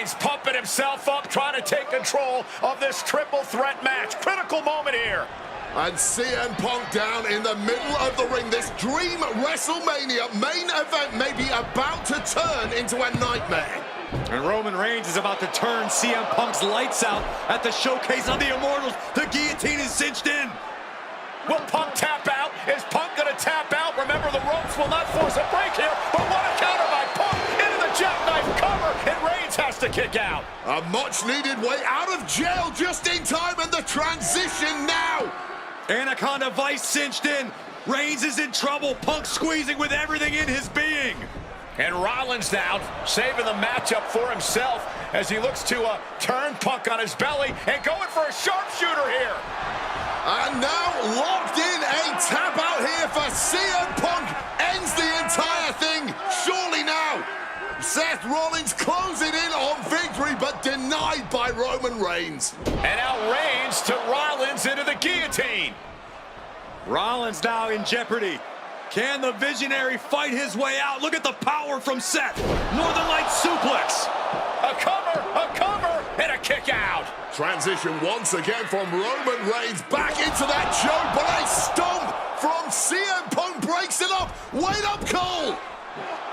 He's pumping himself up, trying to take control of this triple threat match. Critical moment here. And CM Punk down in the middle of the ring. This dream WrestleMania main event may be about to turn into a nightmare. And Roman Reigns is about to turn CM Punk's lights out at the showcase of the Immortals. The guillotine is cinched in. Will Punk tap out? Is Punk going to tap out? Remember, the ropes will not force a break here, but what a counter by Punk into the jackknife cover, and Reigns has to kick out. A much-needed way out of jail just in time, and the transition now. Anaconda Vice cinched in. Reigns is in trouble. Punk squeezing with everything in his being. And Rollins now saving the matchup for himself as he looks to turn Punk on his belly and going for a sharpshooter here. And now locked in, a tap out here for CM Punk. Ends the entire thing, surely now. Seth Rollins closing in on victory, but denied by Roman Reigns. And now Reigns to Rollins into the guillotine. Rollins now in jeopardy. Can the Visionary fight his way out? Look at the power from Seth. Northern Lights suplex. A cover, and a kick out. Transition once again from Roman Reigns back into that choke, but a stomp from CM Punk breaks it up. Wait up, Cole.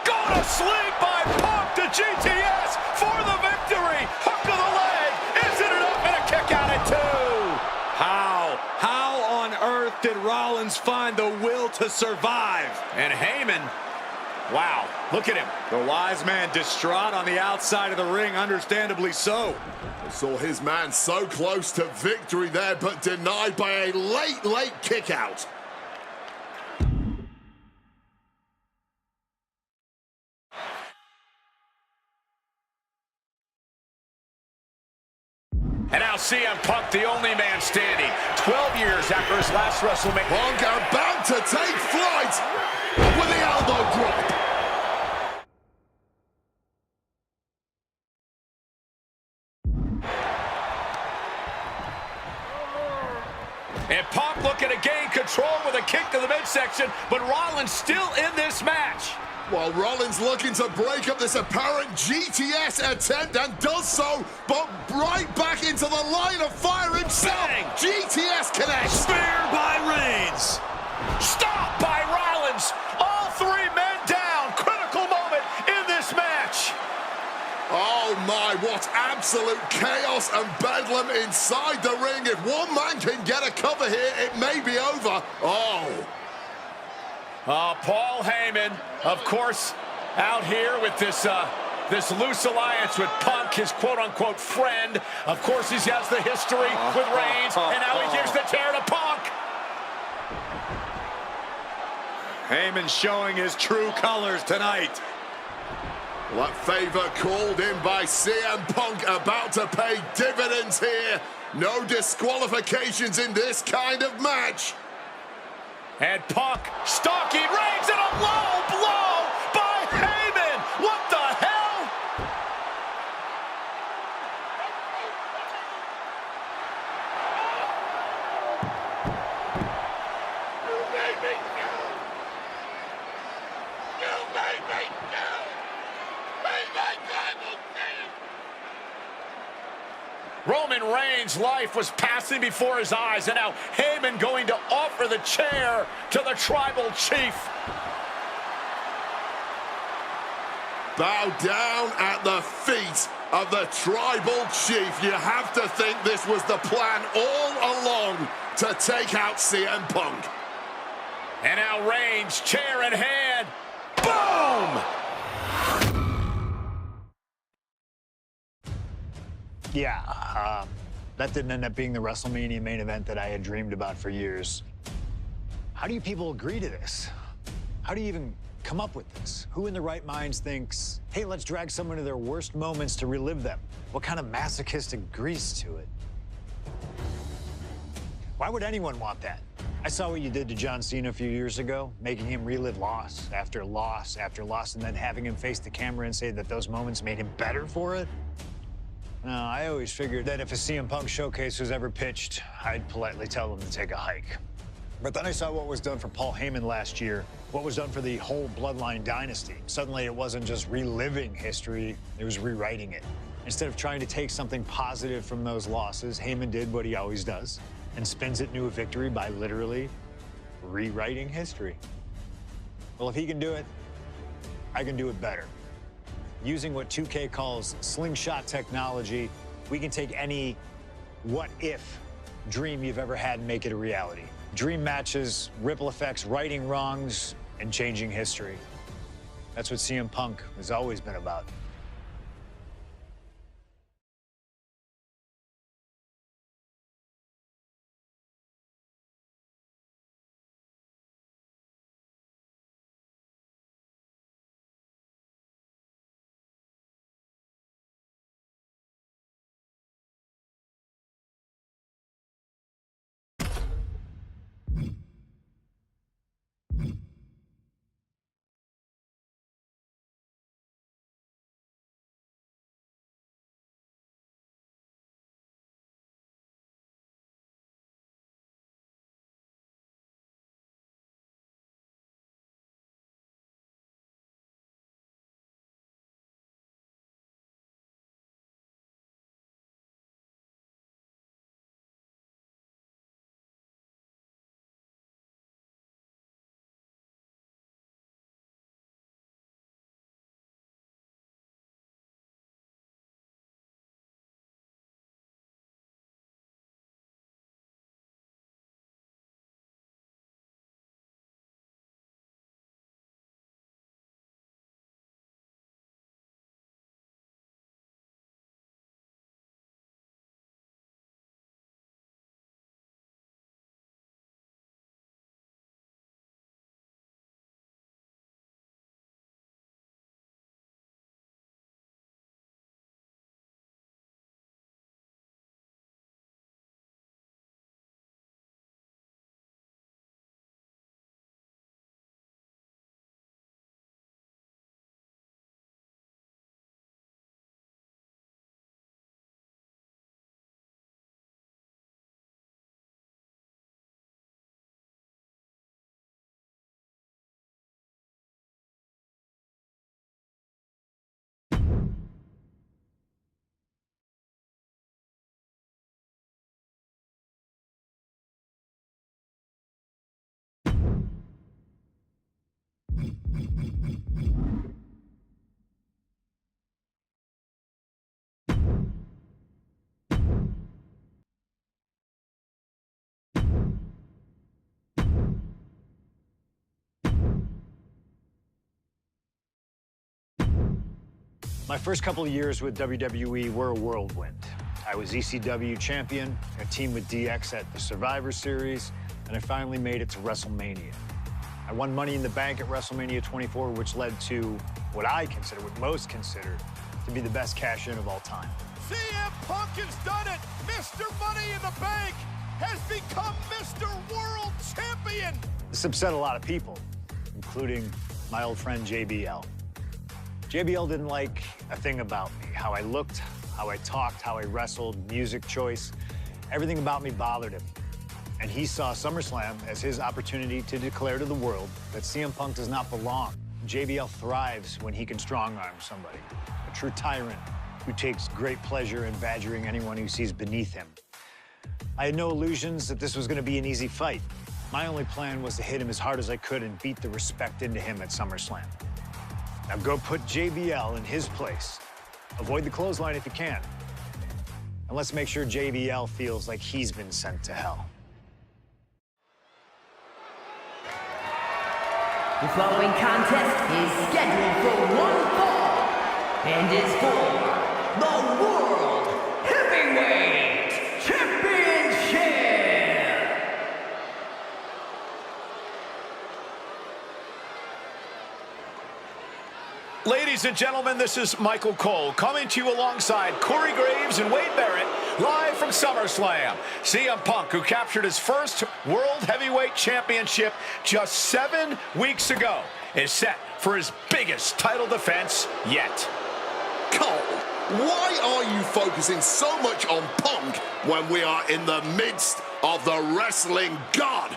Got a sling by Punk to GTS for the victory. Hook of the leg. Isn't it up, and a kick out at 2. How on earth did Rollins find the will to survive? And Heyman, wow, look at him. The wise man distraught on the outside of the ring, understandably so. Saw his man so close to victory there, but denied by a late kick out. And now CM Punk, the only man standing, 12 years after his last WrestleMania. Punk about to take flight with the elbow drop. And Punk looking to gain control with a kick to the midsection, but Rollins still in this match. While Rollins looking to break up this apparent GTS attempt, and does so, but right back into the line of fire himself. Bang. GTS connects. Spear by Reigns. Stop by Rollins. All 3 men down. Critical moment in this match. Oh my, what absolute chaos and bedlam inside the ring. If one man can get a cover here, it may be over. Paul Heyman, of course, out here with this loose alliance with Punk, his quote-unquote friend. Of course, he has the history with Reigns, and now he gives the tear to Punk. Heyman showing his true colors tonight. That favor called in by CM Punk about to pay dividends here. No disqualifications in this kind of match. And Punk stalking Reigns, and a low blow by Heyman. What the hell? You made me go. You made me go. Made my Bible Roman Reigns' life was passing before his eyes, and now Heyman going to offer the chair to the tribal chief. Bow down at the feet of the tribal chief. You have to think this was the plan all along to take out CM Punk. And now Reigns, chair in hand. Boom! Yeah, that didn't end up being the WrestleMania main event that I had dreamed about for years. How do you people agree to this? How do you even come up with this? Who in their right minds thinks, hey, let's drag someone to their worst moments to relive them? What kind of masochistic grease to it? Why would anyone want that? I saw what you did to John Cena a few years ago, making him relive loss after loss after loss, and then having him face the camera and say that those moments made him better for it. No, I always figured that if a CM Punk showcase was ever pitched, I'd politely tell them to take a hike. But then I saw what was done for Paul Heyman last year, what was done for the whole Bloodline dynasty. Suddenly, it wasn't just reliving history, it was rewriting it. Instead of trying to take something positive from those losses, Heyman did what he always does and spins it into a victory by literally rewriting history. Well, if he can do it, I can do it better. Using what 2K calls slingshot technology, we can take any what-if dream you've ever had and make it a reality. Dream matches, ripple effects, righting wrongs, and changing history. That's what CM Punk has always been about. My first couple of years with WWE were a whirlwind. I was ECW champion, a team with DX at the Survivor Series, and I finally made it to WrestleMania. I won Money in the Bank at WrestleMania 24, which led to what I consider, what most consider, to be the best cash-in of all time. CM Punk has done it! Mr. Money in the Bank has become Mr. World Champion! This upset a lot of people, including my old friend JBL. JBL didn't like a thing about me, how I looked, how I talked, how I wrestled, music choice. Everything about me bothered him. And he saw SummerSlam as his opportunity to declare to the world that CM Punk does not belong. JBL thrives when he can strong-arm somebody, a true tyrant who takes great pleasure in badgering anyone who sees beneath him. I had no illusions that this was going to be an easy fight. My only plan was to hit him as hard as I could and beat the respect into him at SummerSlam. Now go put JBL in his place. Avoid the clothesline if you can. And let's make sure JBL feels like he's been sent to hell. The following contest is scheduled for one fall and is for the World Heavyweight Championship! Ladies and gentlemen, this is Michael Cole coming to you alongside Corey Graves and Wade Barrett, live from SummerSlam. CM Punk, who captured his first World Heavyweight Championship just 7 weeks ago, is set for his biggest title defense yet. Cole, why are you focusing so much on Punk when we are in the midst of the wrestling god?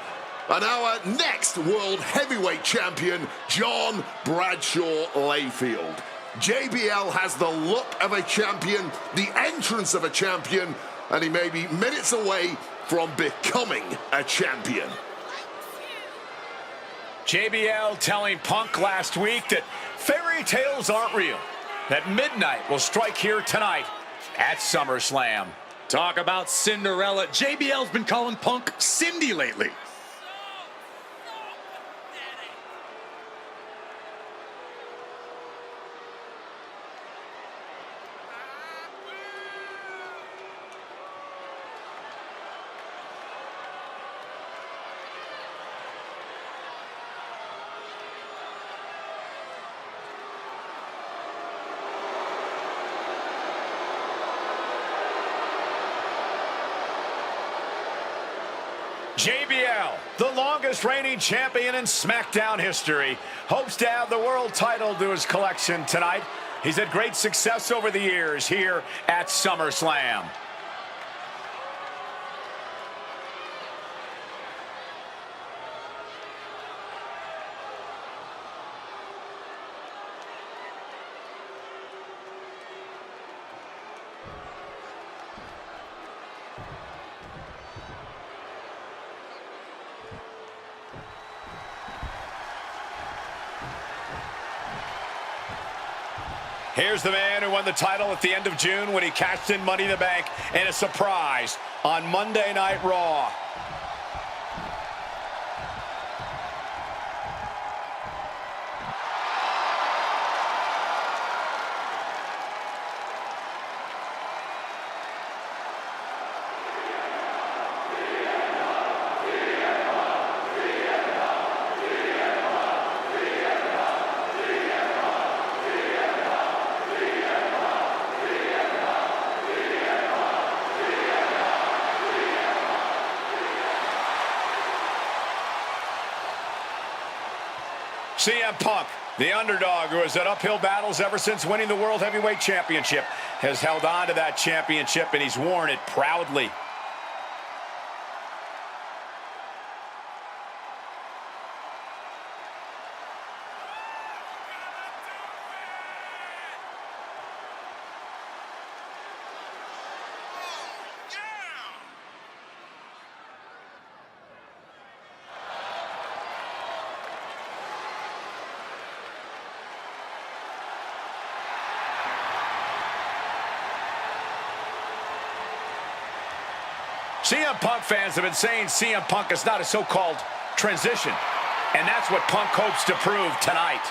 And our next World Heavyweight Champion, John Bradshaw Layfield. JBL has the look of a champion, the entrance of a champion, and he may be minutes away from becoming a champion. JBL telling Punk last week that fairy tales aren't real, that midnight will strike here tonight at SummerSlam. Talk about Cinderella. JBL's been calling Punk Cindy lately. JBL, the longest reigning champion in SmackDown history, hopes to add the world title to his collection tonight. He's had great success over the years here at SummerSlam. Here's the man who won the title at the end of June when he cashed in Money in the Bank in a surprise on Monday Night Raw. CM Punk, the underdog who has had uphill battles ever since winning the World Heavyweight Championship, has held on to that championship and he's worn it proudly. CM Punk fans have been saying CM Punk is not a so-called transition, and that's what Punk hopes to prove tonight.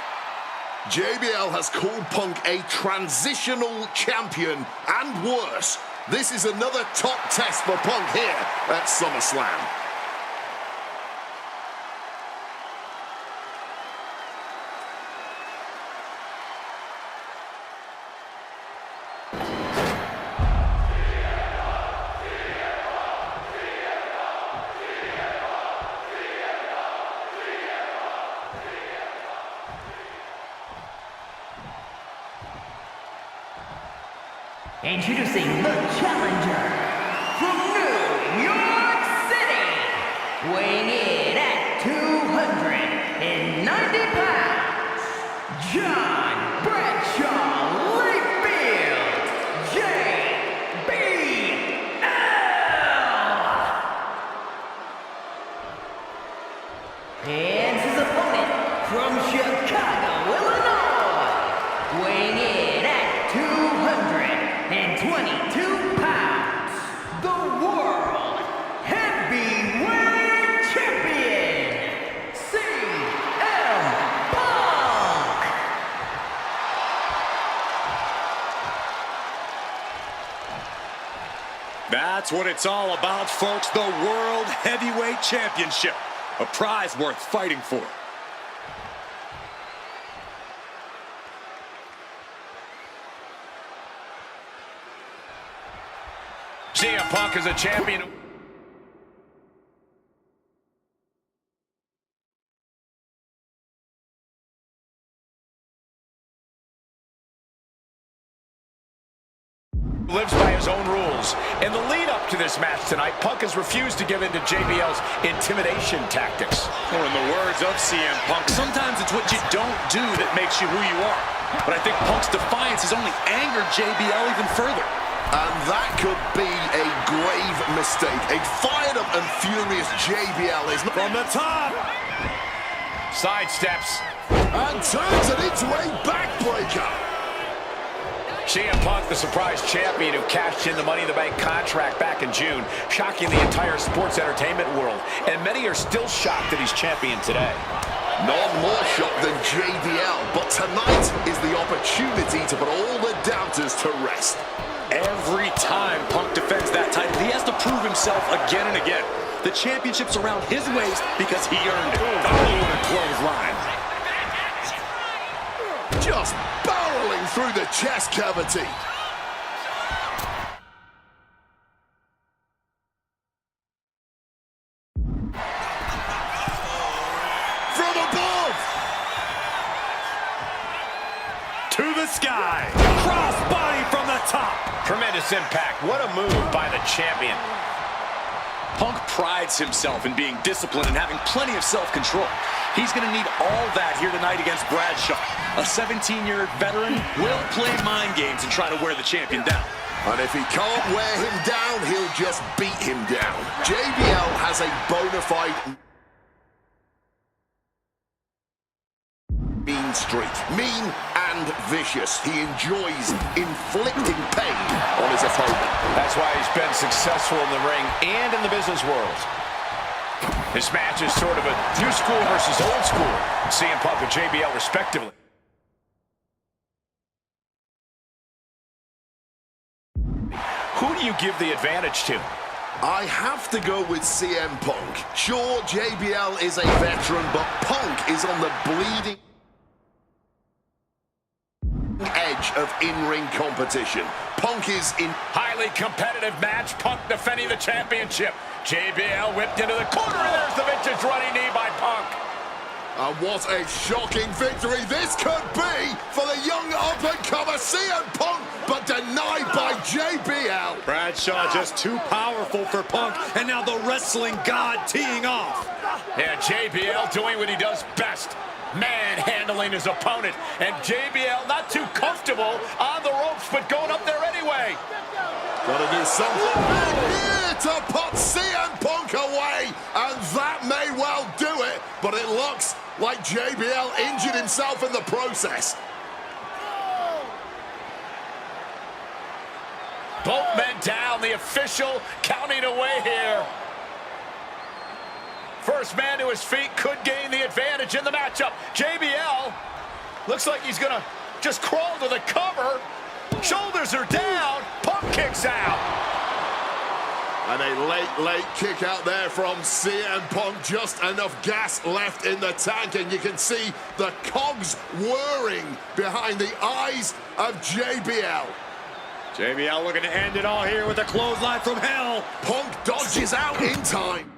JBL has called Punk a transitional champion, and worse. This is another top test for Punk here at SummerSlam. Introducing the challenger from New York City, weighing in at 290 pounds, John Bradshaw Layfield, JBL. And his opponent from Chicago, Illinois, weighing in at 222 pounds, the World Heavyweight Champion, CM Punk. That's what it's all about, folks. The World Heavyweight Championship. A prize worth fighting for. CM Punk is a champion. Lives by his own rules. In the lead up to this match tonight, Punk has refused to give in to JBL's intimidation tactics. Or in the words of CM Punk, sometimes it's what you don't do that makes you who you are. But I think Punk's defiance has only angered JBL even further. And that could be a grave mistake. A fired up and furious JBL is From the top. Sidesteps. and turns it into a backbreaker. CM Punk, the surprise champion who cashed in the Money in the Bank contract back in June, shocking the entire sports entertainment world. And many are still shocked that he's champion today. None more shocked than JBL, but tonight is the opportunity to put all the doubters to rest. Every time Punk defends that title, he has to prove himself again and again. The championship's around his waist because he earned it. Oh, what a clothesline. Just barreling through the chest cavity. From above! To the sky. Cross body from the top. Tremendous impact. What a move by the champion. Punk prides himself in being disciplined and having plenty of self-control. He's going to need all that here tonight against Bradshaw. A 17-year veteran will play mind games and try to wear the champion down. And if he can't wear him down, he'll just beat him down. JBL has a bona fide mean streak. Mean and vicious. He enjoys inflicting pain on his opponent. That's why he's been successful in the ring and in the business world. This match is sort of a new school versus old school. CM Punk and JBL respectively. Who do you give the advantage to? I have to go with CM Punk. Sure, JBL is a veteran, but Punk is on the bleeding edge of in-ring competition. Punk is in Highly competitive match. Punk defending the championship. JBL whipped into the corner, and there's the vintage running knee by Punk. And what a shocking victory this could be for the young up-and-comer CM Punk, but denied by JBL. Bradshaw just too powerful for Punk, and now the wrestling god teeing off. Yeah, JBL doing what he does best. Manhandling his opponent. And JBL not too comfortable on the ropes, but going up there anyway. Gotta do something here to put CM Punk away, and that may well do it, but it looks like JBL injured himself in the process. Both men down, the official counting away here. First man to his feet could gain the advantage in the matchup. JBL looks like he's gonna just crawl to the cover. Shoulders are down. Punk kicks out. And a late kick out there from CM Punk. Just enough gas left in the tank, and you can see the cogs whirring behind the eyes of JBL. JBL looking to end it all here with a clothesline from hell. Punk dodges out in time.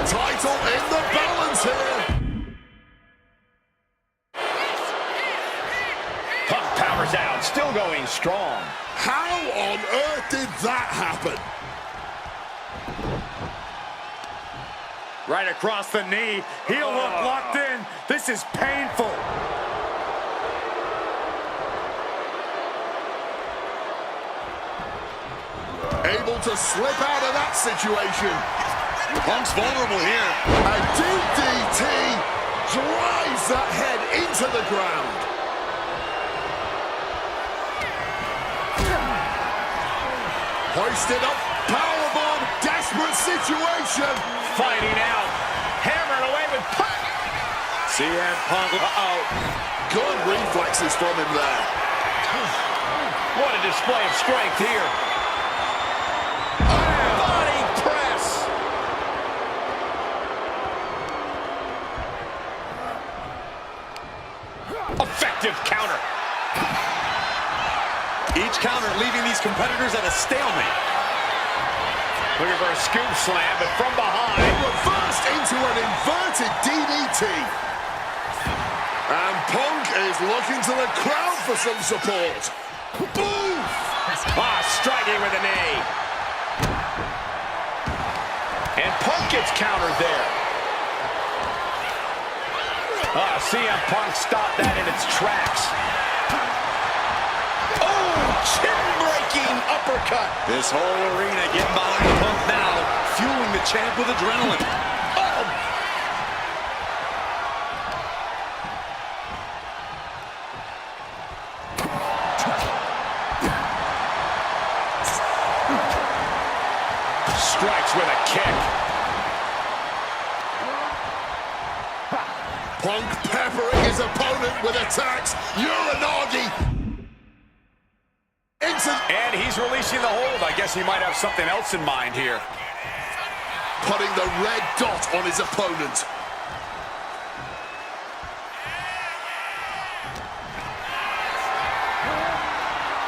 Title in the balance here. Punk powers out, still going strong. How on earth did that happen? Right across the knee. Heel hook locked in. This is painful. Able to slip out of that situation. Punk's vulnerable here. A DDT drives that head into the ground. Hoisted up, powerbomb, desperate situation. Fighting out, hammered away with Punk. CM Punk, Good reflexes from him there. What a display of strength here. Body press. Effective counter. Each counter leaving these competitors at a stalemate. Looking for a scoop slam, but from behind. Reversed into an inverted DDT. And Punk is looking to the crowd for some support. Boom! Striking with a knee. And Punk gets countered there. CM Punk stopped that in its tracks. Chin-breaking uppercut. This whole arena getting behind Punk now, fueling the champ with adrenaline. Strikes with a kick. Punk peppering his opponent with attacks. Uranagi. And he's releasing the hold. I guess he might have something else in mind here. Putting the red dot on his opponent.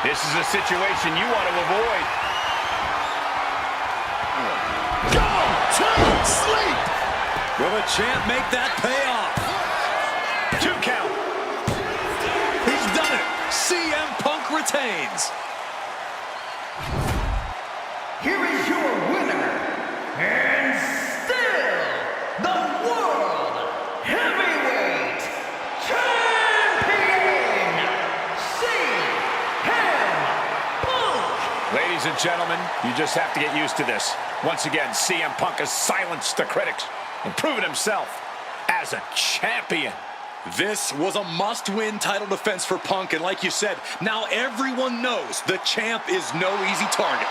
This is a situation you want to avoid. Go to sleep. Will the champ make that pay off? 2 count. He's done it. CM Punk retains. Here is your winner, and still the World Heavyweight Champion, CM Punk. Ladies and gentlemen, you just have to get used to this. Once again, CM Punk has silenced the critics and proven himself as a champion. This was a must-win title defense for Punk, and like you said, now everyone knows the champ is no easy target.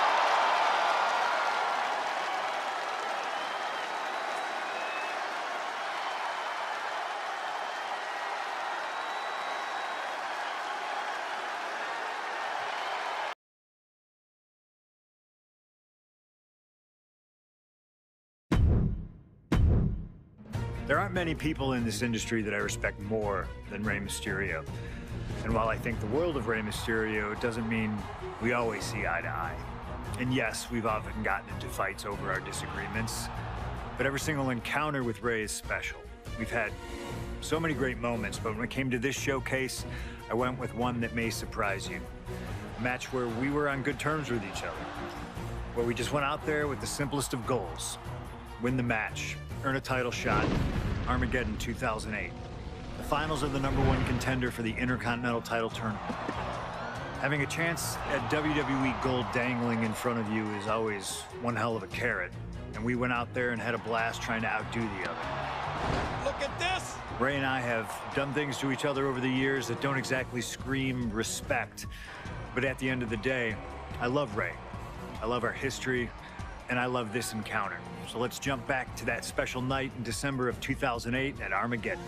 There aren't many people in this industry that I respect more than Rey Mysterio. And while I think the world of Rey Mysterio, it doesn't mean we always see eye to eye. And yes, we've often gotten into fights over our disagreements, but every single encounter with Rey is special. We've had so many great moments, but when it came to this showcase, I went with one that may surprise you. A match where we were on good terms with each other, where we just went out there with the simplest of goals. Win the match, earn a title shot, Armageddon 2008. The finals of the #1 contender for the Intercontinental title tournament. Having a chance at WWE gold dangling in front of you is always one hell of a carrot, and we went out there and had a blast trying to outdo the other. Look at this! Rey and I have done things to each other over the years that don't exactly scream respect, but at the end of the day, I love Rey. I love our history, and I love this encounter. So let's jump back to that special night in December of 2008 at Armageddon.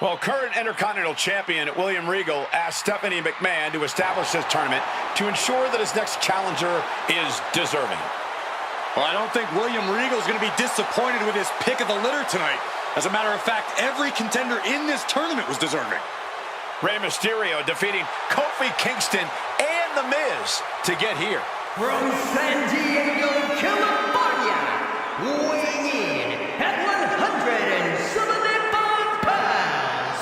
Well, current Intercontinental Champion William Regal asked Stephanie McMahon to establish this tournament to ensure that his next challenger is deserving. Well, I don't think William Regal is going to be disappointed with his pick of the litter tonight. As a matter of fact, every contender in this tournament was deserving. Rey Mysterio defeating Kofi Kingston and The Miz to get here. From San Diego, California, weighing in at 175 pounds,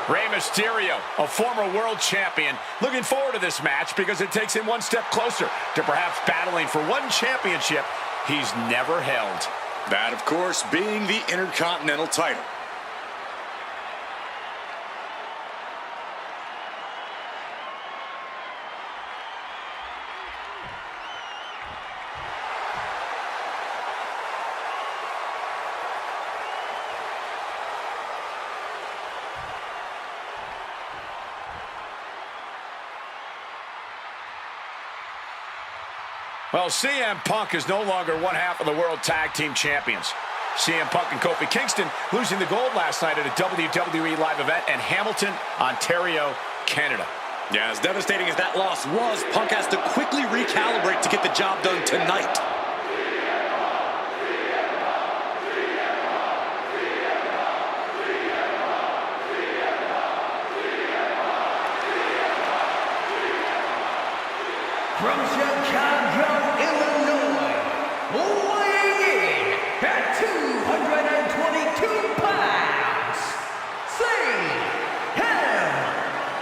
Rey Mysterio, a former world champion, looking forward to this match because it takes him one step closer to perhaps battling for one championship he's never held. That, of course, being the Intercontinental title. Well, CM Punk is no longer one half of the World Tag Team Champions. CM Punk and Kofi Kingston losing the gold last night at a WWE live event in Hamilton, Ontario, Canada. Yeah, as devastating as that loss was, Punk has to quickly recalibrate to get the job done tonight. From Chicago, Illinois, weighing in at 222 pounds, CM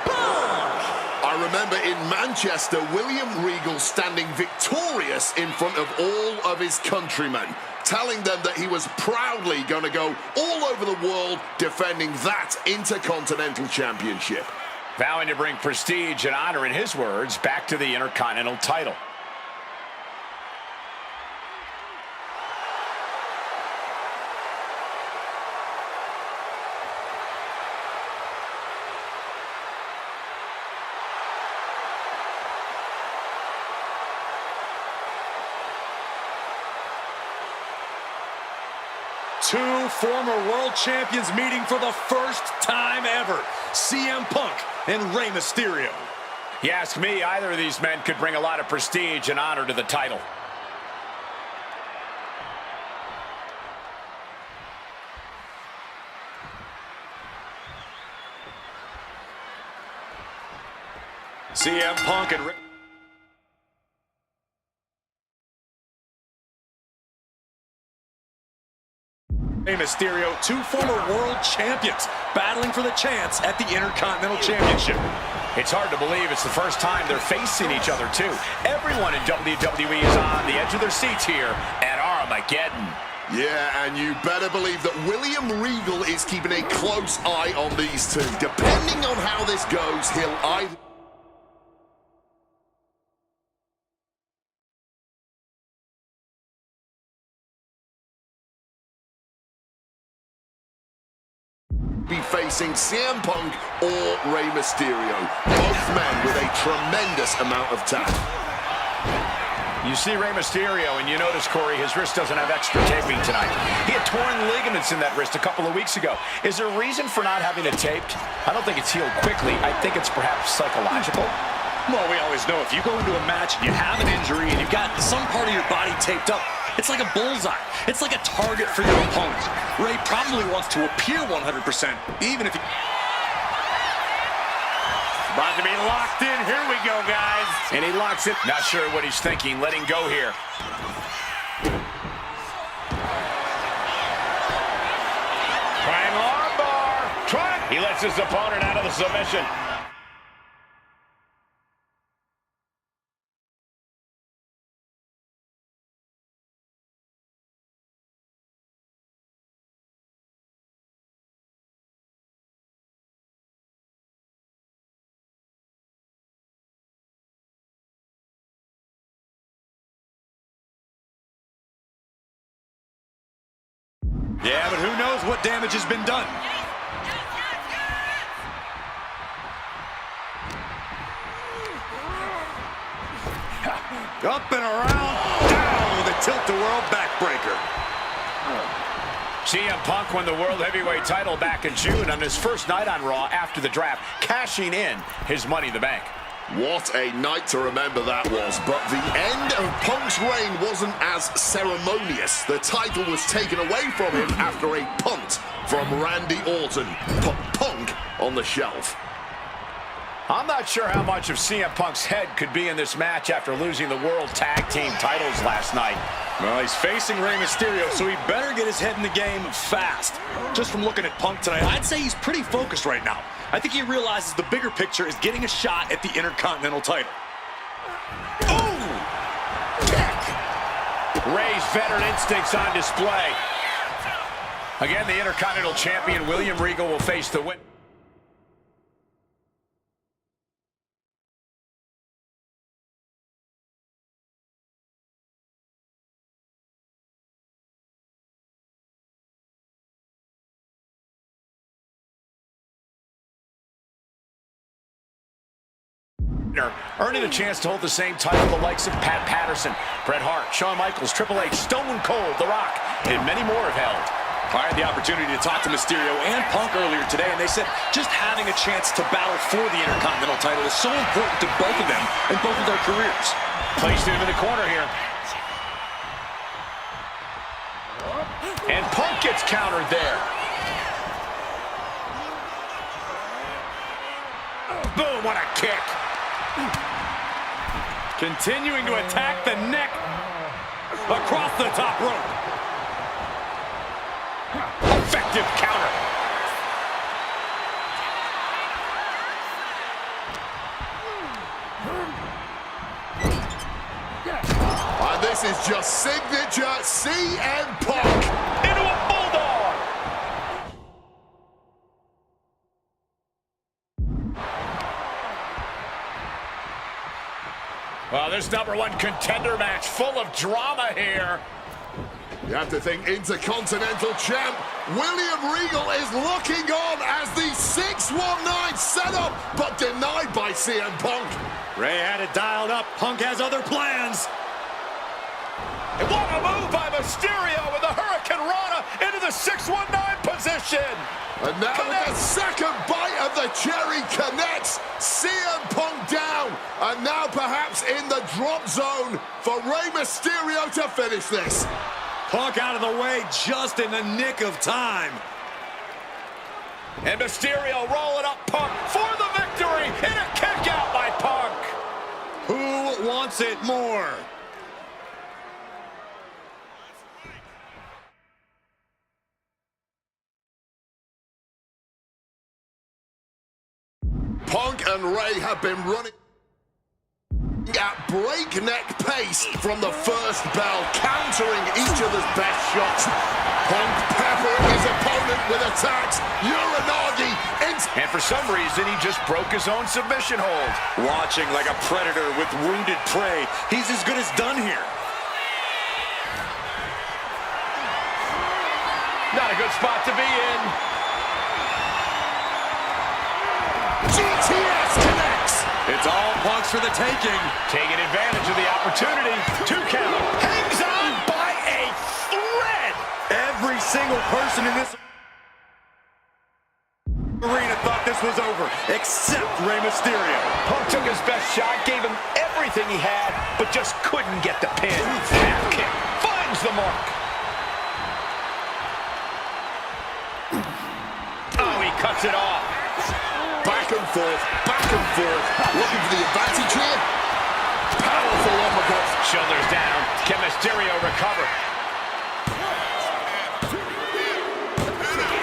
Punk. I remember in Manchester, William Regal standing victorious in front of all of his countrymen, telling them that he was proudly going to go all over the world defending that Intercontinental Championship. Vowing to bring prestige and honor, in his words, back to the Intercontinental title. Two former world champions meeting for the first time ever. CM Punk and Rey Mysterio. You ask me, either of these men could bring a lot of prestige and honor to the title. CM Punk and Rey Mysterio, two former world champions, battling for the chance at the Intercontinental Championship. It's hard to believe it's the first time they're facing each other, too. Everyone in WWE is on the edge of their seats here at Armageddon. Yeah, and you better believe that William Regal is keeping a close eye on these two. Depending on how this goes, he'll either be facing CM Punk or Rey Mysterio. Both men with a tremendous amount of talent. You see Rey Mysterio, and you notice, Corey, his wrist doesn't have extra taping tonight. He had torn ligaments in that wrist a couple of weeks ago. Is there a reason for not having it taped? I don't think it's healed quickly. I think it's perhaps psychological. Well, we always know if you go into a match and you have an injury and you've got some part of your body taped up, it's like a bullseye. It's like a target for your opponent. Rey probably wants to appear 100%, even if he... About to be locked in. Here we go, guys. And he locks it. Not sure what he's thinking. Letting go here. Trying armbar. He lets his opponent out of the submission. Yeah, but who knows what damage has been done. Up and around, down with a tilt-a-world backbreaker. CM Punk won the World Heavyweight title back in June on his first night on Raw after the draft, cashing in his Money in the Bank. What a night to remember that was, but the end of Punk's reign wasn't as ceremonious. The title was taken away from him after a punt from Randy Orton. Put Punk on the shelf. I'm not sure how much of CM Punk's head could be in this match after losing the World Tag Team titles last night. Well, he's facing Rey Mysterio, so he better get his head in the game fast. Just from looking at Punk tonight, I'd say he's pretty focused right now. I think he realizes the bigger picture is getting a shot at the Intercontinental title. Ooh! Kick! Rey's veteran instincts on display. Again, the Intercontinental Champion William Regal will face the win. earning a chance to hold the same title the likes of Pat Patterson, Bret Hart, Shawn Michaels, Triple H, Stone Cold, The Rock, and many more have held. I had the opportunity to talk to Mysterio and Punk earlier today, and they said just having a chance to battle for the Intercontinental title is so important to both of them in both of their careers. Placed him in the corner here. And Punk gets countered there. Boom, what a kick. Continuing to attack the neck across the top rope. Effective counter. And this is just signature CM Punk. Into a bulldog. Well, this #1 contender match full of drama here. You have to think Intercontinental Champ William Regal is looking on as the 619 setup, but denied by CM Punk. Ray had it dialed up. Punk has other plans. And what a move by Mysterio with the Hurricane Rana into the 619 position. And now with the second bite of the cherry connects, CM Punk down. And now perhaps in the drop zone for Rey Mysterio to finish this. Punk out of the way just in the nick of time. And Mysterio rolling up Punk for the victory and a kick out by Punk. Who wants it more? Punk and Rey have been running at breakneck pace from the first bell, countering each other's best shots. Punk peppering his opponent with attacks. Uranagi. And for some reason, he just broke his own submission hold. Watching like a predator with wounded prey. He's as good as done here. Not a good spot to be in. GTS connects. It's all Punk's for the taking. Taking advantage of the opportunity. 2 count. Hangs on by a thread. Every single person in this arena thought this was over, except Rey Mysterio. Punk took his best shot, gave him everything he had, but just couldn't get the pin. Half kick finds the mark. Oh, he cuts it off. Back and forth, back and forth. Looking for the advantage here. Powerful uppercut. Shoulders down. Can Mysterio recover?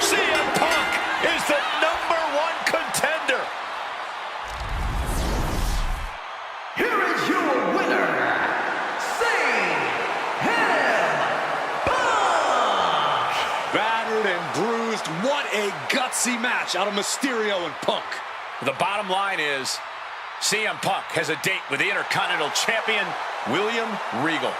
CM Punk is the #1 contender. Here is your winner, CM Punk! Battered and bruised. What a gutsy match out of Mysterio and Punk. The bottom line is CM Punk has a date with the Intercontinental Champion, William Regal.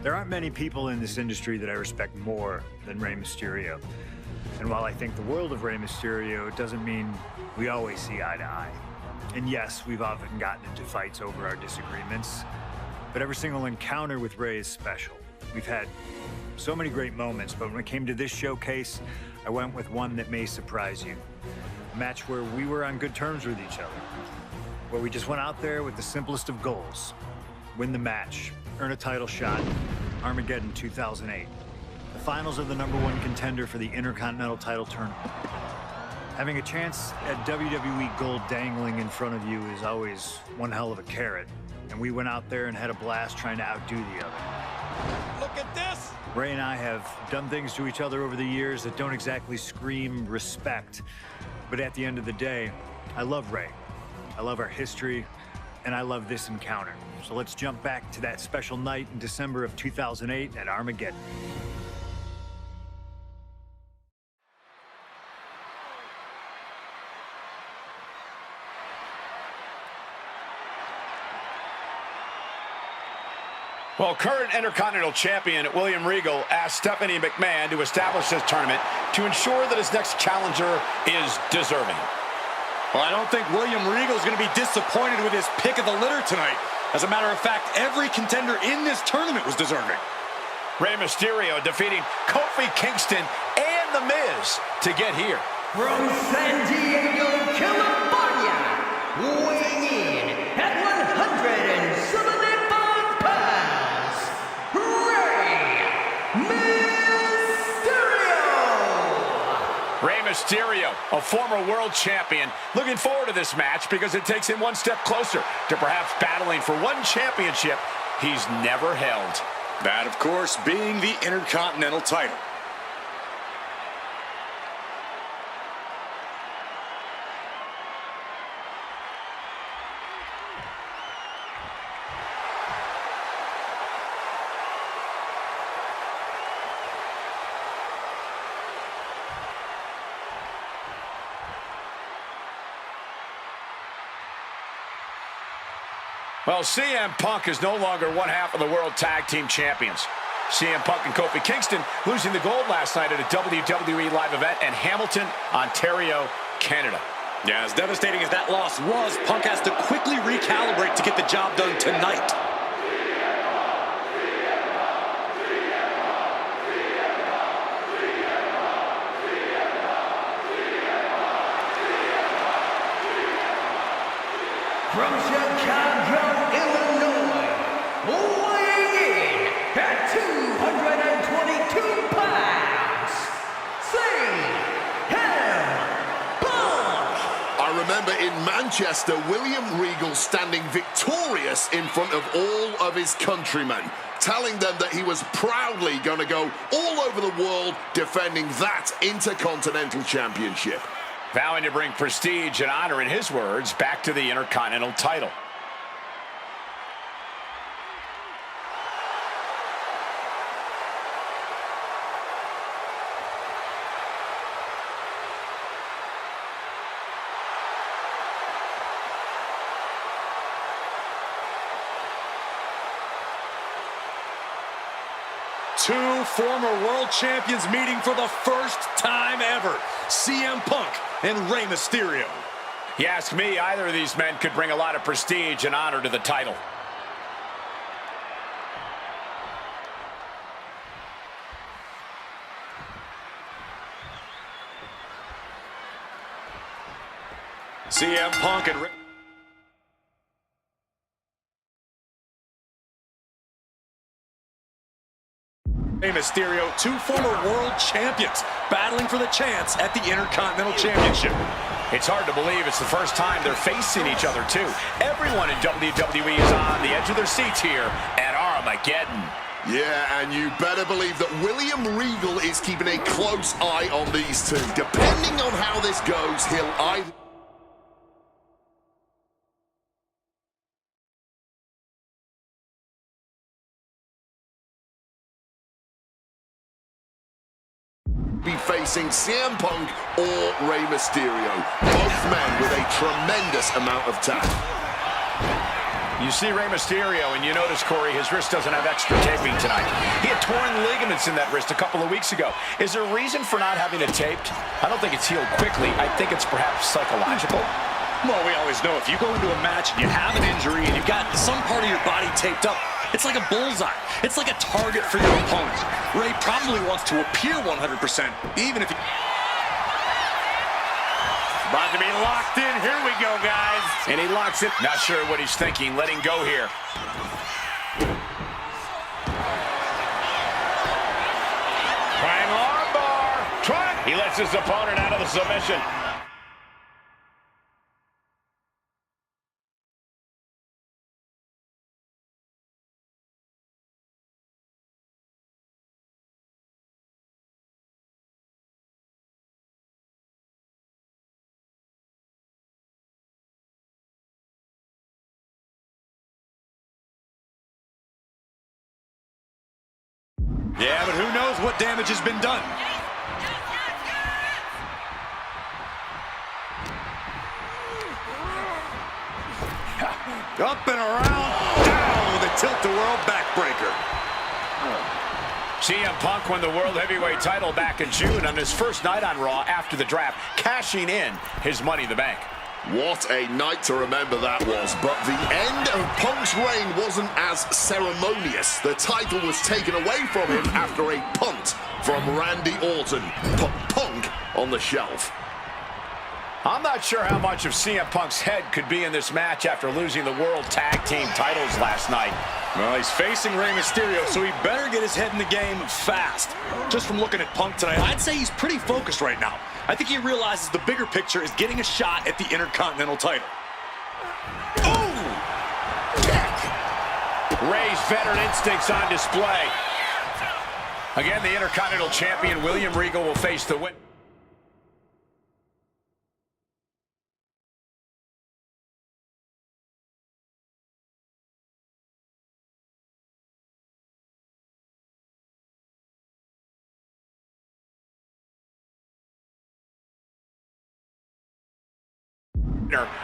There aren't many people in this industry that I respect more than Rey Mysterio. And while I think the world of Rey Mysterio, doesn't mean we always see eye to eye. And yes, we've often gotten into fights over our disagreements, but every single encounter with Rey is special. We've had so many great moments, but when it came to this showcase, I went with one that may surprise you. A match where we were on good terms with each other, where we just went out there with the simplest of goals: win the match, earn a title shot. Armageddon 2008. The finals of the #1 contender for the Intercontinental title tournament. Having a chance at WWE gold dangling in front of you is always one hell of a carrot. And we went out there and had a blast trying to outdo the other. Look at this. Rey and I have done things to each other over the years that don't exactly scream respect. But at the end of the day, I love Ray. I love our history, and I love this encounter. So let's jump back to that special night in December of 2008 at Armageddon. Well, current Intercontinental Champion William Regal asked Stephanie McMahon to establish this tournament to ensure that his next challenger is deserving. Well, I don't think William Regal is going to be disappointed with his pick of the litter tonight. As a matter of fact, every contender in this tournament was deserving. Rey Mysterio defeating Kofi Kingston and The Miz to get here. From San Diego, California, weighing in at 175 pounds, Rey Rey Mysterio! Mysterio, a former world champion, looking forward to this match because it takes him one step closer to perhaps battling for one championship he's never held. That, of course, being the Intercontinental title. Well, CM Punk is no longer one half of the World Tag Team Champions. CM Punk and Kofi Kingston losing the gold last night at a WWE live event in Hamilton, Ontario, Canada. Yeah, as devastating as that loss was, Punk has to quickly recalibrate to get the job done tonight. From Chicago, Illinois, weighing in at 222 pounds, CM Punk! I remember in Manchester, William Regal standing victorious in front of all of his countrymen, telling them that he was proudly going to go all over the world defending that Intercontinental Championship. Vowing to bring prestige and honor, in his words, back to the Intercontinental title. Two former world champions meeting for the first time ever. CM Punk and Rey Mysterio. You ask me, either of these men could bring a lot of prestige and honor to the title. CM Punk and Rey Mysterio, two former world champions, battling for the chance at the Intercontinental Championship. It's hard to believe it's the first time they're facing each other, too. Everyone in WWE is on the edge of their seats here at Armageddon. Yeah, and you better believe that William Regal is keeping a close eye on these two. Depending on how this goes, he'll either be facing CM Punk or Rey Mysterio. Both men with a tremendous amount of talent. You see Rey Mysterio, and you notice, Corey, his wrist doesn't have extra taping tonight. He had torn ligaments in that wrist a couple of weeks ago. Is there a reason for not having it taped? I don't think it's healed quickly. I think it's perhaps psychological. Well, we always know if you go into a match and you have an injury and you've got some part of your body taped up, it's like a bullseye. It's like a target for your opponent. Ray probably wants to appear 100%, even if he... About to be locked in. Here we go, guys. And he locks it. Not sure what he's thinking. Letting go here. Flying armbar. He lets his opponent out of the submission. Yeah, but who knows what damage has been done. Up and around, down with a tilt-the-world backbreaker. CM Punk won the World Heavyweight title back in June on his first night on Raw after the draft, cashing in his Money in the Bank. What a night to remember that was, but the end of Punk's reign wasn't as ceremonious. The title was taken away from him after a punt from Randy Orton. Put Punk on the shelf. I'm not sure how much of CM Punk's head could be in this match after losing the World Tag Team titles last night. Well, he's facing Rey Mysterio, so he better get his head in the game fast. Just from looking at Punk tonight, I'd say he's pretty focused right now. I think he realizes the bigger picture is getting a shot at the Intercontinental title. Ooh! Rey's veteran instincts on display. Again, the Intercontinental Champion, William Regal, will face the win.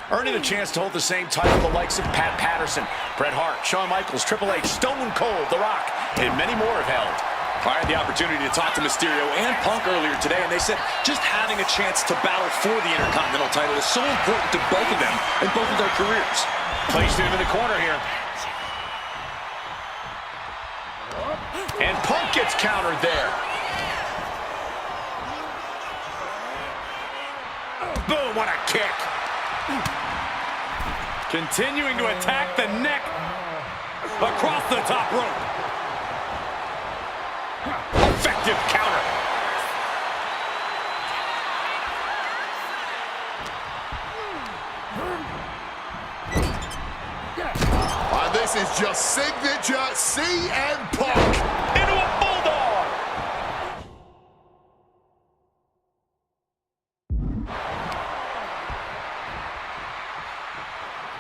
Earning a chance to hold the same title the likes of Pat Patterson, Bret Hart, Shawn Michaels, Triple H, Stone Cold, The Rock, and many more have held. I had the opportunity to talk to Mysterio and Punk earlier today, and they said just having a chance to battle for the Intercontinental title is so important to both of them and both of their careers. Placed him in the corner here. And Punk gets countered there. Boom, what a kick. Continuing to attack the neck across the top rope. Effective counter. And this is just signature CM Punk. Into a bulldog.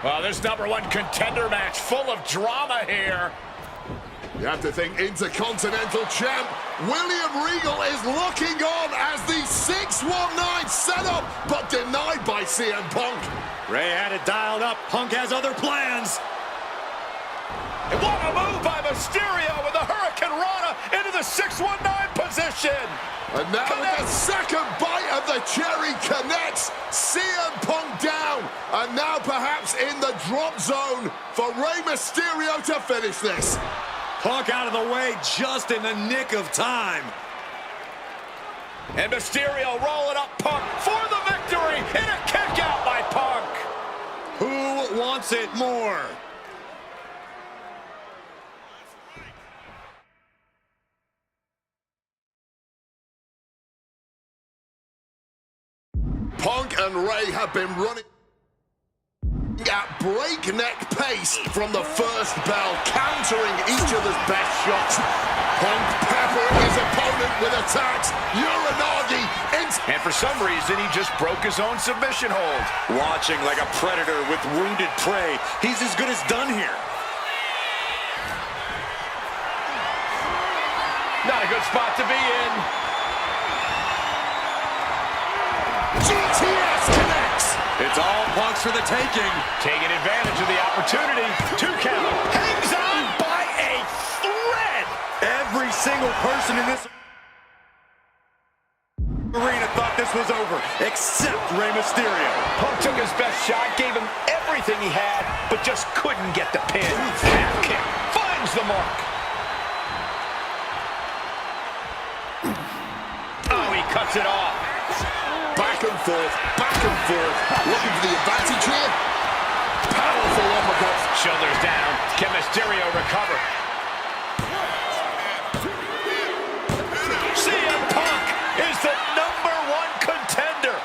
Well, this #1 contender match full of drama here. You have to think Intercontinental Champ William Regal is looking on as the 619 setup, but denied by CM Punk. Rey had it dialed up. Punk has other plans. And what a move by Mysterio with the Hurricane Rana into the 619 position. And now the second bite of the cherry connects. CM Punk down. And now perhaps in the drop zone for Rey Mysterio to finish this. Punk out of the way just in the nick of time. And Mysterio rolling up Punk for the victory in a kick out by Punk. Who wants it more? Punk and Rey have been running at breakneck pace from the first bell, countering each other's best shots. Punk peppering his opponent with attacks. Uranagi. And for some reason, he just broke his own submission hold. Watching like a predator with wounded prey. He's as good as done here. Not a good spot to be in. GTS connects. It's all Punk's for the taking. Taking advantage of the opportunity. 2 count. Hangs on by a thread. Every single person in this arena thought this was over, except Rey Mysterio. Punk took his best shot, gave him everything he had, but just couldn't get the pin. Half kick finds the mark. Oh, he cuts it off. Back and forth, looking for the advantage here. Powerful uppercut. Shoulders down. Can Mysterio recover? CM Punk is the #1 contender.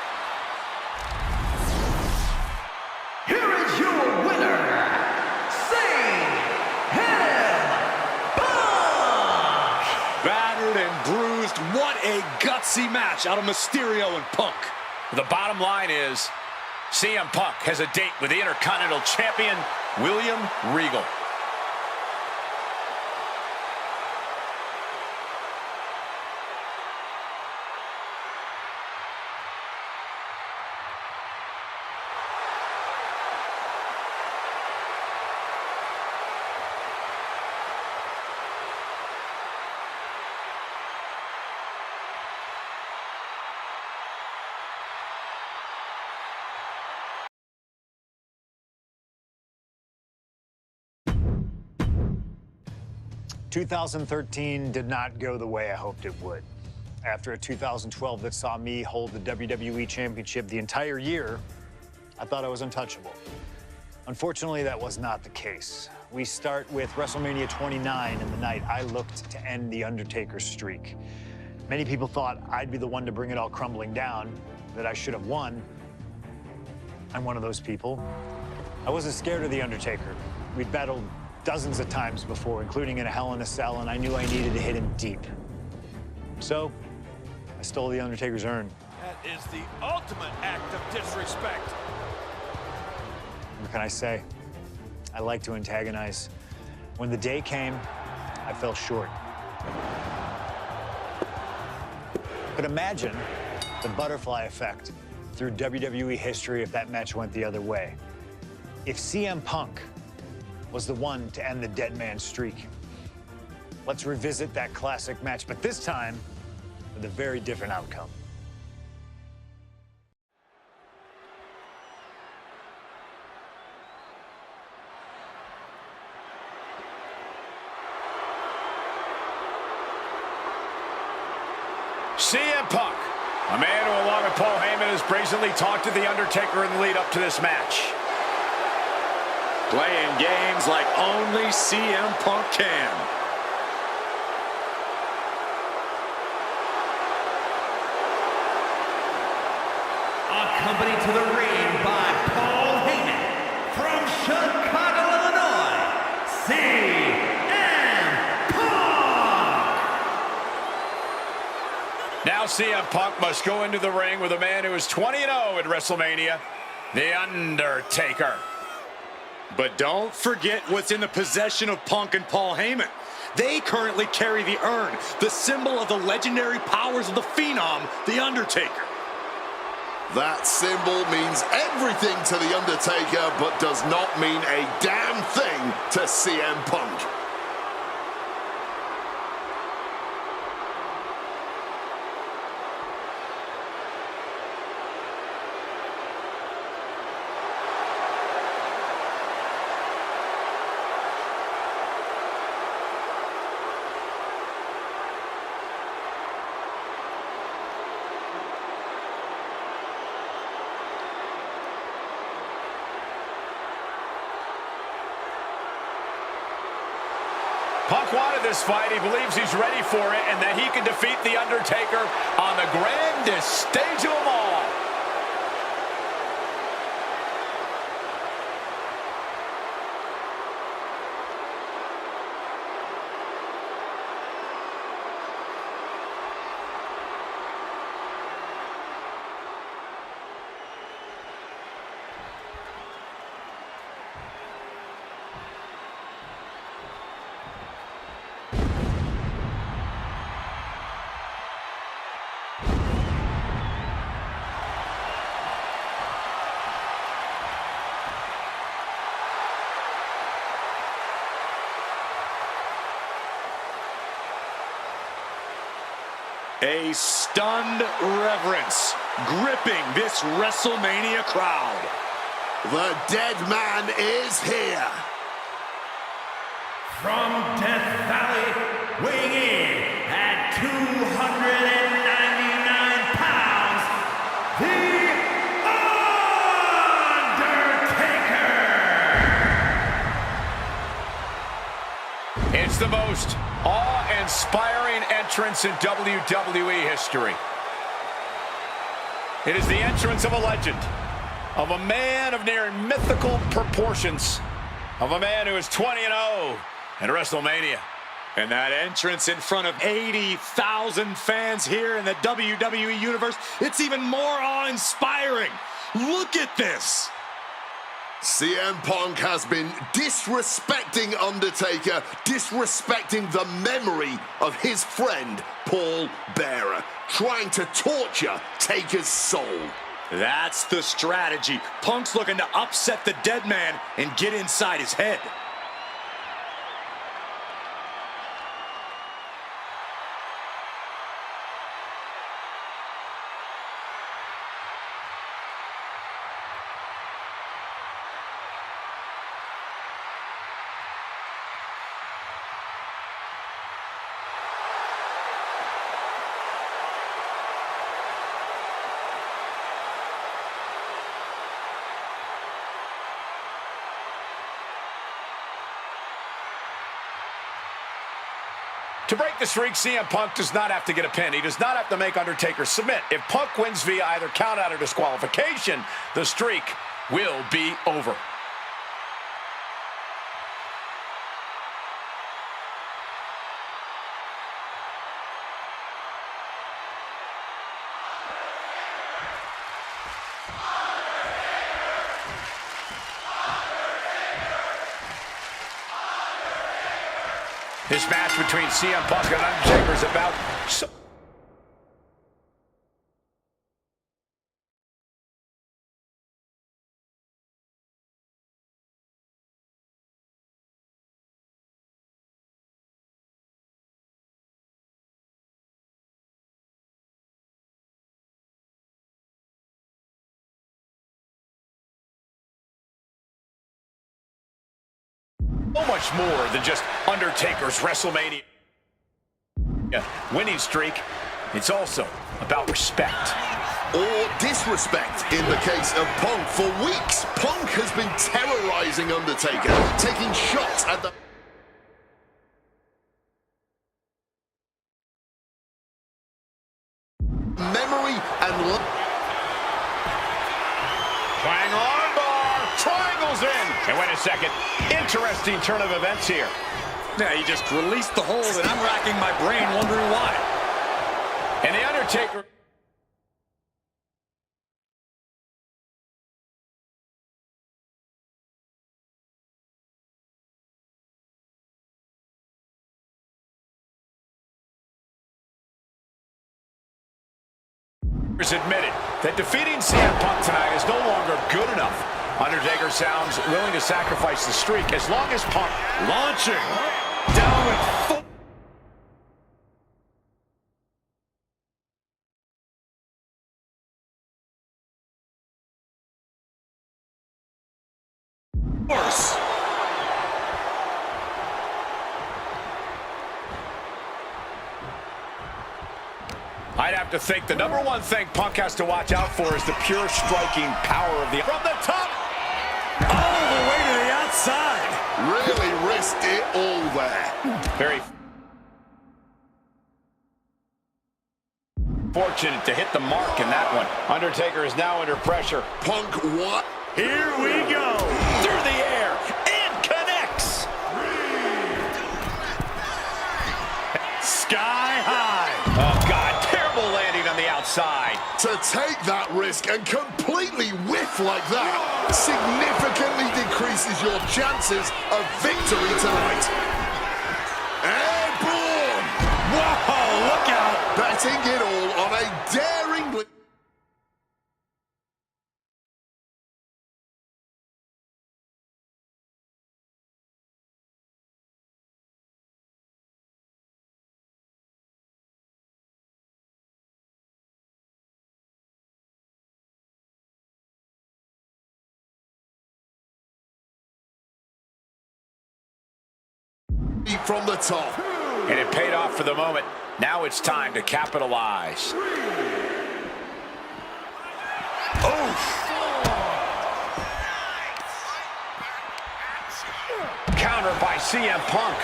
Here is your winner, CM Punk! Battered and bruised. What a gutsy match out of Mysterio and Punk. The bottom line is, CM Punk has a date with the Intercontinental Champion, William Regal. 2013 did not go the way I hoped it would. After a 2012 that saw me hold the WWE Championship the entire year, I thought I was untouchable. Unfortunately, that was not the case. We start with WrestleMania 29 and the night I looked to end The Undertaker's streak. Many people thought I'd be the one to bring it all crumbling down, that I should have won. I'm one of those people. I wasn't scared of The Undertaker. We'd battled dozens of times before, including in a Hell in a Cell, and I knew I needed to hit him deep. So, I stole The Undertaker's urn. That is the ultimate act of disrespect. What can I say? I like to antagonize. When the day came, I fell short. But imagine the butterfly effect through WWE history if that match went the other way. If CM Punk was the one to end the dead man streak. Let's revisit that classic match, but this time with a very different outcome. CM Punk, a man who, along with Paul Heyman, has brazenly talked to The Undertaker in the lead up to this match. Playing games like only CM Punk can. Accompanied to the ring by Paul Heyman from Chicago, Illinois, CM Punk. Now CM Punk must go into the ring with a man who is 20-0 at WrestleMania, The Undertaker. But don't forget what's in the possession of Punk and Paul Heyman. They currently carry the urn, the symbol of the legendary powers of the Phenom, The Undertaker. That symbol means everything to The Undertaker, but does not mean a damn thing to CM Punk. Punk wanted this fight. He believes he's ready for it and that he can defeat The Undertaker on the grandest stage of them all. A stunned reverence gripping this WrestleMania crowd. The dead man is here. From Death Valley, weighing in at 299 pounds, The Undertaker! It's the most awe-inspiring entrance in WWE history. It is the entrance of a legend, of a man of near mythical proportions, of a man who is 20-0 at WrestleMania. And that entrance in front of 80,000 fans here in the WWE Universe, it's even more awe-inspiring. Look at this. CM Punk has been disrespecting Undertaker, disrespecting the memory of his friend, Paul Bearer, trying to torture Taker's soul. That's the strategy. Punk's looking to upset the dead man and get inside his head. To break the streak, CM Punk does not have to get a pin. He does not have to make Undertaker submit. If Punk wins via either countout or disqualification, the streak will be over. This match between CM Punk and Undertaker is about so much more than just Undertaker's WrestleMania winning streak. It's also about respect. Or disrespect in the case of Punk. For weeks, Punk has been terrorizing Undertaker, taking shots at the... memory and... Flying armbar, triangles in. And wait a second, interesting turn of events here. Yeah, he just released the hold, and I'm racking my brain wondering why. And the Undertaker... admitted that defeating CM Punk tonight is no longer good enough. Undertaker sounds willing to sacrifice the streak as long as Punk launching down with full... force. I'd have to think the number one thing Punk has to watch out for is the pure striking power of the... From the top! All the way to the outside. really risked it all there. Very fortunate to hit the mark in that one. Undertaker is now under pressure. Punk what? Here we go. Through the air and connects. Sky high. Oh, God. Terrible landing on the outside. To take that risk and completely whiff like that significantly decreases your chances of victory tonight. Airborne! Whoa, look out. Betting it all on a daring... from the top. And it paid off for the moment. Now it's time to capitalize. Counter by CM Punk.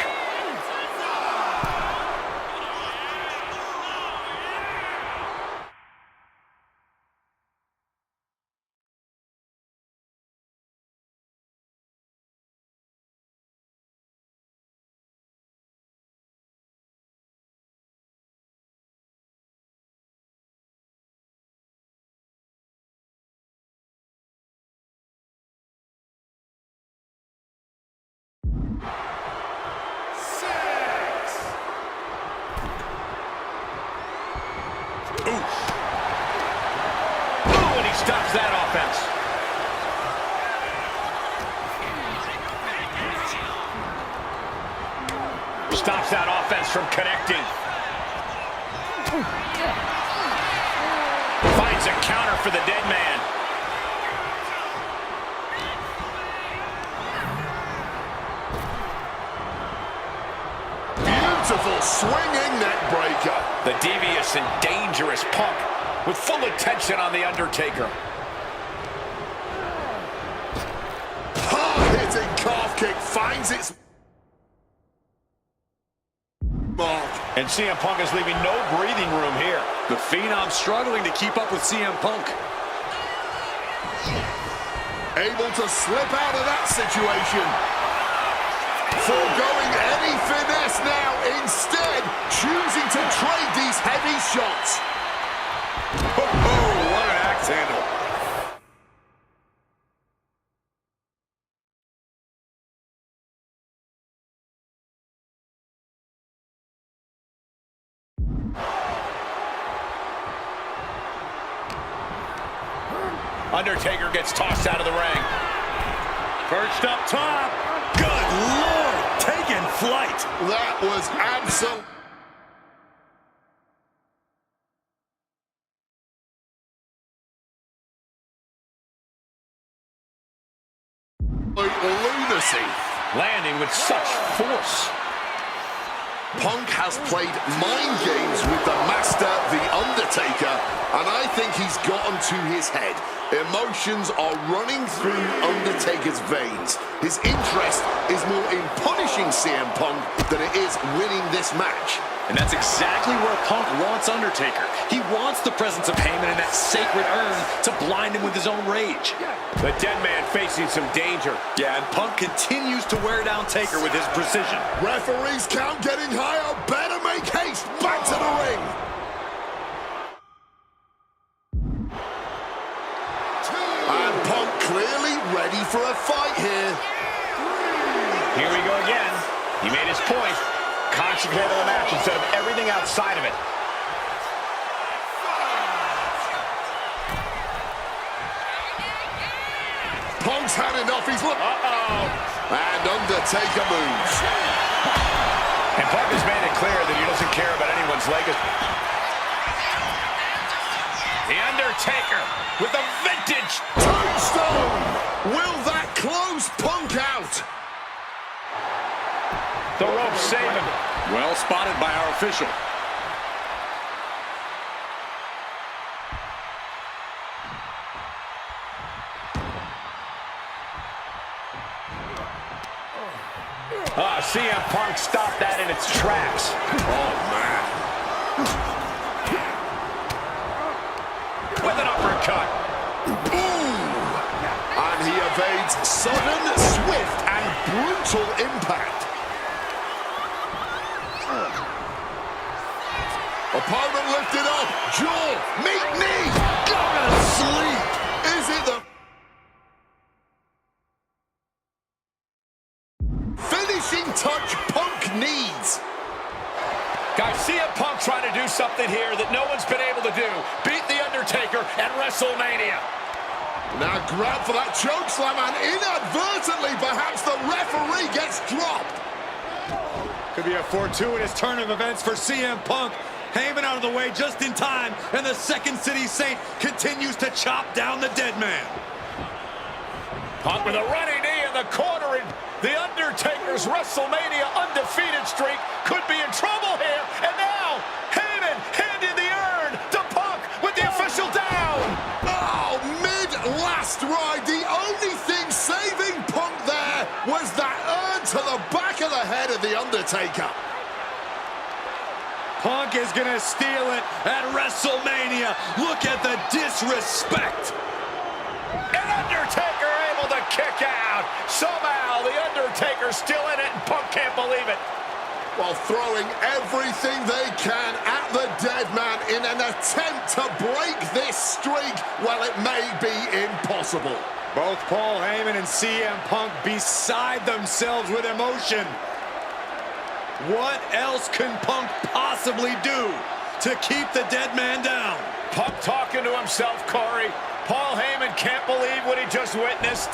And he stops that offense. Stops that offense from connecting. Finds a counter for the dead man. Beautiful swinging neck breaker. The devious and dangerous Punk with full attention on The Undertaker. Hard-hitting calf kick finds its mark. And CM Punk is leaving no breathing room here. The Phenom struggling to keep up with CM Punk. Able to slip out of that situation. Foregoing any finesse now, instead choosing to trade these heavy shots. Oh, what an axe handle. Undertaker gets tossed out of the ring. Perched up top. Good Lord, taking flight. That was absolute. Lunacy. Landing with such force. Punk has played mind games with the master, The Undertaker, and I think he's gotten to his head. Emotions are running through Undertaker's veins. His interest is more in punishing CM Punk than it is winning this match. And that's exactly where Punk wants Undertaker. He wants the presence of Heyman in that sacred urn to blind him with his own rage. The dead man facing some danger. Yeah, and Punk continues to wear down Taker with his precision. Referee's count getting higher. Better make haste. Back to the ring. And Punk clearly ready for a fight here. Here we go again. He made his point. Concentrate on the match instead of everything outside of it. Punk's had enough. He's look. And Undertaker moves. And Punk has made it clear that he doesn't care about anyone's legacy. The Undertaker with a vintage Tombstone. Will that close Punk out? The rope save him. Well spotted by our official. CM Punk stopped that in its tracks. Oh, man. With an uppercut. Ooh. And he evades sudden, swift, and brutal impact. Opponent lifted up. Jaw. Meet knee. Go to sleep. Is it the finishing touch Punk needs? Guys, CM Punk trying to do something here that no one's been able to do. Beat The Undertaker at WrestleMania. Now grab for that chokeslam, and inadvertently, perhaps the referee gets dropped. Could be a fortuitous turn of events for CM Punk. Heyman out of the way just in time, and the Second City Saint continues to chop down the dead man. Punk with a running knee in the corner, and The Undertaker's WrestleMania undefeated streak could be in trouble here. And now, Heyman handed the urn to Punk with the official down. Oh, mid-last ride. The only thing saving Punk there was that urn to the back of the head of The Undertaker. Punk is gonna steal it at WrestleMania. Look at the disrespect. And Undertaker able to kick out. Somehow, The Undertaker's still in it, and Punk can't believe it. While throwing everything they can at the dead man in an attempt to break this streak, well, it may be impossible. Both Paul Heyman and CM Punk beside themselves with emotion. What else can Punk possibly do to keep the dead man down? Punk talking to himself, Corey. Paul Heyman can't believe what he just witnessed.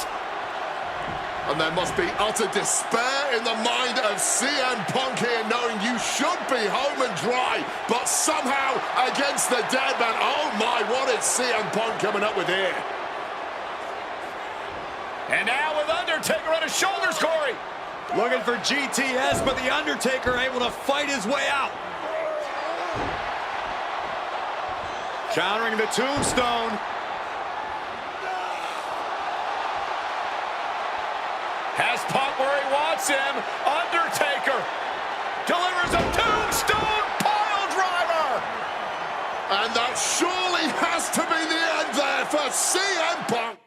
And there must be utter despair in the mind of CM Punk here, knowing you should be home and dry, but somehow against the dead man. Oh my, what is CM Punk coming up with here? And now with Undertaker on his shoulders, Corey. Looking for GTS, but The Undertaker able to fight his way out. Countering the tombstone. Has Punk where he wants him. Undertaker delivers a tombstone surely has to be the end there for CM Punk.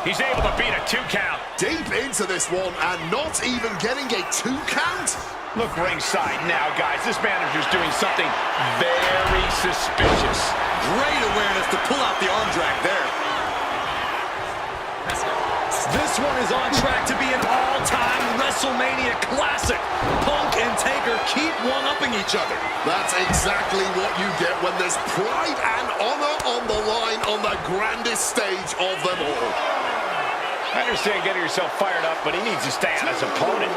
He's able to beat a 2 count. Deep into this one and not even getting a 2 count? Look ringside now, guys. This manager's doing something very suspicious. Great awareness to pull out the arm drag there. This one is on track to be an all-time WrestleMania classic. Punk and Taker keep one-upping each other. That's exactly what you get when there's pride and honor on the line on the grandest stage of them all. I understand getting yourself fired up, but he needs to stay on his opponent.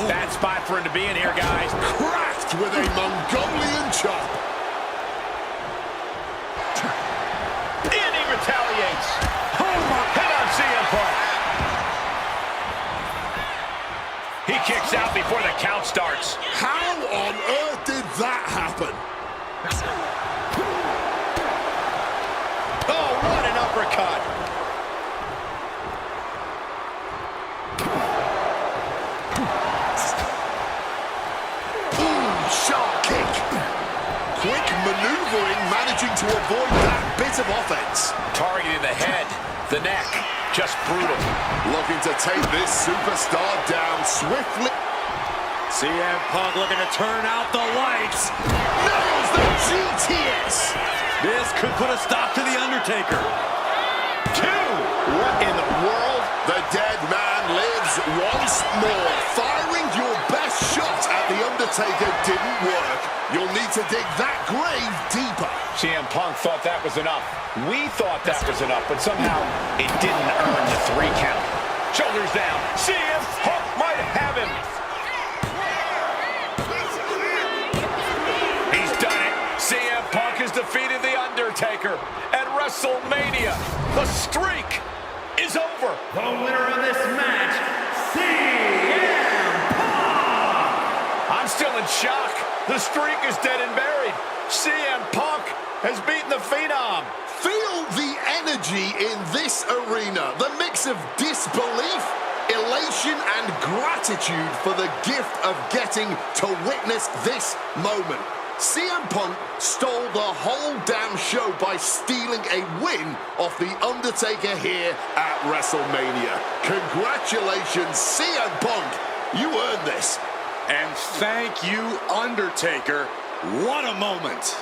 Bad spot for him to be in here, guys. Cracked with a Mongolian chop. And he retaliates. Head on CM Punk. He kicks out before the count starts. How on earth did that happen? Oh, what an uppercut. Sharp kick. Quick maneuvering, managing to avoid that bit of offense. Targeting the head, the neck, just brutal. Looking to take this superstar down swiftly. CM Punk looking to turn out the lights. Nails the GTS. This could put a stop to The Undertaker. 2. What in the world? The dead man lives once more. Firing your best shot at The Undertaker didn't work. You'll need to dig that grave deeper. CM Punk thought that was enough. We thought that was enough, but somehow it didn't earn the 3 count. Shoulders down. CM Punk might have him. He's done it. CM Punk has defeated The Undertaker at WrestleMania. The streak is over. The winner of this match, CM Punk! I'm still in shock. The streak is dead and buried. CM Punk has beaten the Phenom. Feel the energy in this arena. The mix of disbelief, elation, and gratitude for the gift of getting to witness this moment. CM Punk stole the whole damn show by stealing a win off The Undertaker here at WrestleMania. Congratulations, CM Punk. You earned this. And thank you, Undertaker. What a moment.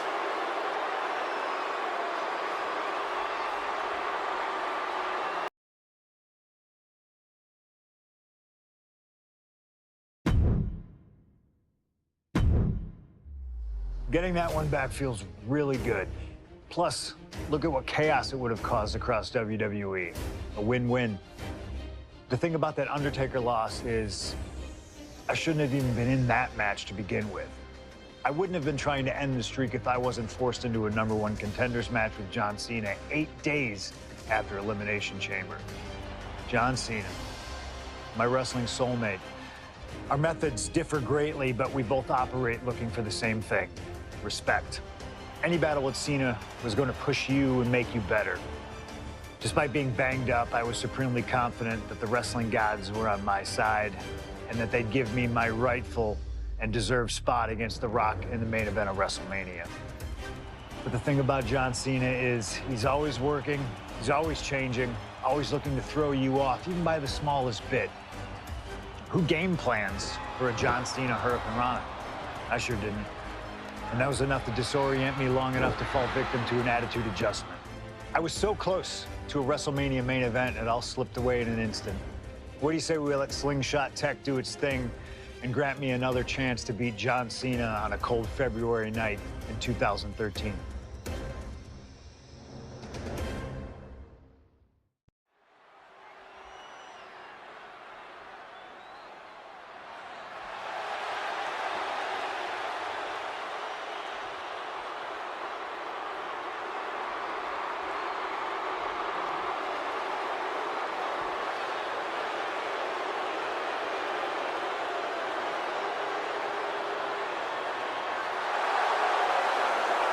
Getting that one back feels really good. Plus, look at what chaos it would have caused across WWE. A win-win. The thing about that Undertaker loss is I shouldn't have even been in that match to begin with. I wouldn't have been trying to end the streak if I wasn't forced into a #1 contenders match with John Cena 8 days after Elimination Chamber. John Cena, my wrestling soulmate. Our methods differ greatly, but we both operate looking for the same thing: respect. Any battle with Cena was going to push you and make you better. Despite being banged up, I was supremely confident that the wrestling gods were on my side and that they'd give me my rightful and deserved spot against The Rock in the main event of WrestleMania. But the thing about John Cena is he's always working, he's always changing, always looking to throw you off, even by the smallest bit. Who game plans for a John Cena Hurricane Rana? I sure didn't. And that was enough to disorient me long enough to fall victim to an attitude adjustment. I was so close to a WrestleMania main event, it all slipped away in an instant. What do you say we let Slingshot Tech do its thing and grant me another chance to beat John Cena on a cold February night in 2013?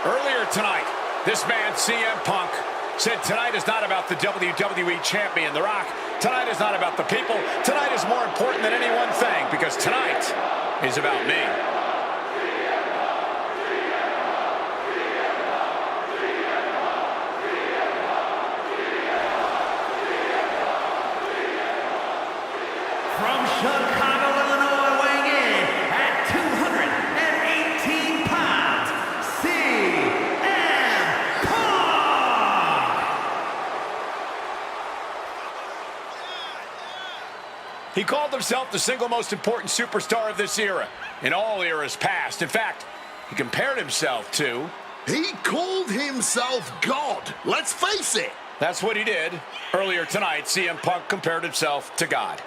Earlier tonight, this man, CM Punk, said tonight is not about the WWE Champion, The Rock. Tonight is not about the people. Tonight is more important than any one thing, because tonight is about me. From Chicago, Illinois, weighing in at 218 pounds, CM Punk! He called himself the single most important superstar of this era, in all eras past. In fact, he compared himself to... He called himself God. Let's face it. That's what he did. Earlier tonight, CM Punk compared himself to God.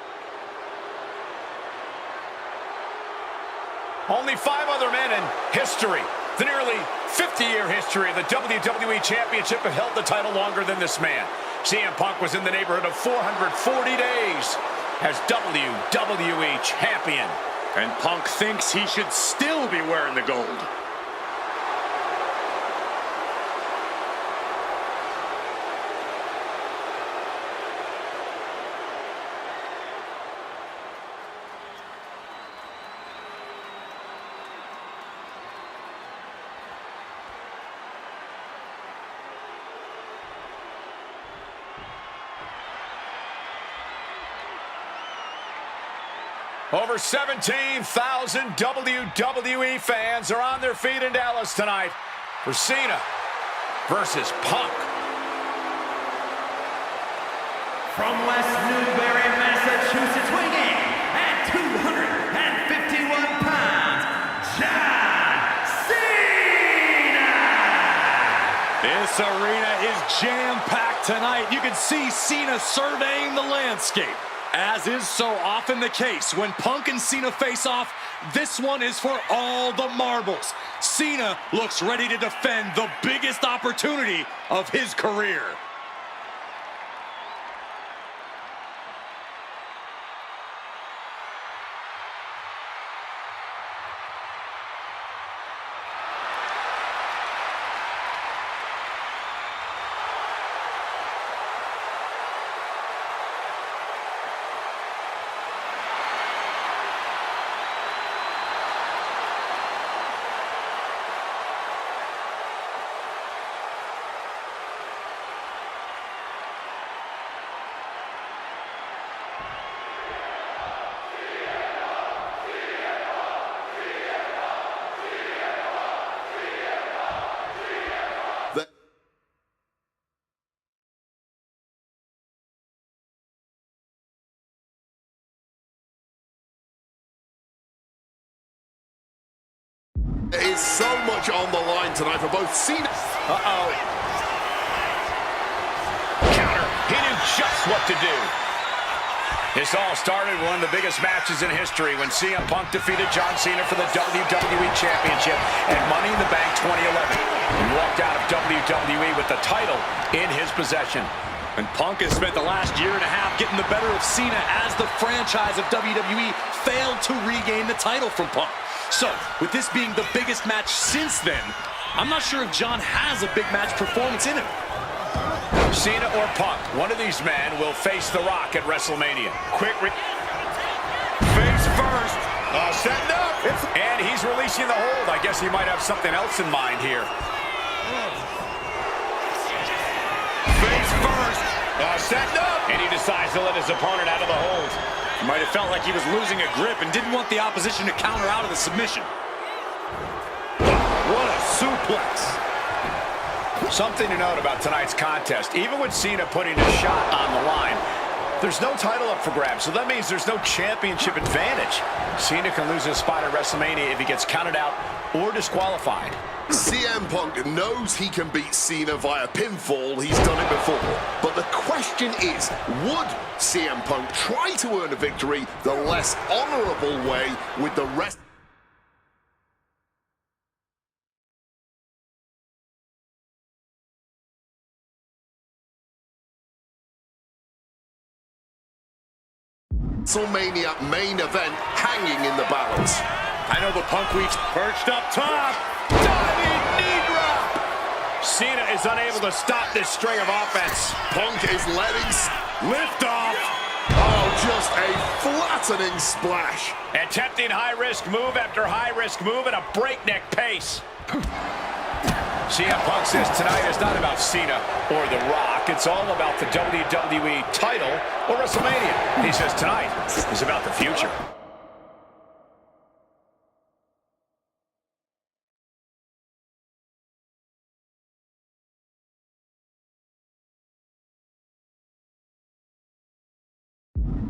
Only 5 other men in history, the nearly 50-year history of the WWE Championship, have held the title longer than this man. CM Punk was in the neighborhood of 440 days as WWE Champion. And Punk thinks he should still be wearing the gold. Over 17,000 WWE fans are on their feet in Dallas tonight for Cena versus Punk. From West Newbury, Massachusetts, weighing in at 251 pounds, John Cena! This arena is jam-packed tonight. You can see Cena surveying the landscape. As is so often the case, when Punk and Cena face off, this one is for all the marbles. Cena looks ready to defend the biggest opportunity of his career. There is so much on the line tonight for both Cena. Uh-oh. Counter. He knew just what to do. This all started with one of the biggest matches in history when CM Punk defeated John Cena for the WWE Championship at Money in the Bank 2011. He walked out of WWE with the title in his possession. And Punk has spent the last year and a half getting the better of Cena as the franchise of WWE failed to regain the title from Punk. So, with this being the biggest match since then, I'm not sure if John has a big match performance in him. Cena or Punk, one of these men will face The Rock at WrestleMania. Face first. Setting up. And he's releasing the hold. I guess he might have something else in mind here. Face first. Setting up. And he decides to let his opponent out of the hold. He might have felt like he was losing a grip and didn't want the opposition to counter out of the submission. What a suplex. Something to note about tonight's contest. Even with Cena putting a shot on the line, there's no title up for grabs, so that means there's no championship advantage. Cena can lose his spot at WrestleMania if he gets counted out or disqualified. CM Punk knows he can beat Cena via pinfall. He's done it before. But the question is, would CM Punk try to earn a victory the less honorable way with the rest? WrestleMania main event hanging in the balance. I know the Punk weeks Perched up top. Diving knee drop. Cena is unable to stop this string of offense. Punk is letting Lift off. Oh, just a flattening splash. Attempting high-risk move after high-risk move at a breakneck pace. CM Punk says tonight is not about Cena or The Rock. It's all about the WWE title or WrestleMania. He says tonight is about the future.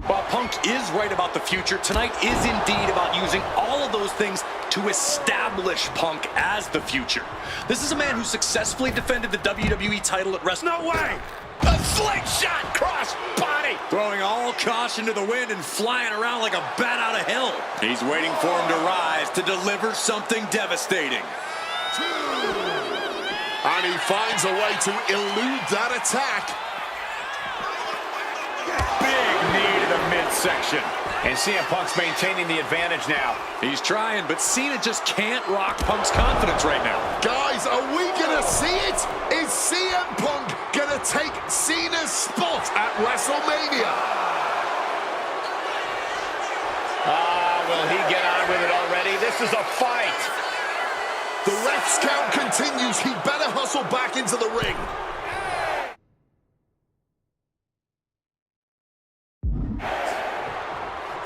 While Punk is right about the future, tonight is indeed about using all of those things to establish Punk as the future. This is a man who successfully defended the WWE title at WrestleMania. No way! A slingshot cross body! Throwing all caution to the wind and flying around like a bat out of hell. He's waiting for him to rise to deliver something devastating. And he finds a way to elude that attack. Big knee to the midsection. And CM Punk's maintaining the advantage now. He's trying, but Cena just can't rock Punk's confidence right now. Guys, are we gonna see it? Is CM Punk gonna take Cena's spot at WrestleMania? Will he get on with it already? This is a fight. The ref's count continues. He better hustle back into the ring.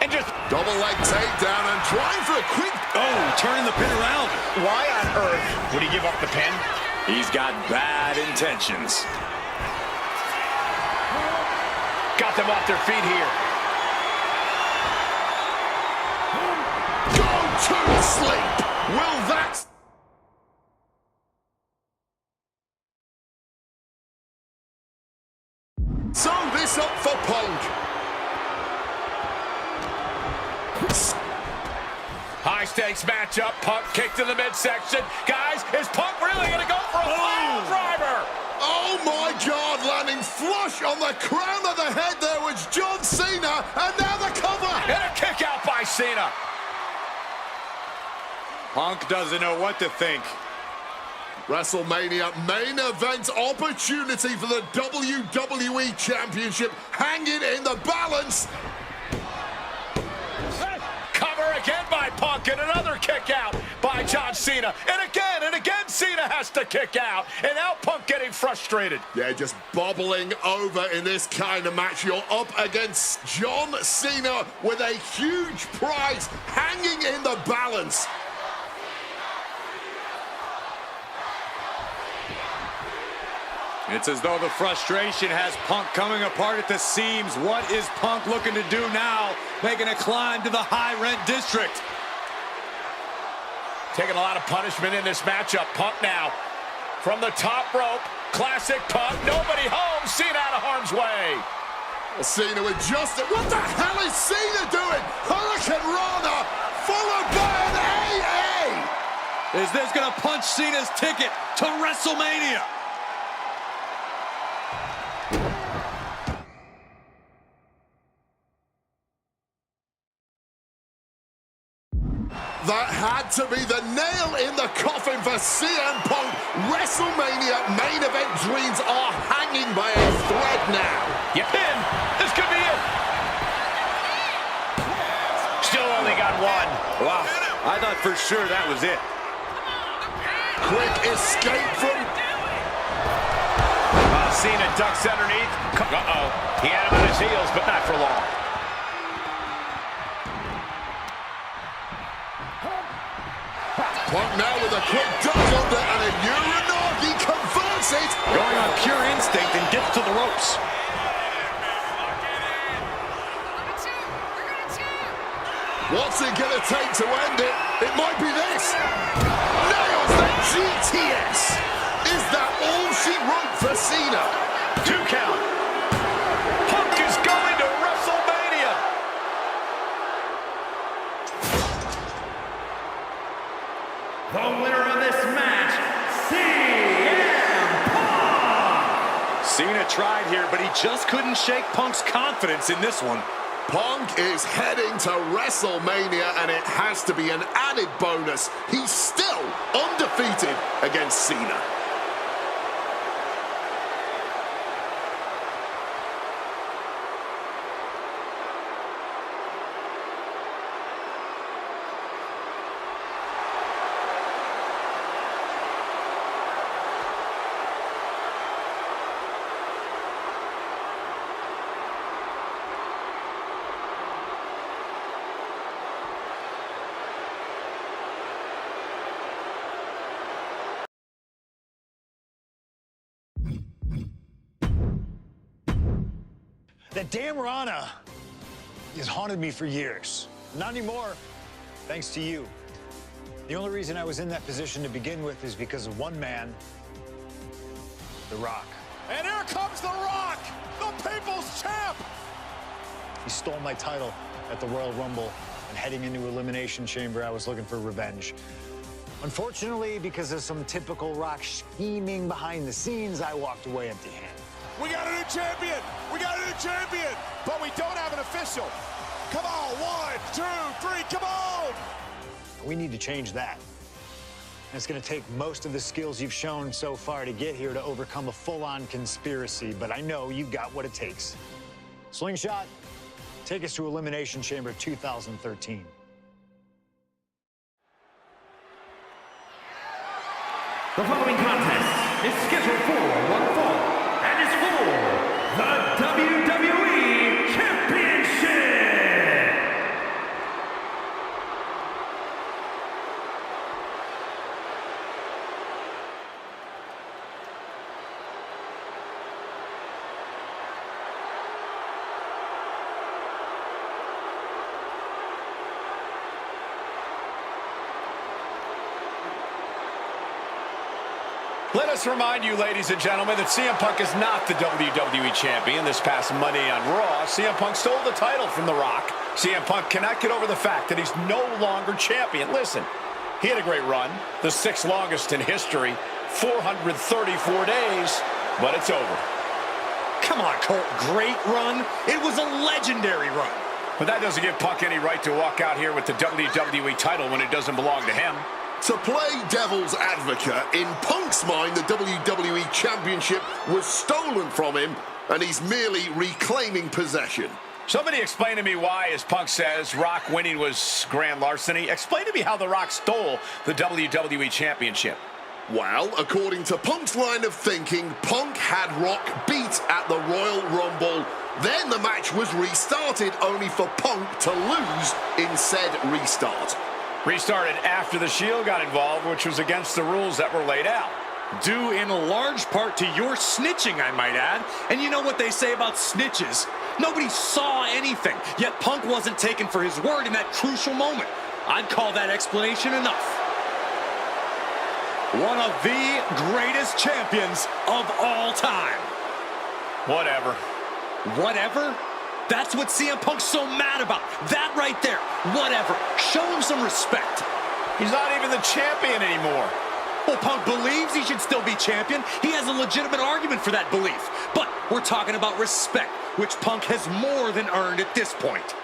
And just Double leg takedown and trying for a quick... Oh, turning the pin around. why on earth would he give up the pin? He's got bad intentions. Got them off their feet here. Go to sleep. Will that... So this up for Punk. High stakes matchup. Punk kicked in the midsection. Guys, is Punk really going to go for a pile driver? Oh my God, landing flush on the crown of the head there was John Cena, and now the cover. And a kick out by Cena. Punk doesn't know what to think. WrestleMania main event opportunity for the WWE Championship hanging in the balance. Cover again by Punk, and another kick out by John Cena. And again, Cena has to kick out. And now Punk getting frustrated. Yeah, just bobbling over in this kind of match. You're up against John Cena with a huge prize hanging in the balance. It's as though the frustration has Punk coming apart at the seams. What is Punk looking to do now? Making a climb to the high-rent district. Taking a lot of punishment in this matchup. Punk now from the top rope. Classic Punk. Nobody home. Cena out of harm's way. Cena with just... What the hell is Cena doing? Hurricane Rana followed by an AA. Is this going to punch Cena's ticket to WrestleMania? that had to be the nail in the coffin for CM Punk. WrestleMania main event dreams are hanging by a thread now. You pin. This could be it. Still only got one. Wow, I thought for sure that was it. Quick escape from... Cena ducks underneath. Uh-oh. He had him on his heels, but not for long. Punk now with a quick duck under and a Uranagi converts it. Going on pure instinct and gets to the ropes. What's it gonna take to end it? It might be this. Nails the GTS. Is that all she wrote for Cena? 2 count. Punk is going to WrestleMania. The winner of this match, CM Punk! Cena tried here, but he just couldn't shake Punk's confidence in this one. Punk is heading to WrestleMania, and it has to be an added bonus. He's still undefeated against Cena. That damn Rana has haunted me for years. Not anymore, thanks to you. The only reason I was in that position to begin with is because of one man, The Rock. And here comes The Rock, the People's Champ. He stole my title at the Royal Rumble, and heading into Elimination Chamber, I was looking for revenge. Unfortunately, because of some typical Rock scheming behind the scenes, I walked away empty-handed. We got a new champion. We got a new champion. But we don't have an official. Come on, 1, 2, 3, come on. We need to change that. And it's going to take most of the skills you've shown so far to get here to overcome a full-on conspiracy, but I know you've got what it takes. Slingshot, take us to Elimination Chamber 2013. The following contest is scheduled for one fall and is for the WWE Championship. Let us remind you, ladies and gentlemen, that CM Punk is not the WWE Champion. This past Monday on Raw, CM Punk stole the title from The Rock. CM Punk cannot get over the fact that he's no longer champion. Listen, he had a great run, the 6th longest in history, 434 days, but it's over. Come on, Colt, great run? It was a legendary run. But that doesn't give Punk any right to walk out here with the WWE title when it doesn't belong to him. To play devil's advocate, in Punk's mind, the WWE Championship was stolen from him, and he's merely reclaiming possession. Somebody explain to me why, as Punk says, Rock winning was grand larceny. Explain to me how The Rock stole the WWE Championship. Well, according to Punk's line of thinking, Punk had Rock beat at the Royal Rumble. Then the match was restarted, only for Punk to lose in said restart. Restarted after the Shield got involved, which was against the rules that were laid out. Due in large part to your snitching, I might add. And you know what they say about snitches? Nobody saw anything, yet Punk wasn't taken for his word in that crucial moment. I'd call that explanation enough. One of the greatest champions of all time. Whatever. Whatever? That's what CM Punk's so mad about. That right there. Whatever. Show him some respect. He's not even the champion anymore. Well, Punk believes he should still be champion. He has a legitimate argument for that belief. But we're talking about respect, which Punk has more than earned at this point.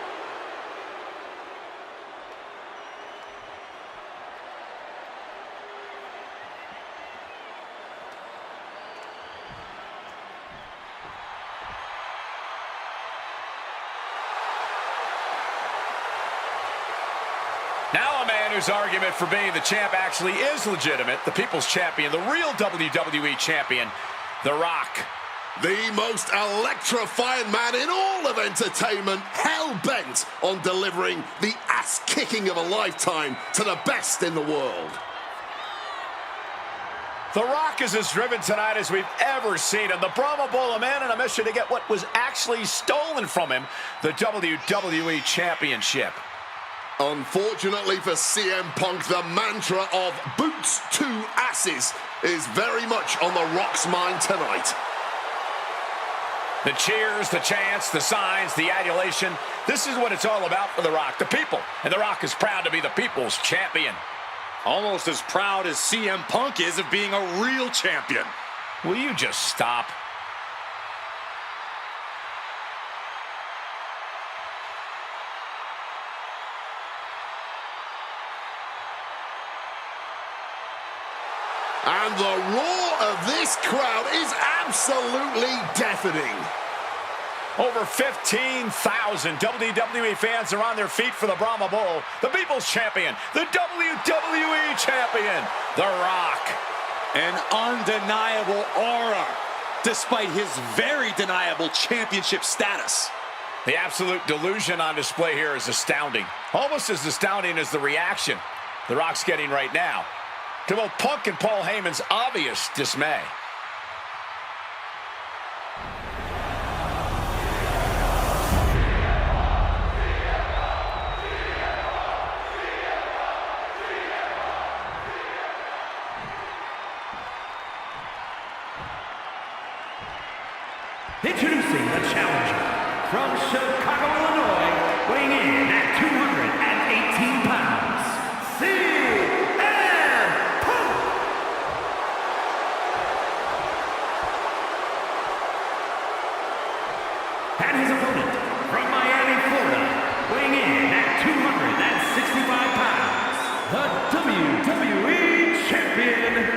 whose argument for being the champ actually is legitimate, the People's Champion, the real WWE Champion, The Rock. The most electrifying man in all of entertainment, hell-bent on delivering the ass-kicking of a lifetime to the best in the world. The Rock is as driven tonight as we've ever seen him. The Brahma Bull, a man on a mission to get what was actually stolen from him, the WWE Championship. Unfortunately for CM Punk, the mantra of boots to asses is very much on The Rock's mind tonight. The cheers, the chants, the signs, the adulation. This is what it's all about for The Rock, the people. And The Rock is proud to be the People's Champion. Almost as proud as CM Punk is of being a real champion. Will you just stop? And the roar of this crowd is absolutely deafening. Over 15,000 WWE fans are on their feet for the Brahma Bull, the People's Champion, the WWE Champion, The Rock. An undeniable aura, despite his very deniable championship status. The absolute delusion on display here is astounding. Almost as astounding as the reaction The Rock's getting right now to both Punk and Paul Heyman's obvious dismay. Introducing the challenger from Chicago, Illinois, weighing in at 218 pounds, CM Punk. And his opponent from Miami, Florida, weighing in at 265 pounds, the WWE Champion,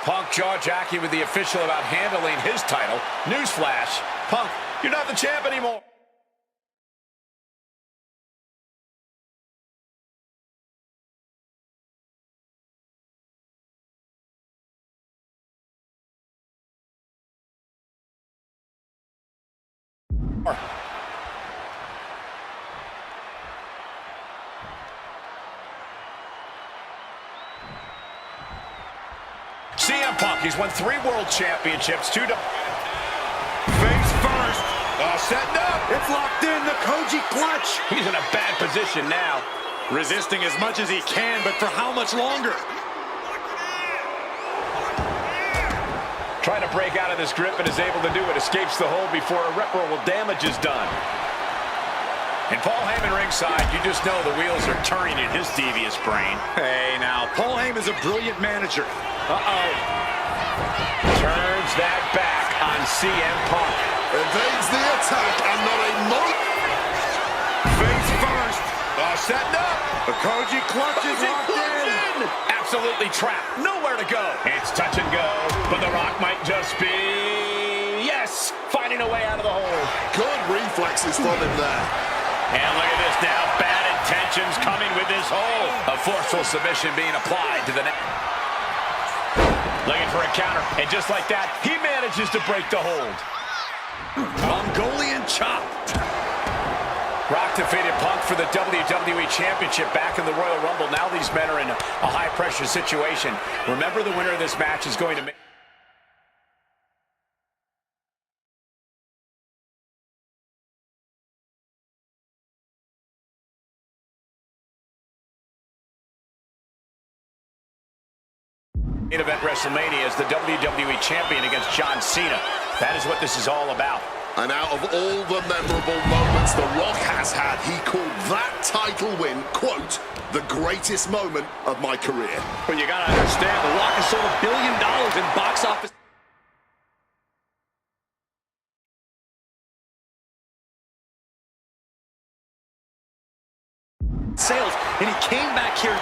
Punk jaw-jacking with the official about handling his title. Newsflash, Punk, you're not the champ anymore. CM Punk, he's won 3 world championships, 2 to... Face first. Setting up. It's locked in, the Koji clutch. He's in a bad position now. Resisting as much as he can, but for how much longer? Trying to break out of this grip and is able to do it. Escapes the hold before irreparable damage is done. And Paul Heyman ringside, you just know the wheels are turning in his devious brain. Hey, now, Paul Heyman's a brilliant manager. Turns that back on CM Punk. Evades the attack and not a moment. Face first. Setting up. The Koji clutch is locked in. Absolutely trapped. Nowhere to go. It's touch and go, but The Rock might just be... Yes! Finding a way out of the hole. Good reflexes from him there. And look at this now. Bad intentions coming with this hold. A forceful submission being applied to the neck. Looking for a counter. And just like that, he manages to break the hold. Mongolian chop. Rock defeated Punk for the WWE Championship back in the Royal Rumble. Now these men are in a high-pressure situation. Remember, the winner of this match is going to make... main event WrestleMania is the WWE Champion against John Cena. That is what this is all about. And out of all the memorable moments The Rock has had, he called that title win, quote, the greatest moment of my career. But you gotta understand, The Rock has sold $1 billion in box office sales, and he came back here.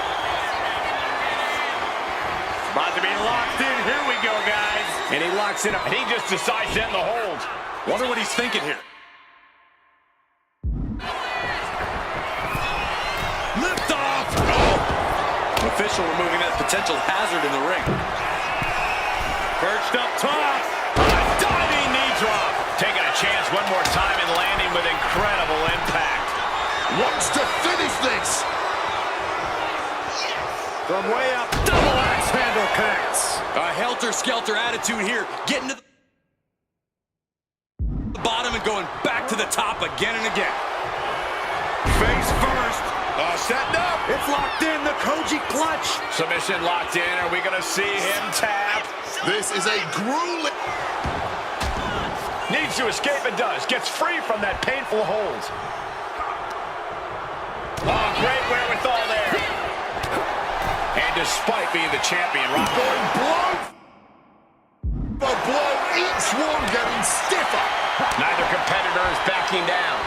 About to be locked in. Here we go, guys. And he locked locks in. And he just decides to end the hold. Wonder what he's thinking here. Lift off. Oh. An official removing that potential hazard in the ring. Perched up top. A diving knee drop. Taking a chance one more time and landing with incredible impact. Wants to finish this. From way up, double axe handle connects. A helter-skelter attitude here. Getting to the bottom and going back to the top again and again. Face first. Setting up. It's locked in. The Koji clutch. Submission locked in. Are we going to see him tap? This is a grueling... Needs to escape and does. Gets free from that painful hold. Oh, great wherewithal there. And despite being the champion, Rock Going blow for blow, each one getting stiffer. neither competitor is backing down.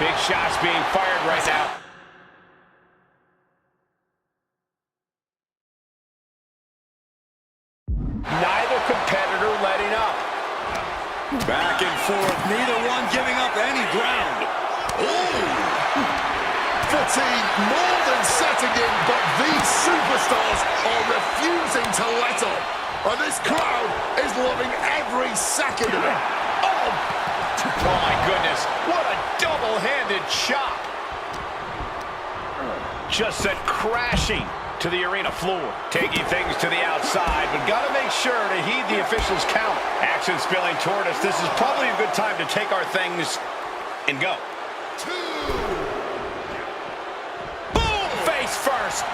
Big shots being fired right now. Neither competitor letting up. Back and forth. Neither one giving up any ground. Fatigue more than setting in, but these superstars are refusing to let up. And this crowd is loving every second of it. Oh my goodness, what a double-handed chop. Just sent crashing to the arena floor. Taking things to the outside, but got to make sure to heed the officials' count. Action spilling toward us. This is probably a good time to take our things and go. Boom! Face first.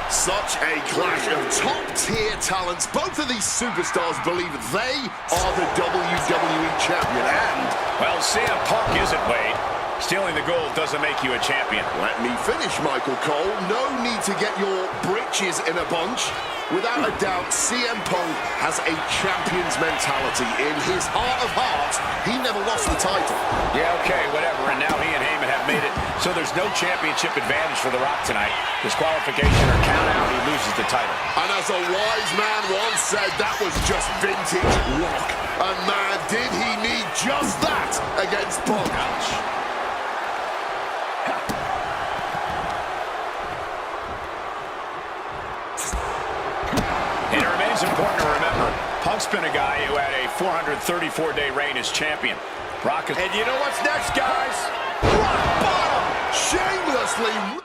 Such a clash of top-tier talents. Both of these superstars believe they are the WWE champion, and... Well, CM Punk isn't, Wade. Stealing the gold doesn't make you a champion. Let me finish, Michael Cole. No need to get your britches in a bunch. Without a doubt, CM Punk has a champion's mentality. In his heart of hearts, he never lost the title. Yeah, okay, whatever. And now he and Heyman have made it so there's no championship advantage for The Rock tonight. Disqualification or count out, he loses the title. And as a wise man once said, that was just vintage Rock. And man, did he need just that against Punk. Ouch. And it remains important to remember, Punk's been a guy who had a 434-day reign as champion. Rock is... And you know what's next, guys? Rock bottom! Shamelessly...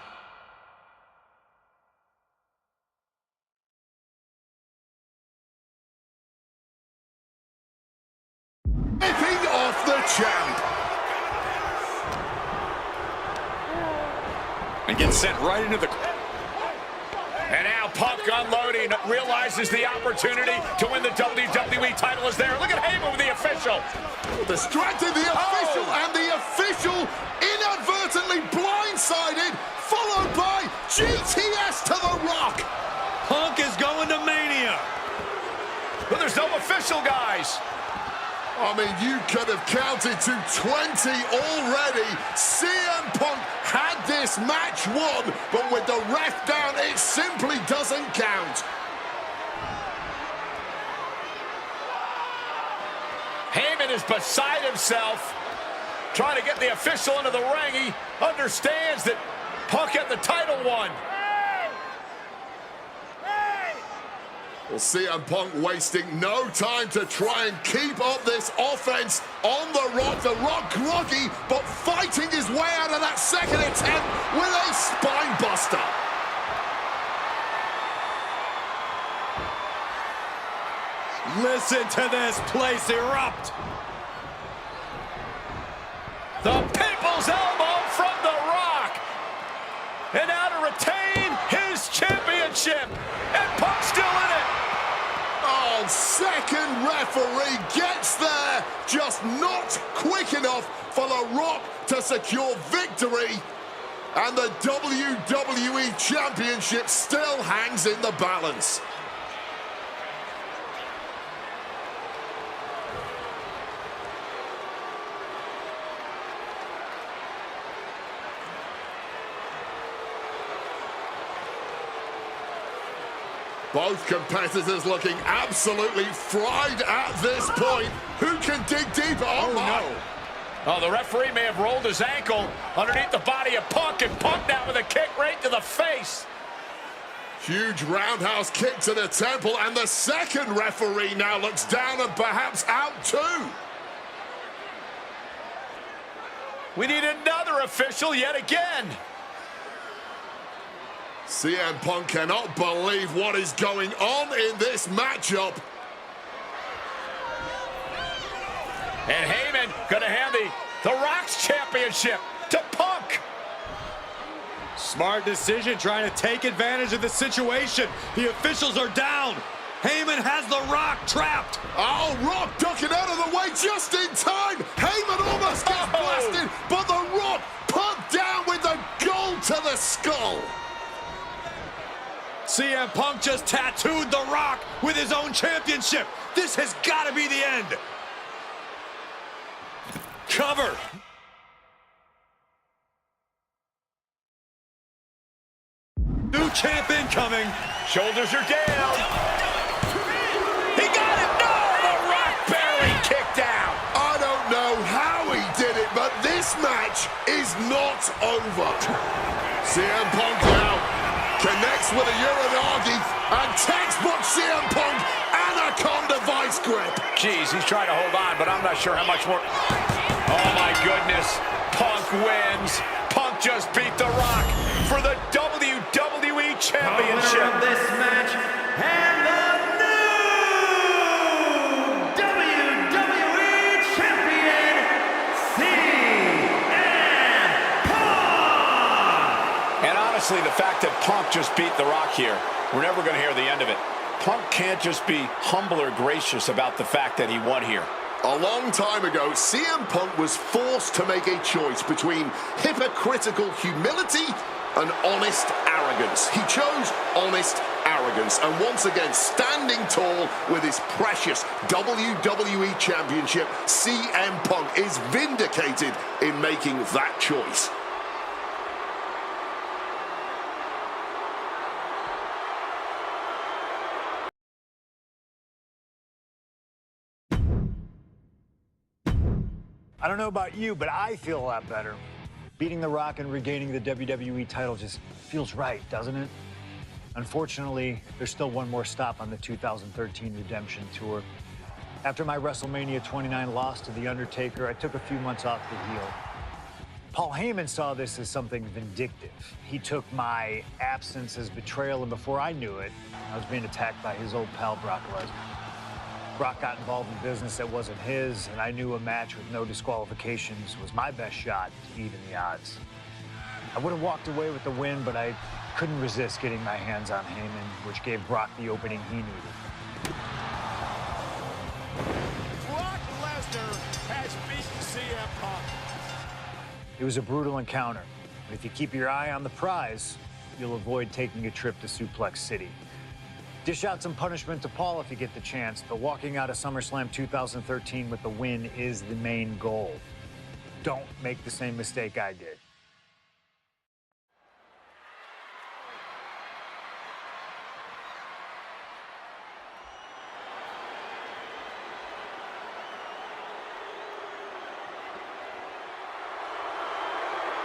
ripping off the champ. And gets sent right into the... And now Punk unloading, realizes the opportunity to win the WWE title is there. Look at Heyman with the official. Distracted the official, and the official inadvertently blindsided, followed by GTS to The Rock. Punk is going to Mania. But there's no official, guys. I mean, you could have counted to 20 already. CM Punk had this match won, but with the ref down, it simply doesn't count. Heyman is beside himself, trying to get the official into the ring. He understands that Punk had the title won. Well, CM Punk wasting no time to try and keep up this offense on The Rock. The Rock groggy, but fighting his way out of that second attempt with a spine buster. Listen to this place erupt. The People's Elbow from The Rock. And now to retain his championship. And Punk's still in it. Oh, second referee gets there, just not quick enough for The Rock to secure victory. And the WWE Championship still hangs in the balance. Both competitors looking absolutely fried at this point. Who can dig deeper? Oh, my. No. Oh, the referee may have rolled his ankle underneath the body of Punk, and Punk now with a kick right to the face. Huge roundhouse kick to the temple, and the second referee now looks down and perhaps out too. We need another official yet again. CM Punk cannot believe what is going on in this matchup. And Heyman gonna hand the Rock's championship to Punk. Smart decision, trying to take advantage of the situation. The officials are down. Heyman has the Rock trapped. Oh, Rock ducking out of the way just in time. Heyman almost gets blasted, but the Rock put down with the gold to the skull. CM Punk just tattooed the Rock with his own championship. This has got to be the end. Cover. New champ incoming. Shoulders are down. He got it. No, the Rock barely kicked out. I don't know how he did it, but this match is not over. CM Punk now connects with a Uranagi, and textbook CM Punk Anaconda vice grip. Jeez, he's trying to hold on, but I'm not sure how much more. Oh, my goodness. Punk wins. Punk just beat The Rock for the WWE Championship. Winner of this match, and the new WWE Champion, CM Punk! And honestly, the fact that Punk just beat The Rock here, we're never going to hear the end of it. Punk can't just be humble or gracious about the fact that he won here. A long time ago, CM Punk was forced to make a choice between hypocritical humility and honest arrogance. He chose honest arrogance, and once again, standing tall with his precious WWE Championship, CM Punk is vindicated in making that choice. I don't know about you, but I feel a lot better. Beating The Rock and regaining the WWE title just feels right, doesn't it? Unfortunately, there's still one more stop on the 2013 Redemption Tour. After my WrestleMania 29 loss to The Undertaker, I took a few months off to heal. Paul Heyman saw this as something vindictive. He took my absence as betrayal, and before I knew it, I was being attacked by his old pal, Brock Lesnar. Brock got involved in business that wasn't his, and I knew a match with no disqualifications was my best shot to even the odds. I would have walked away with the win, but I couldn't resist getting my hands on Heyman, which gave Brock the opening he needed. Brock Lesnar has beaten CM Punk. It was a brutal encounter, but if you keep your eye on the prize, you'll avoid taking a trip to Suplex City. Dish out some punishment to Paul if you get the chance, but walking out of SummerSlam 2013 with the win is the main goal. Don't make the same mistake I did.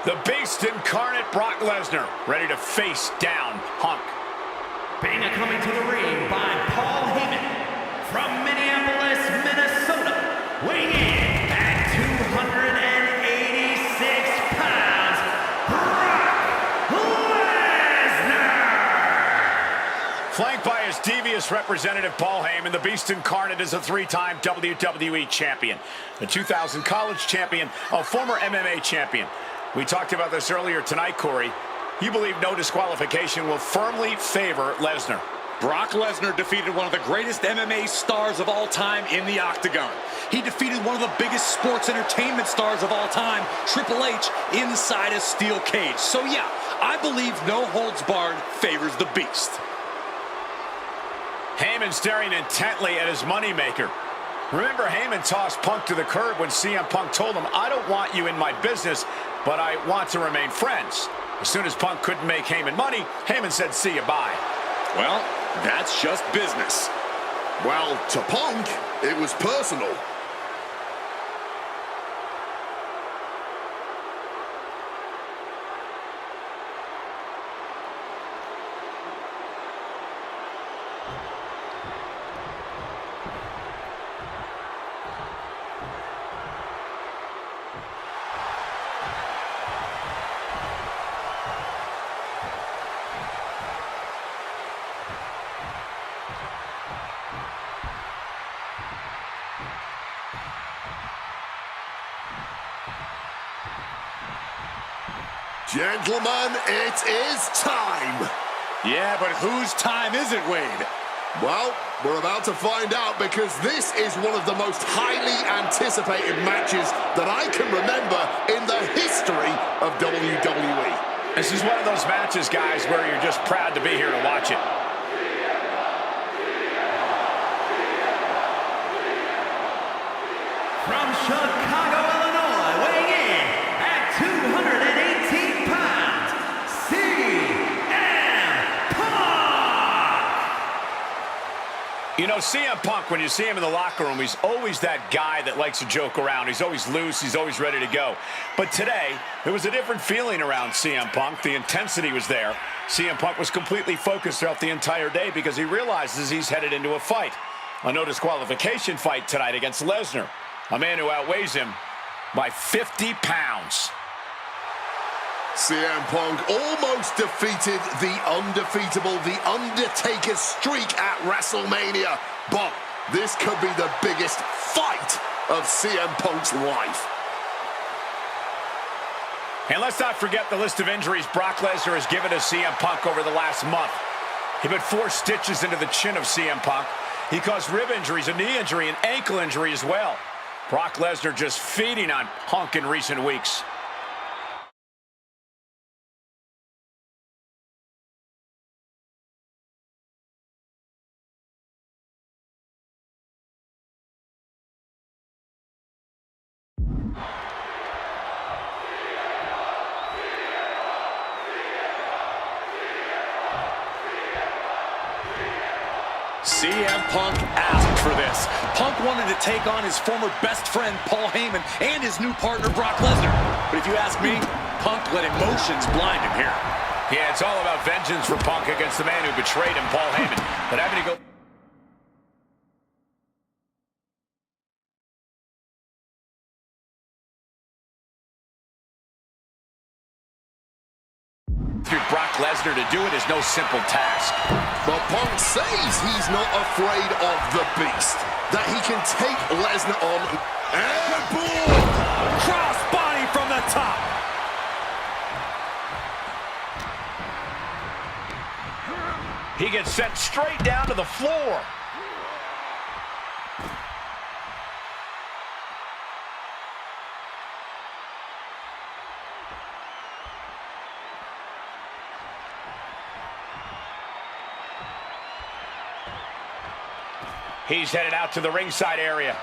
The Beast incarnate Brock Lesnar, ready to face down Punk. Being coming to the ring by Paul Heyman from Minneapolis, Minnesota, weighing in at 286 pounds, Brock Lesnar! Flanked by his devious representative Paul Heyman, the Beast incarnate is a three-time WWE champion, the 2000 college champion, a former MMA champion. We talked about this earlier tonight, Corey. You believe no disqualification will firmly favor Lesnar. Brock Lesnar defeated one of the greatest MMA stars of all time in the octagon. He defeated one of the biggest sports entertainment stars of all time, Triple H, inside a steel cage. So yeah, I believe no holds barred favors the Beast. Heyman staring intently at his moneymaker. Remember, Heyman tossed Punk to the curb when CM Punk told him, "I don't want you in my business, but I want to remain friends." As soon as Punk couldn't make Heyman money, Heyman said, "See you, bye." Well, That's just business. Well, to Punk, it was personal. Gentlemen, it is time. Yeah, but whose time is it, Wade? Well, we're about to find out, because this is one of the most highly anticipated matches that I can remember in the history of WWE. This is one of those matches, guys, where you're just proud to be here to watch it. From Chicago, Illinois, weighing in at 218 pounds, CM Punk! You know, CM Punk, when you see him in the locker room, he's always that guy that likes to joke around. He's always loose. He's always ready to go. But today, there was a different feeling around CM Punk. The intensity was there. CM Punk was completely focused throughout the entire day because he realizes he's headed into a fight. A no disqualification fight tonight against Lesnar, a man who outweighs him by 50 pounds. CM Punk almost defeated the undefeatable, the Undertaker's streak at WrestleMania. But this could be the biggest fight of CM Punk's life. And let's not forget the list of injuries Brock Lesnar has given to CM Punk over the last month. He put 4 stitches into the chin of CM Punk. He caused rib injuries, a knee injury, an ankle injury as well. Brock Lesnar just feeding on Punk in recent weeks. CM Punk asked for this. Punk wanted to take on his former best friend, Paul Heyman, and his new partner, Brock Lesnar. But if you ask me, Punk let emotions blind him here. Yeah, it's all about vengeance for Punk against the man who betrayed him, Paul Heyman. But having to go... through Brock Lesnar to do it is no simple task. But Punk says he's not afraid of the beast, that he can take Lesnar on. And boom! Cross body from the top. He gets sent straight down to the floor. He's headed out to the ringside area.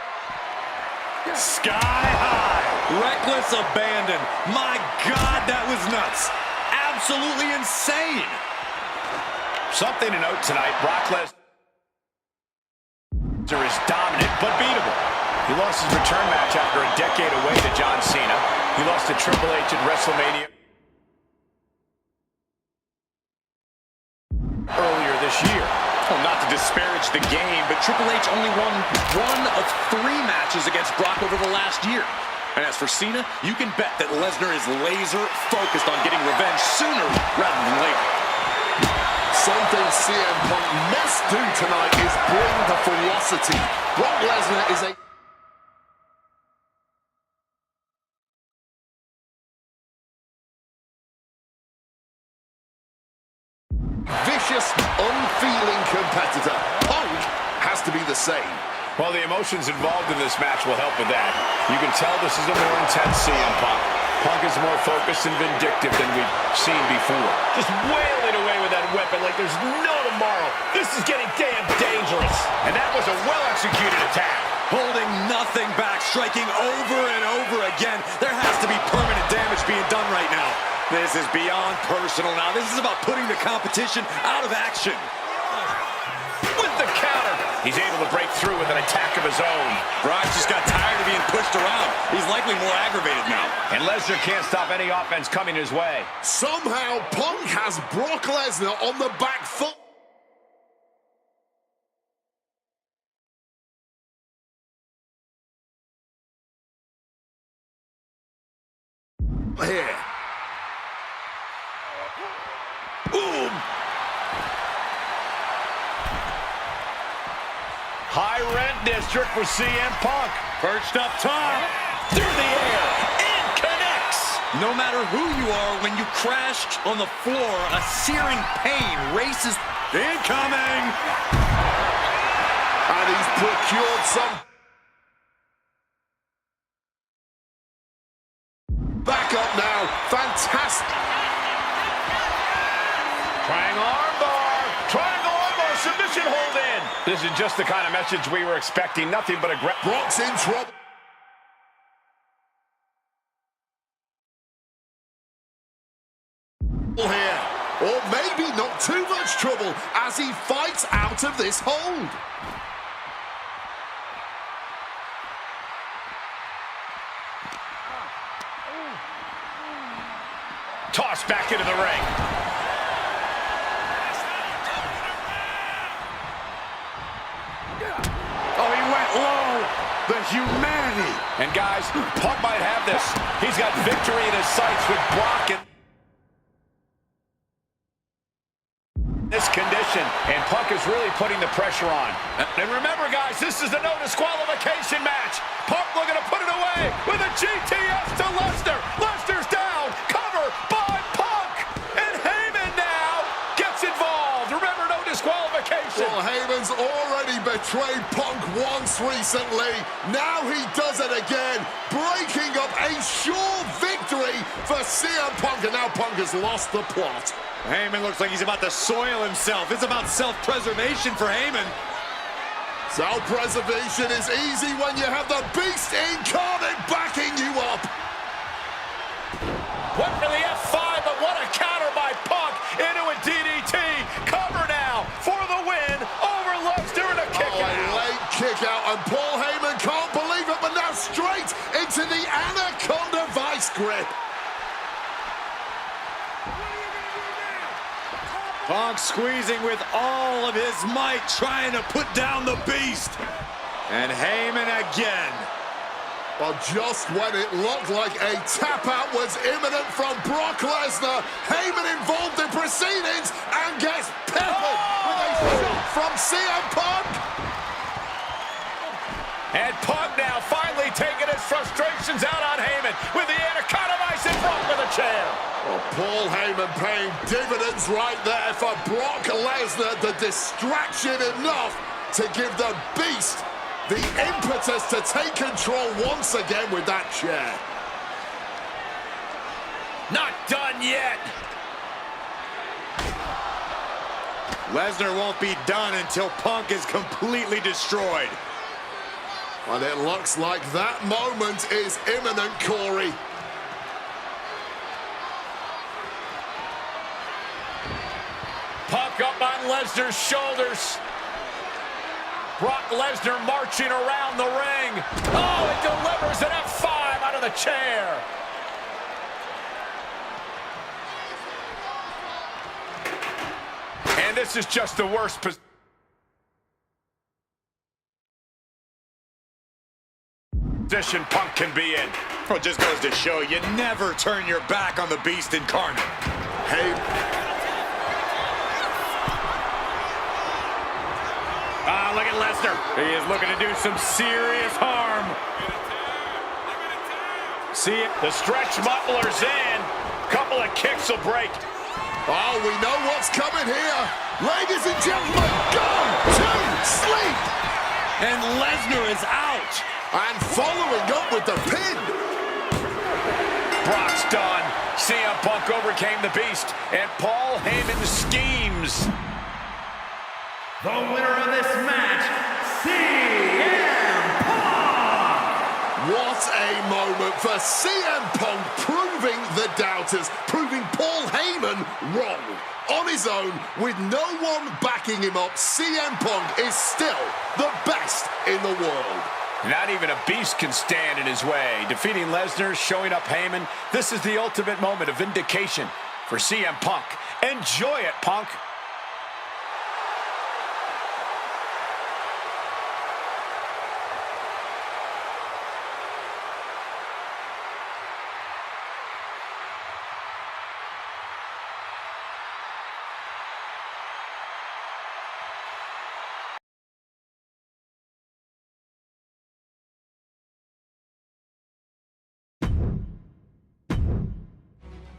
Sky high. Reckless abandon. My God, that was nuts. Absolutely insane. Something to note tonight, Brock Lesnar is dominant but beatable. He lost his return match after a decade away to John Cena. He lost to Triple H at WrestleMania earlier this year. Well, not to disparage the game, but Triple H only won 1 of 3 matches against Brock over the last year. And as for Cena, you can bet that Lesnar is laser focused on getting revenge sooner rather than later. Something CM Punk must do tonight is bring the ferocity. Brock Lesnar is a vicious, unfeeling competitor. Punk has to be the same. Well, the emotions involved in this match will help with that. You can tell this is a more intense CM Punk. Punk is more focused and vindictive than we've seen before. Just wailing away with that weapon like there's no tomorrow. This is getting damn dangerous. And that was a well-executed attack. Holding nothing back, striking over and over again. There has to be permanent damage being done right now. This is beyond personal now. This is about putting the competition out of action. He's able to break through with an attack of his own. Brock just got tired of being pushed around. He's likely more aggravated now. And Lesnar can't stop any offense coming his way. Somehow, Punk has Brock Lesnar on the back foot. Here. Boom. High rent district for CM Punk. Perched up top. Through the air. It connects. No matter who you are, when you crash on the floor, a searing pain races. Incoming. And he's procured some. Back up now. Fantastic. Triangle armbar. Triangle armbar. Submission hold in. This is just the kind of message we were expecting. Nothing but aggressive. Brock's in trouble. Here. Or maybe not too much trouble as he fights out of this hold. Tossed back into the ring. Oh, he went low. The humanity. And guys, Punk might have this. He's got victory in his sights with Brock in this condition. And Punk is really putting the pressure on. And remember, guys, this is a no disqualification match. Punk looking to put it away with a GTS to Lesnar. Lesnar's down. Cover by Punk. And Heyman now gets involved. Remember, no disqualification. Well, Heyman's already betrayed Punk once recently. Now he does it again, breaking up a sure victory for CM Punk. And now Punk has lost the plot. Heyman looks like he's about to soil himself. It's about self-preservation for Heyman. Self-preservation is easy when you have the Beast incarnate backing you up. Went for the F5, but what a counter by Punk into a DDT. Cover now for the win over Lesnar and a kick out. A late kick out, and Paul Heyman can't believe it, but now straight into the Anaconda Vice grip. Punk squeezing with all of his might, trying to put down the Beast. And Heyman again. Well, just when it looked like a tap-out was imminent from Brock Lesnar, Heyman involved in proceedings and gets peppered with a shot from CM Punk. And Punk now finally taking his frustrations out on Heyman with the Anaconda Vice in front with a chair. Well, Paul Heyman paying dividends right there for Brock Lesnar. The distraction enough to give the Beast the impetus to take control once again with that chair. Not done yet. Lesnar won't be done until Punk is completely destroyed. And it looks like that moment is imminent, Corey. Punk up on Lesnar's shoulders. Brock Lesnar marching around the ring. Oh, it delivers an F5 out of the chair. And this is just the worst position Punk can be in. Well, it just goes to show you never turn your back on the Beast incarnate. Hey. Look at Lesnar. He is looking to do some serious harm. See, the stretch muffler's in. Couple of kicks will break. Oh, we know what's coming here. Ladies and gentlemen, go to sleep. And Lesnar is out. And following up with the pin. Brock's done. CM Punk overcame the Beast, and Paul Heyman schemes. The winner of this match, CM Punk! What a moment for CM Punk, proving the doubters, proving Paul Heyman wrong. On his zone with no one backing him up, CM Punk is still the best in the world. Not even a beast can stand in his way. Defeating Lesnar, showing up Heyman. This is the ultimate moment of vindication for CM Punk. Enjoy it, Punk.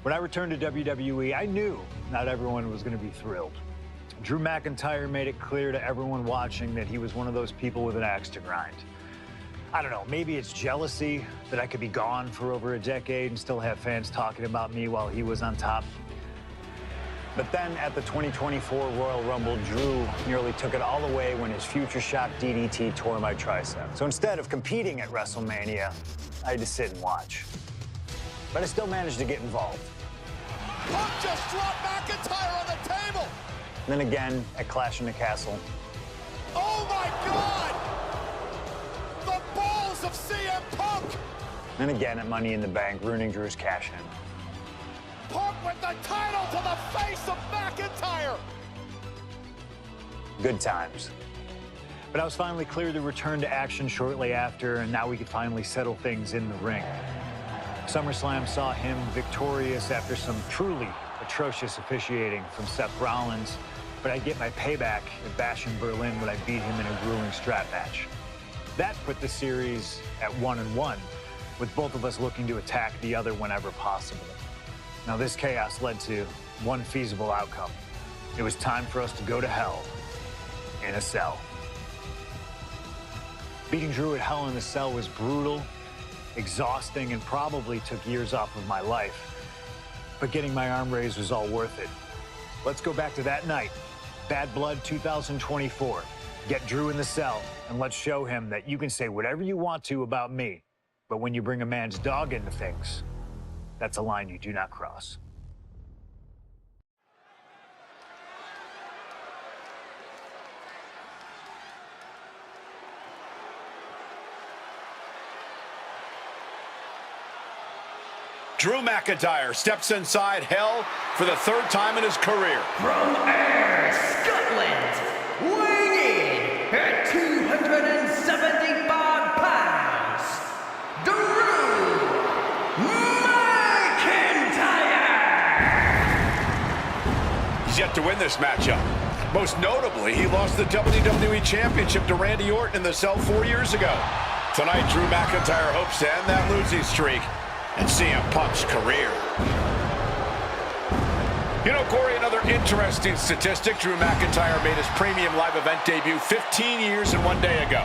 When I returned to WWE, I knew not everyone was going to be thrilled. Drew McIntyre made it clear to everyone watching that he was one of those people with an axe to grind. I don't know, maybe it's jealousy that I could be gone for over a decade and still have fans talking about me while he was on top. But then at the 2024 Royal Rumble, Drew nearly took it all away when his future shock DDT tore my tricep. So instead of competing at WrestleMania, I had to sit and watch. But I still managed to get involved. Punk just dropped McIntyre on the table. And then again at Clash in the Castle. Oh my God! The balls of CM Punk! And again at Money in the Bank, ruining Drew's cash-in. Punk with the title to the face of McIntyre! Good times. But I was finally cleared to return to action shortly after, and now we could finally settle things in the ring. SummerSlam saw him victorious after some truly atrocious officiating from Seth Rollins, but I'd get my payback at Bash in Berlin when I beat him in a grueling strap match. That put the series at 1-1, with both of us looking to attack the other whenever possible. Now this chaos led to one feasible outcome. It was time for us to go to hell in a cell. Beating Drew at Hell in a Cell was brutal, exhausting, and probably took years off of my life. But getting my arm raised was all worth it. Let's go back to that night, Bad Blood 2024. Get Drew in the cell, and let's show him that you can say whatever you want to about me, but when you bring a man's dog into things, that's a line you do not cross. Drew McIntyre steps inside Hell for the third time in his career. From Ayr, Scotland, weighing in at 275 pounds, Drew McIntyre! He's yet to win this matchup. Most notably, he lost the WWE Championship to Randy Orton in the cell 4 years ago. Tonight, Drew McIntyre hopes to end that losing streak and CM Punk's career. You know, Corey, another interesting statistic. Drew McIntyre made his premium live event debut 15 years and 1 day ago.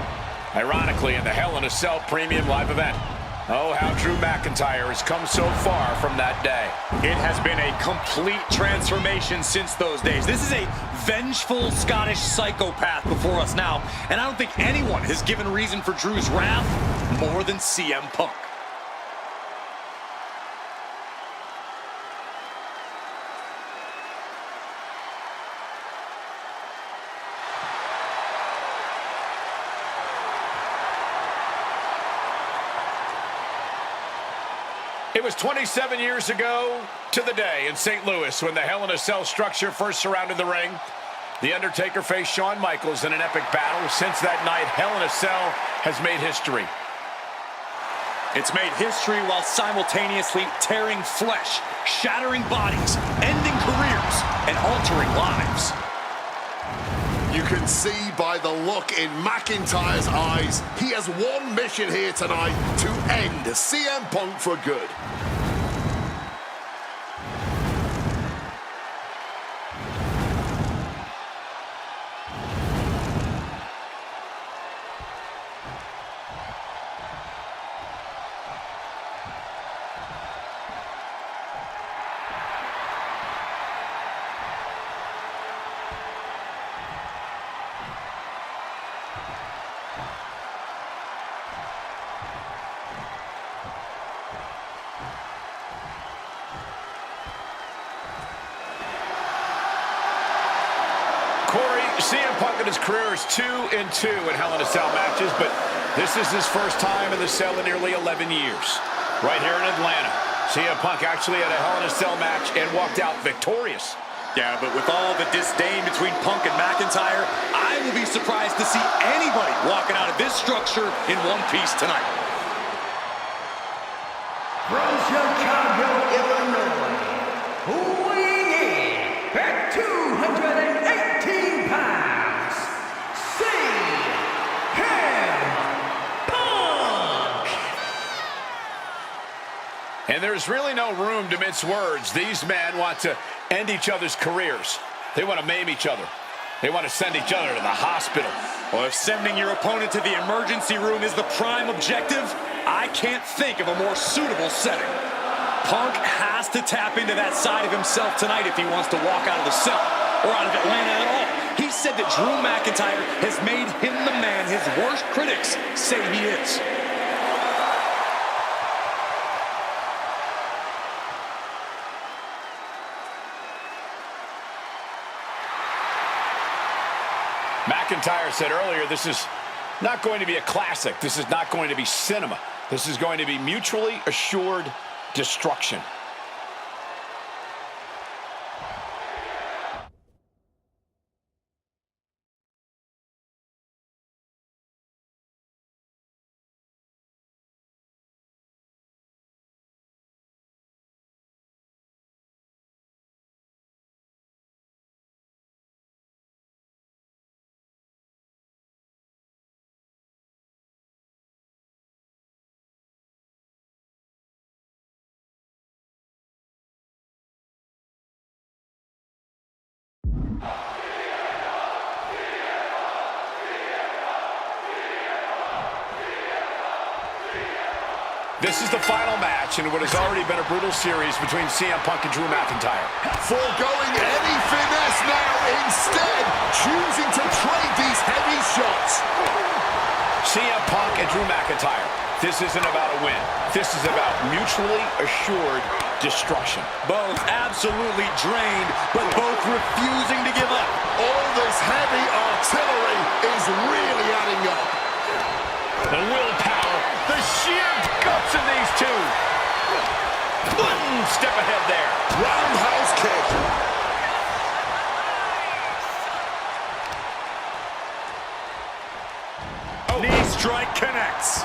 Ironically, in the Hell in a Cell premium live event. Oh, how Drew McIntyre has come so far from that day. It has been a complete transformation since those days. This is a vengeful Scottish psychopath before us now, and I don't think anyone has given reason for Drew's wrath more than CM Punk. It was 27 years ago to the day in St. Louis when the Hell in a Cell structure first surrounded the ring. The Undertaker faced Shawn Michaels in an epic battle. Since that night, Hell in a Cell has made history. It's made history while simultaneously tearing flesh, shattering bodies, ending careers, and altering lives. You can see by the look in McIntyre's eyes, he has one mission here tonight: to end CM Punk for good. CM Punk in his career is 2-2 in Hell in a Cell matches, but this is his first time in the cell in nearly 11 years. Right here in Atlanta, CM Punk actually had a Hell in a Cell match and walked out victorious. Yeah, but with all the disdain between Punk and McIntyre, I will be surprised to see anybody walking out of this structure in one piece tonight. From Chicago, Illinois, weighing in at 218 pounds, CM Punk! And there's really no room to mince words. These men want to end each other's careers. They want to maim each other. They want to send each other to the hospital. Well, if sending your opponent to the emergency room is the prime objective, I can't think of a more suitable setting. Punk has to tap into that side of himself tonight if he wants to walk out of the cell, or out of Atlanta at all. He said that Drew McIntyre has made him the man his worst critics say he is. McIntyre said earlier, this is not going to be a classic. This is not going to be cinema. This is going to be mutually assured destruction. This is the final match in what has already been a brutal series between CM Punk and Drew McIntyre. Foregoing any finesse now, instead choosing to trade these heavy shots. CM Punk and Drew McIntyre. This isn't about a win. This is about mutually assured destruction. Both absolutely drained, but both refusing to give up. All this heavy artillery is really adding up. The willpower, the sheer guts of these two. One step ahead there. Roundhouse kick. Knee strike connects.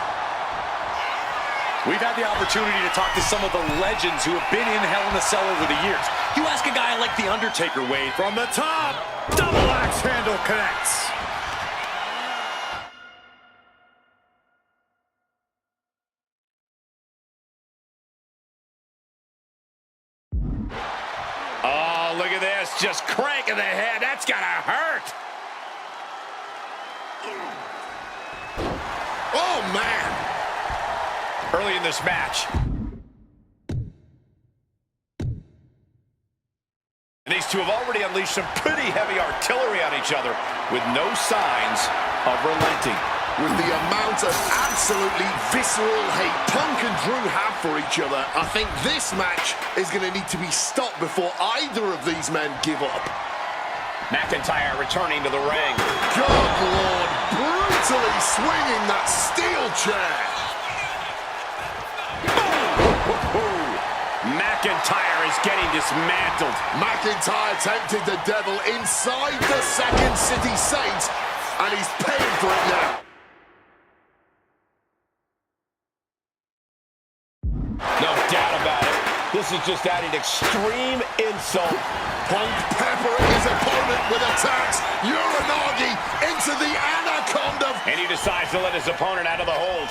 We've had the opportunity to talk to some of the legends who have been in Hell in a Cell over the years. You ask a guy like The Undertaker, Wade. From the top, double axe handle connects. Oh, look at this. Just cranking the head. That's gotta hurt. Oh, man. Early in this match. And these two have already unleashed some pretty heavy artillery on each other with no signs of relenting. With the amount of absolutely visceral hate Punk and Drew have for each other, I think this match is going to need to be stopped before either of these men give up. McIntyre returning to the ring. Good Lord, brutally swinging that steel chair. McIntyre is getting dismantled. McIntyre tempted the devil inside the Second City Saints, and he's paying for it now. No doubt about it. This is just adding extreme insult. Punk peppering his opponent with attacks. Uranagi into the anaconda. And he decides to let his opponent out of the hold.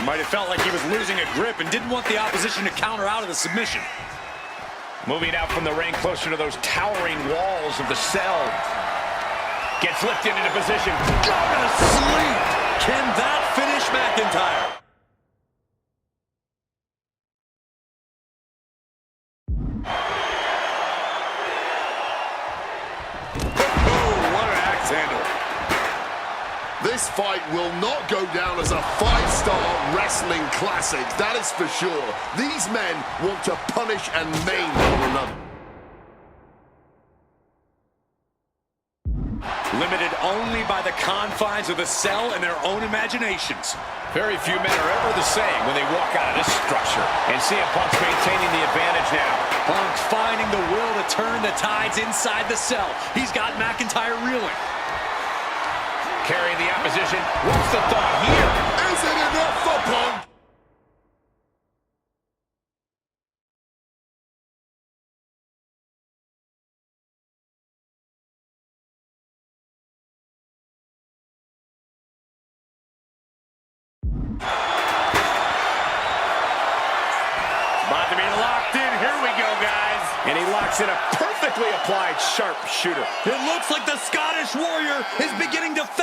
Might have felt like he was losing a grip and didn't want the opposition to counter out of the submission. Moving out from the ring closer to those towering walls of the cell. Gets lifted into position. Go to sleep! Can that finish McIntyre? This fight will not go down as a 5-star wrestling classic, that is for sure. These men want to punish and maim one another. limited only by the confines of the cell and their own imaginations. Very few men are ever the same when they walk out of this structure. And CM Punk's maintaining the advantage now. Punk finding the will to turn the tides inside the cell. He's got McIntyre reeling. Carrying the opposition. What's the thought here? Is it enough for Punk? About to be locked in. Here we go, guys. And he locks in a perfectly applied sharpshooter. It looks like the Scottish Warrior is beginning to fade.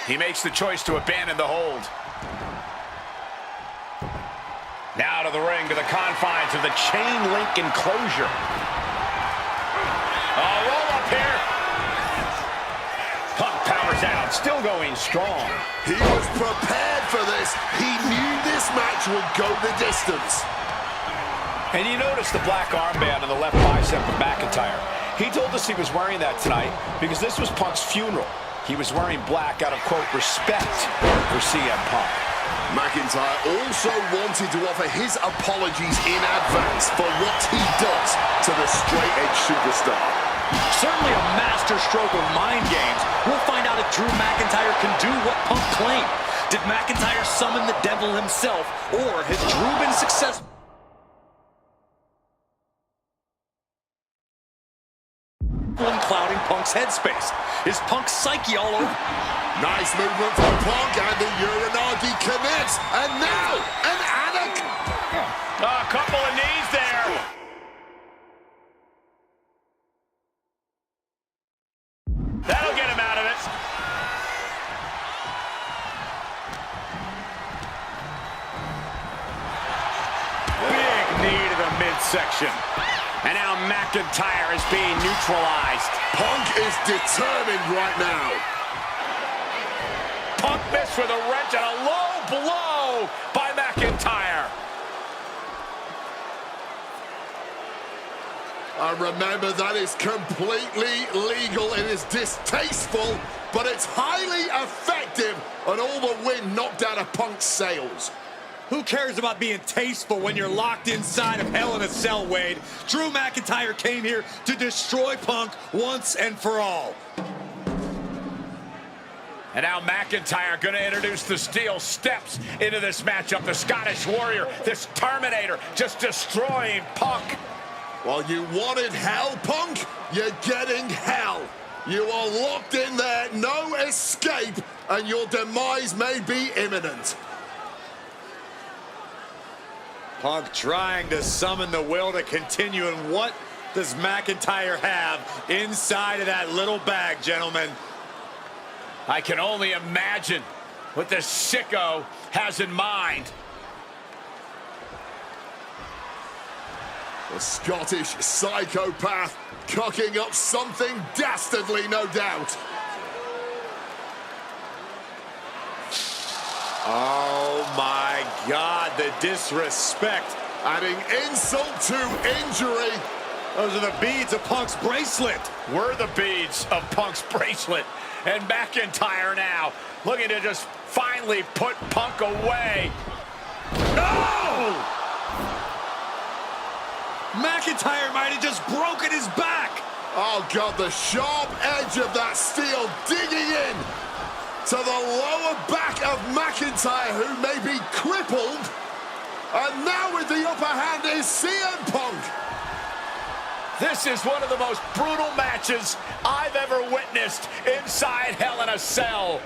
He makes the choice to abandon the hold. Now to the ring, to the confines of the chain link enclosure. Roll up here. Punk powers out, still going strong. He was prepared for this. He knew this match would go the distance. And you notice the black armband on the left bicep of McIntyre. He told us he was wearing that tonight because this was Punk's funeral. He was wearing black out of, quote, respect for CM Punk. McIntyre also wanted to offer his apologies in advance for what he does to the straight-edge superstar. Certainly a master stroke of mind games. We'll find out if Drew McIntyre can do what Punk claimed. Did McIntyre summon the devil himself, or has Drew been successful? Clouding Punk's headspace. Is Punk's psyche all over? Nice movement from Punk, and the Uranagi connects. And now, an Anak. A couple of knees there. That'll get him out of it. Big knee to the midsection. And now McIntyre is being neutralized. Punk is determined right now. Punk missed with a wrench and a low blow by McIntyre. And remember, that is completely legal. It is distasteful, but it's highly effective. And all the wind knocked out of Punk's sails. Who cares about being tasteful when you're locked inside of Hell in a Cell, Wade? Drew McIntyre came here to destroy Punk once and for all. And now McIntyre going to introduce the steel steps into this matchup. The Scottish Warrior, this Terminator, just destroying Punk. Well, you wanted hell, Punk? You're getting hell. You are locked in there, no escape, and your demise may be imminent. Punk trying to summon the will to continue, and what does McIntyre have inside of that little bag, gentlemen? I can only imagine what this sicko has in mind. The Scottish psychopath cooking up something dastardly, no doubt. Oh my God, the disrespect. Adding insult to injury. Those are the beads of Punk's bracelet. Were the beads of Punk's bracelet. And McIntyre now looking to just finally put Punk away. No! McIntyre might have just broken his back. Oh God, the sharp edge of that steel digging in to the lower back of McIntyre, who may be crippled. And now with the upper hand is CM Punk. This is one of the most brutal matches I've ever witnessed inside Hell in a Cell.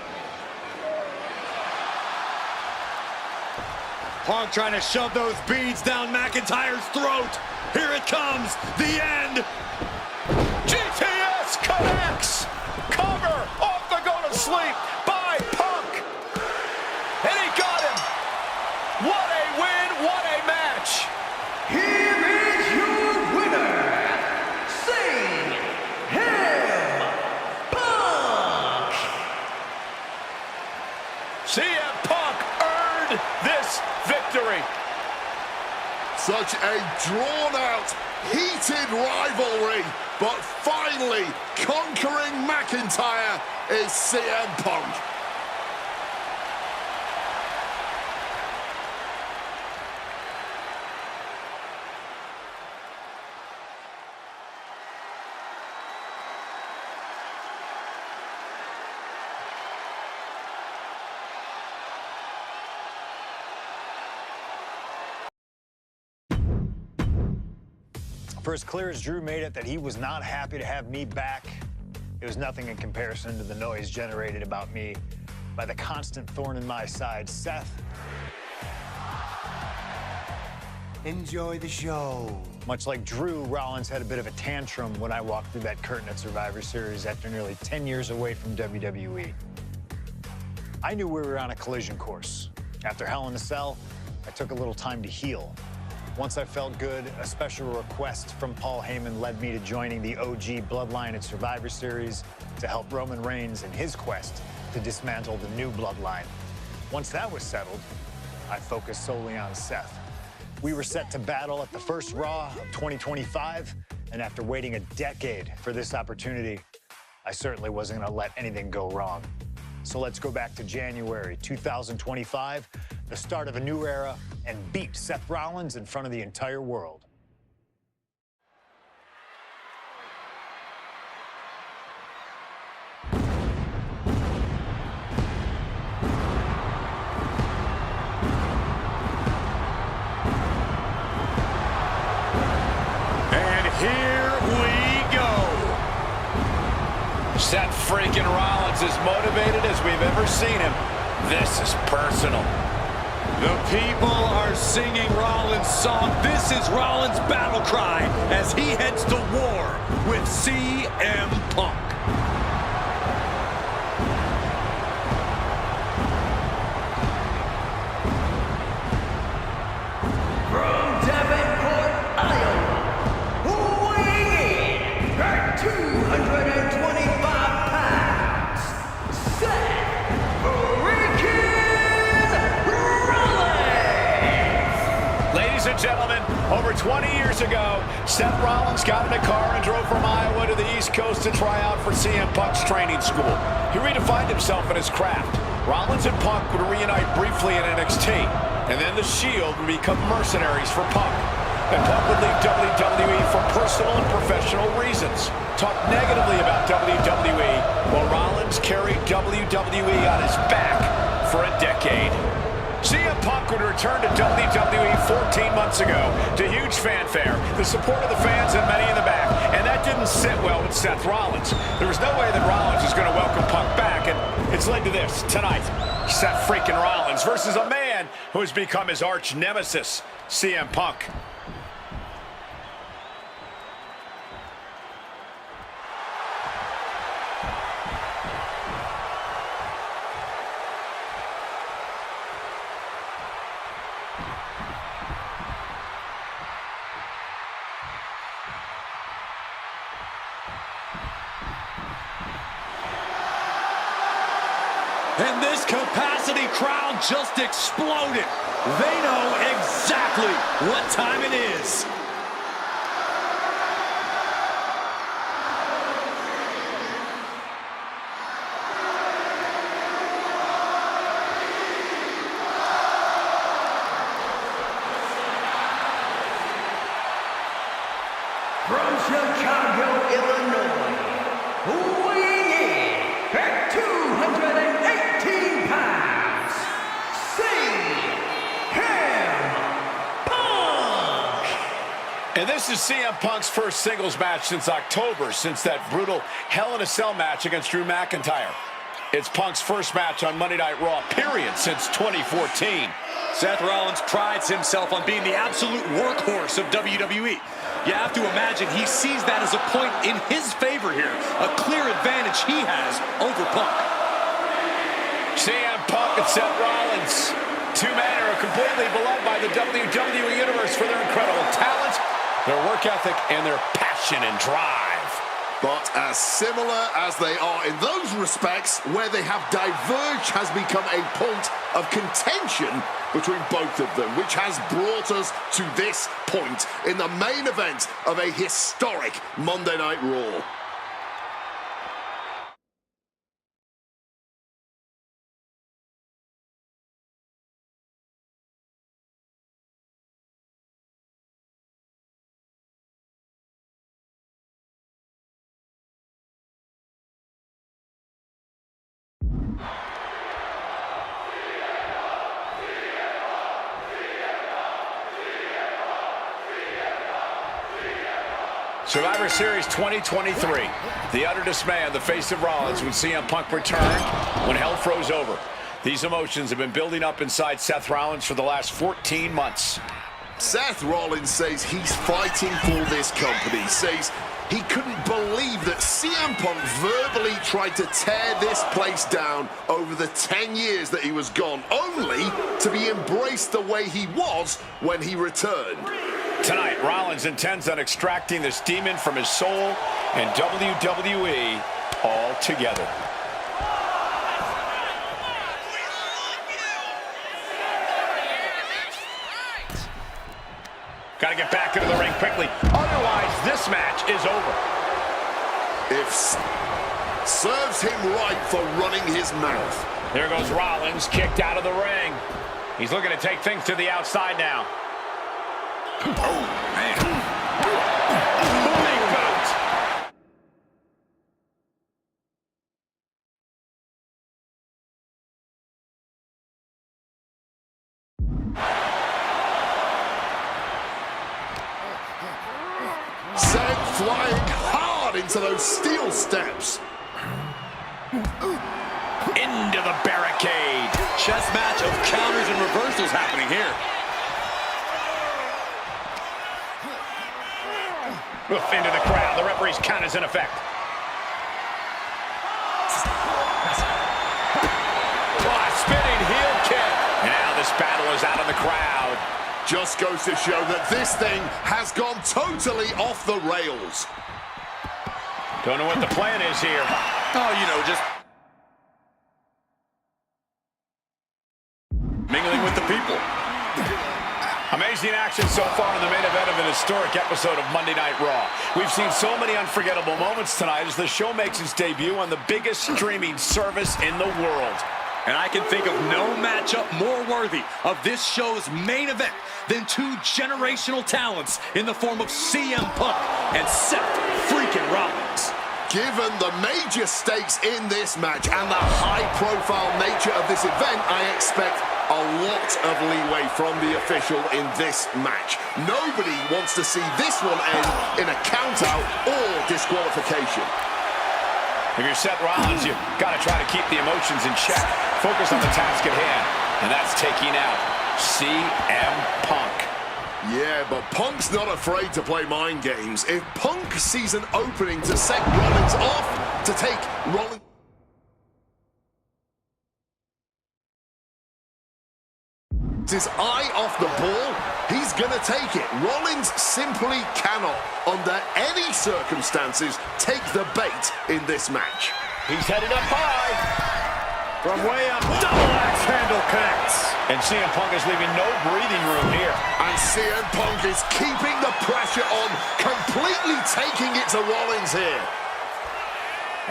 Punk trying to shove those beads down McIntyre's throat. Here it comes, the end. GTS connects. Cover off the go to sleep by Punk. And he got him. What a win, what a match. Here is your winner, CM Punk earned this victory. Such a drawn-out, heated rivalry, but finally conquering McIntyre is CM Punk. For as clear as Drew made it that he was not happy to have me back, it was nothing in comparison to the noise generated about me by the constant thorn in my side, Seth. Enjoy the show. Much like Drew, Rollins had a bit of a tantrum when I walked through that curtain at Survivor Series after nearly 10 years away from WWE. I knew we were on a collision course. After Hell in a Cell, I took a little time to heal. Once I felt good, a special request from Paul Heyman led me to joining the OG Bloodline at Survivor Series to help Roman Reigns in his quest to dismantle the new Bloodline. Once that was settled, I focused solely on Seth. We were set to battle at the first Raw of 2025, and after waiting a decade for this opportunity, I certainly wasn't going to let anything go wrong. So let's go back to January 2025, the start of a new era, and beat Seth Rollins in front of the entire world. And here we go. Seth freaking Rollins as motivated as we've ever seen him. This is personal. The people are singing Rollins' song. This is Rollins' battle cry as he heads to war with CM Punk. From Davenport, Iowa, weighing in at 225 pounds, Seth Rollins! Ladies and gentlemen, over 20 years ago, Seth Rollins got in a car and drove from Iowa to the East Coast to try out for CM Punk's training school. He redefined himself in his craft. Rollins and Punk would reunite briefly in NXT, and then the Shield would become mercenaries for Punk. And Punk would leave WWE for personal and professional reasons. Talk negatively about WWE, while Rollins carried WWE on his back for a decade. CM Punk would return to WWE 14 months ago to huge fanfare, the support of the fans and many in the back, and that didn't sit well with Seth Rollins. There was no way that Rollins was going to welcome Punk back, and it's led to this tonight. Seth freaking Rollins versus a man who has become his arch nemesis, CM Punk. And this capacity crowd just exploded. They know exactly what time it is. From Chicago, Illinois, weighing in at 218 pounds, CM Punk! And this is CM Punk's first singles match since October, since that brutal Hell in a Cell match against Drew McIntyre. It's Punk's first match on Monday Night Raw, period, since 2014. Seth Rollins prides himself on being the absolute workhorse of WWE. You have to imagine he sees that as a point in his favor here, a clear advantage he has over Punk. CM Punk and Seth Rollins, two men who are completely beloved by the WWE Universe for their incredible talent, their work ethic, and their passion and drive. But as similar as they are in those respects, where they have diverged has become a point of contention between both of them, which has brought us to this point in the main event of a historic Monday Night Raw. Survivor Series 2023. The utter dismay on the face of Rollins when CM Punk returned, when hell froze over. These emotions have been building up inside Seth Rollins for the last 14 months. Seth Rollins says he's fighting for this company, says he couldn't believe that CM Punk verbally tried to tear this place down over the 10 years that he was gone, only to be embraced the way he was when he returned. Tonight, Rollins intends on extracting this demon from his soul and WWE altogether. Got to get back into the ring quickly. Otherwise, this match is over. If serves him right for running his mouth. There goes Rollins, kicked out of the ring. He's looking to take things to the outside now. Oh, man. Big boot. Sent flying hard into those steel steps. Into the barricade. Chess match of counters and reversals happening here. Into the crowd. The referee's count is in effect. Oh, spinning heel kick. Now this battle is out of the crowd. Just goes to show that this thing has gone totally off the rails. Don't know what the plan is here. Oh, you know, just mingling with the people. Amazing action so far in the main event of an historic episode of Monday Night Raw. We've seen so many unforgettable moments tonight as the show makes its debut on the biggest streaming service in the world. And I can think of no matchup more worthy of this show's main event than two generational talents in the form of CM Punk and Seth freaking Rollins. Given the major stakes in this match and the high-profile nature of this event, I expect a lot of leeway from the official in this match. Nobody wants to see this one end in a count-out or disqualification. If you're Seth Rollins, you've got to try to keep the emotions in check. Focus on the task at hand, and that's taking out CM Punk. Yeah, but Punk's not afraid to play mind games. If Punk sees an opening to set Rollins off, to take Rollins his eye off the ball, he's gonna take it. Rollins simply cannot, under any circumstances, take the bait in this match. He's headed up high. From way up, double axe handle connects. And CM Punk is leaving no breathing room here. And CM Punk is keeping the pressure on, completely taking it to Rollins here.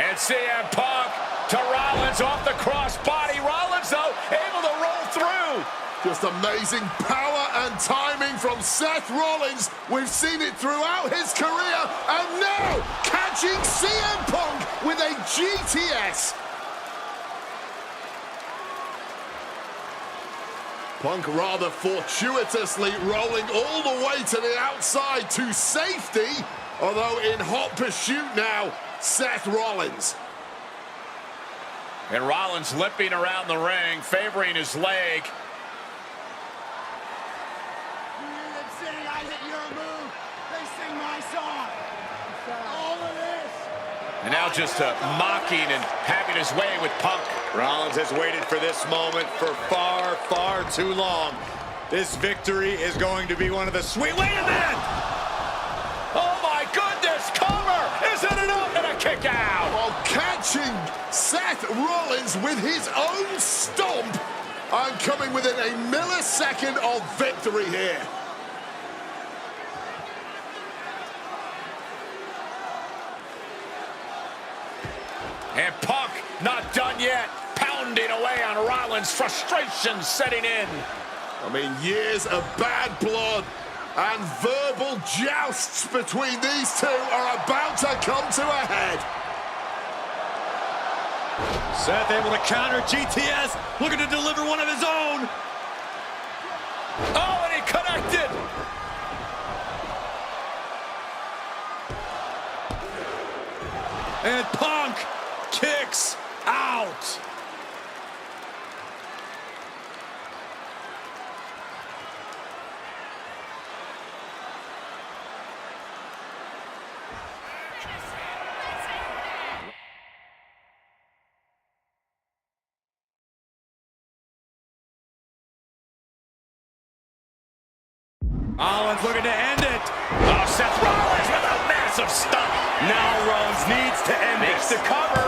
And CM Punk to Rollins off the crossbody. Rollins, though, able to roll through. Just amazing power and timing from Seth Rollins. We've seen it throughout his career. And now, catching CM Punk with a GTS. Punk rather fortuitously rolling all the way to the outside to safety. Although in hot pursuit now, Seth Rollins. And Rollins limping around the ring, favoring his leg. And now just mocking and having his way with Punk. Rollins has waited for this moment for far, far too long. This victory is going to be one of the sweet... Wait a minute! Oh my goodness, cover! Isn't it up? And a crushing Seth Rollins with his own stomp and coming within a millisecond of victory here. And Punk not done yet, pounding away on Rollins, frustration setting in. I mean, years of bad blood and verbal jousts between these two are about to come to a head. Seth able to counter GTS, looking to deliver one of his own. Oh, and he connected. And Punk kicks out. Rollins looking to end it. Oh, Seth Rollins with a massive stomp. Now Rollins needs to end Makes this. the cover.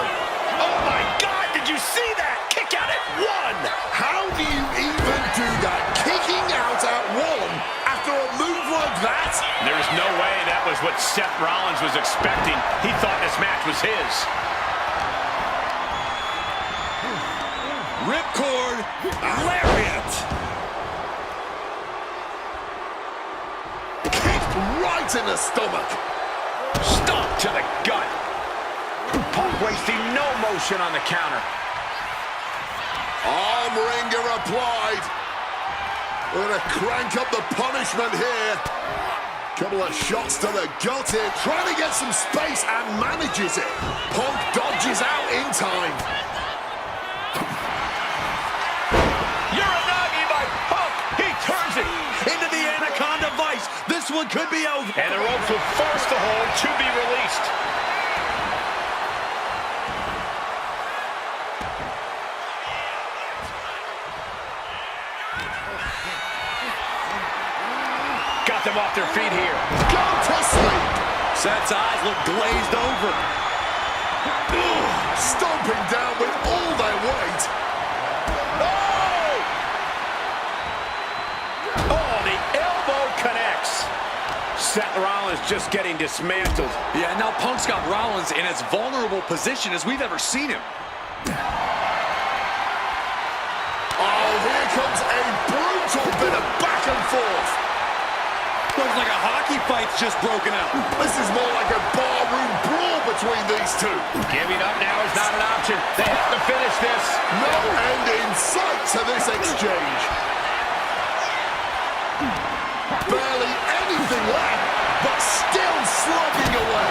Oh, my God, did you see that? Kick out at one. How do you even do that? Kicking out at one after a move like that? There's no way that was what Seth Rollins was expecting. He thought this match was his. Ripcord, lariat. Kicked right in the stomach. Stomp to the gut. Punk wasting no motion on the counter. Arm wringer applied. We're going to crank up the punishment here. Couple of shots to the gut here. Trying to get some space and manages it. Punk dodges out in time. Uranagi by Punk. He turns it. Into the Anaconda Vice. This one could be over. And the ropes will force the hold to be released. Got them off their feet here. Go to sleep. Seth's eyes look glazed over. Stomping down with all their weight. Oh, the elbow connects. Seth Rollins just getting dismantled. Yeah, now Punk's got Rollins in as vulnerable position as we've ever seen him. Oh, here comes a brutal bit of back and forth. Looks like a hockey fight's just broken out. This is more like a barroom brawl between these two. Giving up now is not an option. They have to finish this. No end in sight to this exchange. Barely anything left, but still slugging away.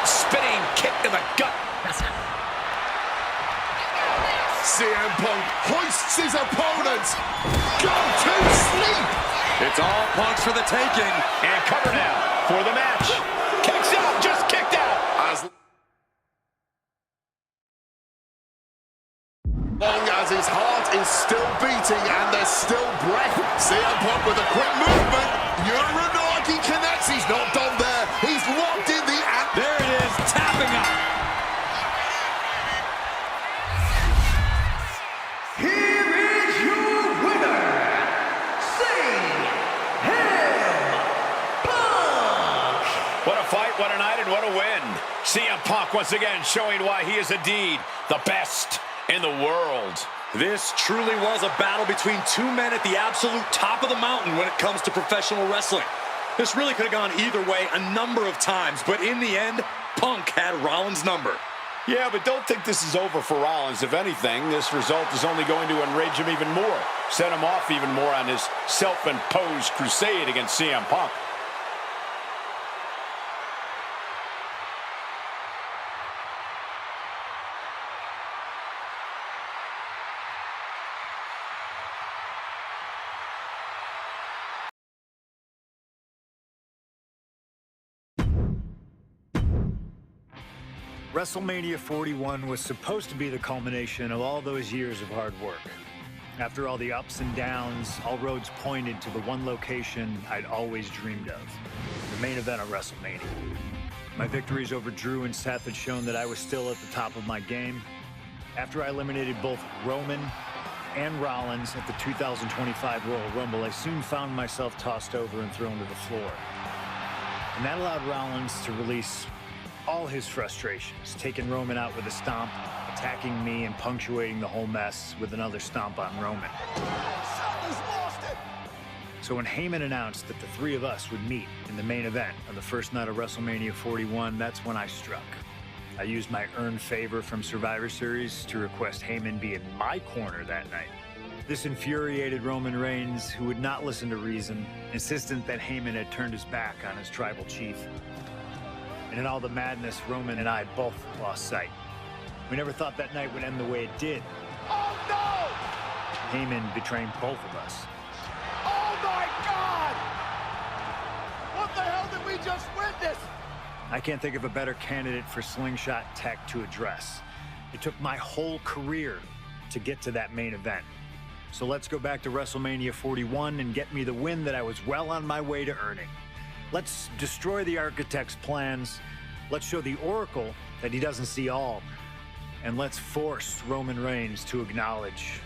Spinning kick to the gut. CM Punk hoists his opponent. Go to sleep. It's all Punk's for the taking. And cover now for the match. Kicks out, just kicked out. As long as his heart is still beating and there's still breath, CM Punk with a quick movement. Uranagi connects. He's not done there. He's locked in the... There it is, tapping out. Here is your winner, Punk! What a fight, what a night, and what a win. CM Punk once again showing why he is indeed the best in the world. This truly was a battle between two men at the absolute top of the mountain when it comes to professional wrestling. This really could have gone either way a number of times, but in the end, Punk had Rollins' number. Yeah, but don't think this is over for Rollins. If anything, this result is only going to enrage him even more, set him off even more on his self-imposed crusade against CM Punk. WrestleMania 41 was supposed to be the culmination of all those years of hard work. After all the ups and downs, all roads pointed to the one location I'd always dreamed of, the main event of WrestleMania. My victories over Drew and Seth had shown that I was still at the top of my game. After I eliminated both Roman and Rollins at the 2025 Royal Rumble, I soon found myself tossed over and thrown to the floor. And that allowed Rollins to release all his frustrations, taking Roman out with a stomp, attacking me, and punctuating the whole mess with another stomp on Roman. So when Heyman announced that the three of us would meet in the main event on the first night of WrestleMania 41, that's when I struck. I used my earned favor from Survivor Series to request Heyman be in my corner that night. This infuriated Roman Reigns, who would not listen to reason, insistent that Heyman had turned his back on his tribal chief. And in all the madness, Roman and I both lost sight. We never thought that night would end the way it did. Oh, no! Heyman betraying both of us. Oh, my God! What the hell did we just witness? I can't think of a better candidate for slingshot tech to address. It took my whole career to get to that main event. So let's go back to WrestleMania 41 and get me the win that I was well on my way to earning. Let's destroy the Architect's plans. Let's show the Oracle that he doesn't see all. And let's force Roman Reigns to acknowledge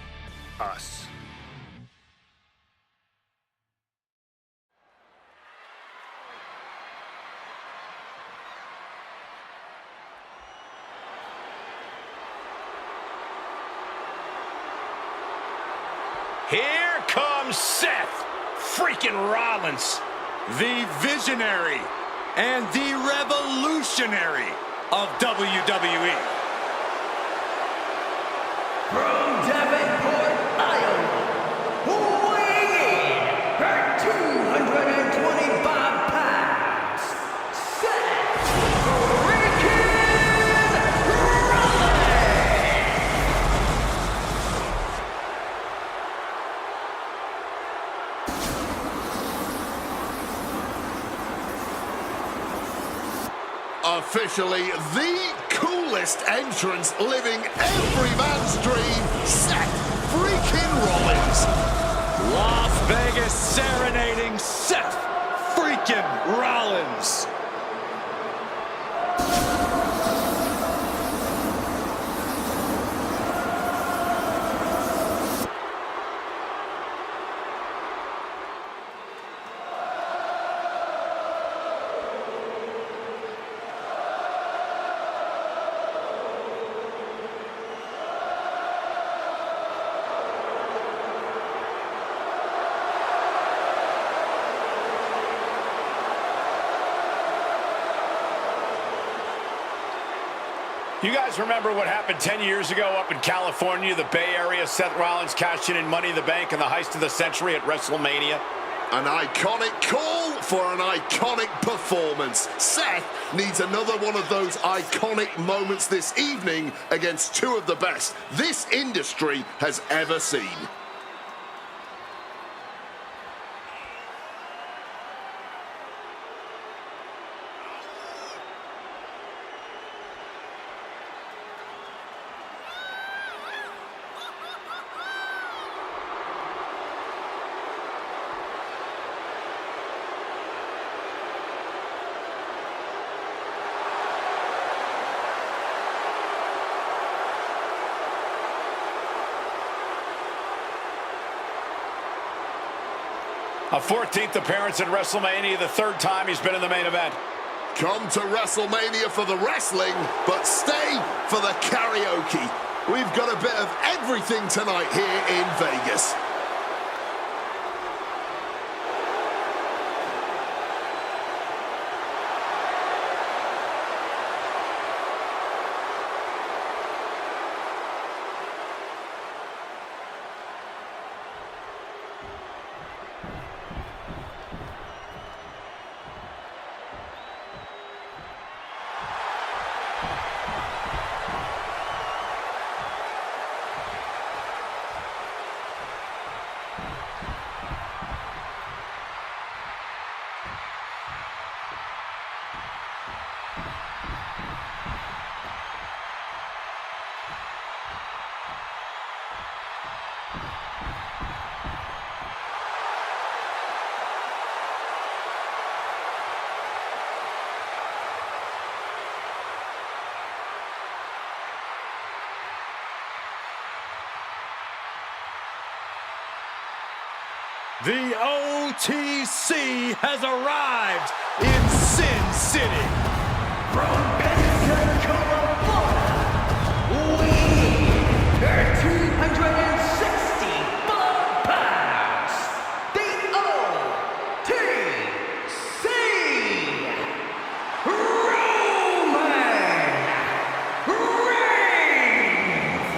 us. Here comes Seth freaking Rollins. The visionary and the revolutionary of WWE. From Davenport, Iowa, weighing in at 225 pounds, Seth freaking Rollins! Officially the coolest entrance living every man's dream, Seth freaking Rollins. Las Vegas serenading Seth freaking Rollins. You guys remember what happened 10 years ago up in California, the Bay Area? Seth Rollins cashing in Money in the Bank and the heist of the century at WrestleMania. An iconic call for an iconic performance. Seth needs another one of those iconic moments this evening against two of the best this industry has ever seen. A 14th appearance at WrestleMania, the third time he's been in the main event. Come to WrestleMania for the wrestling, but stay for the karaoke. We've got a bit of everything tonight here in Vegas. The OTC has arrived in Sin City. From Pensacola, Florida, weighing 265 pounds, the OTC, Roman Reigns.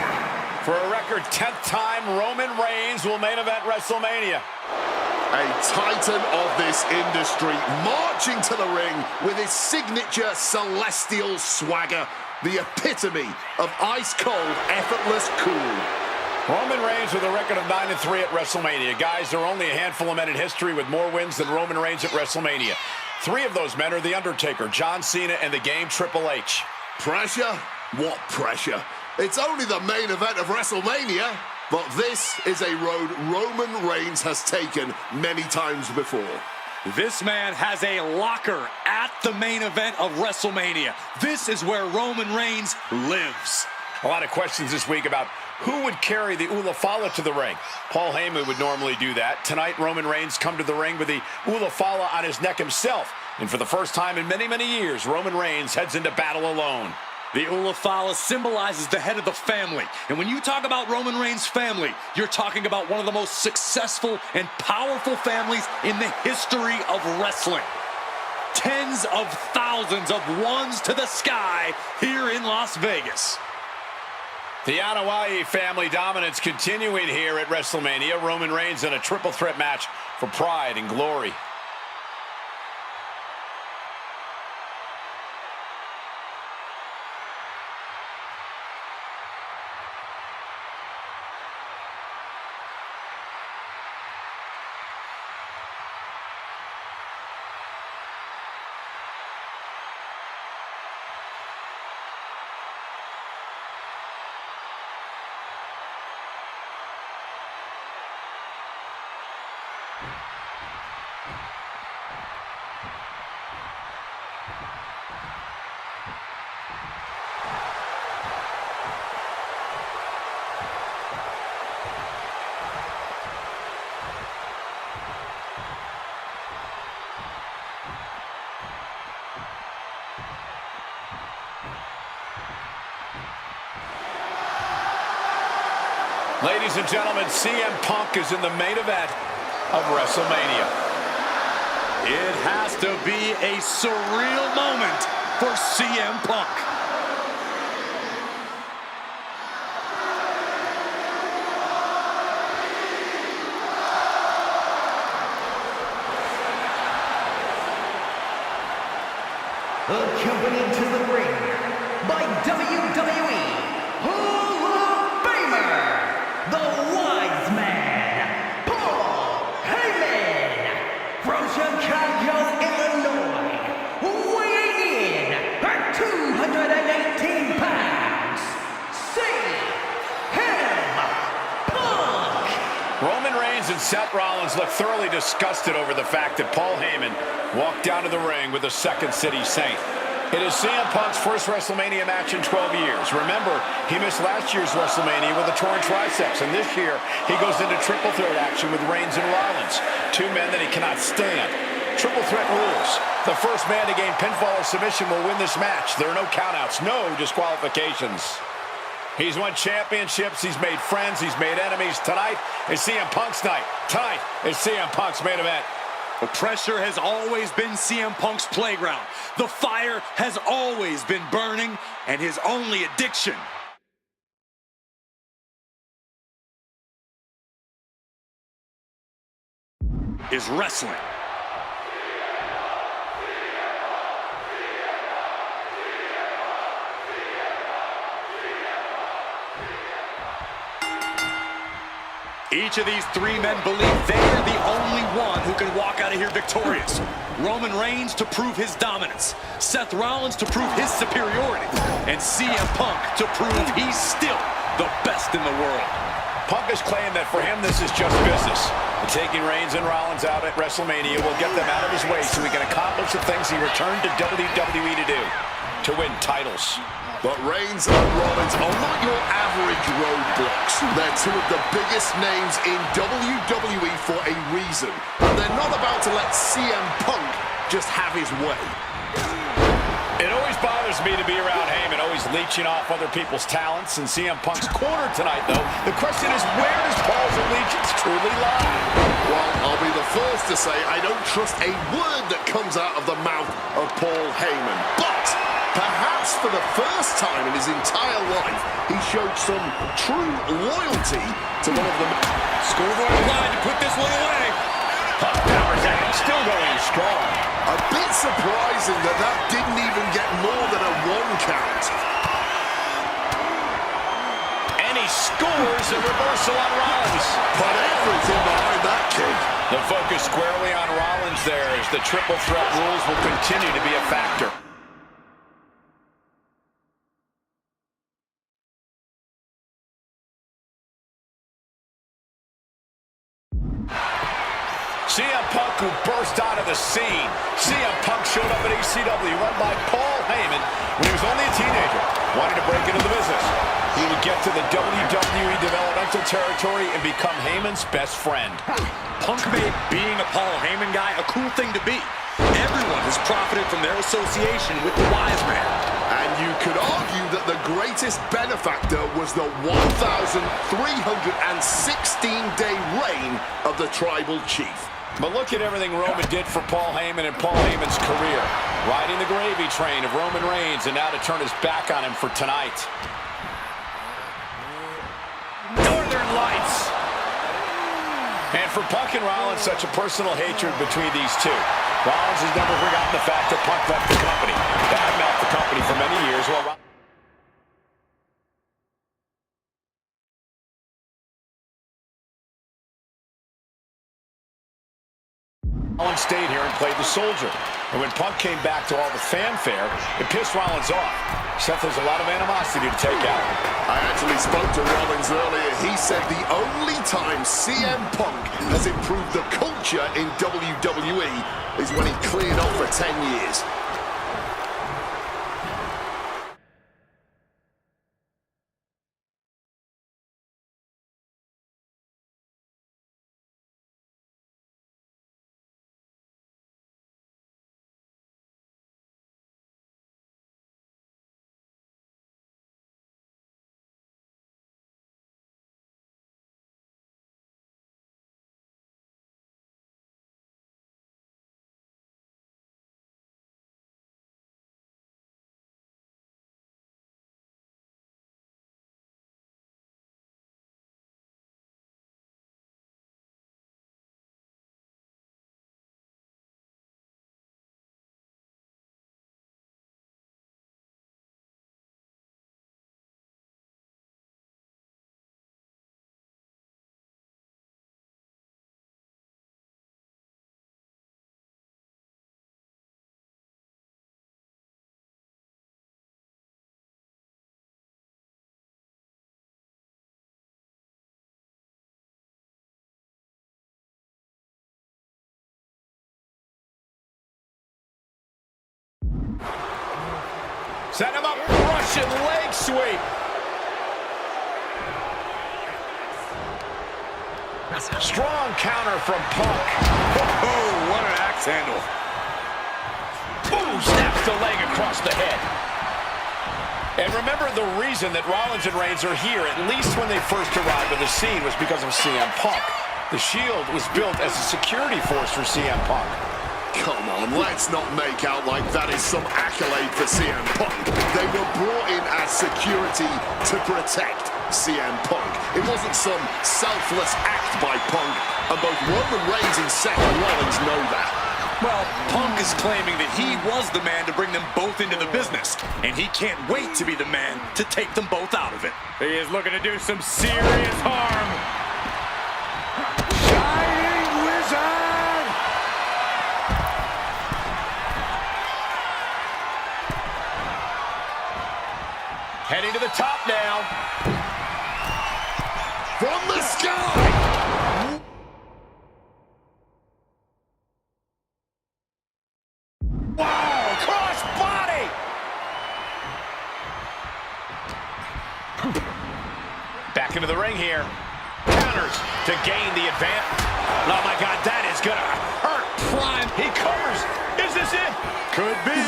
For a record 10th time, Roman Reigns will main event WrestleMania. A titan of this industry, marching to the ring with his signature celestial swagger, the epitome of ice-cold, effortless cool. Roman Reigns with a record of 9-3 at WrestleMania. Guys, there are only a handful of men in history with more wins than Roman Reigns at WrestleMania. 3 of those men are The Undertaker, John Cena, and the Game Triple H. Pressure? What pressure? It's only the main event of WrestleMania. But this is a road Roman Reigns has taken many times before. This man has a locker at the main event of WrestleMania. This is where Roman Reigns lives. A lot of questions this week about who would carry the Ulafala to the ring. Paul Heyman would normally do that. Tonight, Roman Reigns come to the ring with the Ulafala on his neck himself. And for the first time in many, many years, Roman Reigns heads into battle alone. The Ulafala symbolizes the head of the family. And when you talk about Roman Reigns' family, you're talking about one of the most successful and powerful families in the history of wrestling. Tens of thousands of ones to the sky here in Las Vegas. The Anoa'i family dominance continuing here at WrestleMania. Roman Reigns in a triple threat match for pride and glory. Ladies and gentlemen, CM Punk is in the main event of WrestleMania. It has to be a surreal moment for CM Punk. Accompanied to the ring by WWE Hall of Famer, the Wise Man, Paul Heyman, from Chicago, Illinois, weighing in at 218 pounds, CM Punk. Roman Reigns and Seth Rollins look thoroughly disgusted over the fact that Paul Heyman walked down to the ring with a Second City Saint. It is CM Punk's first WrestleMania match in 12 years. Remember, he missed last year's WrestleMania with a torn triceps, and this year he goes into triple threat action with Reigns and Rollins, 2 men that he cannot stand. Triple threat rules. The first man to gain pinfall or submission will win this match. There are no countouts, no disqualifications. He's won championships, he's made friends, he's made enemies. Tonight is CM Punk's night. Tonight is CM Punk's main event. The pressure has always been CM Punk's playground. The fire has always been burning, and his only addiction is wrestling. Each of these 3 men believe they're the only one who can walk out of here victorious. Roman Reigns to prove his dominance, Seth Rollins to prove his superiority, and CM Punk to prove he's still the best in the world. Punk has claimed that for him this is just business. And taking Reigns and Rollins out at WrestleMania will get them out of his way so he can accomplish the things he returned to WWE to do, to win titles. But Reigns and Rollins are not your average roadblocks. They're two of the biggest names in WWE for a reason. And they're not about to let CM Punk just have his way. It always bothers me to be around Heyman, always leeching off other people's talents. In CM Punk's corner tonight, though, the question is, where does Paul's allegiance truly lie? Well, I'll be the first to say I don't trust a word that comes out of the mouth of Paul Heyman. But perhaps for the first time in his entire life, he showed some true loyalty to one of them. Schoolboy line to put this one away. Punk powers at him, still going strong. A bit surprising that that didn't even get more than a 1 count. And he scores a reversal on Rollins. Put everything behind that kick. The focus squarely on Rollins there as the triple threat rules will continue to be a factor. CM Punk, who burst onto the scene. CM Punk showed up at ECW, run by Paul Heyman, when he was only a teenager, wanting to break into the business. He would get to the WWE developmental territory and become Heyman's best friend. Punk made being a Paul Heyman guy a cool thing to be. Everyone has profited from their association with the wise man. And you could argue that the greatest benefactor was the 1,316-day reign of the Tribal Chief. But look at everything Roman did for Paul Heyman and Paul Heyman's career. Riding the gravy train of Roman Reigns, and now to turn his back on him for tonight. Northern Lights. And for Punk and Rollins, such a personal hatred between these two. Rollins has never forgotten the fact that Punk left the company. Badmouthed the company for many years while Rollins stayed here and played the soldier. And when Punk came back to all the fanfare, it pissed Rollins off. Seth has a lot of animosity to take out. I actually spoke to Rollins earlier. He said the only time CM Punk has improved the culture in WWE is when he cleared off for 10 years. Set him up, Russian leg sweep. Strong counter from Punk. Oh, what an axe handle. Ooh, snaps the leg across the head. And remember, the reason that Rollins and Reigns are here, at least when they first arrived on the scene, was because of CM Punk. The Shield was built as a security force for CM Punk. Come on, let's not make out like that is some accolade for CM Punk. They were brought in as security to protect CM Punk. It wasn't some selfless act by Punk, and both Roman Reigns and Seth Rollins know that. Well, Punk is claiming that he was the man to bring them both into the business, and he can't wait to be the man to take them both out of it. He is looking to do some serious harm. Shining Wizard! Heading to the top now. From the sky! Wow, cross body! Back into the ring here. Counters to gain the advantage. Oh my God, that is gonna hurt. Prime. He covers. Is this it? Could be.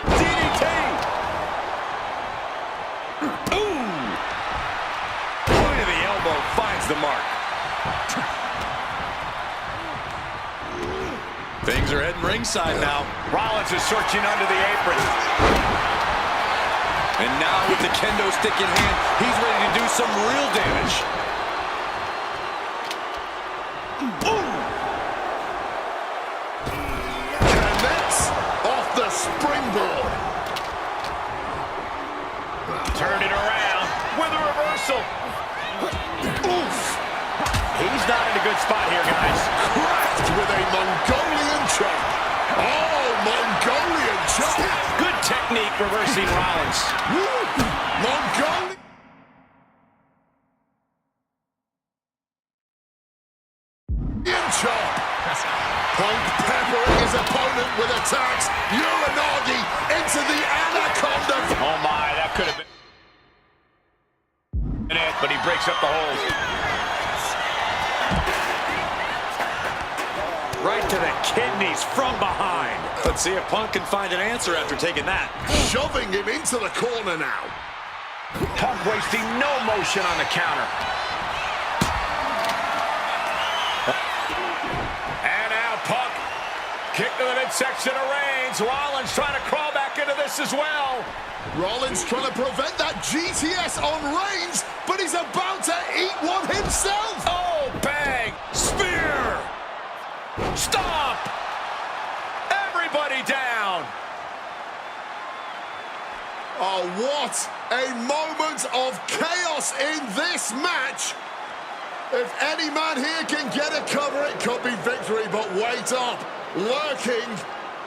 DDT. Ooh. Point of the elbow finds the mark. Things are heading ringside now. Rollins is searching under the apron. And now with the kendo stick in hand, he's ready to do some real damage. Connects off the springboard. Turn it around with a reversal. Oof. He's not in a good spot here, guys. Cracked with a Mongolian chop. Oh, Mongolian chop. Good technique reversing Rollins. Mongolian chop. Punk peppering his opponent with attacks. Uranagi into the anaconda. Oh my, that could have been it, but he breaks up the hold. Right to the kidneys from behind. Let's see if Punk can find an answer after taking that. Shoving him into the corner now. Punk wasting no motion on the counter. And now Punk kick to the midsection of Reigns. Rollins trying to crawl back into this as well. Rollins trying to prevent that GTS on Reigns, but he's about to eat one himself. Oh, bang! Spear! Stop! Everybody down! Oh, what a moment of chaos in this match. If any man here can get a cover, it could be victory, but wait up. Lurking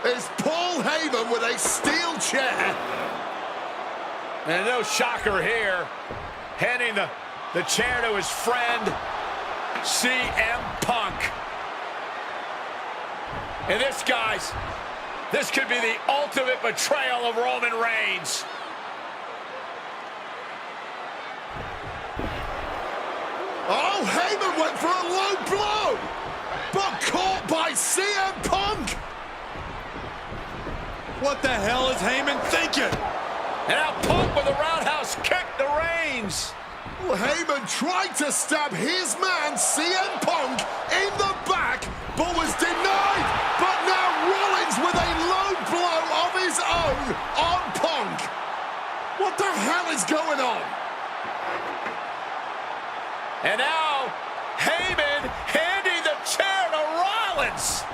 is Paul Heyman with a steel chair. And no shocker here. Handing the chair to his friend, CM Punk. And this, guys, this could be the ultimate betrayal of Roman Reigns. Oh, Heyman went for a low blow, but caught by CM Punk. What the hell is Heyman thinking? And now Punk with a roundhouse kick to Reigns. Well, Heyman tried to stab his man, CM Punk, in the back, but was denied. But now Rollins with a low blow of his own on Punk. What the hell is going on? And now Heyman handing the chair to Rollins.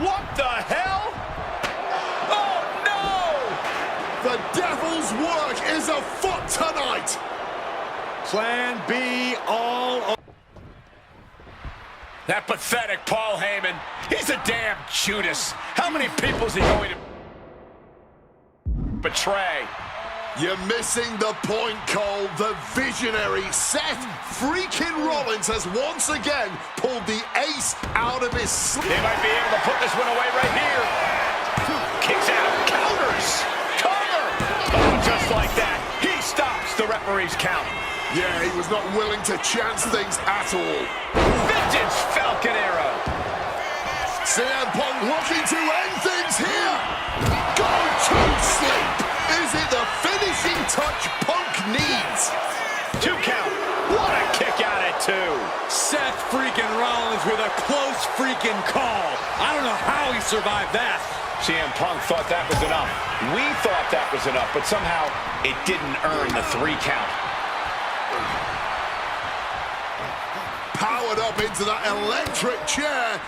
What the hell? Oh, no! The devil's work is afoot tonight. Plan B all over. That pathetic Paul Heyman. He's a damn Judas. How many people is he going to betray? You're missing the point, Cole. The visionary Seth freaking Rollins has once again pulled the ace out of his sleeve. They might be able to put this one away right here. Kicks out, counters, cover. Oh, just like that, he stops the referee's count. Yeah, he was not willing to chance things at all. Vintage Falcon arrow. CM Punk looking to end things here. Go to sleep. Is it the finishing touch Punk needs? 2 count. What a kick out at 2. Seth freaking Rollins with a close freaking call. I don't know how he survived that. CM Punk thought that was enough. We thought that was enough, but somehow it didn't earn the 3 count. Powered up into that electric chair.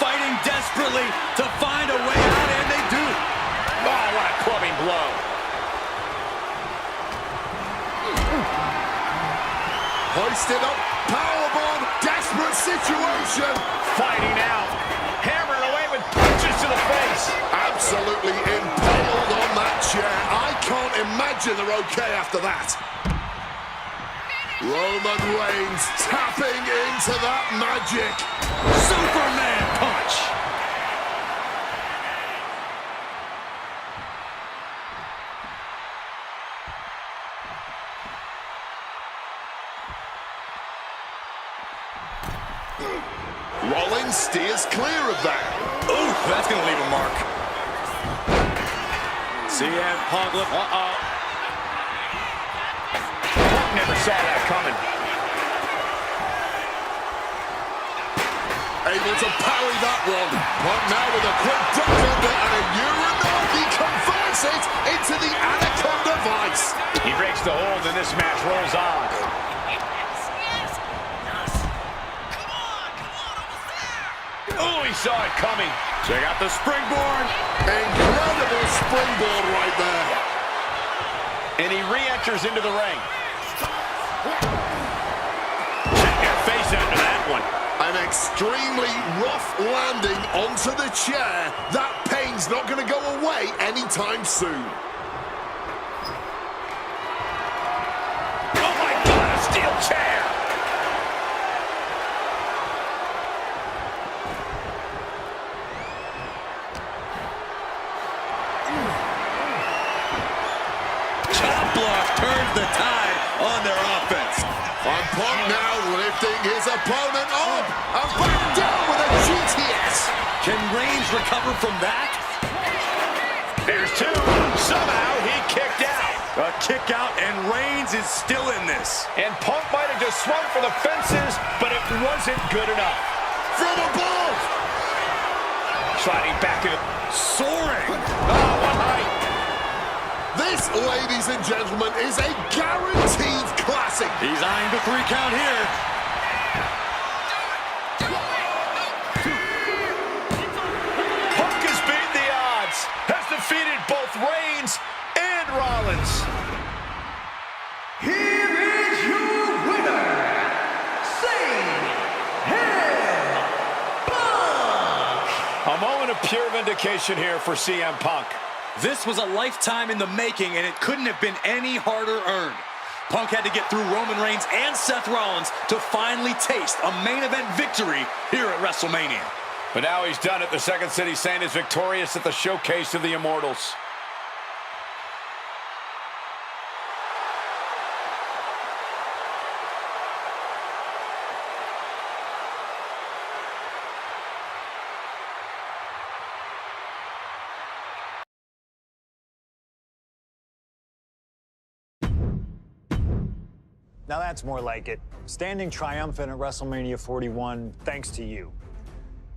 Fighting desperately to find a way out, and they do. Oh, what a clubbing blow. Hoisted up, powerbomb, desperate situation. Fighting out, hammering away with punches to the face. Absolutely impaled on that chair. I can't imagine they're okay after that. Roman Reigns tapping into that magic. Superman punch. Rollins steers clear of that. Ooh, that's going to leave a mark. CM Punk, Punk never saw that coming. Able to parry that one. Punk now with a quick duck under and a Uranagi converts it into the Anaconda Vice. He breaks the hold and this match rolls on. Oh, he saw it coming. check out the springboard. Incredible springboard right there. And he re-enters into the ring. Check their face after that one. An extremely rough landing onto the chair. That pain's not going to go away anytime soon. Oh my God, a steel chair! Chop block turns the tide on their offense. And Punk now lifting his opponent up and back down with a GTS. Can Reigns recover from that? There's two. Somehow he kicked out. A kick out, and Reigns is still in this. And Punk might have just swung for the fences, but it wasn't good enough. From above. Sliding back in. Soaring. Oh, what height. This, ladies and gentlemen, is a guaranteed classic. He's eyeing the 3 count here. Punk has beaten the odds, has defeated both Reigns and Rollins. Here is your winner, CM Punk! A moment of pure vindication here for CM Punk. This was a lifetime in the making, and it couldn't have been any harder earned. Punk had to get through Roman Reigns and Seth Rollins to finally taste a main event victory here at WrestleMania. But now he's done it. The Second City Saint is victorious at the Showcase of the Immortals. Now that's more like it. Standing triumphant at WrestleMania 41 thanks to you.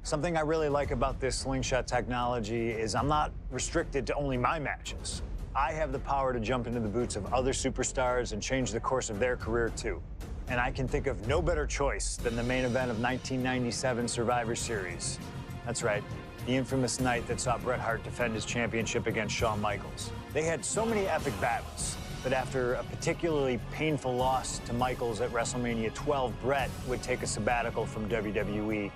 Something I really like about this slingshot technology is I'm not restricted to only my matches. I have the power to jump into the boots of other superstars and change the course of their career too. And I can think of no better choice than the main event of 1997 Survivor Series. That's right, the infamous night that saw Bret Hart defend his championship against Shawn Michaels. They had so many epic battles, but after a particularly painful loss to Michaels at WrestleMania 12, Bret would take a sabbatical from WWE,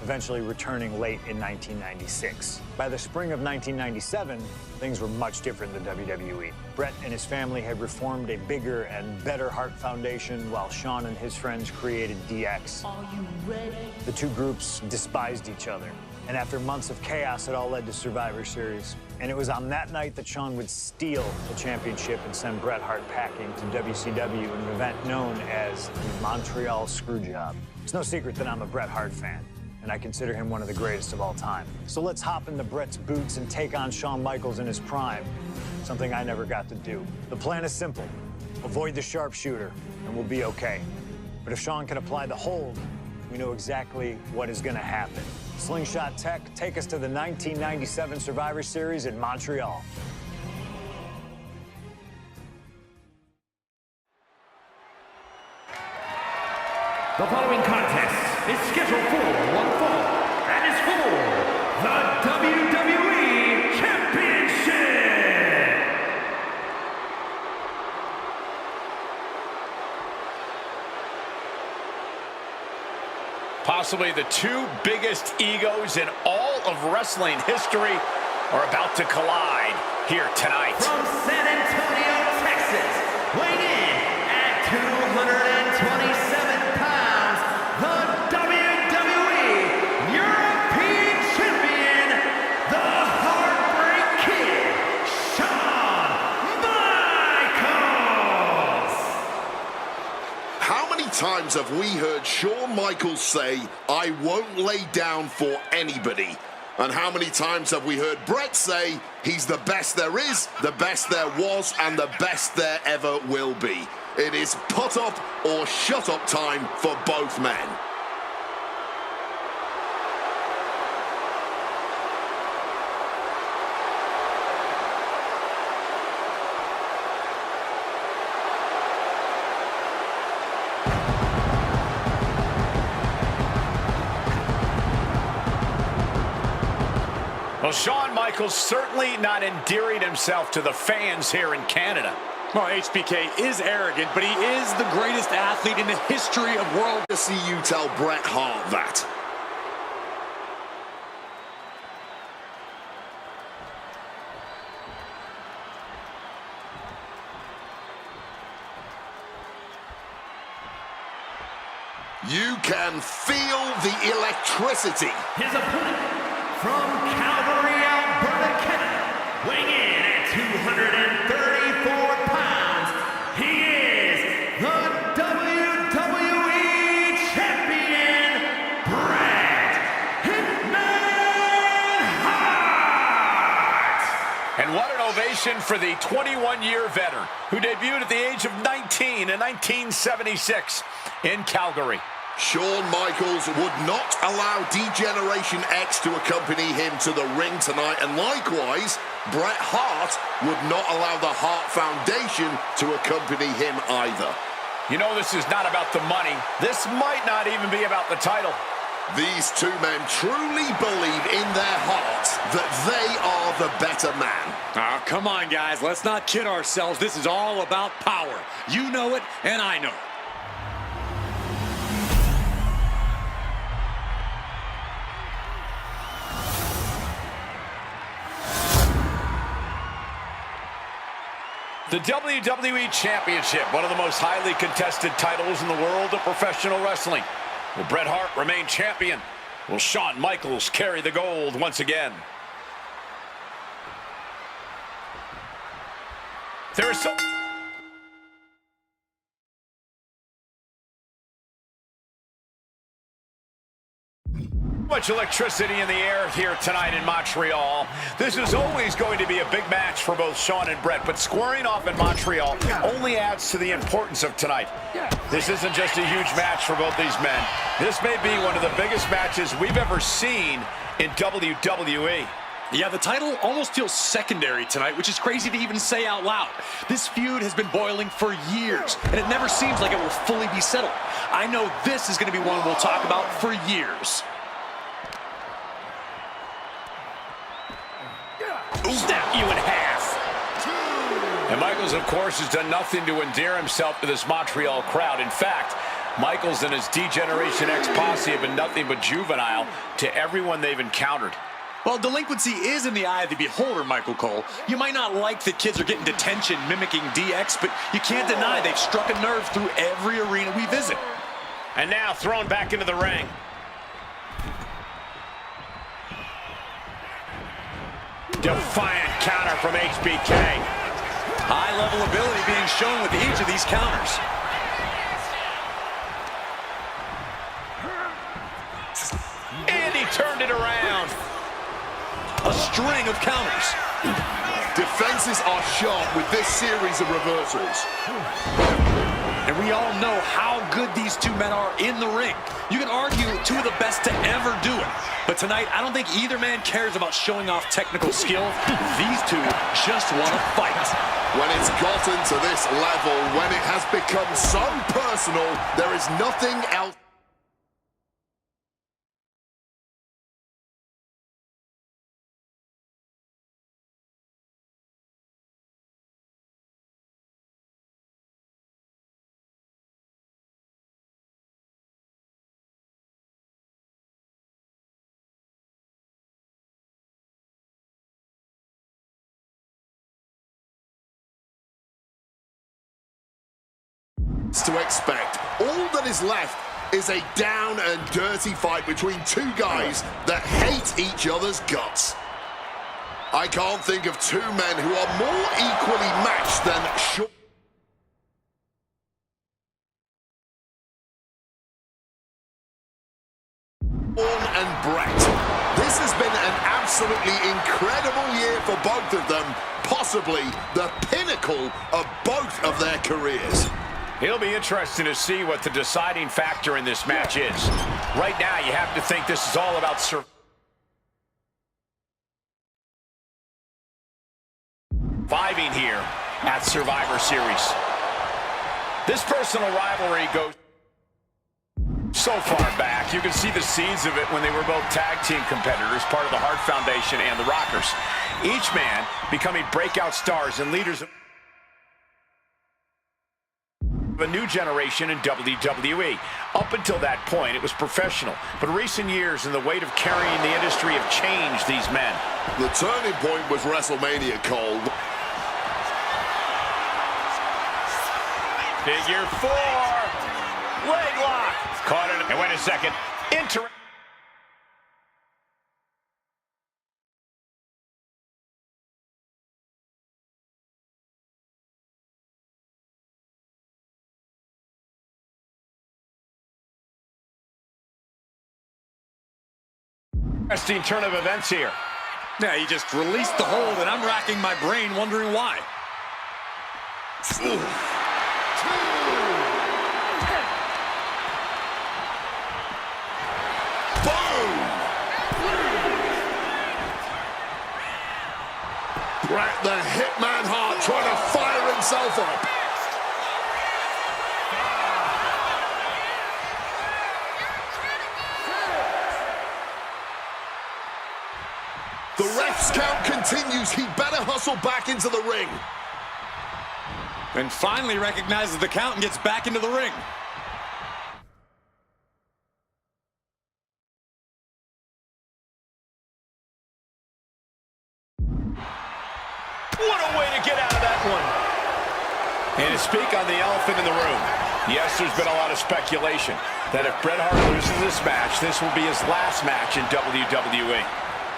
eventually returning late in 1996. By the spring of 1997, things were much different than WWE. Bret and his family had reformed a bigger and better Hart Foundation, while Shawn and his friends created DX. Are you ready? The two groups despised each other, and after months of chaos, it all led to Survivor Series. And it was on that night that Shawn would steal the championship and send Bret Hart packing to WCW in an event known as the Montreal Screwjob. It's no secret that I'm a Bret Hart fan, and I consider him one of the greatest of all time. So let's hop into Bret's boots and take on Shawn Michaels in his prime, something I never got to do. The plan is simple. Avoid the sharpshooter, and we'll be okay. But if Shawn can apply the hold, we know exactly what is gonna happen. Slingshot Tech, take us to the 1997 Survivor Series in Montreal. The following contest is scheduled for one fall and is for the WWE Championship. Possibly the two biggest egos in all of wrestling history are about to collide here tonight. From San Antonio, Texas, weighing in at 227 pounds, the WWE European Champion, the Heartbreak Kid, Shawn Michaels. How many times times have we heard Shawn Michaels say, "I won't lay down for anybody"? And how many times have we heard Bret say, "He's the best there is, the best there was, and the best there ever will be"? It is put up or shut up time for both men. Well, Shawn Michaels certainly not endearing himself to the fans here in Canada. Well, HBK is arrogant, but he is the greatest athlete in the history of world. To see you tell Bret Hart that. You can feel the electricity. His opponent from Calgary, Alberta, Canada, weighing in at 234 pounds, he is the WWE Champion, Bret Hitman Hart! And what an ovation for the 21-year veteran who debuted at the age of 19 in 1976 in Calgary. Shawn Michaels would not allow D-Generation X to accompany him to the ring tonight, and likewise, Bret Hart would not allow the Hart Foundation to accompany him either. You know, this is not about the money. This might not even be about the title. These two men truly believe in their hearts that they are the better man. Oh, come on, guys. Let's not kid ourselves. This is all about power. You know it, and I know it. The WWE Championship, one of the most highly contested titles in the world of professional wrestling. Will Bret Hart remain champion? Will Shawn Michaels carry the gold once again? There is so much electricity in the air here tonight in Montreal. This is always going to be a big match for both Shawn and Bret, but squaring off in Montreal only adds to the importance of tonight. This isn't just a huge match for both these men. This may be one of the biggest matches we've ever seen in WWE. Yeah, the title almost feels secondary tonight, which is crazy to even say out loud. This feud has been boiling for years, and it never seems like it will fully be settled. I know this is going to be one we'll talk about for years. Snap you in half. And Michaels, of course, has done nothing to endear himself to this Montreal crowd. In fact, Michaels and his D-Generation X posse have been nothing but juvenile to everyone they've encountered. Well, delinquency is in the eye of the beholder, Michael Cole. You might not like that kids are getting detention mimicking DX, but you can't deny they've struck a nerve through every arena we visit. And now thrown back into the ring. Defiant counter from HBK. High-level ability being shown with each of these counters. And he turned it around. A string of counters. Defenses are sharp with this series of reversals. And we all know how good these two men are in the ring. You can argue two of the best to ever do it. But tonight, I don't think either man cares about showing off technical skill. These two just want to fight. When it's gotten to this level, when it has become so personal, there is nothing else. To expect. All that is left is a down and dirty fight between two guys that hate each other's guts. I can't think of two men who are more equally matched than Shawn. absolutely incredible year for both of them, possibly the pinnacle of both of their careers. It'll be interesting to see what the deciding factor in this match is. Right now, you have to think this is all about surviving here at Survivor Series. This personal rivalry goes so far back. You can see the seeds of it when they were both tag team competitors, part of the Hart Foundation and the Rockers. Each man becoming breakout stars and leaders of a new generation in WWE. Up until that point, it was professional. But recent years and the weight of carrying the industry have changed these men. The turning point was WrestleMania, Cole. Figure 4. Leg lock. Caught it. And wait a second. Interesting. Interesting turn of events here. Yeah, he just released the hold, and I'm racking my brain wondering why. Bret the Hitman Hart trying to fire himself up. The ref's count continues. He better hustle back into the ring. And finally recognizes the count and gets back into the ring. What a way to get out of that one. And to speak on the elephant in the room, yes, there's been a lot of speculation that if Bret Hart loses this match, this will be his last match in WWE.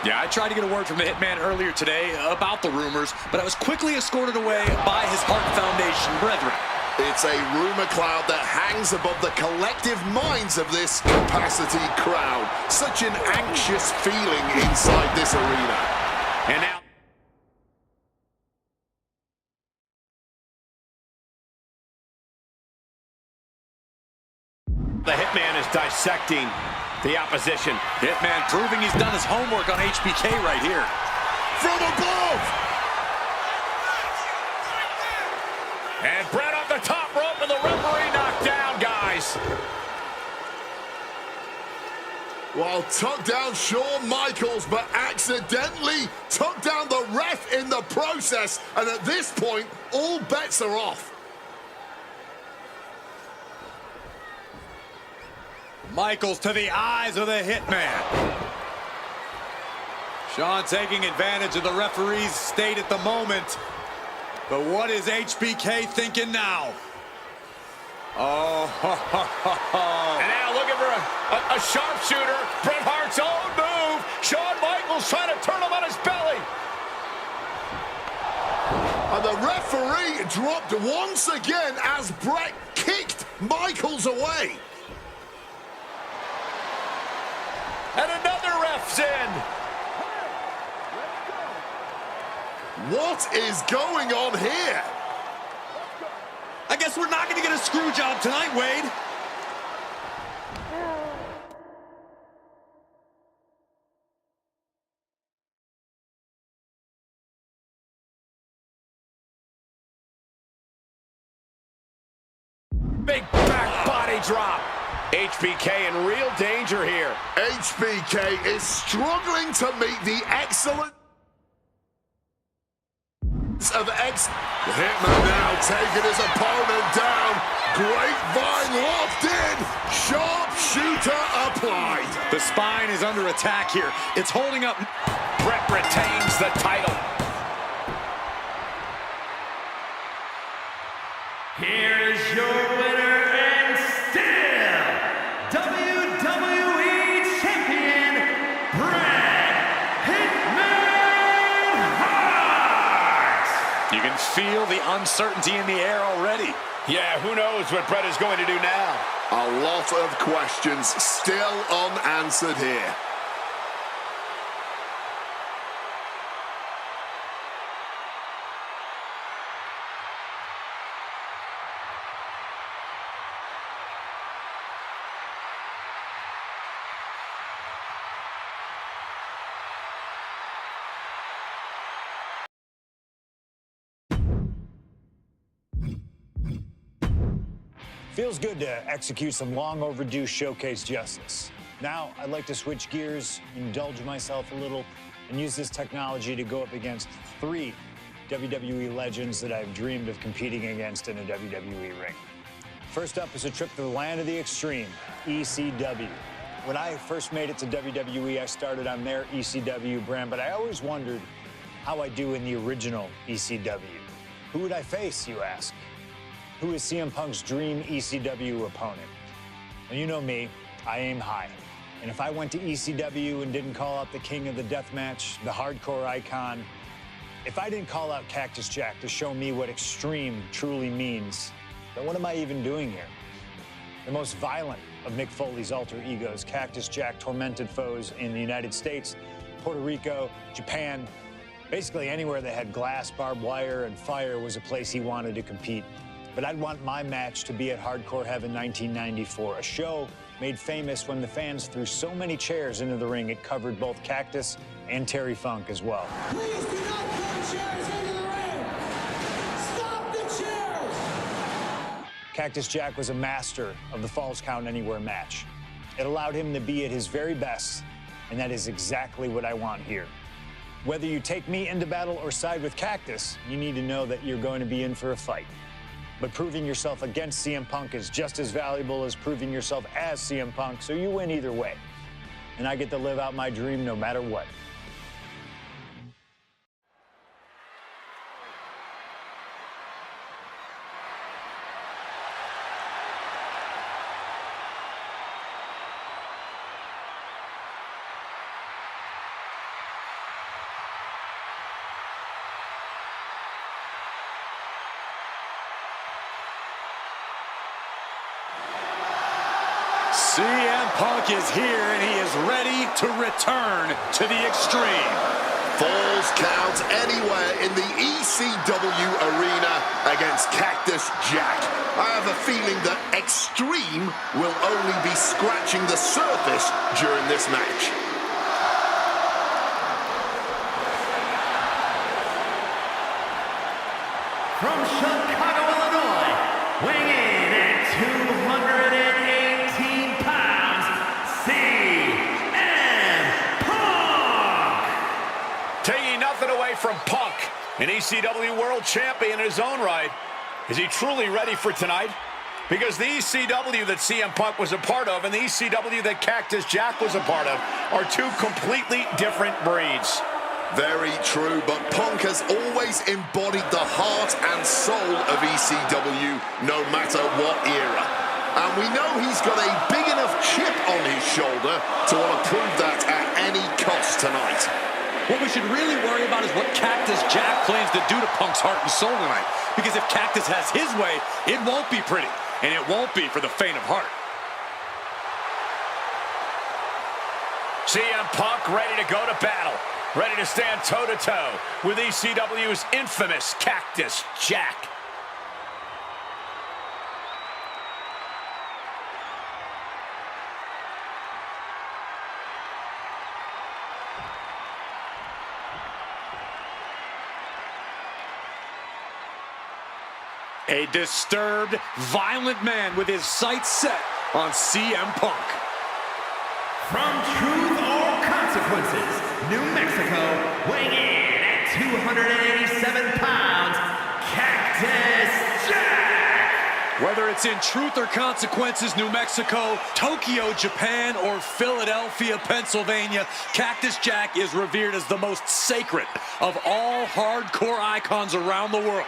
Yeah, I tried to get a word from the Hitman earlier today about the rumors, but I was quickly escorted away by his Hart Foundation brethren. It's a rumor cloud that hangs above the collective minds of this capacity crowd. Such an anxious feeling inside this arena. And now the Hitman is dissecting the opposition. Hitman proving he's done his homework on HBK right here. From above! And Bret off the top rope and the referee knocked down, guys. Well, took down Shawn Michaels, but accidentally took down the ref in the process. And at this point, all bets are off. Michaels to the eyes of the Hitman. Shawn taking advantage of the referee's state at the moment. But what is HBK thinking now? Oh, And now looking for a sharpshooter. Bret Hart's own move. Shawn Michaels trying to turn him on his belly. And the referee dropped once again as Bret kicked Michaels away. And another ref's in. What is going on here? I guess we're not going to get a screw job tonight, Wade. Big back body drop. HBK in real danger here. HBK is struggling to meet the excellent of the Hitman now taking his opponent down. Grapevine locked in. Sharpshooter applied. The spine is under attack here. It's holding up. Bret retains the title. Here is your winner and still WWE Champion, Bret Hitman Hart! You can feel the uncertainty in the air already. Yeah, who knows what Bret is going to do now? A lot of questions still unanswered here. Feels good to execute some long overdue showcase justice. Now, I'd like to switch gears, indulge myself a little, and use this technology to go up against 3 WWE legends that I've dreamed of competing against in a WWE ring. First up is a trip to the land of the extreme, ECW. When I first made it to WWE, I started on their ECW brand, but I always wondered how I do in the original ECW. Who would I face, you ask? Who is CM Punk's dream ECW opponent? Well, you know me, I aim high. And if I went to ECW and didn't call out the king of the deathmatch, the hardcore icon, if I didn't call out Cactus Jack to show me what extreme truly means, then what am I even doing here? The most violent of Mick Foley's alter egos, Cactus Jack tormented foes in the United States, Puerto Rico, Japan, basically anywhere that had glass, barbed wire, and fire was a place he wanted to compete. But I'd want my match to be at Hardcore Heaven 1994, a show made famous when the fans threw so many chairs into the ring it covered both Cactus and Terry Funk as well. Please do not throw chairs into the ring! Stop the chairs! Cactus Jack was a master of the Falls Count Anywhere match. It allowed him to be at his very best, and that is exactly what I want here. Whether you take me into battle or side with Cactus, you need to know that you're going to be in for a fight. But proving yourself against CM Punk is just as valuable as proving yourself as CM Punk, so you win either way. And I get to live out my dream no matter what. CM Punk is here, and he is ready to return to the extreme. Falls Count Anywhere in the ECW arena against Cactus Jack. I have a feeling that extreme will only be scratching the surface during this match. From Chicago, Illinois, weighing in at 218 pounds, CM Punk! Taking nothing away from Punk, an ECW world champion in his own right. Is he truly ready for tonight? Because the ECW that CM Punk was a part of and the ECW that Cactus Jack was a part of are two completely different breeds. Very true, but Punk has always embodied the heart and soul of ECW, no matter what era. And we know he's got a big enough chip on his shoulder to want to prove that at any cost tonight. What we should really worry about is what Cactus Jack plans to do to Punk's heart and soul tonight. Because if Cactus has his way, it won't be pretty. And it won't be for the faint of heart. CM Punk ready to go to battle. Ready to stand toe-to-toe with ECW's infamous Cactus Jack. A disturbed, violent man with his sights set on CM Punk. From Truth or Consequences, New Mexico, weighing in at 287 pounds, Cactus Jack! Whether it's in Truth or Consequences, New Mexico, Tokyo, Japan, or Philadelphia, Pennsylvania, Cactus Jack is revered as the most sacred of all hardcore icons around the world.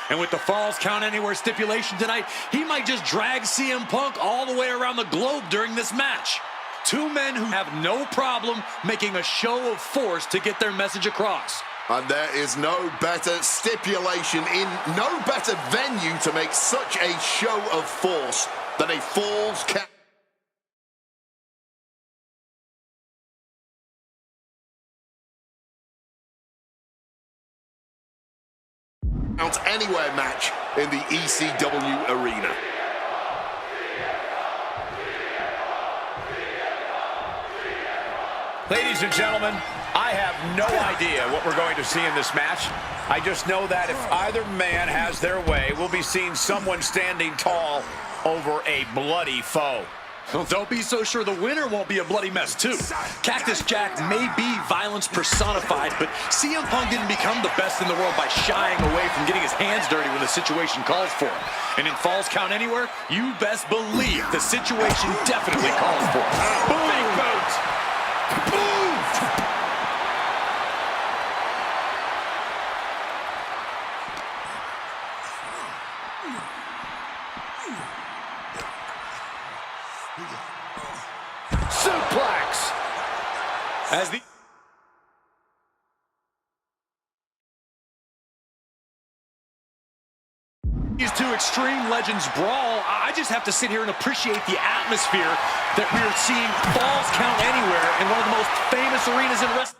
And with the Falls Count Anywhere stipulation tonight, he might just drag CM Punk all the way around the globe during this match. Two men who have no problem making a show of force to get their message across. And there is no better stipulation in no better venue to make such a show of force than a Falls Count Anywhere match in the ECW arena. Ladies and gentlemen, I have no idea what we're going to see in this match. I just know that if either man has their way, we'll be seeing someone standing tall over a bloody foe. Don't be so sure the winner won't be a bloody mess, too. Cactus Jack may be violence personified, but CM Punk didn't become the best in the world by shying away from getting his hands dirty when the situation calls for it. And in Falls Count Anywhere, you best believe the situation definitely calls for it. Big boot. Suplex. As these two extreme legends brawl, I just have to sit here and appreciate the atmosphere that we are seeing Falls Count Anywhere in one of the most famous arenas in wrestling.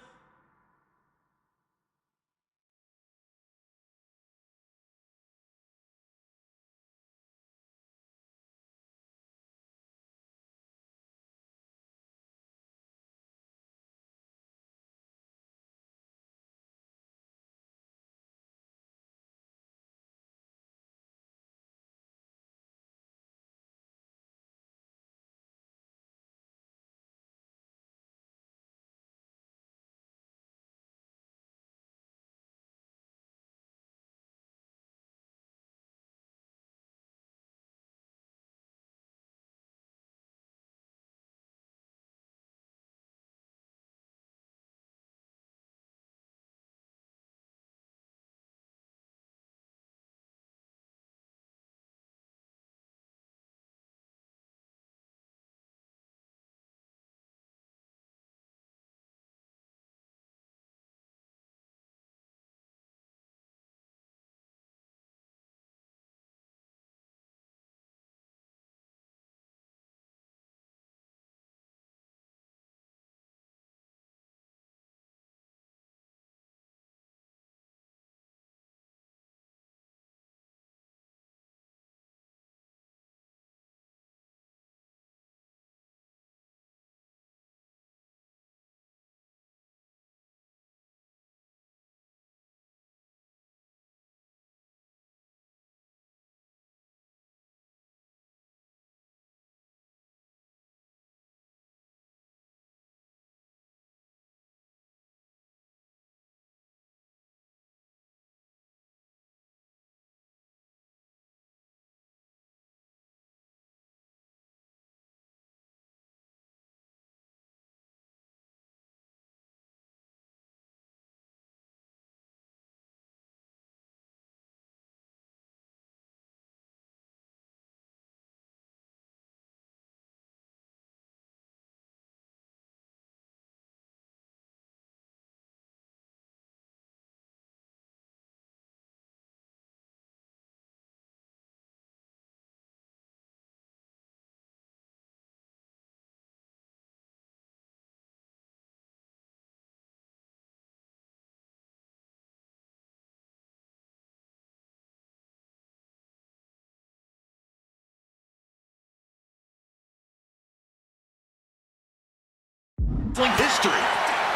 History.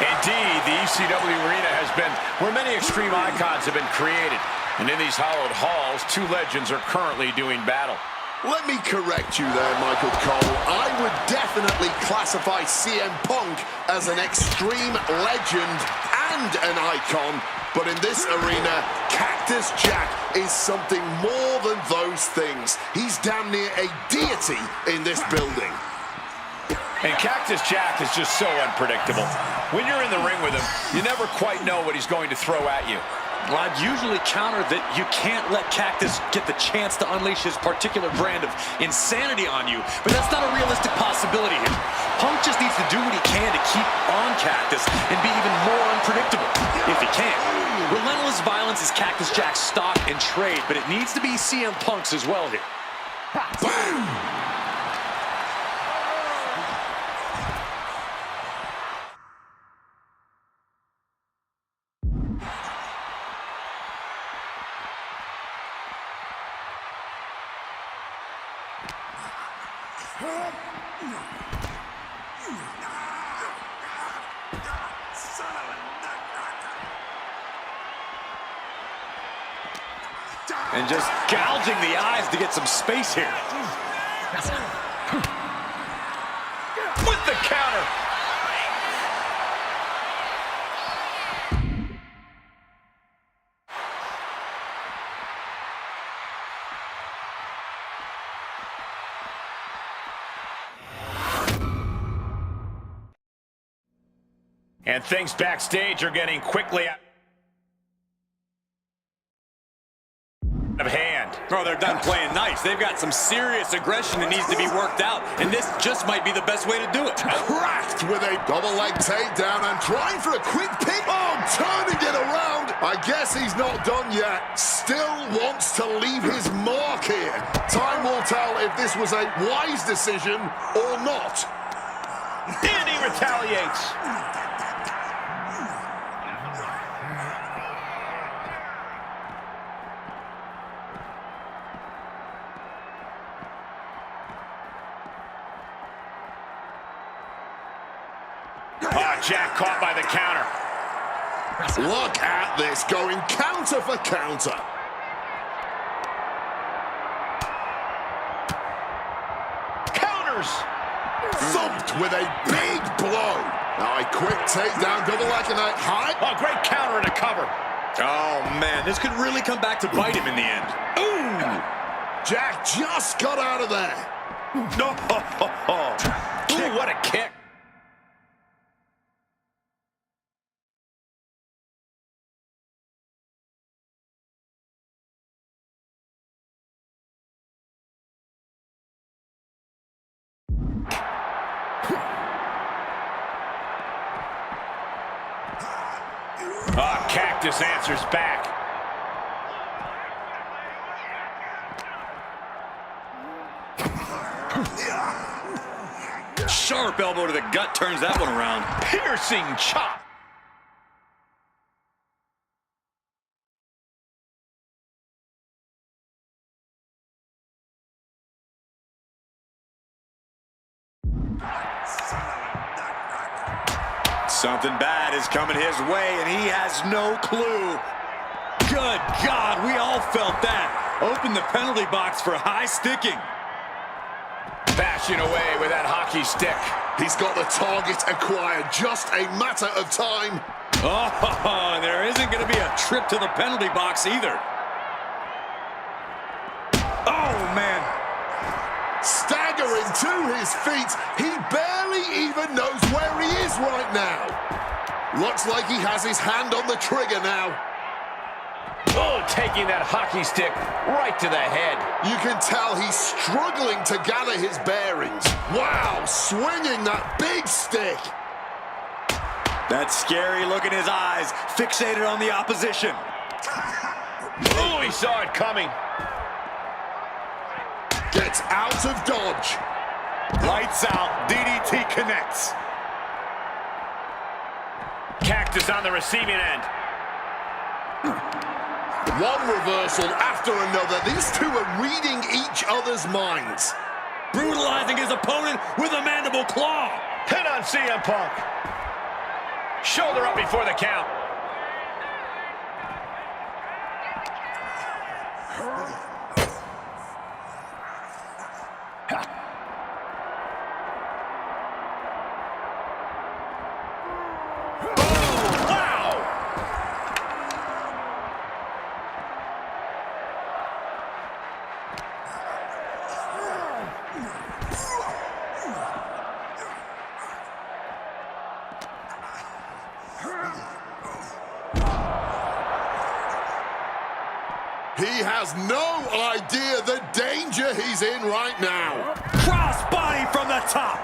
Indeed, the ECW arena has been where many extreme icons have been created. And in these hallowed halls, two legends are currently doing battle. Let me correct you there, Michael Cole. I would definitely classify CM Punk as an extreme legend and an icon. But in this arena, Cactus Jack is something more than those things. He's damn near a deity in this building. And Cactus Jack is just so unpredictable. When you're in the ring with him, you never quite know what he's going to throw at you. Well, I'd usually counter that you can't let Cactus get the chance to unleash his particular brand of insanity on you, but that's not a realistic possibility here. Punk just needs to do what he can to keep on Cactus and be even more unpredictable, if he can. Relentless violence is Cactus Jack's stock and trade, but it needs to be CM Punk's as well here. Boom! And just gouging the eyes to get some space here. With the counter. And things backstage are getting quickly out of hand. Oh, they're done playing nice. They've got some serious aggression that needs to be worked out, and this just might be the best way to do it. Cracked with a double leg takedown and trying for a quick pick. Oh, turning it around. I guess he's not done yet. Still wants to leave his mark here. Time will tell if this was a wise decision or not. And he retaliates. Oh, Jack caught by the counter. Look at this, going counter for counter. Counters. Thumped with a big blow. Now a quick takedown, double leg and a high. Oh, great counter and a cover. Oh, man, this could really come back to bite him in the end. Ooh! Jack just got out of there. No. Ooh, what a kick. Oh, Cactus answers back. Sharp elbow to the gut turns that one around. Piercing chop. Something bad is coming his way, and he has no clue. Good God, we all felt that. Open the penalty box for high sticking. Bashing away with that hockey stick. He's got the target acquired, just a matter of time. Oh, there isn't going to be a trip to the penalty box either. Oh, man. Staggering to his feet. He barely even knows where he is right now. Looks like he has his hand on the trigger now. Oh, taking that hockey stick right to the head. You can tell he's struggling to gather his bearings. Wow, swinging that big stick. That scary look in his eyes, fixated on the opposition. Oh, he saw it coming. Gets out of dodge. Lights out, DDT connects. Cactus on the receiving end. One reversal after another. These two are reading each other's minds. Brutalizing his opponent with a mandible claw. Hit on CM Punk. Shoulder up before the count. He has no idea the danger he's in right now. Cross body from the top.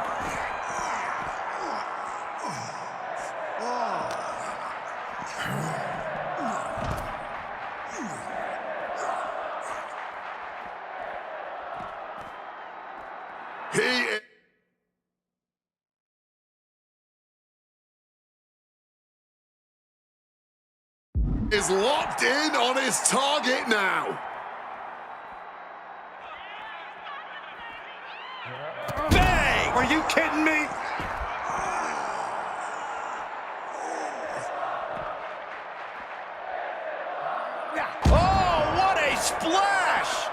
He is locked in on his target now. Bang! Are you kidding me? Oh, what a splash!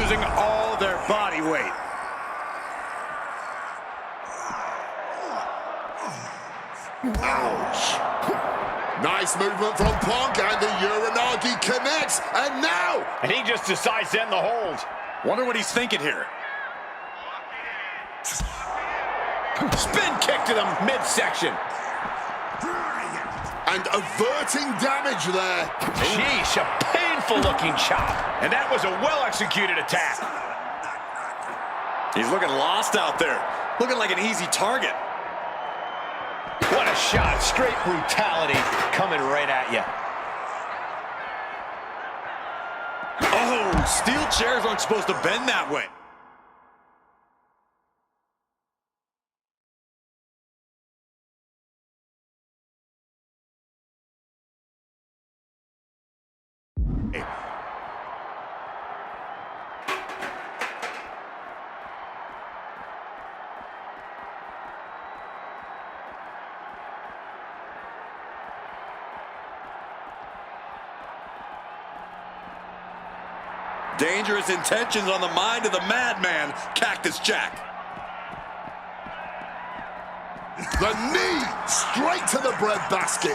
using all their body weight. Ouch. Nice movement from Punk, and the Uranagi connects, and now... And he just decides to end the hold. Wonder what he's thinking here. Spin kick to the midsection. And averting damage there. Sheesh, a painful-looking chop. And that was a well-executed attack. He's looking lost out there. Looking like an easy target. What a shot. Straight brutality coming right at you. Oh, steel chairs aren't supposed to bend that way. Dangerous intentions on the mind of the madman, Cactus Jack. The knee straight to the breadbasket.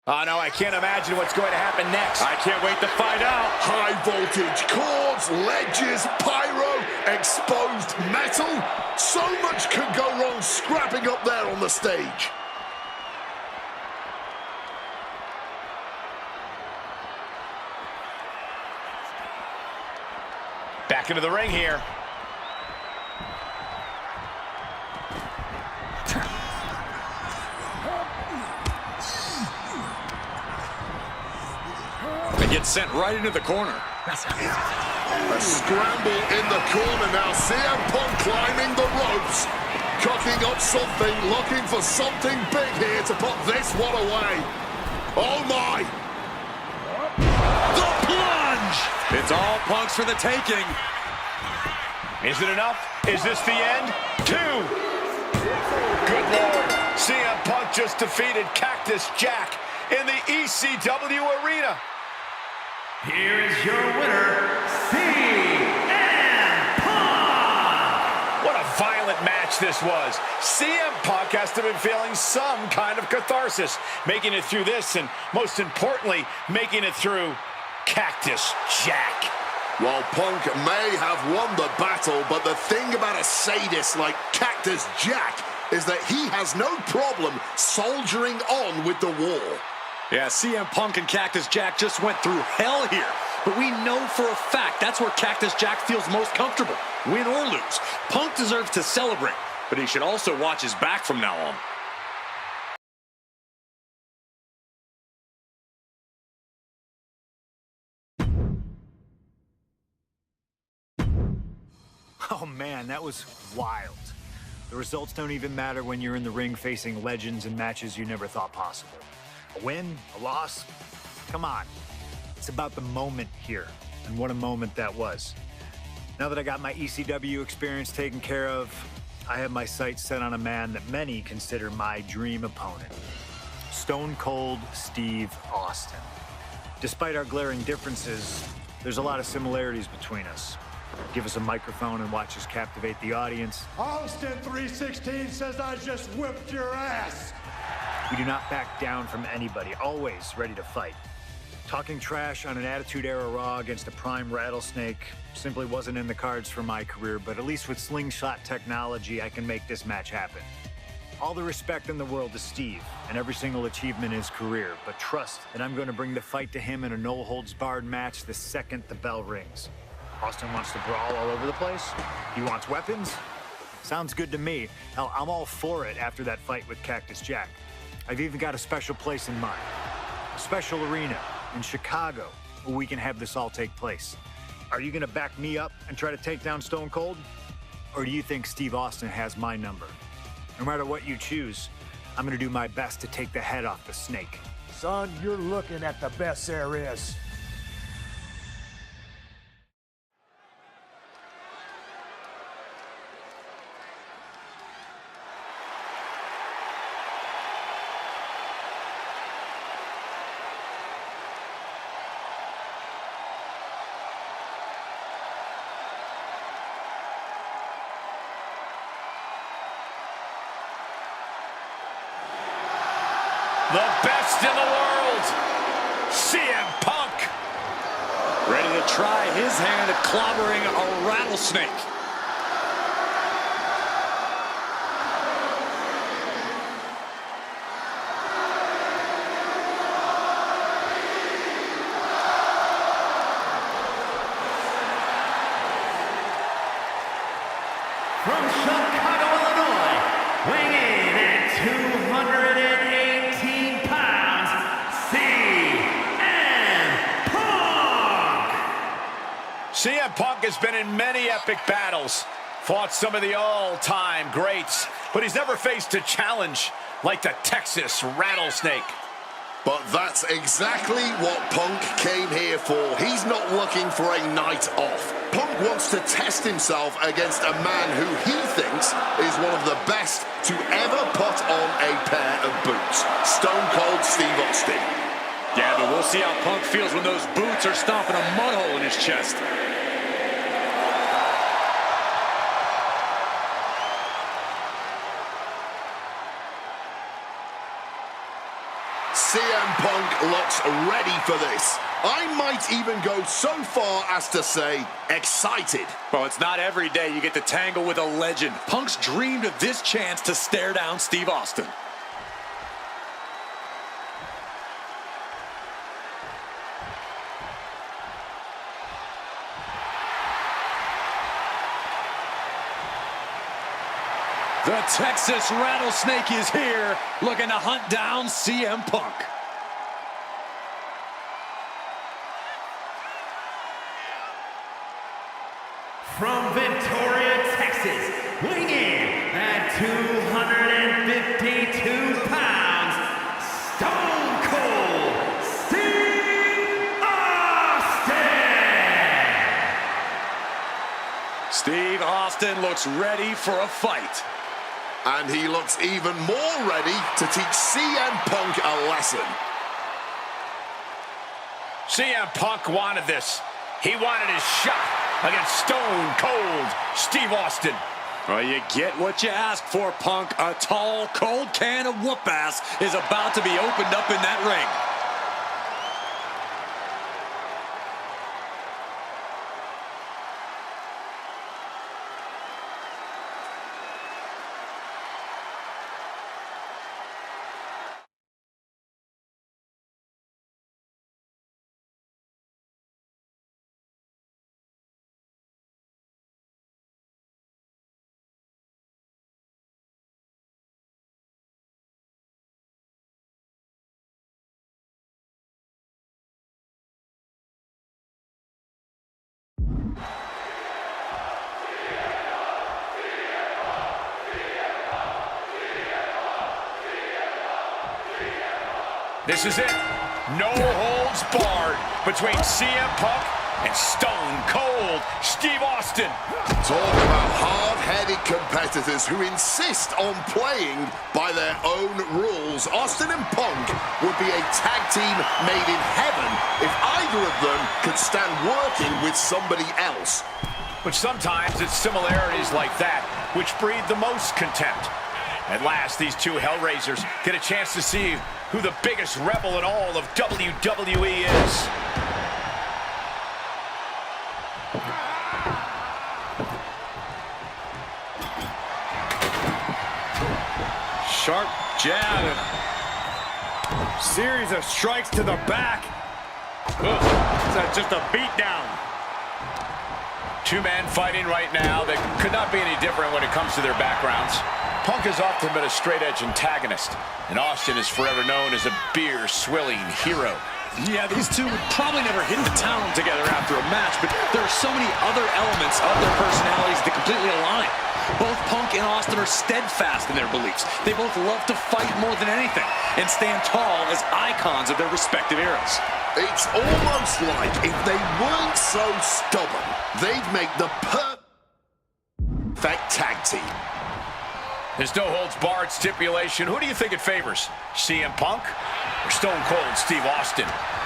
Oh, no, I can't imagine what's going to happen next. I can't wait to find out. High voltage cords, ledges, pyro, exposed metal. So much could go wrong scrapping up there on the stage. Back into the ring here. They get sent right into the corner. A scramble in the corner now. CM Punk climbing the ropes. Cocking up something, looking for something big here to put this one away. Oh my! The plunge! It's all Punk's for the taking. Is it enough? Is this the end? 2. Good Lord. CM Punk just defeated Cactus Jack in the ECW arena. Here is your winner, CM Punk! What a violent match this was. CM Punk has to have been feeling some kind of catharsis, making it through this, and most importantly, making it through Cactus Jack. While Punk may have won the battle, but the thing about a sadist like Cactus Jack is that he has no problem soldiering on with the war. Yeah, CM Punk and Cactus Jack just went through hell here. But we know for a fact that's where Cactus Jack feels most comfortable, win or lose. Punk deserves to celebrate, but he should also watch his back from now on. Oh man, that was wild. The results don't even matter when you're in the ring facing legends and matches you never thought possible. A win, a loss, come on. It's about the moment here, and what a moment that was. Now that I got my ECW experience taken care of, I have my sights set on a man that many consider my dream opponent. Stone Cold Steve Austin. Despite our glaring differences, there's a lot of similarities between us. Give us a microphone and watch us captivate the audience. Austin 316 says I just whipped your ass. We do not back down from anybody, always ready to fight. Talking trash on an Attitude Era Raw against a prime Rattlesnake simply wasn't in the cards for my career, but at least with slingshot technology, I can make this match happen. All the respect in the world to Steve and every single achievement in his career, but trust that I'm going to bring the fight to him in a no-holds-barred match the second the bell rings. Austin wants to brawl all over the place? He wants weapons? Sounds good to me. Hell, I'm all for it after that fight with Cactus Jack. I've even got a special place in mind. A special arena in Chicago where we can have this all take place. Are you gonna back me up and try to take down Stone Cold? Or do you think Steve Austin has my number? No matter what you choose, I'm gonna do my best to take the head off the snake. Son, you're looking at the best there is. The best in the world, CM Punk. Ready to try his hand at clobbering a rattlesnake. From Chicago, Illinois, weighing in at 218 pounds, CM Punk! CM Punk has been in many epic battles, fought some of the all-time greats, but he's never faced a challenge like the Texas Rattlesnake. But that's exactly what Punk came here for. He's not looking for a night off. Punk wants to test himself against a man who he thinks is one of the best to ever put on a pair of boots. Stone Cold Steve Austin. Yeah, but we'll see how Punk feels when those boots are stomping a mud hole in his chest. CM Punk looks ready for this. I might even go so far as to say excited. Well, it's not every day you get to tangle with a legend. Punk's dreamed of this chance to stare down Steve Austin. The Texas Rattlesnake is here, looking to hunt down CM Punk. From Victoria, Texas, weighing in at 252 pounds, Stone Cold Steve Austin! Steve Austin looks ready for a fight. And he looks even more ready to teach CM Punk a lesson. CM Punk wanted this. He wanted his shot against Stone Cold Steve Austin. Well, you get what you ask for, Punk. A tall, cold can of whoop-ass is about to be opened up in that ring. This is it. No holds barred between CM Punk and Stone Cold Steve Austin. Talk about hard-headed competitors who insist on playing by their own rules. Austin and Punk would be a tag team made in heaven if either of them could stand working with somebody else. But sometimes it's similarities like that which breed the most contempt. At last, these two Hellraisers get a chance to see who the biggest rebel in all of WWE is. Sharp jab. Series of strikes to the back. It's just a beatdown. Two men fighting right now that could not be any different when it comes to their backgrounds. Punk has often been a straight-edge antagonist, and Austin is forever known as a beer-swilling hero. Yeah, these two would probably never hit the town together after a match, but there are so many other elements of their personalities that completely align. Both Punk and Austin are steadfast in their beliefs. They both love to fight more than anything and stand tall as icons of their respective eras. It's almost like if they weren't so stubborn, they'd make the perfect tag team. There's no holds barred stipulation. Who do you think it favors? CM Punk Stone Cold Steve Austin.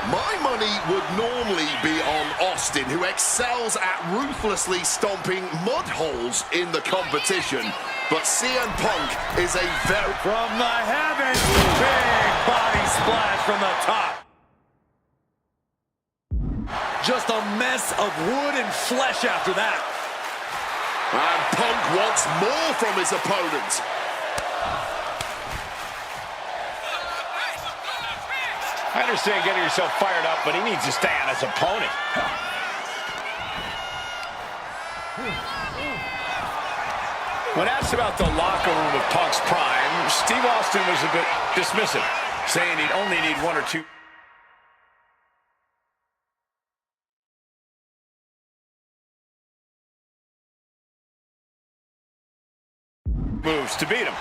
My money would normally be on Austin, who excels at ruthlessly stomping mud holes in the competition. But CM Punk is a very... From the heavens, big body splash from the top. Just a mess of wood and flesh after that. And Punk wants more from his opponent. I understand getting yourself fired up, but he needs to stay on his opponent. When asked about the locker room of Punk's prime, Steve Austin was a bit dismissive, saying he'd only need one or two moves to beat him.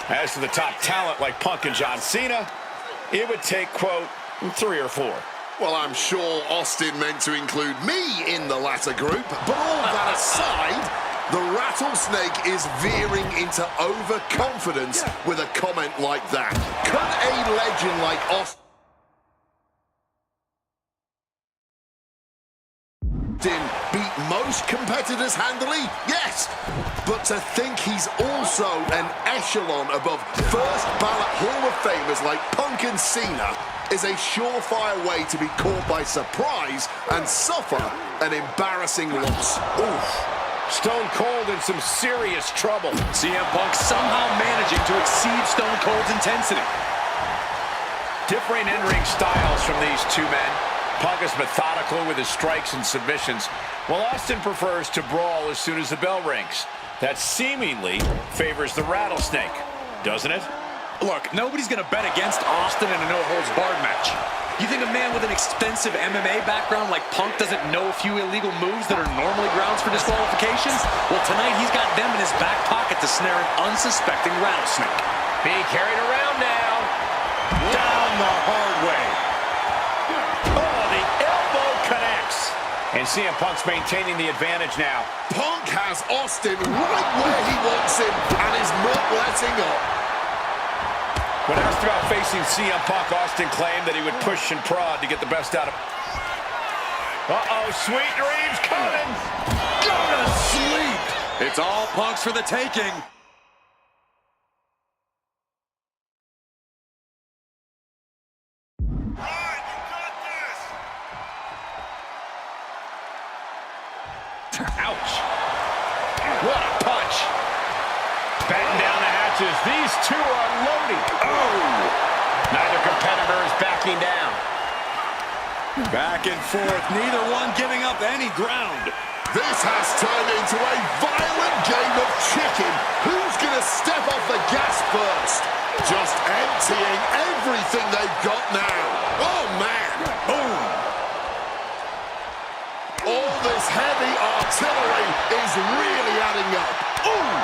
As to the top talent like Punk and John Cena, it would take, quote, 3 or 4. Well, I'm sure Austin meant to include me in the latter group, but all that aside, the rattlesnake is veering into overconfidence with a comment like that. Could a legend like Austin beat most competitors handily? Yes. But to think he's also an echelon above first ballot Hall of Famers like Punk and Cena is a surefire way to be caught by surprise and suffer an embarrassing loss. Oof. Stone Cold in some serious trouble. CM Punk somehow managing to exceed Stone Cold's intensity. Differing in-ring styles from these two men. Punk is methodical with his strikes and submissions, while Austin prefers to brawl as soon as the bell rings. That seemingly favors the rattlesnake, doesn't it? Look, nobody's going to bet against Austin in a no-holds-barred match. You think a man with an extensive MMA background like Punk doesn't know a few illegal moves that are normally grounds for disqualification? Well, tonight he's got them in his back pocket to snare an unsuspecting rattlesnake. Being carried around now. Down the hard way. Oh, the elbow connects. And CM Punk's maintaining the advantage now. Punk has Austin right where he wants him and is not letting up. When asked about facing CM Punk, Austin claimed that he would push and prod to get the best out of... Uh-oh, sweet dreams coming. Go to sleep. It's all Punk's for the taking. Ouch. What a punch. Batten down the hatches. These two are loading. Oh. Neither competitor is backing down. Back and forth, neither one giving up any ground. This has turned into a violent game of chicken. Who's going to step off the gas first? Just emptying everything they've got now. Oh, man. Boom. All this heavy artillery is really adding up. Ooh.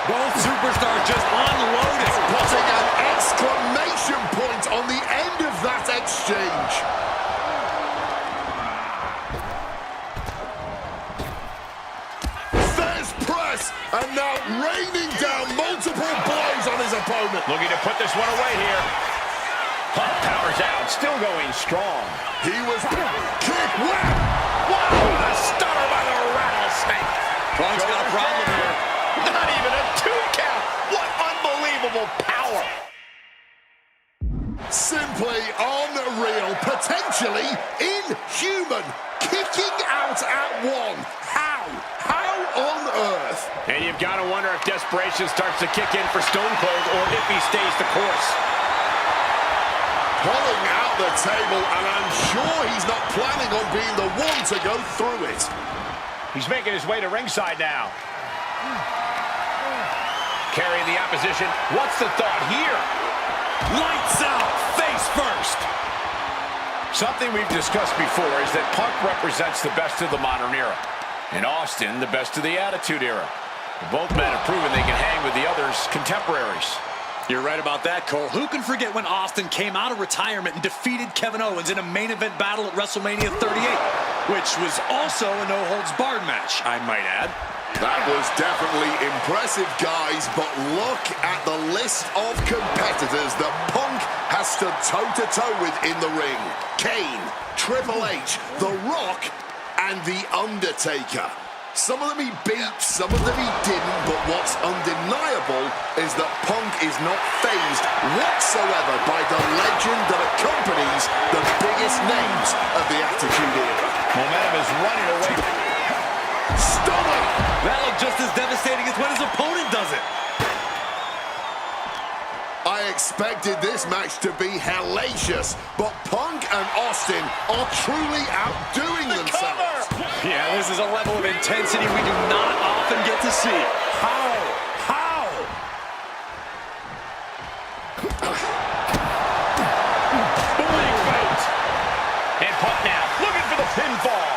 Both superstars just unloaded. Putting an exclamation point on the end of that exchange. There's press, and now raining down multiple blows on his opponent. Looking to put this one away here. Punk powers out, still going strong. He was kick. Wow, a stunner by the rattlesnake. Punk's got a problem here. Not even a 2 count. What unbelievable power. Simply unreal, potentially inhuman. Kicking out at one. How? How on earth? And you've got to wonder if desperation starts to kick in for Stone Cold or if he stays the course. Pulling out the table, and I'm sure he's not planning on being the one to go through it. He's making his way to ringside now. Carrying the opposition. What's the thought here? Lights out, face first. Something we've discussed before is that Punk represents the best of the modern era, and Austin the best of the Attitude Era. Both men have proven they can hang with the others' contemporaries. You're right about that, Cole. Who can forget when Austin came out of retirement and defeated Kevin Owens in a main event battle at WrestleMania 38, which was also a no-holds-barred match, I might add. That was definitely impressive, guys, but look at the list of competitors that Punk has stood toe-to-toe with in the ring. Kane, Triple H, The Rock, and The Undertaker. Some of them he beat, some of them he didn't, but what's undeniable is that Punk is not fazed whatsoever by the legend that accompanies the biggest names of the Attitude Era. Momentum is running away. Stunner! That looked just as devastating as when his opponent does it. I expected this match to be hellacious, but Punk and Austin are truly outdoing themselves. Yeah, this is a level of intensity we do not often get to see. How? Bullying fight. And Punk now looking for the pinfall.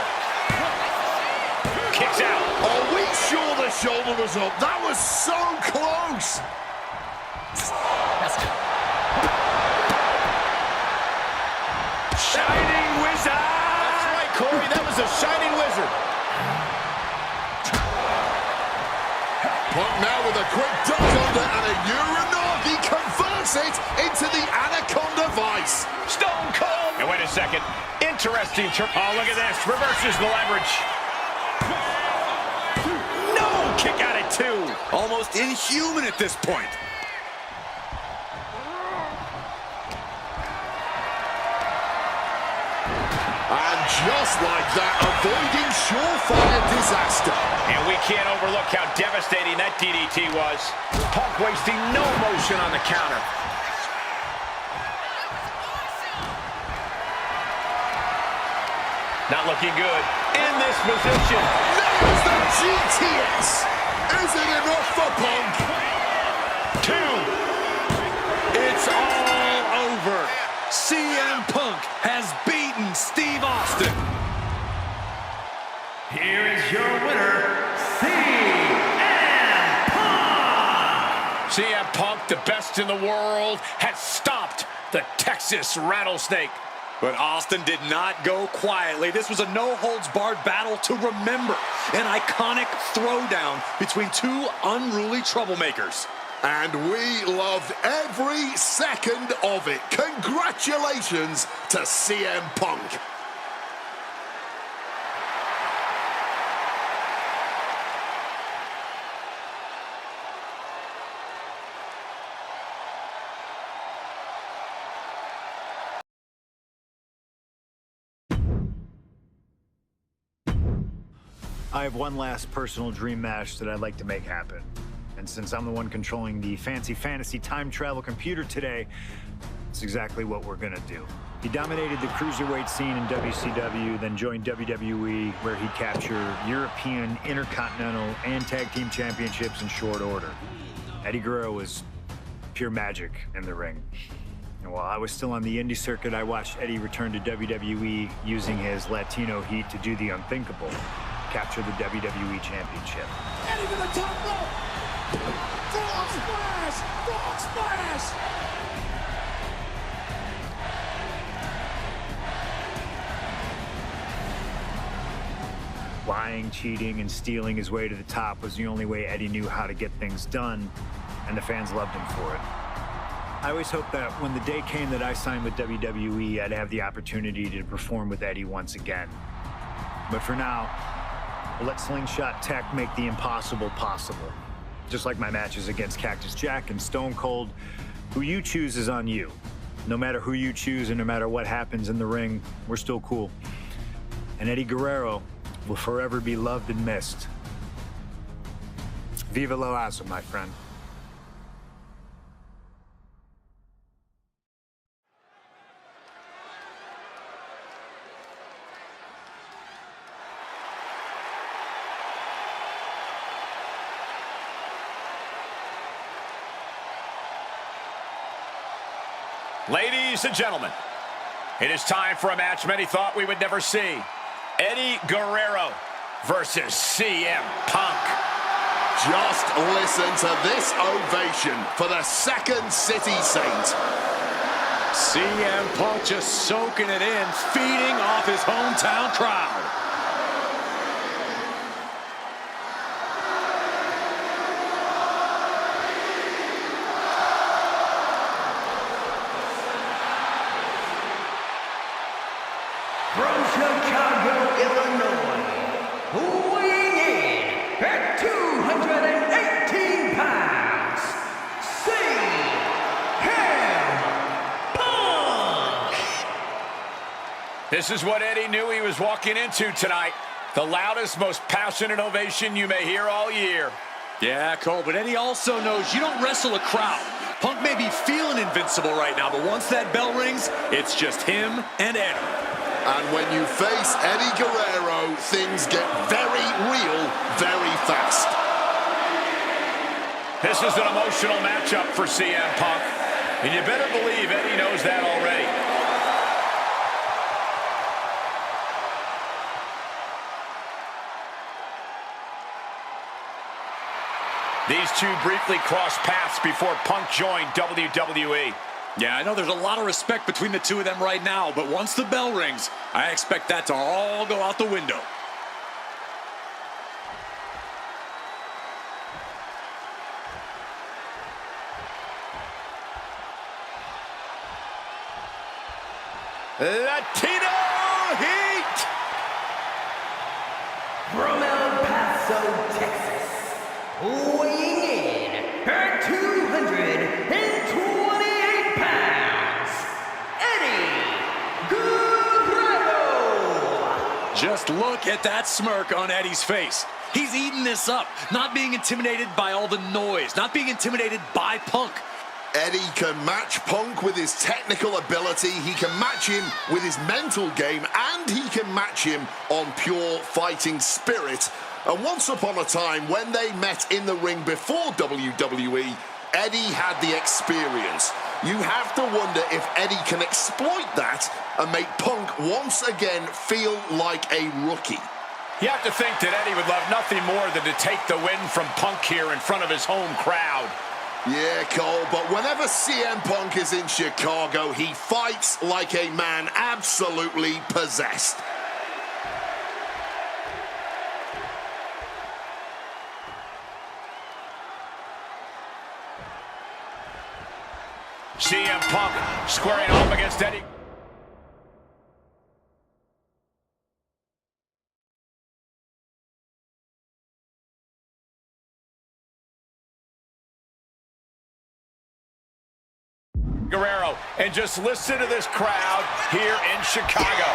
Kicks out. Are we sure the shoulder was up? That was so close. Shining Wizard! That's right, Corey. That was a Shining Wizard. Punk now with a quick duck under and a Uranagi converts it into the Anaconda Vice. Stone Cold. And wait a second. Interesting turn. Oh, look at this. Reverses the leverage. No! Kick out at 2. Almost inhuman at this point. And just like that, avoiding surefire disaster. And we can't overlook how devastating that DDT was. Punk wasting no motion on the counter. Not looking good in this position. There's the GTS. Is it enough for Punk? 2. It's all over. CM Punk has beaten Steve Austin. Here is your winner, CM Punk! CM Punk, the best in the world, has stopped the Texas Rattlesnake. But Austin did not go quietly. This was a no-holds-barred battle to remember. An iconic throwdown between two unruly troublemakers. And we loved every second of it. Congratulations to CM Punk. I have one last personal dream match that I'd like to make happen. And since I'm the one controlling the fancy fantasy time travel computer today, it's exactly what we're gonna do. He dominated the cruiserweight scene in WCW, then joined WWE, where he captured European, Intercontinental, and Tag Team Championships in short order. Eddie Guerrero was pure magic in the ring. And while I was still on the indie circuit, I watched Eddie return to WWE using his Latino heat to do the unthinkable. Capture the WWE Championship. Eddie to the top rope. Frog splash! Frog splash! Lying, cheating, and stealing his way to the top was the only way Eddie knew how to get things done, and the fans loved him for it. I always hoped that when the day came that I signed with WWE, I'd have the opportunity to perform with Eddie once again. But for now, we'll let Slingshot Tech make the impossible possible. Just like my matches against Cactus Jack and Stone Cold, who you choose is on you. No matter who you choose and no matter what happens in the ring, we're still cool. And Eddie Guerrero will forever be loved and missed. Viva la raza, my friend. Ladies and gentlemen, it is time for a match many thought we would never see. Eddie Guerrero versus CM Punk. Just listen to this ovation for the Second City Saint. CM Punk just soaking it in, feeding off his hometown crowd. This is what Eddie knew he was walking into tonight. The loudest, most passionate ovation you may hear all year. Yeah, Cole, but Eddie also knows you don't wrestle a crowd. Punk may be feeling invincible right now, but once that bell rings, it's just him and Eddie. And when you face Eddie Guerrero, things get very real very fast. This is an emotional matchup for CM Punk, and you better believe Eddie knows that already. These two briefly crossed paths before Punk joined WWE. Yeah, I know there's a lot of respect between the two of them right now, but once the bell rings, I expect that to all go out the window. Latino Heat! From El Paso, Texas, weighing in at 228 pounds, Eddie Guerrero. Just look at that smirk on Eddie's face. He's eating this up, not being intimidated by all the noise, not being intimidated by Punk. Eddie can match Punk with his technical ability, he can match him with his mental game, and he can match him on pure fighting spirit. And once upon a time, when they met in the ring before WWE, Eddie had the experience. You have to wonder if Eddie can exploit that and make Punk once again feel like a rookie. You have to think that Eddie would love nothing more than to take the win from Punk here in front of his home crowd. Yeah, Cole, but whenever CM Punk is in Chicago, he fights like a man absolutely possessed. CM Punk squaring off against Eddie. Guerrero, and just listen to this crowd here in Chicago.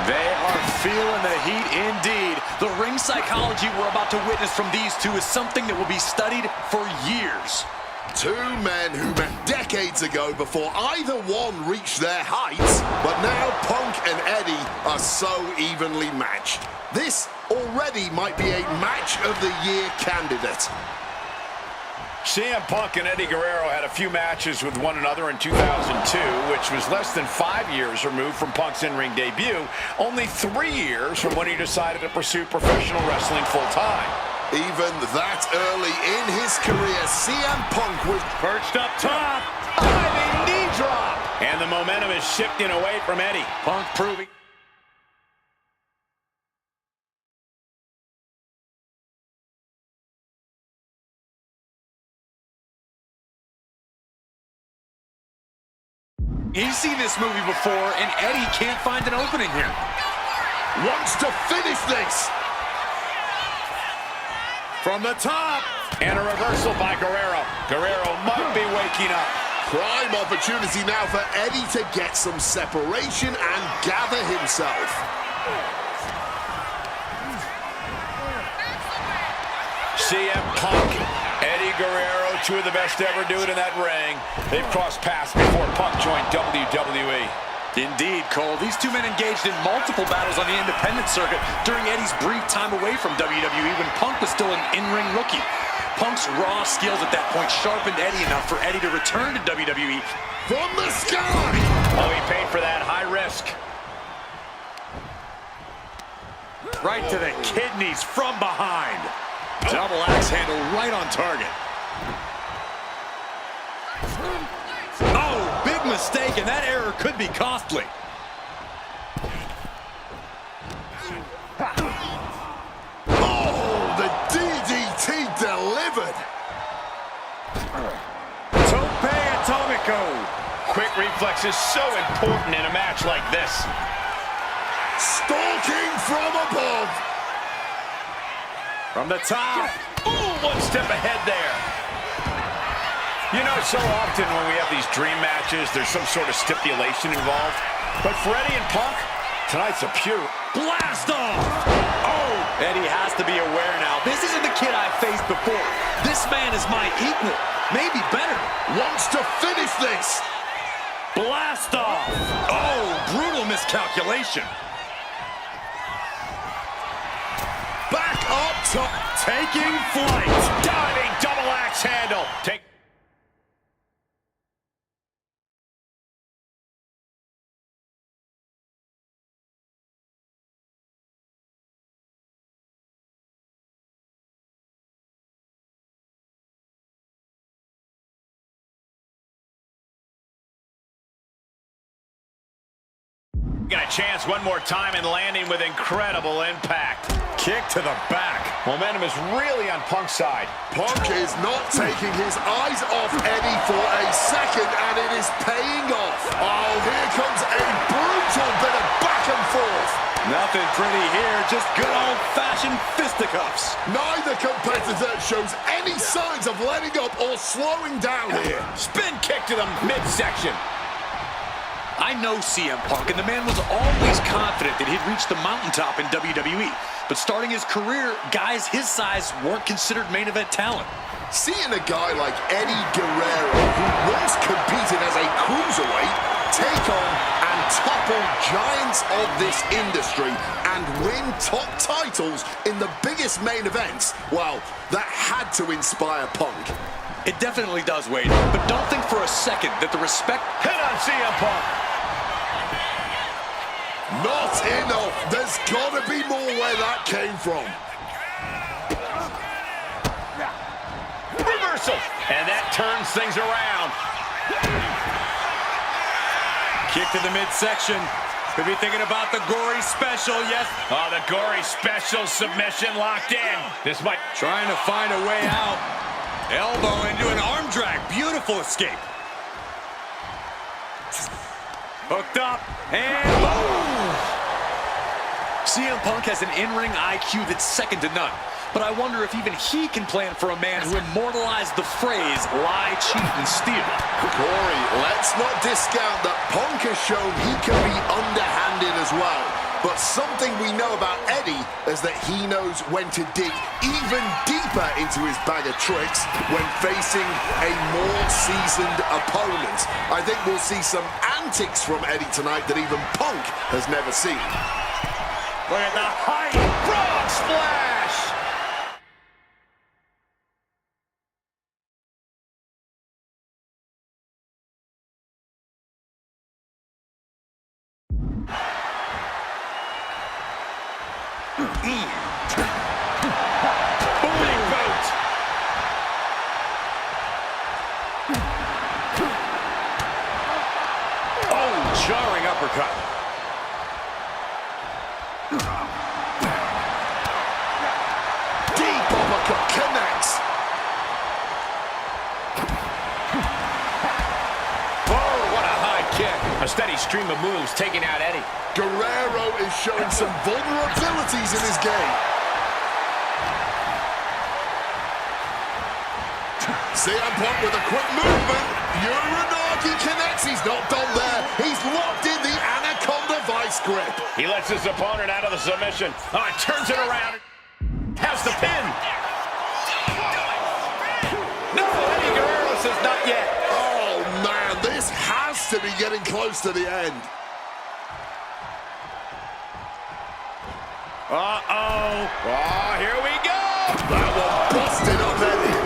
They are feeling the heat indeed. The ring psychology we're about to witness from these two is something that will be studied for years. Two men who met decades ago before either one reached their heights, but now Punk and Eddie are so evenly matched. This already might be a match of the year candidate. CM Punk and Eddie Guerrero had a few matches with one another in 2002, which was less than 5 years removed from Punk's in-ring debut, only 3 years from when he decided to pursue professional wrestling full-time. Even that early in his career, CM Punk was Perched up top, diving knee drop, and the momentum is shifting away from Eddie. Punk proving. He's seen this movie before, and Eddie can't find an opening here. wants to finish this. From the top, and a reversal by Guerrero. Guerrero might be waking up. Prime opportunity now for Eddie to get some separation and gather himself. CM Punk, Eddie Guerrero, two of the best to ever do it in that ring. They've crossed paths before Punk joined WWE. Indeed, Cole. These two men engaged in multiple battles on the independent circuit during Eddie's brief time away from WWE when Punk was still an in-ring rookie. Punk's raw skills at that point sharpened Eddie enough for Eddie to return to WWE. From the sky! Oh, he paid for that high risk. Right to the kidneys from behind. Double axe handle right on target. Oh, big mistake, and that error could be costly. Oh, the DDT delivered. Tope Atomico. Quick reflex is so important in a match like this. Stalking from above. From the top. Ooh, one step ahead there. You know, so often when we have these dream matches, there's some sort of stipulation involved. But for Eddie and Punk, tonight's a pure blast off. Oh, Eddie has to be aware now. This isn't the kid I faced before. This man is my equal, maybe better. Wants to finish this. Blast off. Oh, brutal miscalculation. Back up top. Taking flight. diving double axe handle. Got a chance one more time and landing with incredible impact. Kick to the back. Momentum is really on Punk's side. Punk is not taking his eyes off Eddie for a second, and it is paying off. Oh, here comes a brutal bit of back and forth. Nothing pretty here, just good old-fashioned fisticuffs. Neither competitor shows any signs of letting up or slowing down here. Spin kick to the midsection. I know CM Punk, and the man was always confident that he'd reach the mountaintop in WWE. But starting his career, guys his size weren't considered main event talent. Seeing a guy like Eddie Guerrero, who once competed as a cruiserweight, take on and topple giants of this industry and win top titles in the biggest main events, well, that had to inspire Punk. It definitely does, Wade, but don't think for a second that the respect... Hit on CM Punk. Not enough. There's got to be more where that came from. Reversal. And that turns things around. Kick to the midsection. Could be thinking about the gory special, yes. Oh, the gory special submission locked in. This might... Trying to find a way out. Elbow into an arm drag. Beautiful escape. Hooked up, and boom! CM Punk has an in-ring IQ that's second to none. But I wonder if even he can plan for a man who immortalized the phrase, lie, cheat, and steal. Corey, let's not discount that Punk has shown he can be underhanded as well. But something we know about Eddie is that he knows when to dig even deeper into his bag of tricks when facing a more seasoned opponent. I think we'll see some antics from Eddie tonight that even Punk has never seen. Look at the height. Frog splash. Booming boot. Oh, jarring uppercut. Deep uppercut connects. Oh, what a high kick. A steady stream of moves taking out Eddie. Guerrero is showing some vulnerabilities in his game. CM Punk with a quick movement. Uranagi connects. He's not done there. He's locked in the Anaconda vice grip. He lets his opponent out of the submission. Oh, and turns it around. Has the pin. No, Eddie Guerrero says not yet. Oh, man, this has to be getting close to the end. Uh-oh. Oh, here we go. That one busted up Eddie.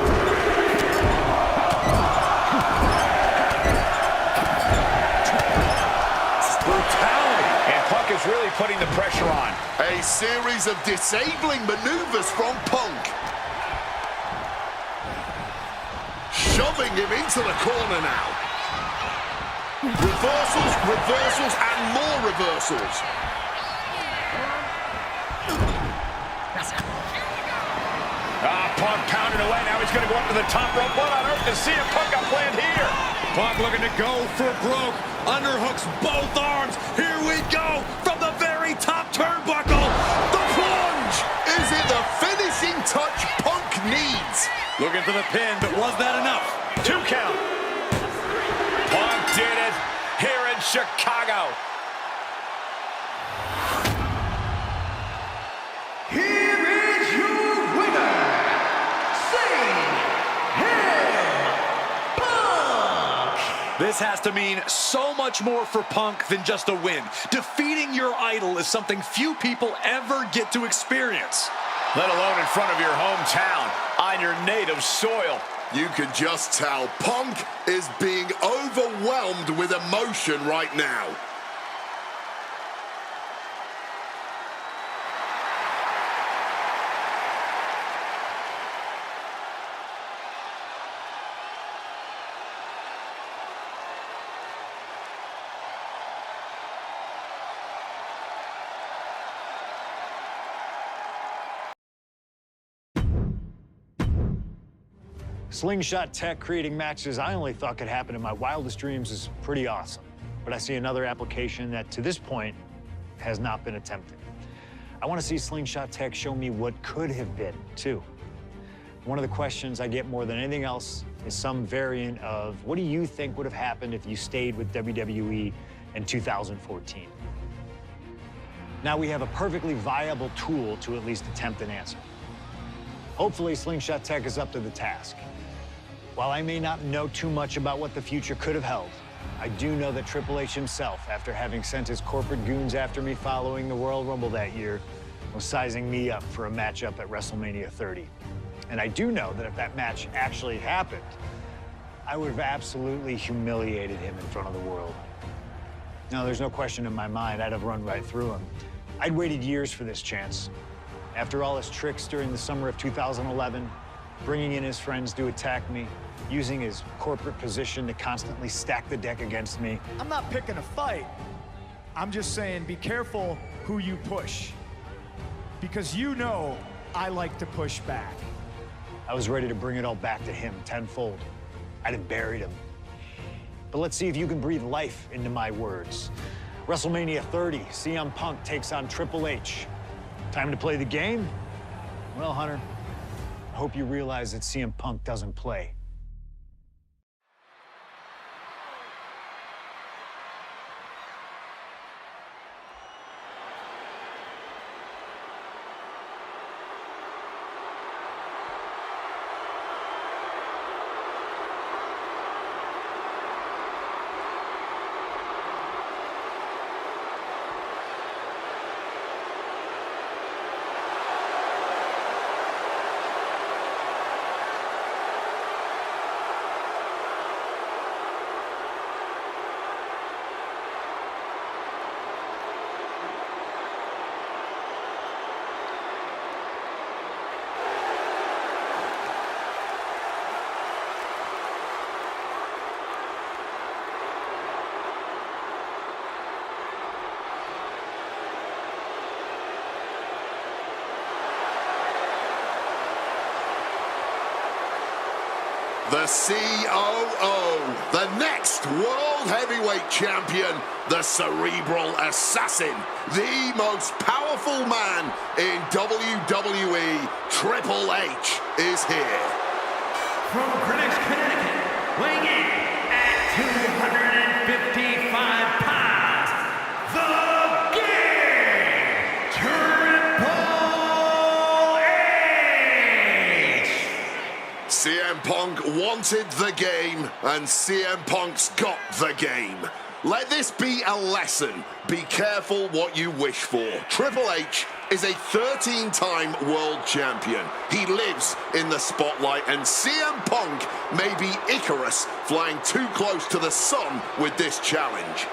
Brutality. And Punk is really putting the pressure on. A series of disabling maneuvers from Punk. Shoving him into the corner now. Reversals, reversals, and more reversals. Punk pounding away. Now he's going to go up to the top rope. What on earth does CM Punk got planned here? Punk looking to go for broke. Underhooks both arms. Here we go from the very top turnbuckle. The plunge! Is it the finishing touch Punk needs? Looking for the pin, but was that enough? 2 count. Punk did it here in Chicago. This has to mean so much more for Punk than just a win. Defeating your idol is something few people ever get to experience. Let alone in front of your hometown, on your native soil. You can just tell Punk is being overwhelmed with emotion right now. Slingshot tech creating matches I only thought could happen in my wildest dreams is pretty awesome. But I see another application that, to this point, has not been attempted. I want to see Slingshot tech show me what could have been, too. One of the questions I get more than anything else is some variant of, what do you think would have happened if you stayed with WWE in 2014? Now we have a perfectly viable tool to at least attempt an answer. Hopefully, Slingshot tech is up to the task. While I may not know too much about what the future could have held, I do know that Triple H himself, after having sent his corporate goons after me following the Royal Rumble that year, was sizing me up for a matchup at WrestleMania 30. And I do know that if that match actually happened, I would have absolutely humiliated him in front of the world. No, there's no question in my mind I'd have run right through him. I'd waited years for this chance. After all his tricks during the summer of 2011, bringing in his friends to attack me, using his corporate position to constantly stack the deck against me. I'm not picking a fight. I'm just saying be careful who you push. Because you know I like to push back. I was ready to bring it all back to him tenfold. I'd have buried him. But let's see if you can breathe life into my words. WrestleMania 30, CM Punk takes on Triple H. Time to play the game? Well, Hunter, I hope you realize that CM Punk doesn't play. The COO, the next World Heavyweight Champion, the Cerebral Assassin, the most powerful man in WWE, Triple H, is here. From Greenwich, Connecticut, weighing in at 255 pounds, the Game, Triple H! CM Punk wanted the game, and CM Punk's got the game. Let this be a lesson. Be careful what you wish for. Triple H is a 13-time world champion. He lives in the spotlight, and CM Punk may be Icarus flying too close to the sun with this challenge.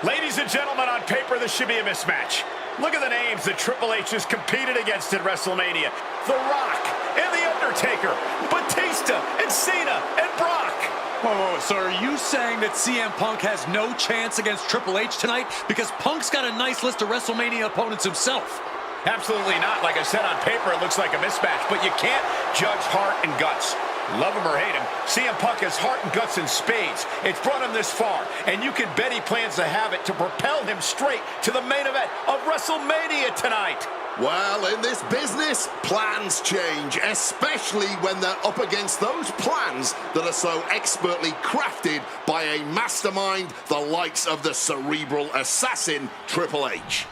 Ladies and gentlemen, on paper, this should be a mismatch. Look at the names that Triple H has competed against at WrestleMania. The Rock and The Undertaker, Batista and Cena and Brock. Whoa, so are you saying that CM Punk has no chance against Triple H tonight? Because Punk's got a nice list of WrestleMania opponents himself. Absolutely not. Like I said, on paper, it looks like a mismatch, but you can't judge heart and guts. Love him or hate him, CM Punk has heart and guts in spades. It's brought him this far, and you can bet he plans to have it to propel him straight to the main event of WrestleMania tonight. Well, in this business, plans change, especially when they're up against those plans that are so expertly crafted by a mastermind the likes of the Cerebral Assassin, Triple H.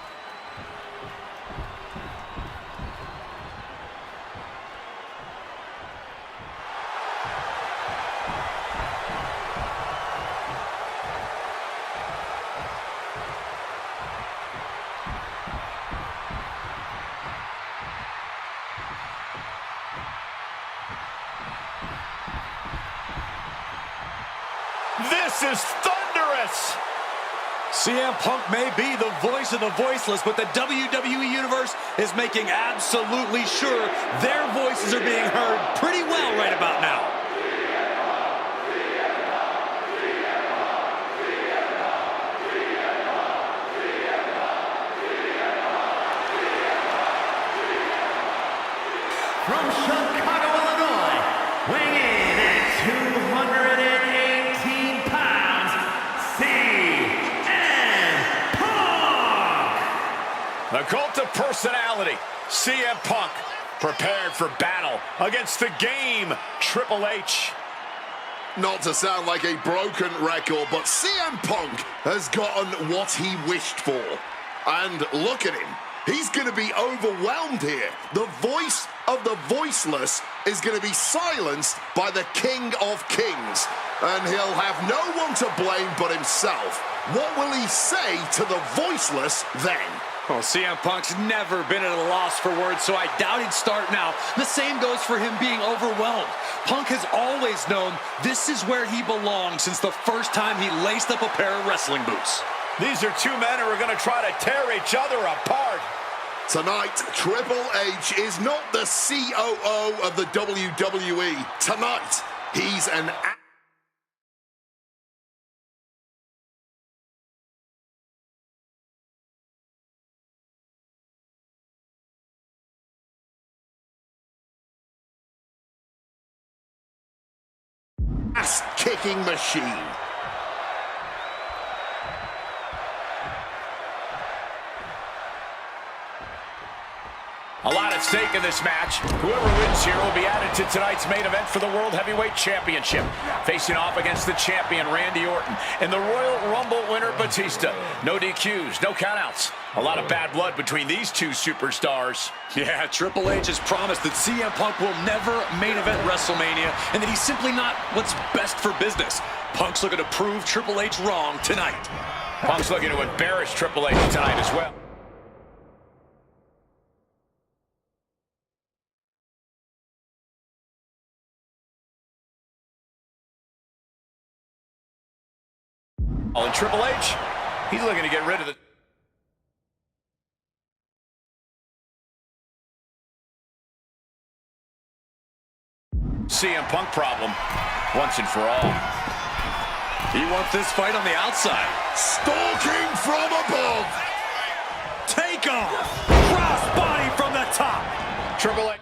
This is thunderous. CM Punk may be the voice of the voiceless, but the WWE Universe is making absolutely sure their voices are being heard pretty well right about now. From Chicago, Illinois, weighing in at 218 pounds, CM Punk! The cult of personality, CM Punk, prepared for battle against the game, Triple H. Not to sound like a broken record, but CM Punk has gotten what he wished for. And look at him. He's going to be overwhelmed here. The voice of the voiceless is going to be silenced by the King of Kings. And he'll have no one to blame but himself. What will he say to the voiceless then? Well, CM Punk's never been at a loss for words, so I doubt he'd start now. The same goes for him being overwhelmed. Punk has always known this is where he belongs since the first time he laced up a pair of wrestling boots. These are two men who are going to try to tear each other apart. Tonight, Triple H is not the COO of the WWE. Tonight, he's an ass-kicking machine. A lot at stake in this match. Whoever wins here will be added to tonight's main event for the World Heavyweight Championship. Facing off against the champion, Randy Orton, and the Royal Rumble winner, Batista. No DQs, no countouts. A lot of bad blood between these two superstars. Yeah, Triple H has promised that CM Punk will never main event WrestleMania, and that he's simply not what's best for business. Punk's looking to prove Triple H wrong tonight. Punk's looking to embarrass Triple H tonight as well. And Triple H, he's looking to get rid of the... CM Punk problem once and for all. He wants this fight on the outside. Stalking from above. Take off. Cross body from the top. Triple H.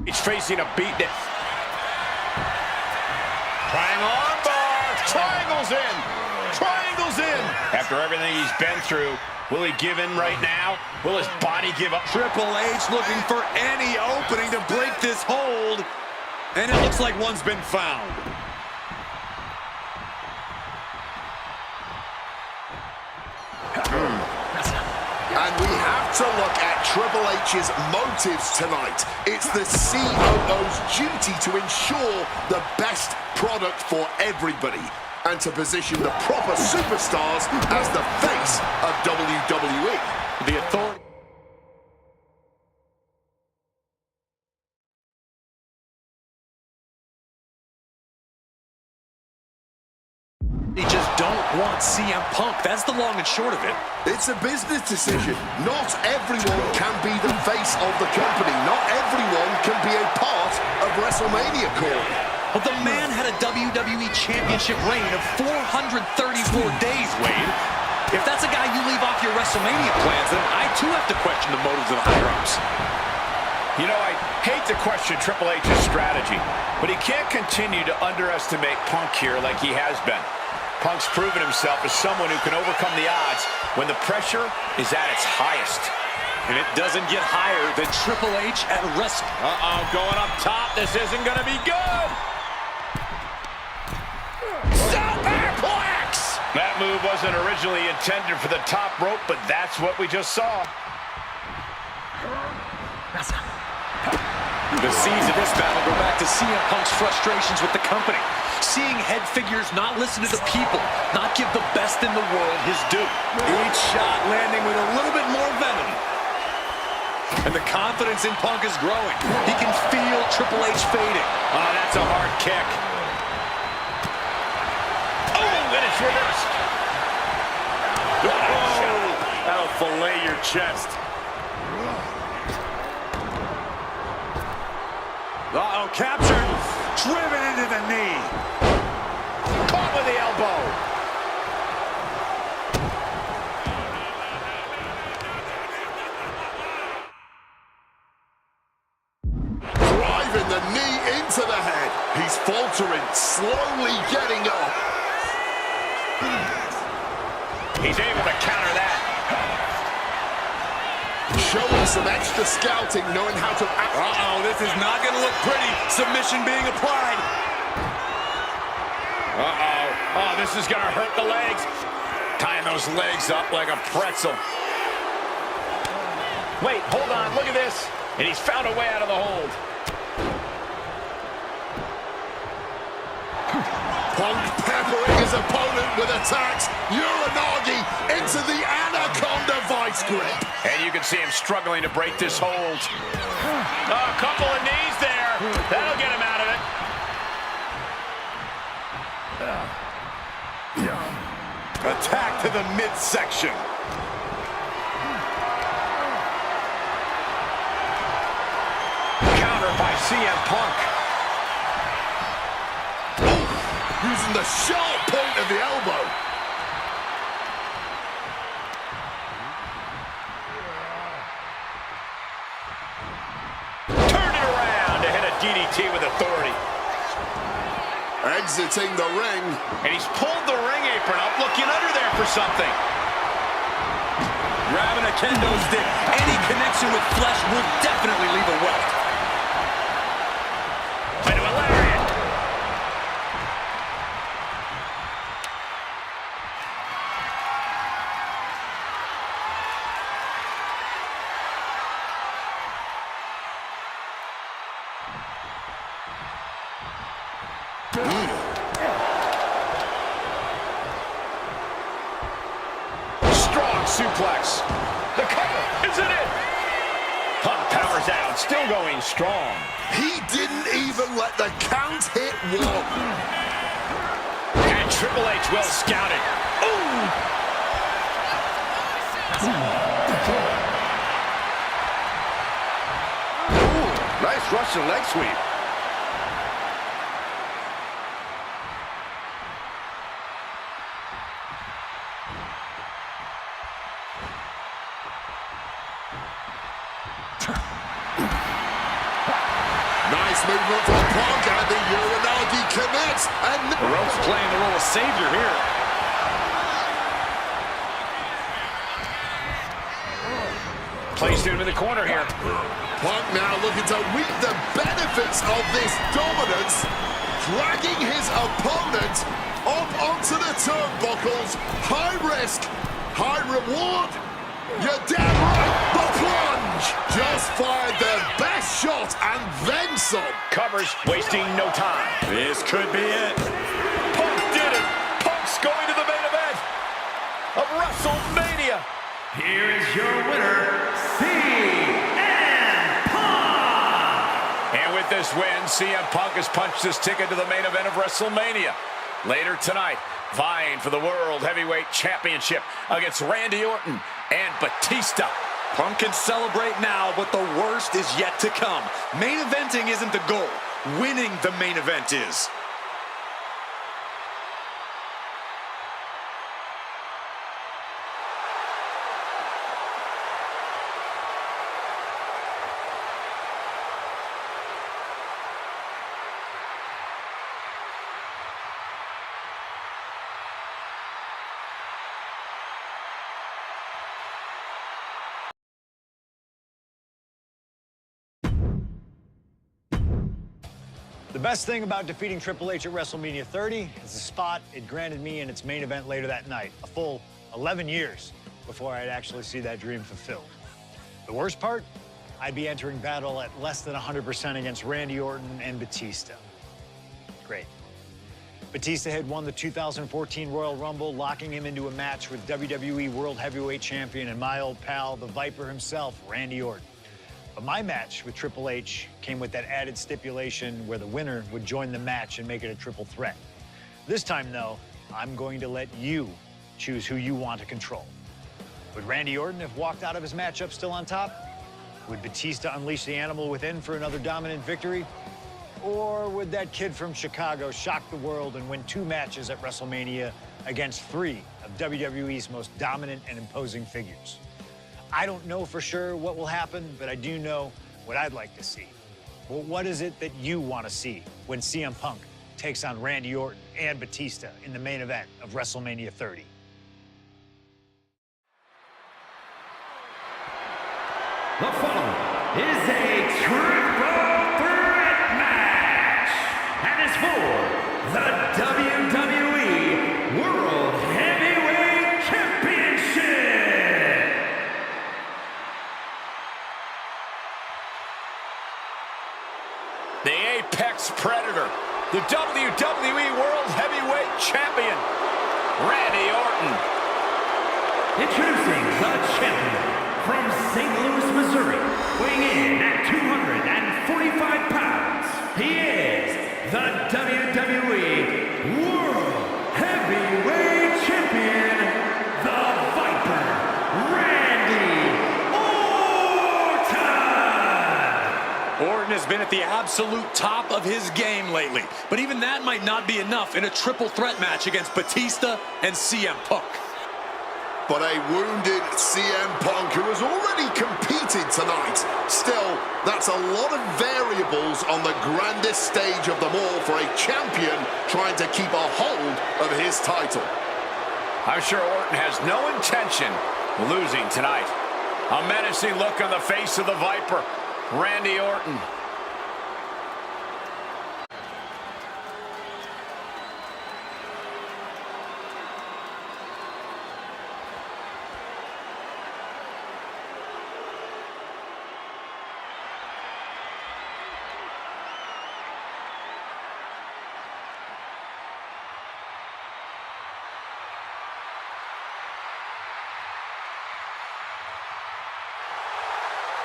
He's facing a beatdown. Triangle armbar. Triangles in. Triangles in. After everything he's been through, will he give in right now? Will his body give up? Triple H looking for any opening to break this hold. And it looks like one's been found. And we have to look at Triple H's motives tonight. It's the COO's duty to ensure the best product for everybody and to position the proper superstars as the face of WWE. The authority. They just don't want CM Punk. That's the long and short of it. It's a business decision. Not everyone can be the face of the company. Not everyone can be a part of WrestleMania, Corey. But the man had a WWE Championship reign of 434 days, Wade. If that's a guy you leave off your WrestleMania plans, then I too have to question the motives of the higher-ups. You know, I hate to question Triple H's strategy, but he can't continue to underestimate Punk here like he has been. Punk's proven himself as someone who can overcome the odds when the pressure is at its highest. And it doesn't get higher than Triple H at risk. Uh-oh, going up top. This isn't going to be good. Superplex! That move wasn't originally intended for the top rope, but that's what we just saw. The seeds of this battle go back to CM Punk's frustrations with the company. Seeing head figures not listen to the people, not give the best in the world his due. Each shot landing with a little bit more venom. And the confidence in Punk is growing. He can feel Triple H fading. Oh, that's a hard kick. Oh, and it's reversed. Oh, that'll fillet your chest. Uh-oh, captured. Driven into the knee. Caught with the elbow. Driving the knee into the head. He's faltering, slowly getting up. He's able to counter that. Showing some extra scouting, knowing how to act. Uh-oh, this is not going to look pretty. Submission being applied. Uh-oh. Oh, this is going to hurt the legs. Tying those legs up like a pretzel. Wait, hold on. Look at this. And he's found a way out of the hold. Punk peppering his opponent with attacks. Uranagi into the Anaconda vice grip. And you can see him struggling to break this hold. Oh, a couple of knees there. That'll get him out of it. Attack to the midsection. Counter by CM Punk. Using the sharp point of the elbow. Turn it around to hit a DDT with authority. Exiting the ring. And he's pulled the ring apron up, looking under there for something. Grabbing a kendo stick. Any connection with flesh would definitely leave a welt. Into a lariat. Strong suplex. The cover, isn't it? Punk powers out, still going strong. He didn't even let the count hit one. And Triple H well scouted. Ooh! Ooh, nice Russian leg sweep. Nice movement from Punk, and the Uranagi connects. And The rope's playing the role of savior here. Placed him in the corner here. Punk now looking to reap the benefits of this dominance, dragging his opponent up onto the turnbuckles. High risk, high reward. You're damn right. The plunge just fired the best shot and then some. Covers, wasting no time. This could be it. Punk did it. Punk's going to the main event of WrestleMania. Here is your winner, CM Punk! And with this win, CM Punk has punched his ticket to the main event of WrestleMania. Later tonight, vying for the World Heavyweight Championship against Randy Orton and Batista. Punk can celebrate now, but the worst is yet to come. Main eventing isn't the goal. Winning the main event is. The best thing about defeating Triple H at WrestleMania 30 is the spot it granted me in its main event later that night, a full 11 years before I'd actually see that dream fulfilled. The worst part? I'd be entering battle at less than 100% against Randy Orton and Batista. Great. Batista had won the 2014 Royal Rumble, locking him into a match with WWE World Heavyweight Champion and my old pal, the Viper himself, Randy Orton. But my match with Triple H came with that added stipulation where the winner would join the match and make it a triple threat. This time, though, I'm going to let you choose who you want to control. Would Randy Orton have walked out of his matchup still on top? Would Batista unleash the animal within for another dominant victory? Or would that kid from Chicago shock the world and win 2 matches at WrestleMania against 3 of WWE's most dominant and imposing figures? I don't know for sure what will happen, but I do know what I'd like to see. Well, what is it that you want to see when CM Punk takes on Randy Orton and Batista in the main event of WrestleMania 30? The following is a triple threat match and is for the WWE World Heavyweight Championship. The Apex Predator, the WWE World Heavyweight Champion, Randy Orton. Introducing the champion from St. Louis, Missouri, weighing in at 245 pounds, he is the WWE World Heavyweight Champion, the Viper, Randy Orton! Orton has been at the absolute top of his game lately, but even that might not be enough in a triple threat match against Batista and CM Punk. But a wounded CM Punk who has already competed tonight. Still, that's a lot of variables on the grandest stage of them all for a champion trying to keep a hold of his title. I'm sure Orton has no intention of losing tonight. A menacing look on the face of the Viper, Randy Orton.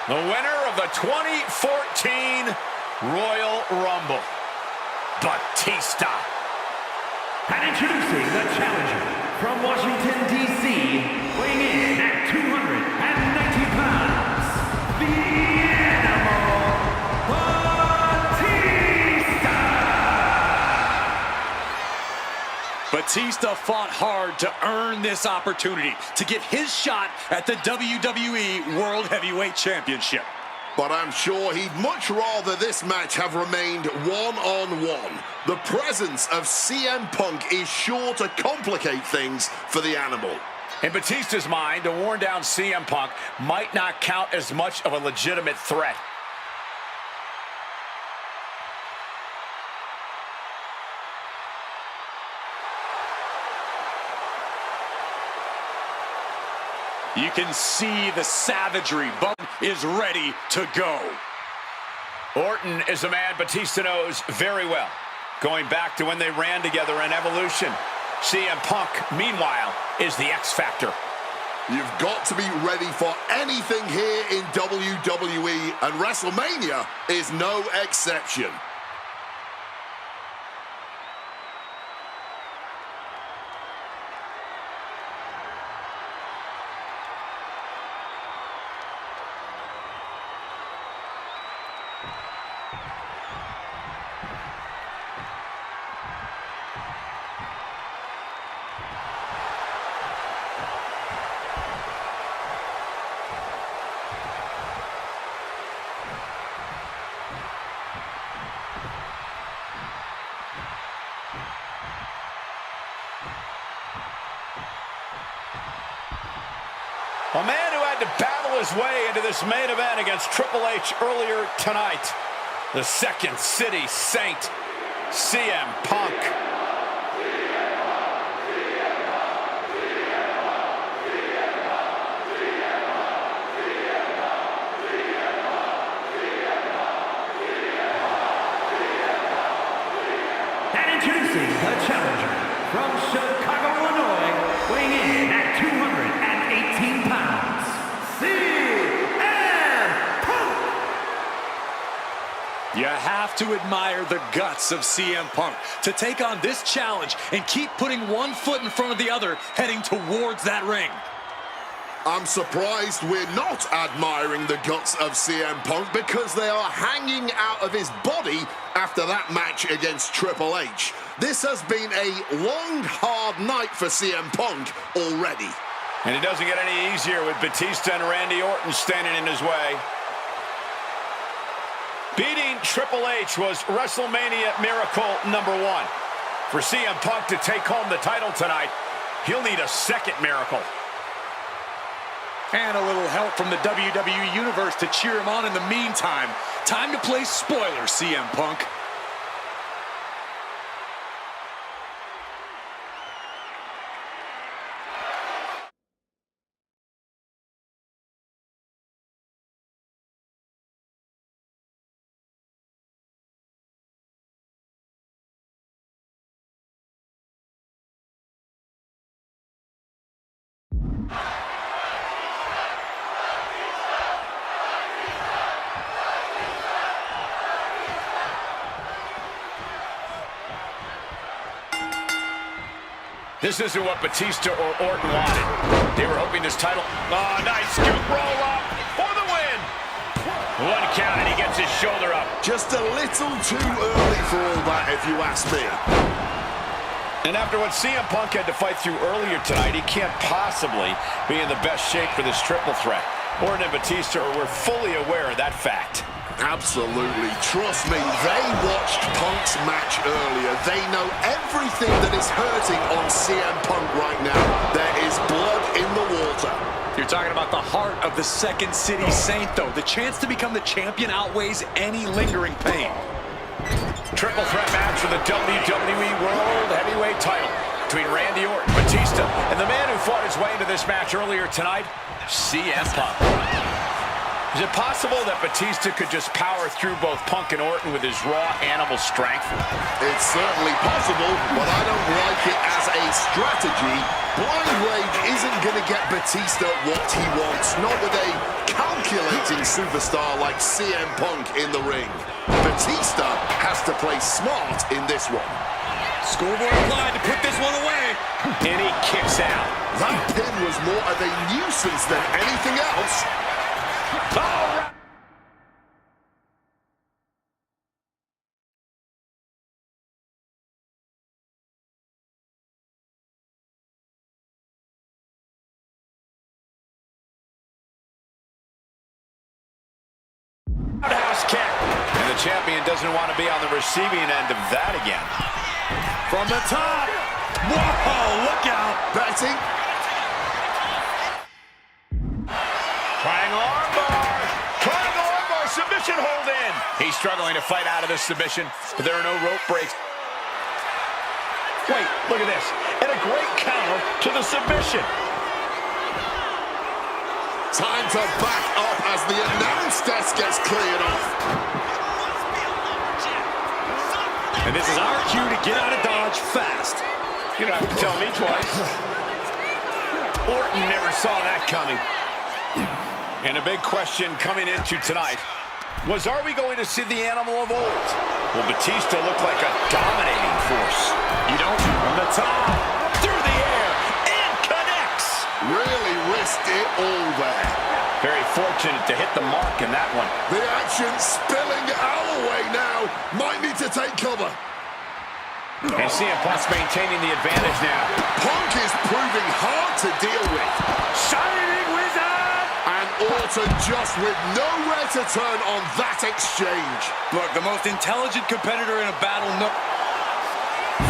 The winner of the 2014 Royal Rumble, Batista. And introducing the challenger from Washington, D.C., weighing in at 290 pounds, the Animal, Batista! Batista fought hard to earn this opportunity to get his shot at the WWE World Heavyweight Championship. But I'm sure he'd much rather this match have remained one-on-one. The presence of CM Punk is sure to complicate things for the Animal. In Batista's mind, a worn-down CM Punk might not count as much of a legitimate threat. You can see the savagery. Bub is ready to go. Orton is a man Batista knows very well, going back to when they ran together in Evolution. CM Punk, meanwhile, is the X Factor. You've got to be ready for anything here in WWE, and WrestleMania is no exception. A man who had to battle his way into this main event against Triple H earlier tonight. The Second City Saint, CM Punk. And introducing the challenger from Chicago, Illinois, weighing in at 218 pounds, CM Punk! You have to admire the guts of CM Punk to take on this challenge and keep putting one foot in front of the other, heading towards that ring. I'm surprised we're not admiring the guts of CM Punk because they are hanging out of his body after that match against Triple H. This has been a long, hard night for CM Punk already. And it doesn't get any easier with Batista and Randy Orton standing in his way. Beating Triple H was WrestleMania Miracle #1. For CM Punk to take home the title tonight, he'll need a second miracle. And a little help from the WWE Universe to cheer him on in the meantime. Time to play spoiler, CM Punk. This isn't what Batista or Orton wanted. They were hoping this title... Oh, nice scoop roll up for the win. One count and he gets his shoulder up. Just a little too early for all that, if you ask me. And after what CM Punk had to fight through earlier tonight, he can't possibly be in the best shape for this triple threat. Orton and Batista were fully aware of that fact. Absolutely. Trust me, they watched Punk's match earlier. They know everything that is hurting on CM Punk right now. There is blood in the water. You're talking about the heart of the Second City Saint, though. The chance to become the champion outweighs any lingering pain. Triple threat match for the WWE World Heavyweight title between Randy Orton, Batista, and the man who fought his way into this match earlier tonight, CM Punk. Is it possible that Batista could just power through both Punk and Orton with his raw animal strength? It's certainly possible, but I don't like it as a strategy. Blind Rage isn't going to get Batista what he wants, not with a calculating superstar like CM Punk in the ring. Batista has to play smart in this one. Scoreboard applied to put this one away. And he kicks out. That pin was more of a nuisance than anything else. All right. Roundhouse kick. And the champion doesn't want to be on the receiving end of that again. From the top. Whoa, look out. Betty. Triangle armbar. Triangle armbar. Submission hold in. He's struggling to fight out of this submission, but there are no rope breaks. Wait, look at this. And a great counter to the submission. Time to back up as the announce desk gets cleared off. And this is our cue to get out of Dodge fast. You don't have to tell me twice. Orton never saw that coming. And a big question coming into tonight was, are we going to see the animal of old? Will Batista look like a dominating force? You don't. From the top. Through the air. And connects. Really risked it all there. Very fortunate to hit the mark in that one. The action spilling our way now. Might need to take cover. And CM Punk's maintaining the advantage now. Punk is proving hard to deal with. Shining Wizard! And Orton just with nowhere to turn on that exchange. Look, the most intelligent competitor in a battle.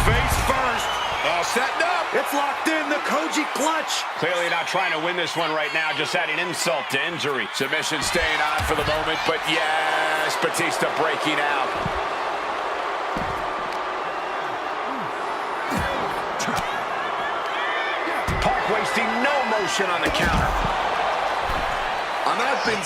Face first. All set up. It's locked in. The Koji clutch. Clearly not trying to win this one right now, just adding insult to injury. Submission staying on for the moment, but yes, Batista breaking out. Punk wasting no motion on the counter. And I've been...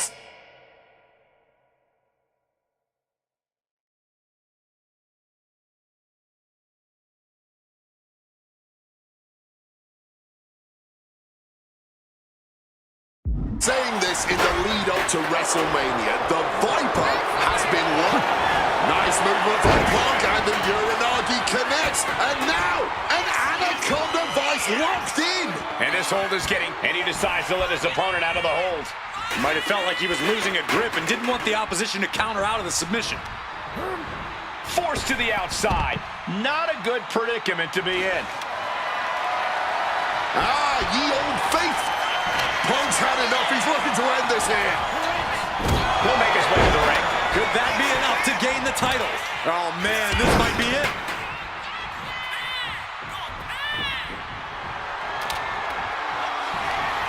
Saying this in the lead up to WrestleMania, the Viper has been locked. Nice movement from Punk, and the Uranagi connects. And now, an Anaconda Vice locked in. And this hold is getting, and he decides to let his opponent out of the hold. Might have felt like he was losing a grip and didn't want the opposition to counter out of the submission. Forced to the outside. Not a good predicament to be in. Ye old faith. Punk's had enough. He's looking to end this here. He'll make his way to the ring. Could that be enough to gain the title? Oh, man, this might be it.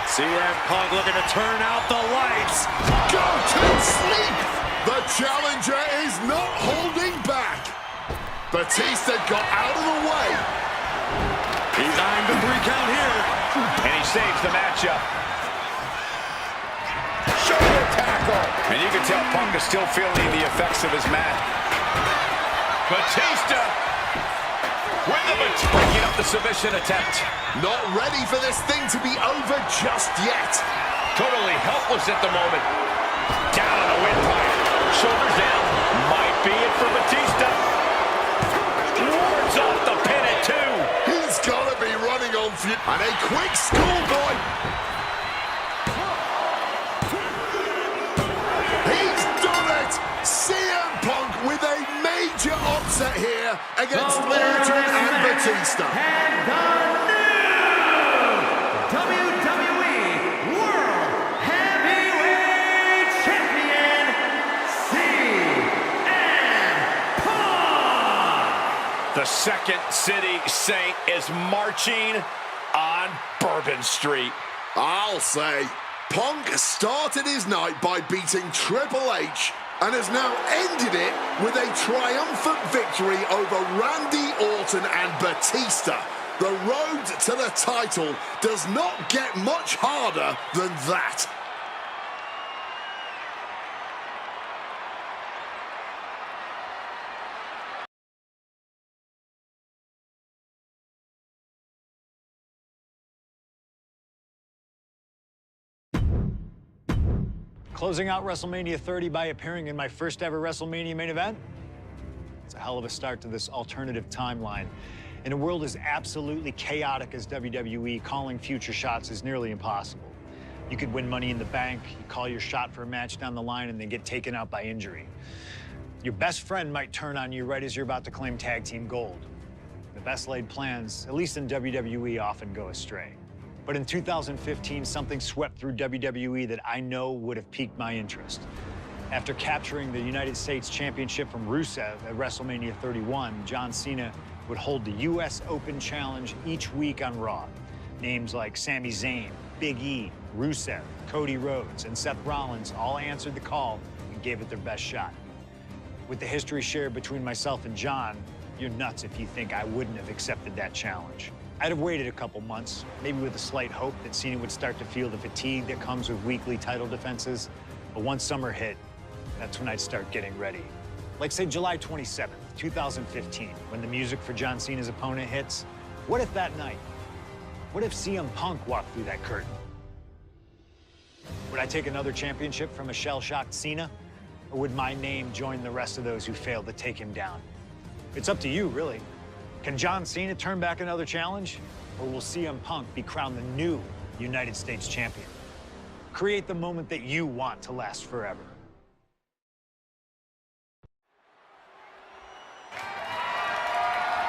CM Punk looking to turn out the lights. Go to sleep. The challenger is not holding back. Batista got out of the way. He's eyeing the 3 count here. And he saves the matchup. Shoulder tackle. And you can tell Punk is still feeling the effects of his mat. Batista with the breaking up the submission attempt. Not ready for this thing to be over just yet. Totally helpless at the moment. Down on the windpipe. Shoulders down. Might be it for Batista. Wards off the pin at 2. He's got to be running on fume. And a quick schoolboy. He's done it. CM Punk with a major upset here against Legend and Batista. And the new WWE World Heavyweight Champion, CM Punk. The Second City Saint is marching on Bourbon Street. I'll say, Punk started his night by beating Triple H and has now ended it with a triumphant victory over Randy Orton and Batista. The road to the title does not get much harder than that. Closing out WrestleMania 30 by appearing in my first ever WrestleMania main event? It's a hell of a start to this alternative timeline. In a world as absolutely chaotic as WWE, calling future shots is nearly impossible. You could win Money in the Bank, you call your shot for a match down the line, and then get taken out by injury. Your best friend might turn on you right as you're about to claim tag team gold. The best laid plans, at least in WWE, often go astray. But in 2015, something swept through WWE that I know would have piqued my interest. After capturing the United States Championship from Rusev at WrestleMania 31, John Cena would hold the US Open Challenge each week on Raw. Names like Sami Zayn, Big E, Rusev, Cody Rhodes, and Seth Rollins all answered the call and gave it their best shot. With the history shared between myself and John, you're nuts if you think I wouldn't have accepted that challenge. I'd have waited a couple months, maybe with a slight hope that Cena would start to feel the fatigue that comes with weekly title defenses. But once summer hit, that's when I'd start getting ready. Like, say, July 27th, 2015, when the music for John Cena's opponent hits. What if that night? What if CM Punk walked through that curtain? Would I take another championship from a shell-shocked Cena? Or would my name join the rest of those who failed to take him down? It's up to you, really. Can John Cena turn back another challenge? Or will CM Punk be crowned the new United States champion? Create the moment that you want to last forever.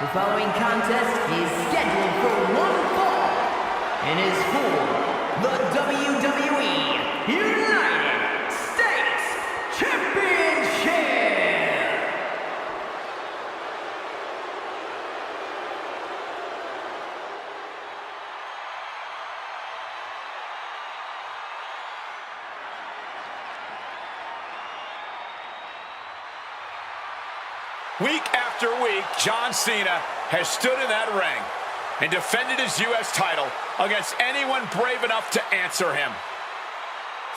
The following contest is scheduled for one fall and is for the WWE United States Championship. Week after week, John Cena has stood in that ring and defended his U.S. title against anyone brave enough to answer him.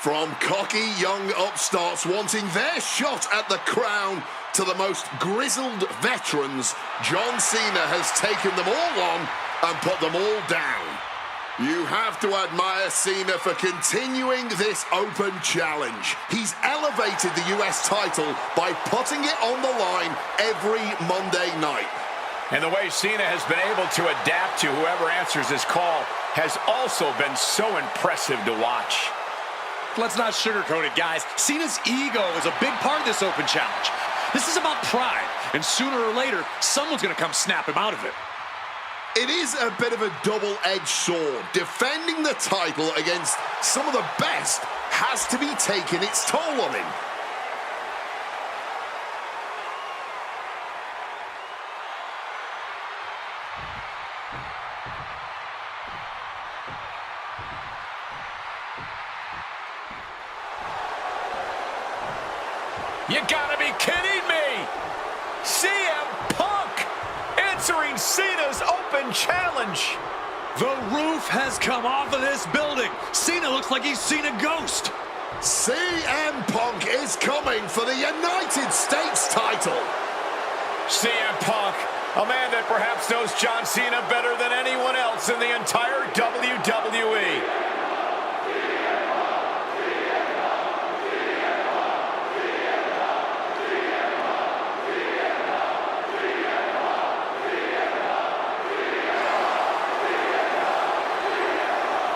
From cocky young upstarts wanting their shot at the crown to the most grizzled veterans, John Cena has taken them all on and put them all down. You have to admire Cena for continuing this open challenge. He's elevated the US title by putting it on the line every Monday night. And the way Cena has been able to adapt to whoever answers his call has also been so impressive to watch. Let's not sugarcoat it, guys. Cena's ego is a big part of this open challenge. This is about pride, and sooner or later, someone's going to come snap him out of it. It is a bit of a double-edged sword. Defending the title against some of the best has to be taking its toll on him. You gotta be kidding me! CM Punk answering Cena's open challenge. The roof has come off of this building. Cena looks like he's seen a ghost. CM Punk is coming for the United States title. CM Punk, a man that perhaps knows John Cena better than anyone else in the entire WWE.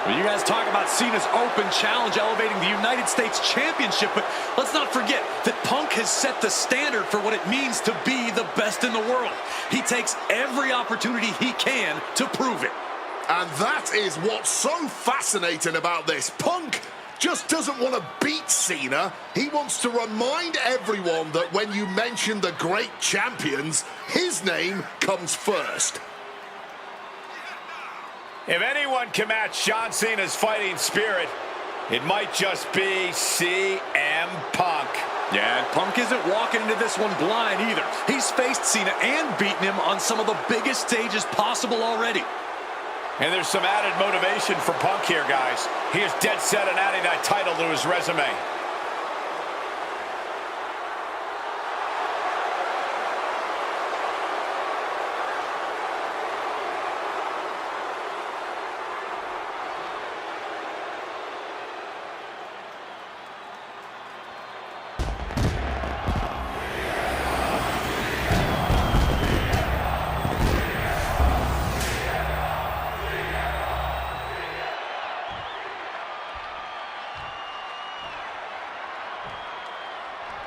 Well, you guys talk about Cena's open challenge elevating the United States Championship, but let's not forget that Punk has set the standard for what it means to be the best in the world. He takes every opportunity he can to prove it. And that is what's so fascinating about this. Punk just doesn't want to beat Cena. He wants to remind everyone that when you mention the great champions, his name comes first. If anyone can match John Cena's fighting spirit, it might just be CM Punk. Yeah, and Punk isn't walking into this one blind either. He's faced Cena and beaten him on some of the biggest stages possible already. And there's some added motivation for Punk here, guys. He is dead set on adding that title to his resume.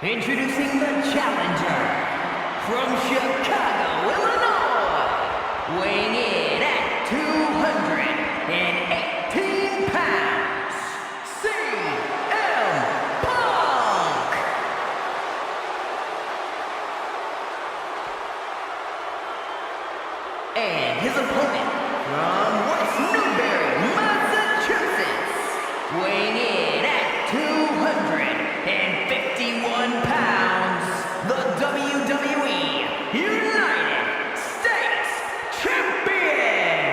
Introducing the challenger from Chicago, Illinois, weighing in at 218 pounds, CM Punk. And his opponent from West Newbury, Massachusetts, weighing in at 251 pounds, the WWE United States Champion,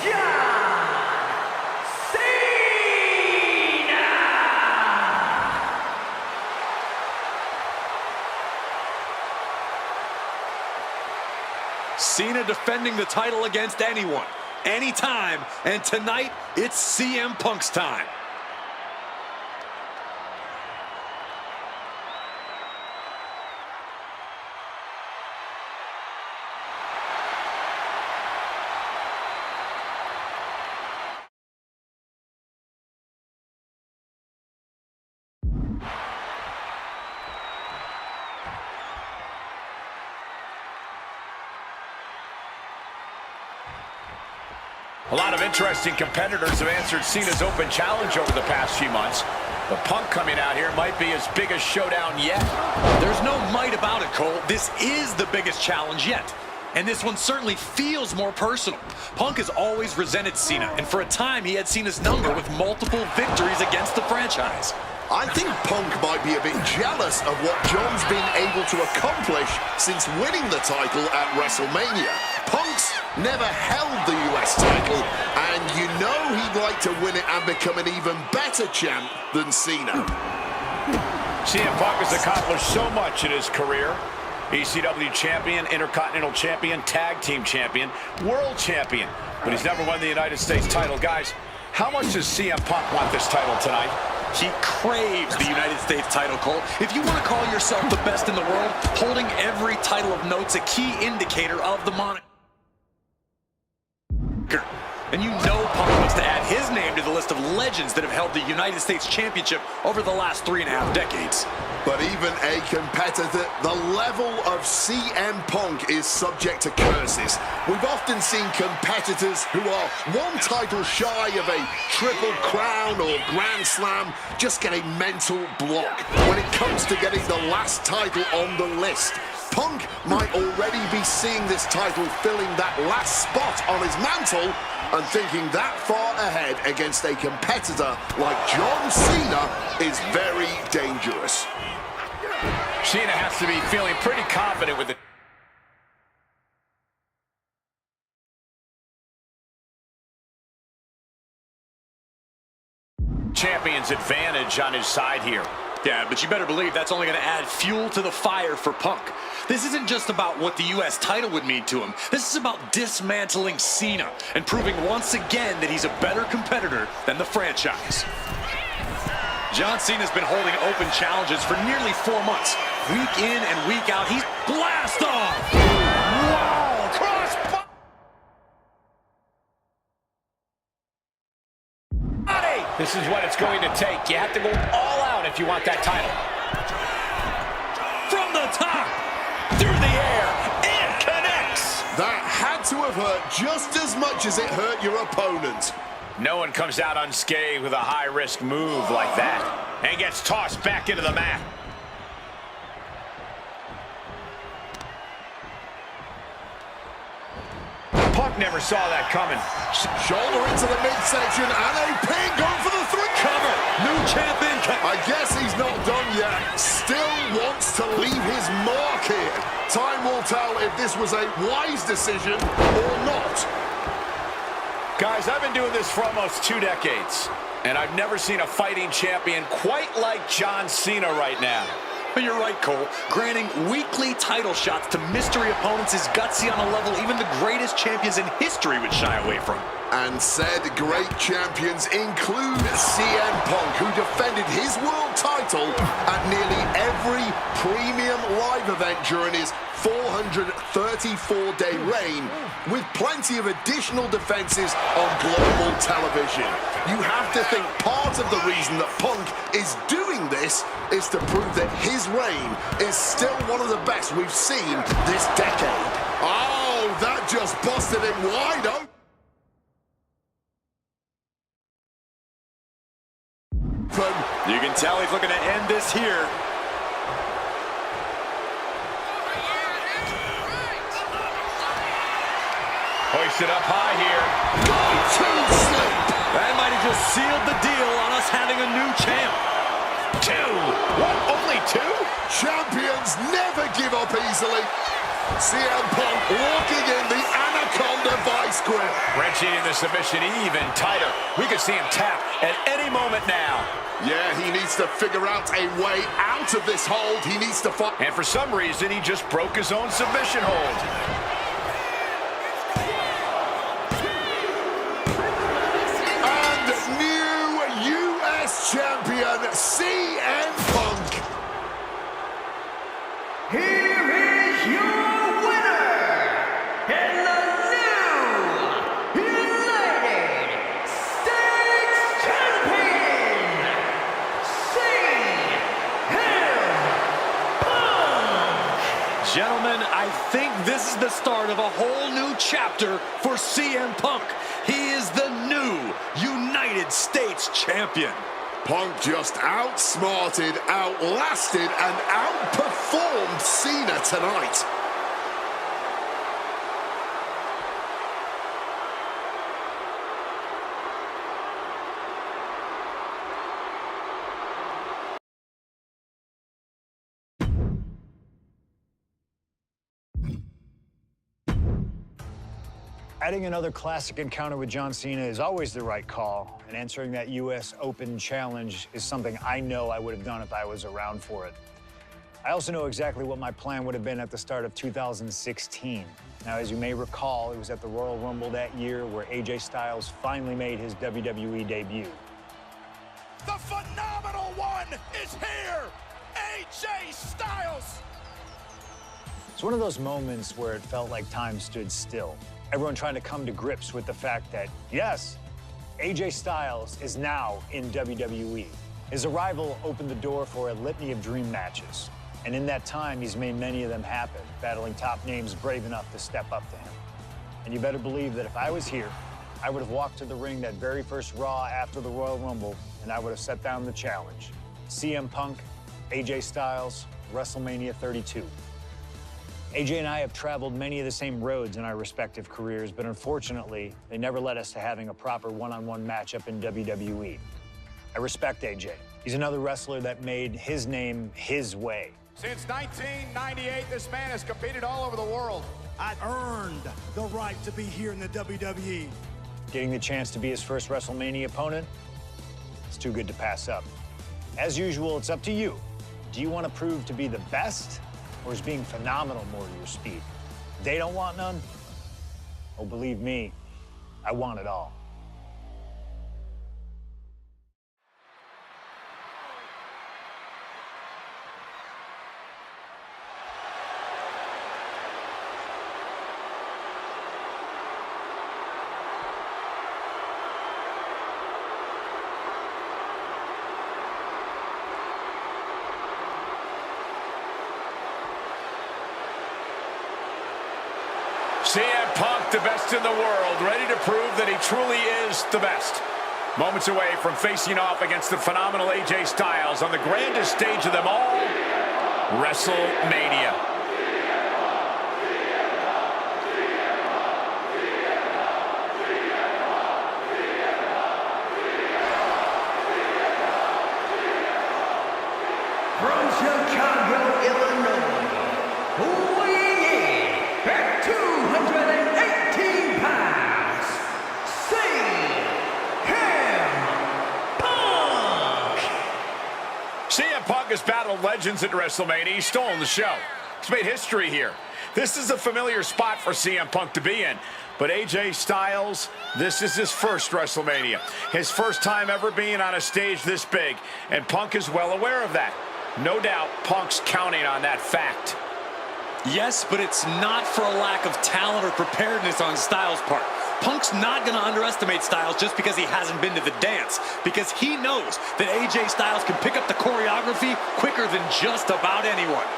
John Cena! Cena defending the title against anyone, anytime, and tonight it's CM Punk's time. A lot of interesting competitors have answered Cena's open challenge over the past few months. But Punk coming out here might be his biggest showdown yet. There's no might about it, Cole. This is the biggest challenge yet. And this one certainly feels more personal. Punk has always resented Cena, and for a time he had Cena's number with multiple victories against the franchise. I think Punk might be a bit jealous of what John's been able to accomplish since winning the title at WrestleMania. Punk's never held the US title, and you know he'd like to win it and become an even better champ than Cena. CM Punk has accomplished so much in his career, ECW champion, Intercontinental champion, tag team champion, world champion. But he's never won the United States title. Guys, how much does CM Punk want this title tonight? He craves the United States title, Cole. If you want to call yourself the best in the world, holding every title of note's a key indicator of the moniker. And you know Punk wants to add his name to the list of legends that have held the United States Championship over the last 3.5 decades. But even a competitor, the level of CM Punk is subject to curses. We've often seen competitors who are one title shy of a triple crown or grand slam just get a mental block when it comes to getting the last title on the list. Punk might already be seeing this title filling that last spot on his mantle and thinking that far ahead against a competitor like John Cena is very dangerous. Cena has to be feeling pretty confident with it. Champion's advantage on his side here. Yeah, but you better believe that's only going to add fuel to the fire for Punk. This isn't just about what the U.S. title would mean to him. This is about dismantling Cena and proving once again that he's a better competitor than the franchise. John Cena's been holding open challenges for nearly 4 months. Week in and week out, he's blast off! Wow! Cross body! This is what it's going to take. You have to go all out if you want that title. From the top, through the air, it connects! That had to have hurt just as much as it hurt your opponent. No one comes out unscathed with a high-risk move like that and gets tossed back into the mat. Punk never saw that coming. Shoulder into the midsection and a pin going for the 3 cover. New champion. I guess he's not done yet. Still wants to leave his mark here. Time will tell if this was a wise decision or not. Guys, I've been doing this for almost 2 decades, and I've never seen a fighting champion quite like John Cena right now. But you're right, Cole. Granting weekly title shots to mystery opponents is gutsy on a level even the greatest champions in history would shy away from. And said great champions include CM Punk, who defended his world title at nearly every premium live event during his 434-day reign, with plenty of additional defenses on global television. You have to think part of the reason that Punk is doing this is to prove that his reign is still one of the best we've seen this decade. Oh, that just busted him wide open. You can tell he's looking to end this here. Hoisted up high here. That might have just sealed the deal on us having a new champ. 2. What? Only 2? Champions never give up easily. CM Punk walking in the Anaconda vice grip. Wrenching in the submission even tighter. We could see him tap at any moment now. Yeah, he needs to figure out a way out of this hold. He needs to fight. And for some reason, he just broke his own submission hold. And new U.S. champion, CM Punk. Here is your winner, and the new United States Champion, CM Punk. Gentlemen, I think this is the start of a whole new chapter for CM Punk. He is the new United States Champion. Punk just outsmarted, outlasted, and outperformed Cena tonight. Adding another classic encounter with John Cena is always the right call, and answering that U.S. Open challenge is something I know I would have done if I was around for it. I also know exactly what my plan would have been at the start of 2016. Now, as you may recall, it was at the Royal Rumble that year where AJ Styles finally made his WWE debut. The phenomenal one is here! AJ Styles! It's one of those moments where it felt like time stood still. Everyone trying to come to grips with the fact that, yes, AJ Styles is now in WWE. His arrival opened the door for a litany of dream matches. And in that time, he's made many of them happen, battling top names brave enough to step up to him. And you better believe that if I was here, I would have walked to the ring that very first Raw after the Royal Rumble, and I would have set down the challenge. CM Punk, AJ Styles, WrestleMania 32. AJ and I have traveled many of the same roads in our respective careers, but unfortunately, they never led us to having a proper one-on-one matchup in WWE. I respect AJ. He's another wrestler that made his name his way. Since 1998, this man has competed all over the world. I earned the right to be here in the WWE. Getting the chance to be his first WrestleMania opponent, it's too good to pass up. As usual, it's up to you. Do you want to prove to be the best, or is being phenomenal more your speed? They don't want none? Oh, believe me, I want it all. CM Punk, the best in the world, ready to prove that he truly is the best. Moments away from facing off against the phenomenal AJ Styles on the grandest stage of them all, WrestleMania. From Chicago, Illinois, weighing in at 218 pounds, CM Punk has battled legends at WrestleMania. He's stolen the show. He's made history here. This is a familiar spot for CM Punk to be in. But AJ Styles, this is his first WrestleMania. His first time ever being on a stage this big. And Punk is well aware of that. No doubt Punk's counting on that fact. Yes, but it's not for a lack of talent or preparedness on Styles' part. Punk's not going to underestimate Styles just because he hasn't been to the dance, because he knows that AJ Styles can pick up the choreography quicker than just about anyone.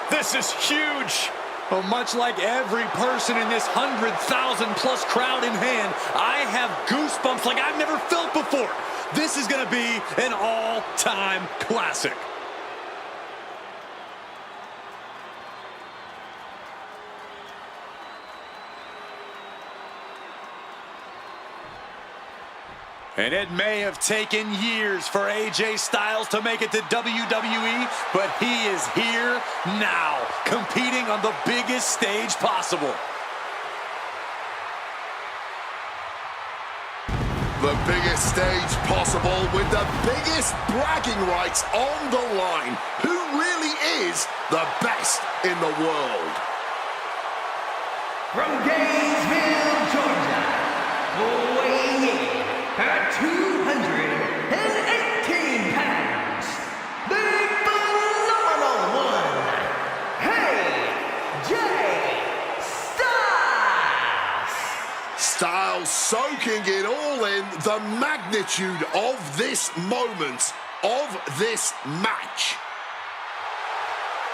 This is huge. Well, much like every person in this 100,000+ crowd in hand, I have goosebumps like I've never felt before. This is going to be an all-time classic. And it may have taken years for AJ Styles to make it to WWE, but he is here now, competing on the biggest stage possible. The biggest stage possible with the biggest bragging rights on the line. Who really is the best in the world? From Gainesville, Georgia, weighing in at 218 pounds, the phenomenal one, AJ Styles. Styles soaking it all in, the magnitude of this moment, of this match.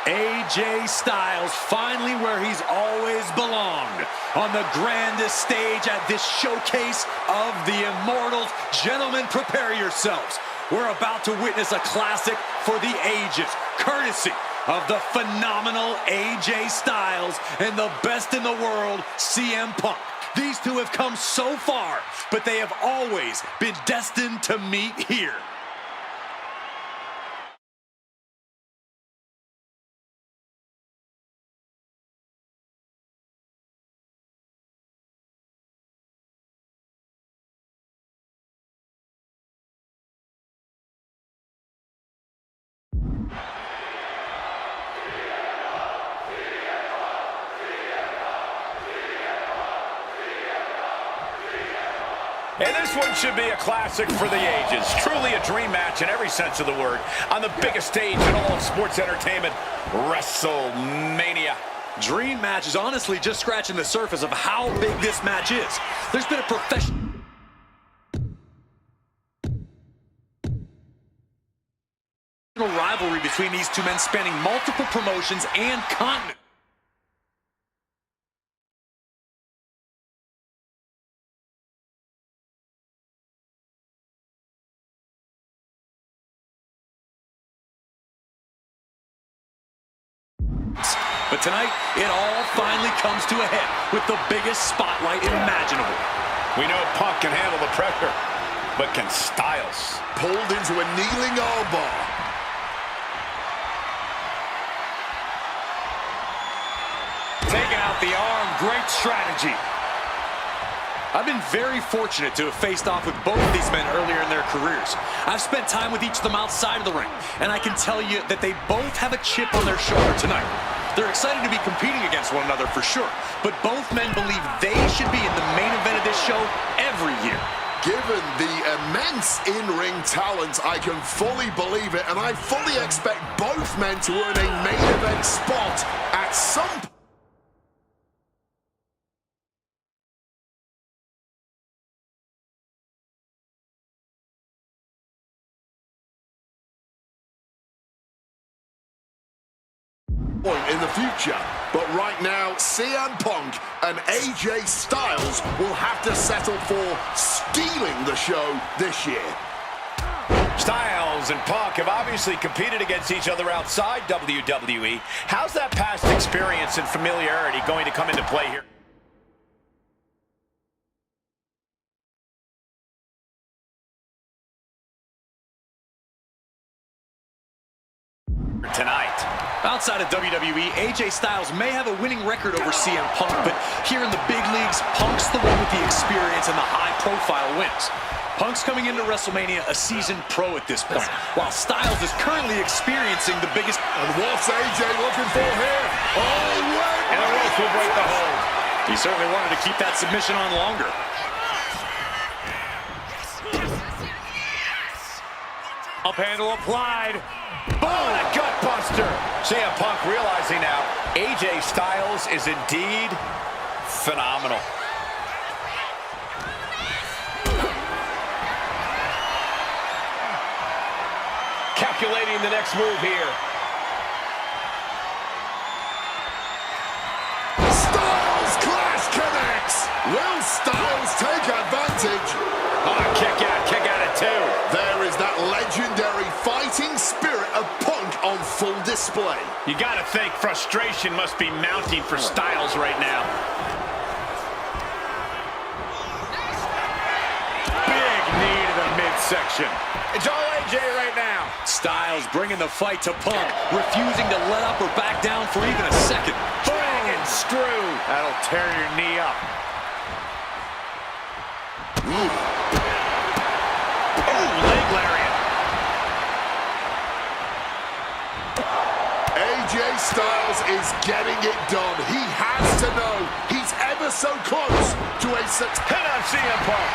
AJ Styles finally where he's always belonged, on the grandest stage at this showcase of the Immortals. Gentlemen, prepare yourselves. We're about to witness a classic for the ages, courtesy of the phenomenal AJ Styles and the best in the world, CM Punk. These two have come so far, but they have always been destined to meet here. And this one should be a classic for the ages. Truly a dream match in every sense of the word. On the biggest stage in all of sports entertainment, WrestleMania. Dream match is honestly just scratching the surface of how big this match is. There's been a professional rivalry between these two men spanning multiple promotions and continents. But tonight, it all finally comes to a head with the biggest spotlight imaginable. We know Punk can handle the pressure, but can Styles? Pulled into a kneeling armbar. Taking out the arm, great strategy. I've been very fortunate to have faced off with both of these men earlier in their careers. I've spent time with each of them outside of the ring, and I can tell you that they both have a chip on their shoulder tonight. They're excited to be competing against one another for sure, but both men believe they should be in the main event of this show every year. Given the immense in-ring talent, I can fully believe it, and I fully expect both men to earn a main event spot at some point. In the future, but right now CM Punk and AJ Styles will have to settle for stealing the show this year. Styles and Punk have obviously competed against each other outside WWE. How's that past experience and familiarity going to come into play here tonight? Outside of WWE, AJ Styles may have a winning record over CM Punk, but here in the big leagues, Punk's the one with the experience and the high-profile wins. Punk's coming into WrestleMania a seasoned pro at this point, while Styles is currently experiencing the biggest... And what's AJ looking for here? Oh, wait! And the rope will break the hold. He certainly wanted to keep that submission on longer. Up handle applied. Boom! A gut buster. CM Punk realizing now AJ Styles is indeed phenomenal. Calculating the next move here. Styles Clash connects. Will Styles take advantage? Oh, kick out at two. There is that legendary fighting spirit of Punk on full display. You gotta think frustration must be mounting for Styles right now. Big knee to the midsection. It's all AJ right now. Styles bringing the fight to Punk, refusing to let up or back down for even a second. Bang and screw. That'll tear your knee up. Leg lariat. AJ Styles is getting it done. He has to know he's ever so close to a success. Hit on CM Punk.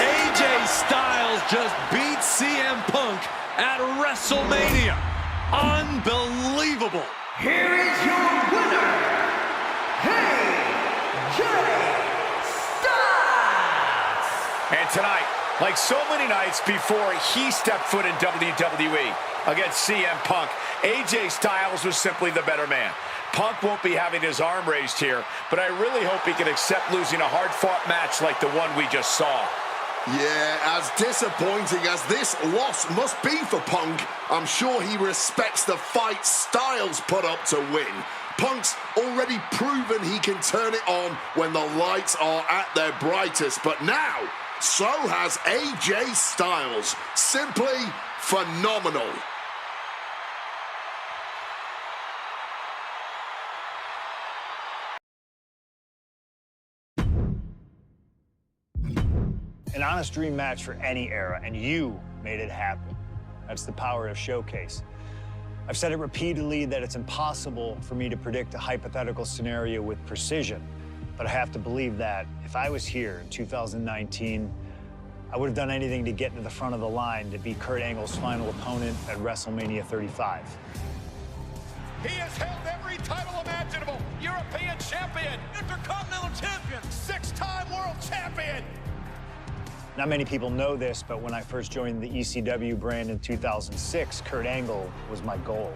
AJ Styles just beat CM Punk at WrestleMania. Unbelievable. Here is your winner, AJ Styles! And tonight, like so many nights before he stepped foot in WWE against CM Punk, AJ Styles was simply the better man. Punk won't be having his arm raised here, but I really hope he can accept losing a hard-fought match like the one we just saw. Yeah, as disappointing as this loss must be for Punk, I'm sure he respects the fight Styles put up to win. Punk's already proven he can turn it on when the lights are at their brightest, but now, so has AJ Styles. Simply phenomenal. An honest dream match for any era, and you made it happen. That's the power of Showcase. I've said it repeatedly that it's impossible for me to predict a hypothetical scenario with precision, but I have to believe that if I was here in 2019, I would have done anything to get to the front of the line to beat Kurt Angle's final opponent at WrestleMania 35. He has held every title imaginable. European champion, Intercontinental champion, 6-time world champion. Not many people know this, but when I first joined the ECW brand in 2006, Kurt Angle was my goal.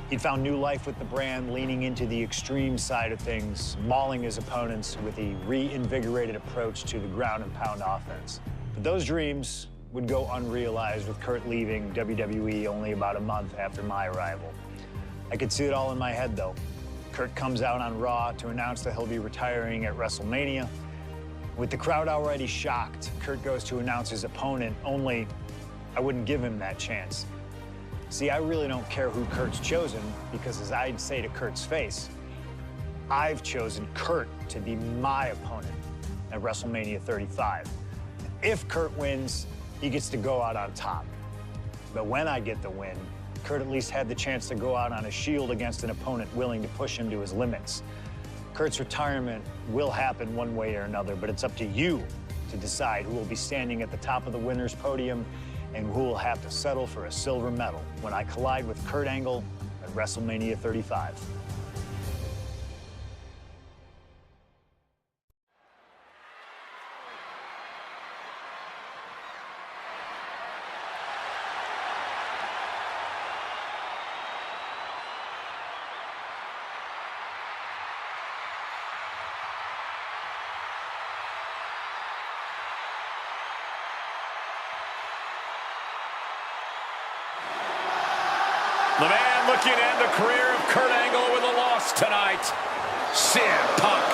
He'd found new life with the brand, leaning into the extreme side of things, mauling his opponents with a reinvigorated approach to the ground and pound offense. But those dreams would go unrealized with Kurt leaving WWE only about a month after my arrival. I could see it all in my head, though. Kurt comes out on Raw to announce that he'll be retiring at WrestleMania. With the crowd already shocked, Kurt goes to announce his opponent, only I wouldn't give him that chance. See, I really don't care who Kurt's chosen, because as I'd say to Kurt's face, I've chosen Kurt to be my opponent at WrestleMania 35. If Kurt wins, he gets to go out on top. But when I get the win, Kurt at least had the chance to go out on a shield against an opponent willing to push him to his limits. Kurt's retirement will happen one way or another, but it's up to you to decide who will be standing at the top of the winner's podium and who will have to settle for a silver medal when I collide with Kurt Angle at WrestleMania 35. The man looking to end the career of Kurt Angle with a loss tonight, CM Punk.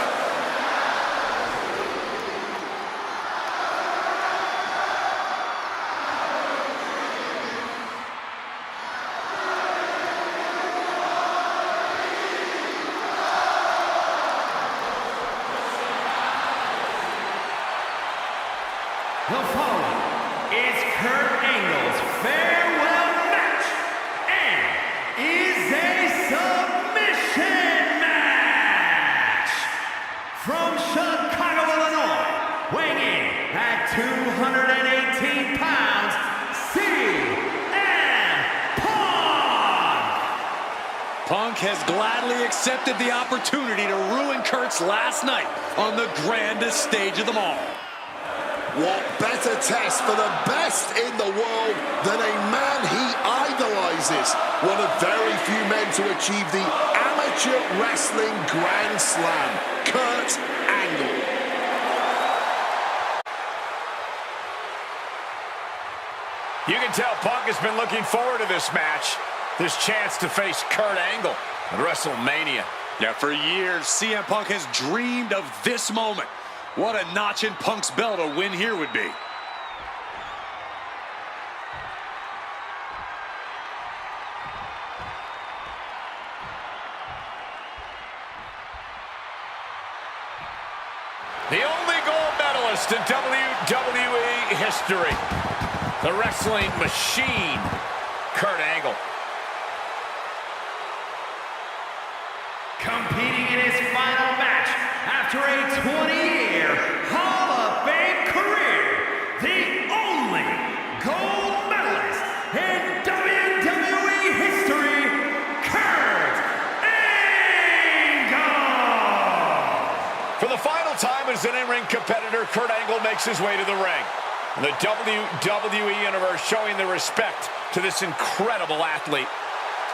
The following is Kurt Angle's farewell match and is a submission match. From Chicago, Illinois, weighing in at 218 pounds, CM Punk. Punk has gladly accepted the opportunity to ruin Kurt's last night on the grandest stage of them all. What better test for the best in the world than a man he idolizes? One of very few men to achieve the amateur wrestling Grand Slam, Kurt Angle. You can tell Punk has been looking forward to this match, this chance to face Kurt Angle at WrestleMania. Yeah, for years, CM Punk has dreamed of this moment. What a notch in Punk's belt a win here would be. The only gold medalist in WWE history. The wrestling machine, Kurt Angle. Competing in his final match after a 20-year Hall of Fame career, the only gold medalist in WWE history, Kurt Angle! For the final time as an in-ring competitor, Kurt Angle makes his way to the ring. And the WWE Universe showing their respect to this incredible athlete.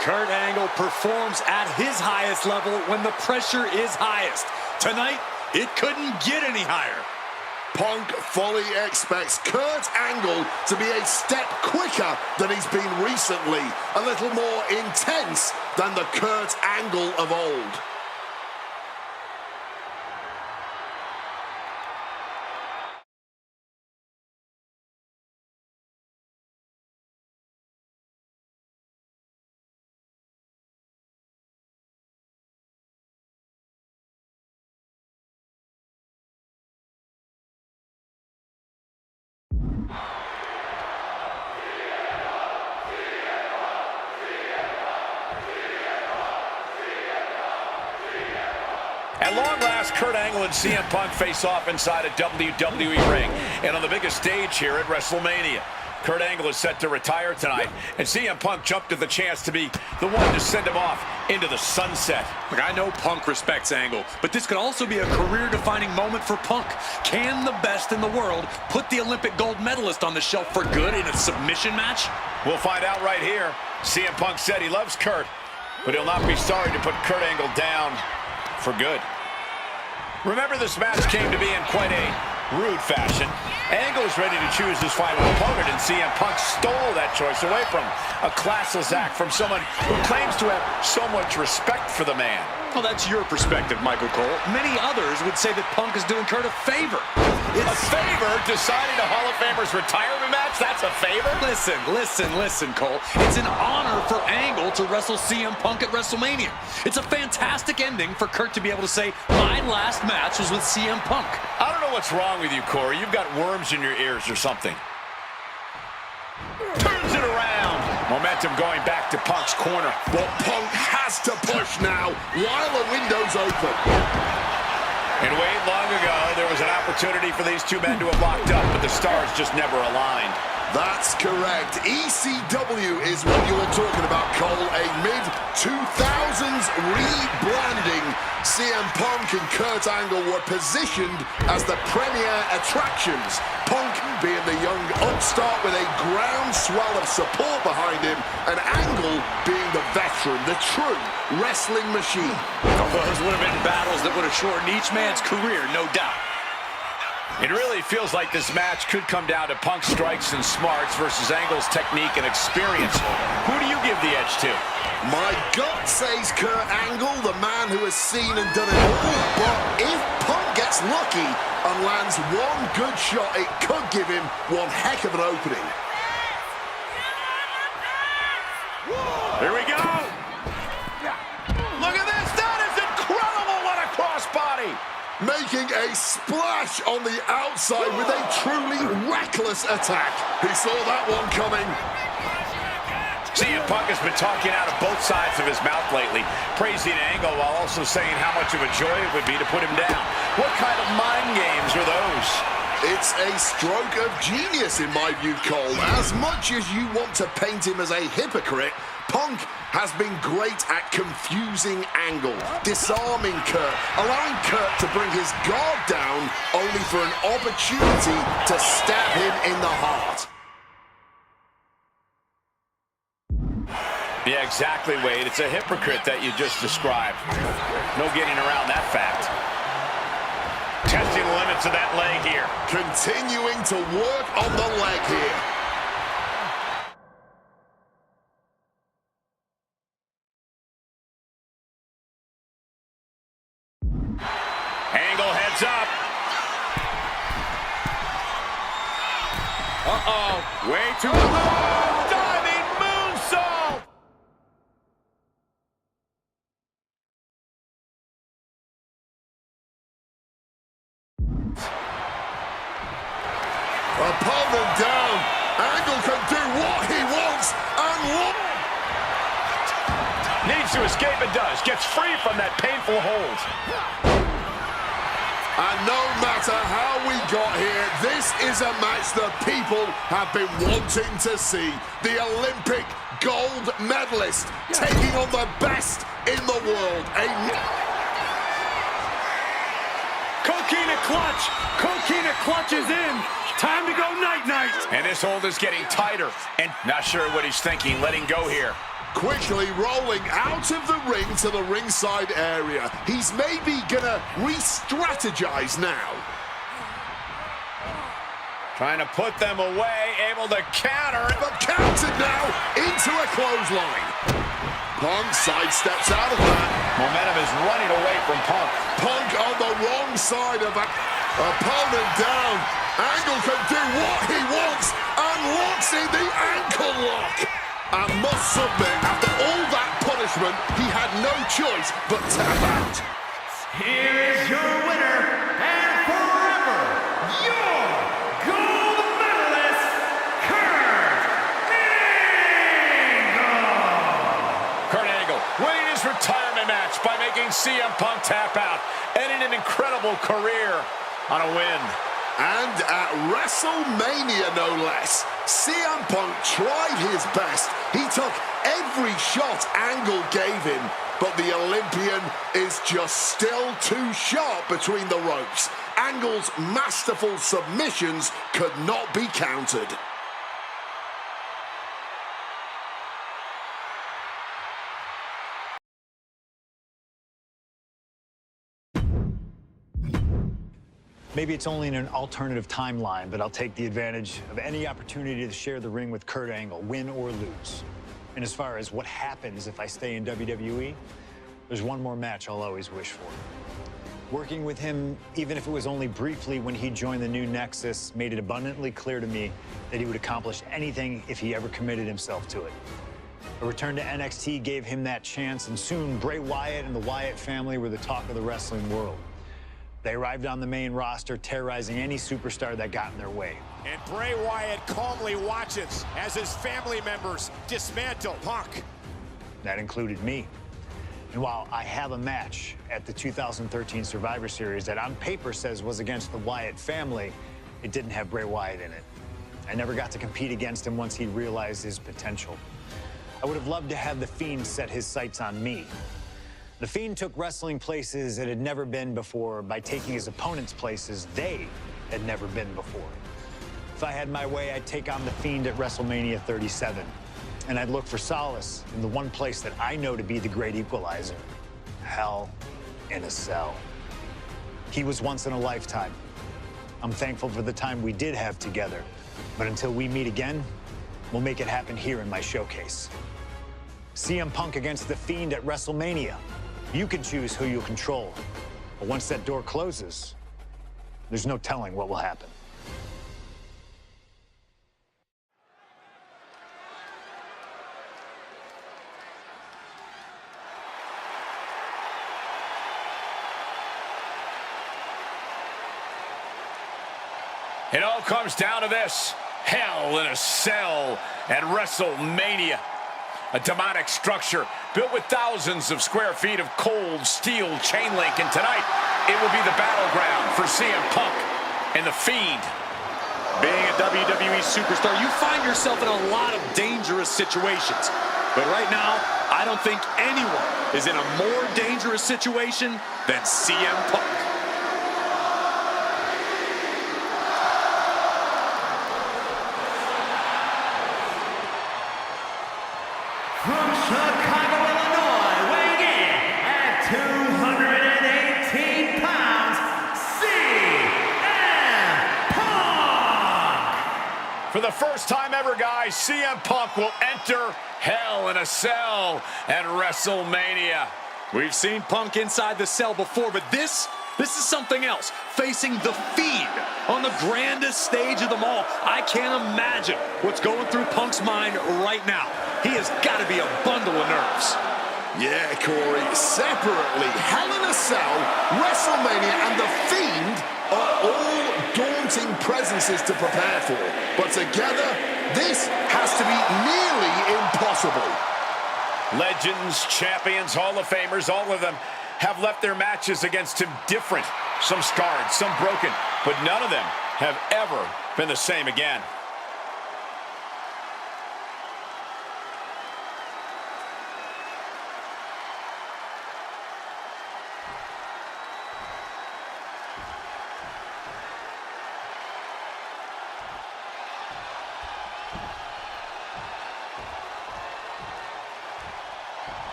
Kurt Angle performs at his highest level when the pressure is highest. Tonight, it couldn't get any higher. Punk fully expects Kurt Angle to be a step quicker than he's been recently, a little more intense than the Kurt Angle of old. At long last, Kurt Angle and CM Punk face off inside a WWE ring. And on the biggest stage here at WrestleMania. Kurt Angle is set to retire tonight, and CM Punk jumped at the chance to be the one to send him off into the sunset. Look, I know Punk respects Angle, but this could also be a career-defining moment for Punk. Can the best in the world put the Olympic gold medalist on the shelf for good in a submission match? We'll find out right here. CM Punk said he loves Kurt, but he'll not be sorry to put Kurt Angle down for good. Remember, this match came to be in quite a rude fashion. Angle is ready to choose his final opponent, and CM Punk stole that choice away from him. A classless act from someone who claims to have so much respect for the man. Well, that's your perspective, Michael Cole. Many others would say that Punk is doing Kurt a favor. A favor? Deciding a Hall of Famer's retirement match? That's a favor? Listen, Cole. It's an honor for Angle to wrestle CM Punk at WrestleMania. It's a fantastic ending for Kurt to be able to say, my last match was with CM Punk. I don't know what's wrong with you, Corey. You've got worms in your ears or something. Turns it around. Momentum going back to Punk's corner. But Punk has to push now while the window's open. And Wade, long ago, there was an opportunity for these two men to have locked up, but the stars just never aligned. That's correct. ECW is what you were talking about, Cole. A mid-2000s rebranding. CM Punk and Kurt Angle were positioned as the premier attractions. Punk being the young upstart with a groundswell of support behind him, and Angle being the veteran, the true wrestling machine. Those would have been battles that would have shortened each man's career, no doubt. It really feels like this match could come down to Punk's strikes and smarts versus Angle's technique and experience. Who do you give the edge to? My gut says Kurt Angle, the man who has seen and done it all. But if Punk gets lucky and lands one good shot, it could give him one heck of an opening. Here we go. Look at this. That is incredible. What a crossbody. Making a splash on the outside with a truly reckless attack. He saw that one coming. CM Punk has been talking out of both sides of his mouth lately, praising Angle while also saying how much of a joy it would be to put him down. What kind of mind games are those? It's a stroke of genius in my view, Cole. As much as you want to paint him as a hypocrite, Punk has been great at confusing Angle, disarming Kurt, allowing Kurt to bring his guard down, only for an opportunity to stab him in the heart. Yeah, exactly, Wade. It's a hypocrite that you just described. No getting around that fact. Testing the limits of that leg here. Continuing to work on the leg here. Angle heads up. Uh-oh. Way too low. Diving moonsault. Opponent down. Angle can do what he wants and what. Needs to escape and does. Gets free from that painful hold. And no matter how we got here, this is a match that people have been wanting to see. The Olympic gold medalist taking on the best in the world. Coquina clutch. Coquina clutch is in. Time to go night-night. And this hold is getting tighter. And not sure what he's thinking, letting go here. Quickly rolling out of the ring to the ringside area. He's maybe gonna re-strategize now. Trying to put them away, able to counter. But countered now into a clothesline. Punk sidesteps out of that. Momentum is running away from Punk. Punk on the wrong side of that. Opponent down. Angle can do what he wants and locks in the ankle lock. I must submit, after all that punishment, he had no choice but tap out. Here is your winner, and forever, your gold medalist, Kurt Angle! Kurt Angle winning his retirement match by making making CM Punk tap out, ending an incredible career on a win. And at WrestleMania, no less, CM Punk tried his best. He took every shot Angle gave him, but the Olympian is just still too sharp between the ropes. Angle's masterful submissions could not be countered. Maybe it's only in an alternative timeline, but I'll take the advantage of any opportunity to share the ring with Kurt Angle, win or lose. And as far as what happens if I stay in WWE, there's one more match I'll always wish for. Working with him, even if it was only briefly when he joined the new Nexus, made it abundantly clear to me that he would accomplish anything if he ever committed himself to it. A return to NXT gave him that chance, and soon Bray Wyatt and the Wyatt family were the talk of the wrestling world. They arrived on the main roster, terrorizing any superstar that got in their way. And Bray Wyatt calmly watches as his family members dismantle Punk. That included me. And while I have a match at the 2013 Survivor Series that on paper says was against the Wyatt family, it didn't have Bray Wyatt in it. I never got to compete against him once he realized his potential. I would have loved to have The Fiend set his sights on me. The Fiend took wrestling places it had never been before by taking his opponents places they had never been before. If I had my way, I'd take on The Fiend at WrestleMania 37. And I'd look for solace in the one place that I know to be the great equalizer: Hell in a Cell. He was once in a lifetime. I'm thankful for the time we did have together. But until we meet again, we'll make it happen here in my showcase. CM Punk against The Fiend at WrestleMania. You can choose who you'll control. But once that door closes, there's no telling what will happen. It all comes down to this: Hell in a Cell at WrestleMania. A demonic structure built with thousands of square feet of cold steel chain link. And tonight, it will be the battleground for CM Punk and The Fiend. Being a WWE superstar, you find yourself in a lot of dangerous situations. But right now, I don't think anyone is in a more dangerous situation than CM Punk. From Chicago, Illinois, weighing in at 218 pounds, CM Punk! For the first time ever, guys, CM Punk will enter Hell in a Cell at WrestleMania. We've seen Punk inside the cell before, but this is something else. Facing The Fiend on the grandest stage of them all. I can't imagine what's going through Punk's mind right now. He has got to be a bundle of nerves. Yeah, Corey, separately, Hell in a Cell, WrestleMania, and The Fiend are all daunting presences to prepare for. But together, this has to be nearly impossible. Legends, champions, Hall of Famers, all of them have left their matches against him different. Some scarred, some broken, but none of them have ever been the same again.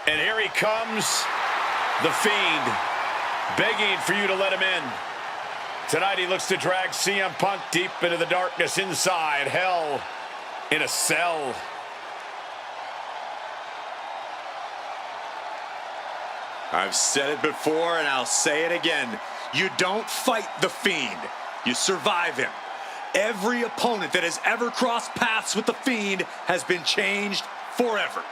And here he comes, The Fiend, begging for you to let him in. Tonight he looks to drag CM Punk deep into the darkness inside Hell in a Cell. I've said it before and I'll say it again. You don't fight The Fiend. You survive him. Every opponent that has ever crossed paths with the Fiend has been changed forever.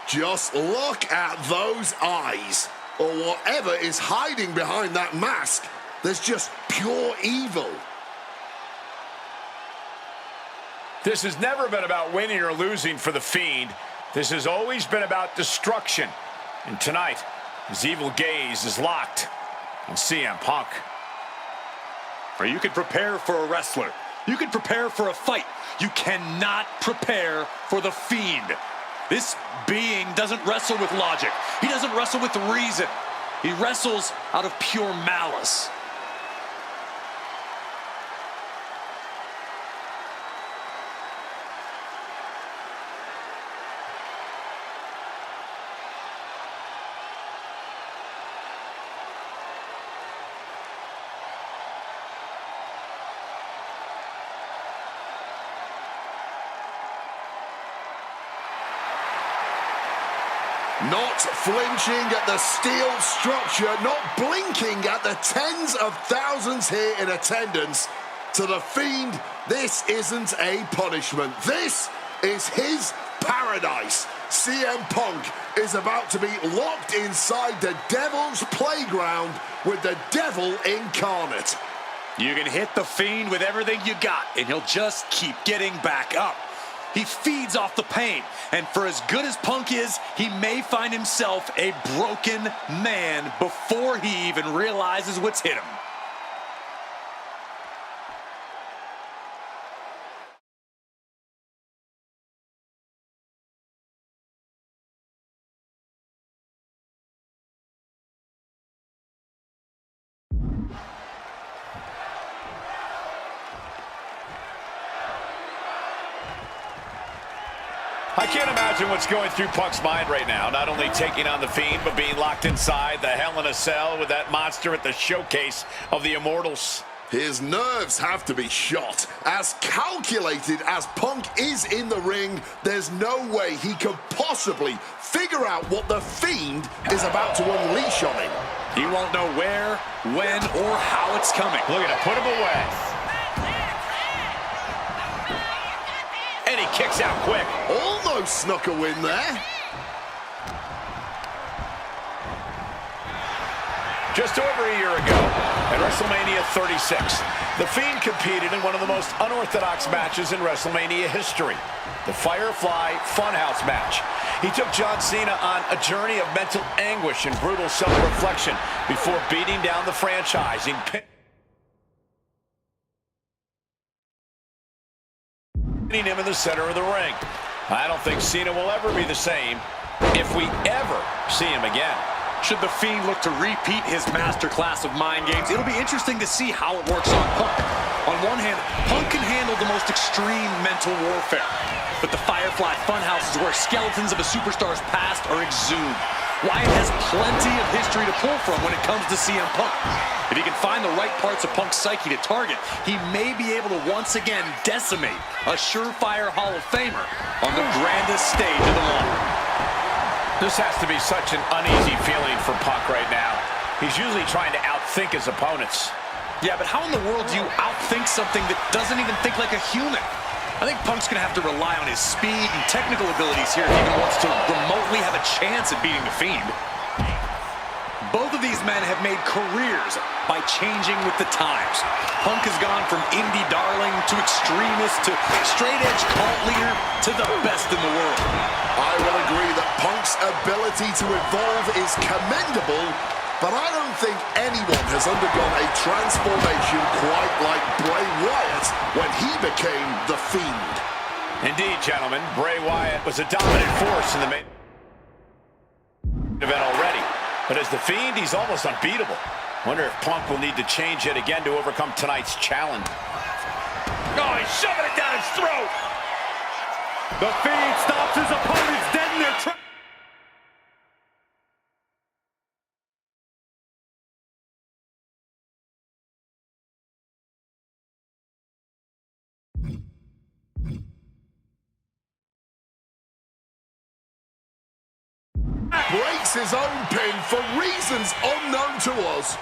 Just look at those eyes, or whatever is hiding behind that mask. There's just pure evil. This has never been about winning or losing for the Fiend. This has always been about destruction. And tonight, his evil gaze is locked on CM Punk. Or you can prepare for a wrestler. You can prepare for a fight. You cannot prepare for the Fiend. This being doesn't wrestle with logic. He doesn't wrestle with reason. He wrestles out of pure malice. Not flinching at the steel structure, not blinking at the tens of thousands here in attendance. To the Fiend, this isn't a punishment. This is his paradise. CM Punk is about to be locked inside the devil's playground with the devil incarnate. You can hit the Fiend with everything you got, and he'll just keep getting back up. He feeds off the pain, and for as good as Punk is, he may find himself a broken man before he even realizes what's hit him. I can't imagine what's going through Punk's mind right now. Not only taking on the Fiend, but being locked inside the Hell in a Cell with that monster at the showcase of the Immortals. His nerves have to be shot. As calculated as Punk is in the ring, there's no way he could possibly figure out what the Fiend is about to unleash on him. He won't know where, when, or how it's coming. Look at it, put him away. And he kicks out quick. Almost snuck a win there. Just over a year ago, at WrestleMania 36, The Fiend competed in one of the most unorthodox matches in WrestleMania history, the Firefly Funhouse match. He took John Cena on a journey of mental anguish and brutal self-reflection before beating down the franchise in him in the center of the ring. I don't think Cena will ever be the same if we ever see him again. Should the Fiend look to repeat his masterclass of mind games, it'll be interesting to see how it works on Punk. On one hand, Punk can handle the most extreme mental warfare, but the Firefly Funhouse is where skeletons of a superstar's past are exhumed. Wyatt has plenty of history to pull from when it comes to CM Punk. If he can find the right parts of Punk's psyche to target, he may be able to once again decimate a surefire Hall of Famer on the grandest stage of them all. This has to be such an uneasy feeling for Punk right now. He's usually trying to outthink his opponents. Yeah, but how in the world do you outthink something that doesn't even think like a human? I think Punk's going to have to rely on his speed and technical abilities here if he even wants to remotely have a chance at beating the Fiend. Both of these men have made careers by changing with the times. Punk has gone from indie darling to extremist to straight-edge cult leader to the best in the world. I will agree that Punk's ability to evolve is commendable, but I don't think anyone has undergone a transformation quite like Bray Wyatt when he became the Fiend. Indeed, gentlemen, Bray Wyatt was a dominant force in the main event already. But as the Fiend, he's almost unbeatable. Wonder if Punk will need to change it again to overcome tonight's challenge. Oh, he's shoving it down his throat! The Fiend stops his opponents dead in their tracks. breaks his own pin for reasons unknown to us.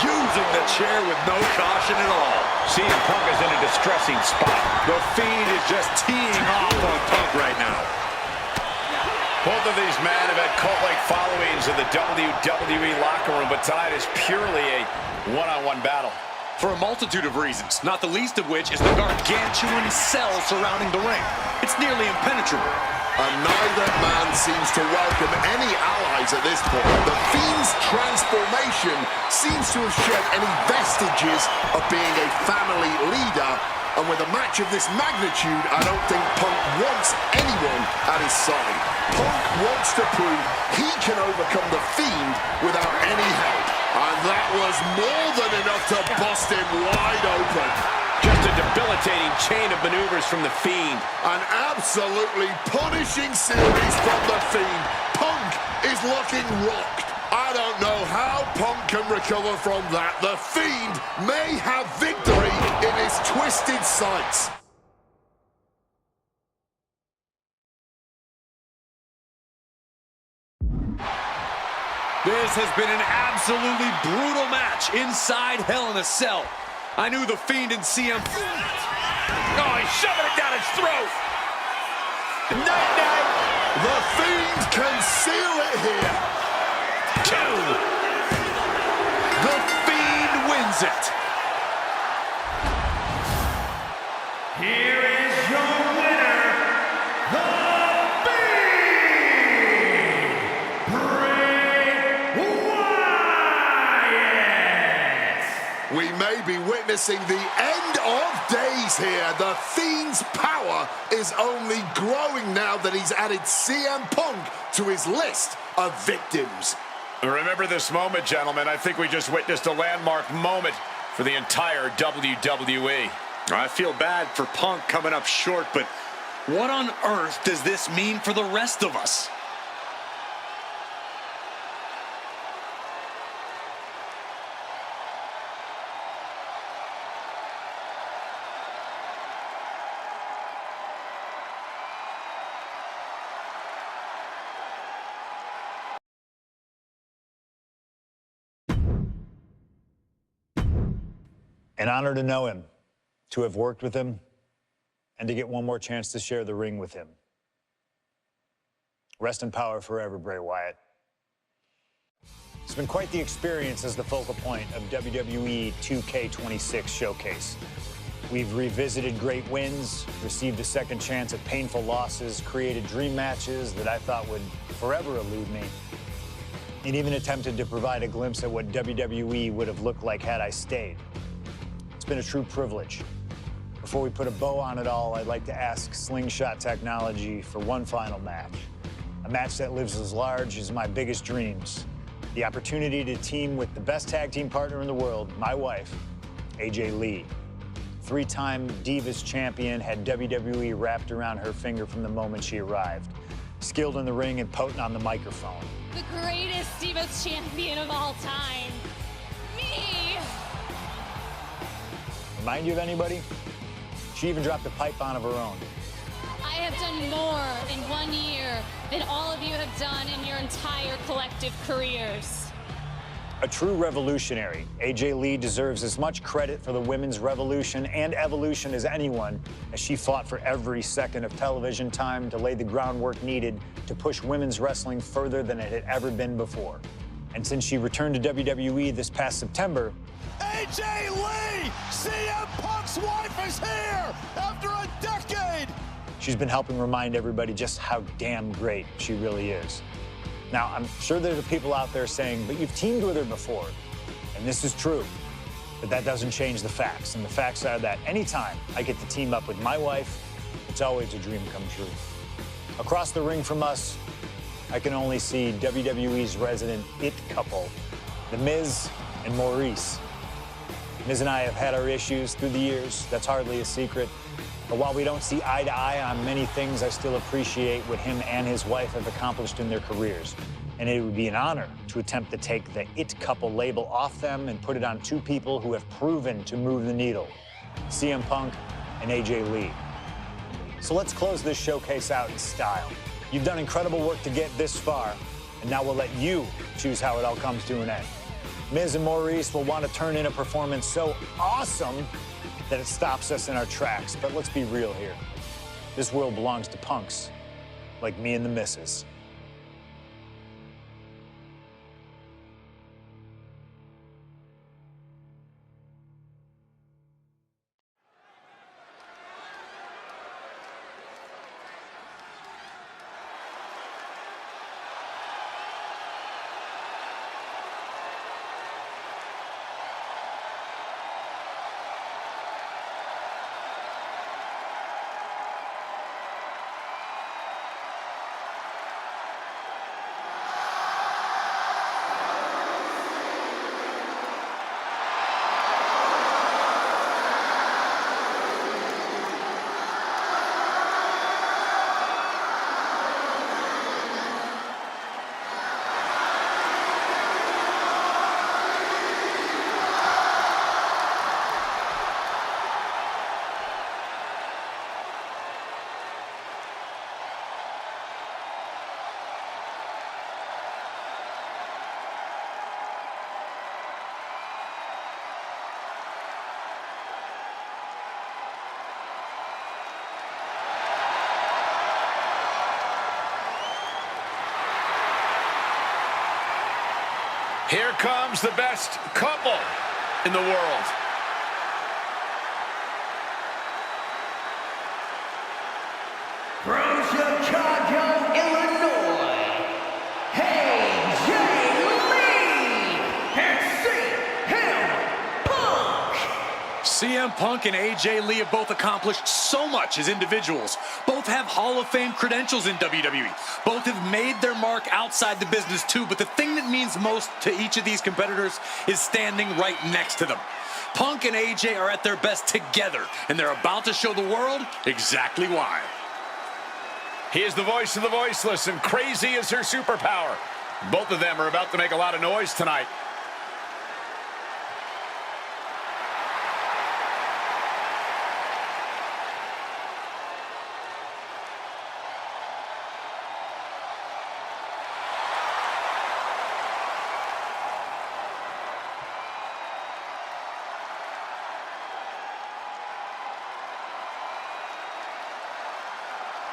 Using the chair with no caution at all. CM Punk is in a distressing spot. The Fiend is just teeing off on Punk right now. Both of these men have had cult-like followings in the WWE locker room, but tonight is purely a one-on-one battle. For a multitude of reasons, not the least of which is the gargantuan cell surrounding the ring. It's nearly impenetrable. And neither man seems to welcome any allies at this point. The Fiend's transformation seems to have shed any vestiges of being a family leader. And with a match of this magnitude, I don't think Punk wants anyone at his side. Punk wants to prove he can overcome the Fiend without any help. And that was more than enough to bust him wide open. Just a debilitating chain of maneuvers from the Fiend. An absolutely punishing series from the Fiend. Punk is looking rocked. I don't know how Punk can recover from that. The Fiend may have victory in his twisted sights. This has been an absolutely brutal match inside Hell in a Cell. I knew the Fiend and CM... Oh, he's shoving it down his throat. Night-night. The Fiend can seal it here. 2. The Fiend wins it. Here is your winner, the Fiend, Bray Wyatt. We may be witnessing the end of days here. The Fiend's power is only growing now that he's added CM Punk to his list of victims. Remember this moment, gentlemen. I think we just witnessed a landmark moment for the entire WWE. I feel bad for Punk coming up short, but what on earth does this mean for the rest of us? An honor to know him, to have worked with him, and to get one more chance to share the ring with him. Rest in power forever, Bray Wyatt. It's been quite the experience as the focal point of WWE 2K26 showcase. We've revisited great wins, received a second chance at painful losses, created dream matches that I thought would forever elude me, and even attempted to provide a glimpse at what WWE would have looked like had I stayed. It's been a true privilege. Before we put a bow on it all, I'd like to ask Slingshot Technology for one final match. A match that lives as large as my biggest dreams. The opportunity to team with the best tag team partner in the world, my wife, AJ Lee. 3-time Divas champion, had WWE wrapped around her finger from the moment she arrived. Skilled in the ring and potent on the microphone. The greatest Divas champion of all time. Me! Remind you of anybody? She even dropped a pipe on of her own. I have done more in 1 year than all of you have done in your entire collective careers. A true revolutionary, AJ Lee deserves as much credit for the women's revolution and evolution as anyone, as she fought for every second of television time to lay the groundwork needed to push women's wrestling further than it had ever been before. And since she returned to WWE this past September, AJ Lee! CM Punk's wife is here after a decade! she's been helping remind everybody just how damn great she really is. Now, I'm sure there are people out there saying, but you've teamed with her before. And this is true, but that doesn't change the facts. And the facts are that anytime I get to team up with my wife, it's always a dream come true. Across the ring from us, I can only see WWE's resident it couple, The Miz and Maurice. Miz and I have had our issues through the years. That's hardly a secret. But while we don't see eye to eye on many things, I still appreciate what him and his wife have accomplished in their careers. and it would be an honor to attempt to take the It Couple label off them and put it on two people who have proven to move the needle, CM Punk and AJ Lee. So let's close this showcase out in style. You've done incredible work to get this far, and now we'll let you choose how it all comes to an end. Miz and Maurice will want to turn in a performance so awesome that it stops us in our tracks. But let's be real here. This world belongs to punks like me and the missus. Here comes the best couple in the world. From Chicago, Illinois, AJ Lee and CM Punk. CM Punk and AJ Lee have both accomplished so much as individuals. Both have Hall of Fame credentials in WWE. Both have made their mark outside the business too, but the thing that means most to each of these competitors is standing right next to them. Punk and AJ are at their best together, and they're about to show the world exactly why. He is the voice of the voiceless, and crazy is her superpower. Both of them are about to make a lot of noise tonight.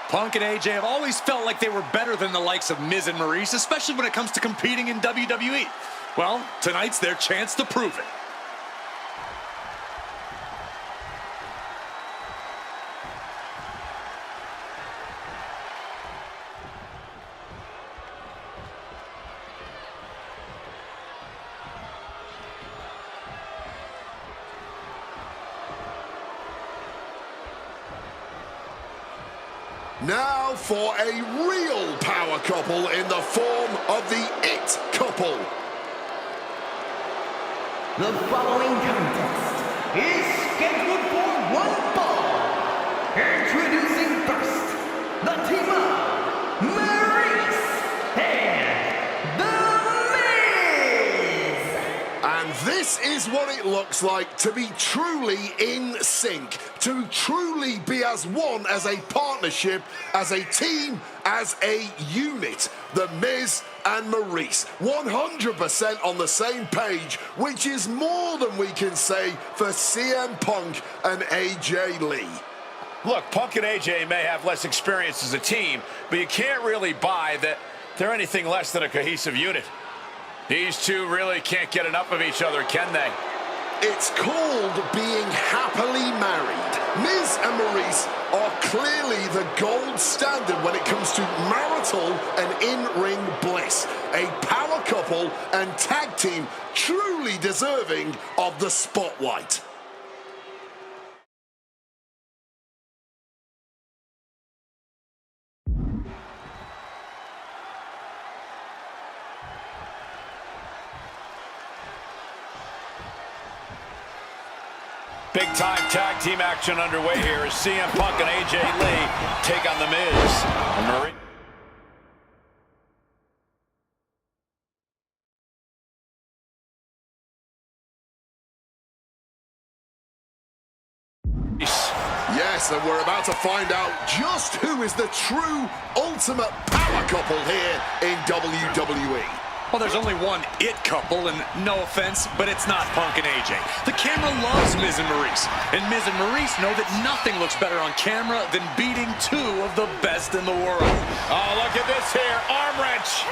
Punk and AJ have always felt like they were better than the likes of Miz and Maurice, especially when it comes to competing in WWE. Well, tonight's their chance to prove it. Now for a real power couple in the form of the It Couple. The following contest is scheduled for one fall. Introducing first, the team of Maurice and The Miz. And this is what it looks like to be truly in sync, to truly be as one, as a partnership, as a team, as a unit. The Miz and Maurice, 100% on the same page, which is more than we can say for CM Punk and AJ Lee. Look, Punk and AJ may have less experience as a team, but you can't really buy that they're anything less than a cohesive unit. These two really can't get enough of each other, can they? It's called being happily married. Miz and Maurice are clearly the gold standard when it comes to marital and in-ring bliss. A power couple and tag team truly deserving of the spotlight. Big-time tag team action underway here as CM Punk and AJ Lee take on The Miz and Maurice. Yes, and we're about to find out just who is the true ultimate power couple here in WWE. Well, there's only one it couple, and no offense, but it's not Punk and AJ. The camera loves Miz and Maurice, and Miz and Maurice know that nothing looks better on camera than beating two of the best in the world. Oh, look at this here, arm wrench.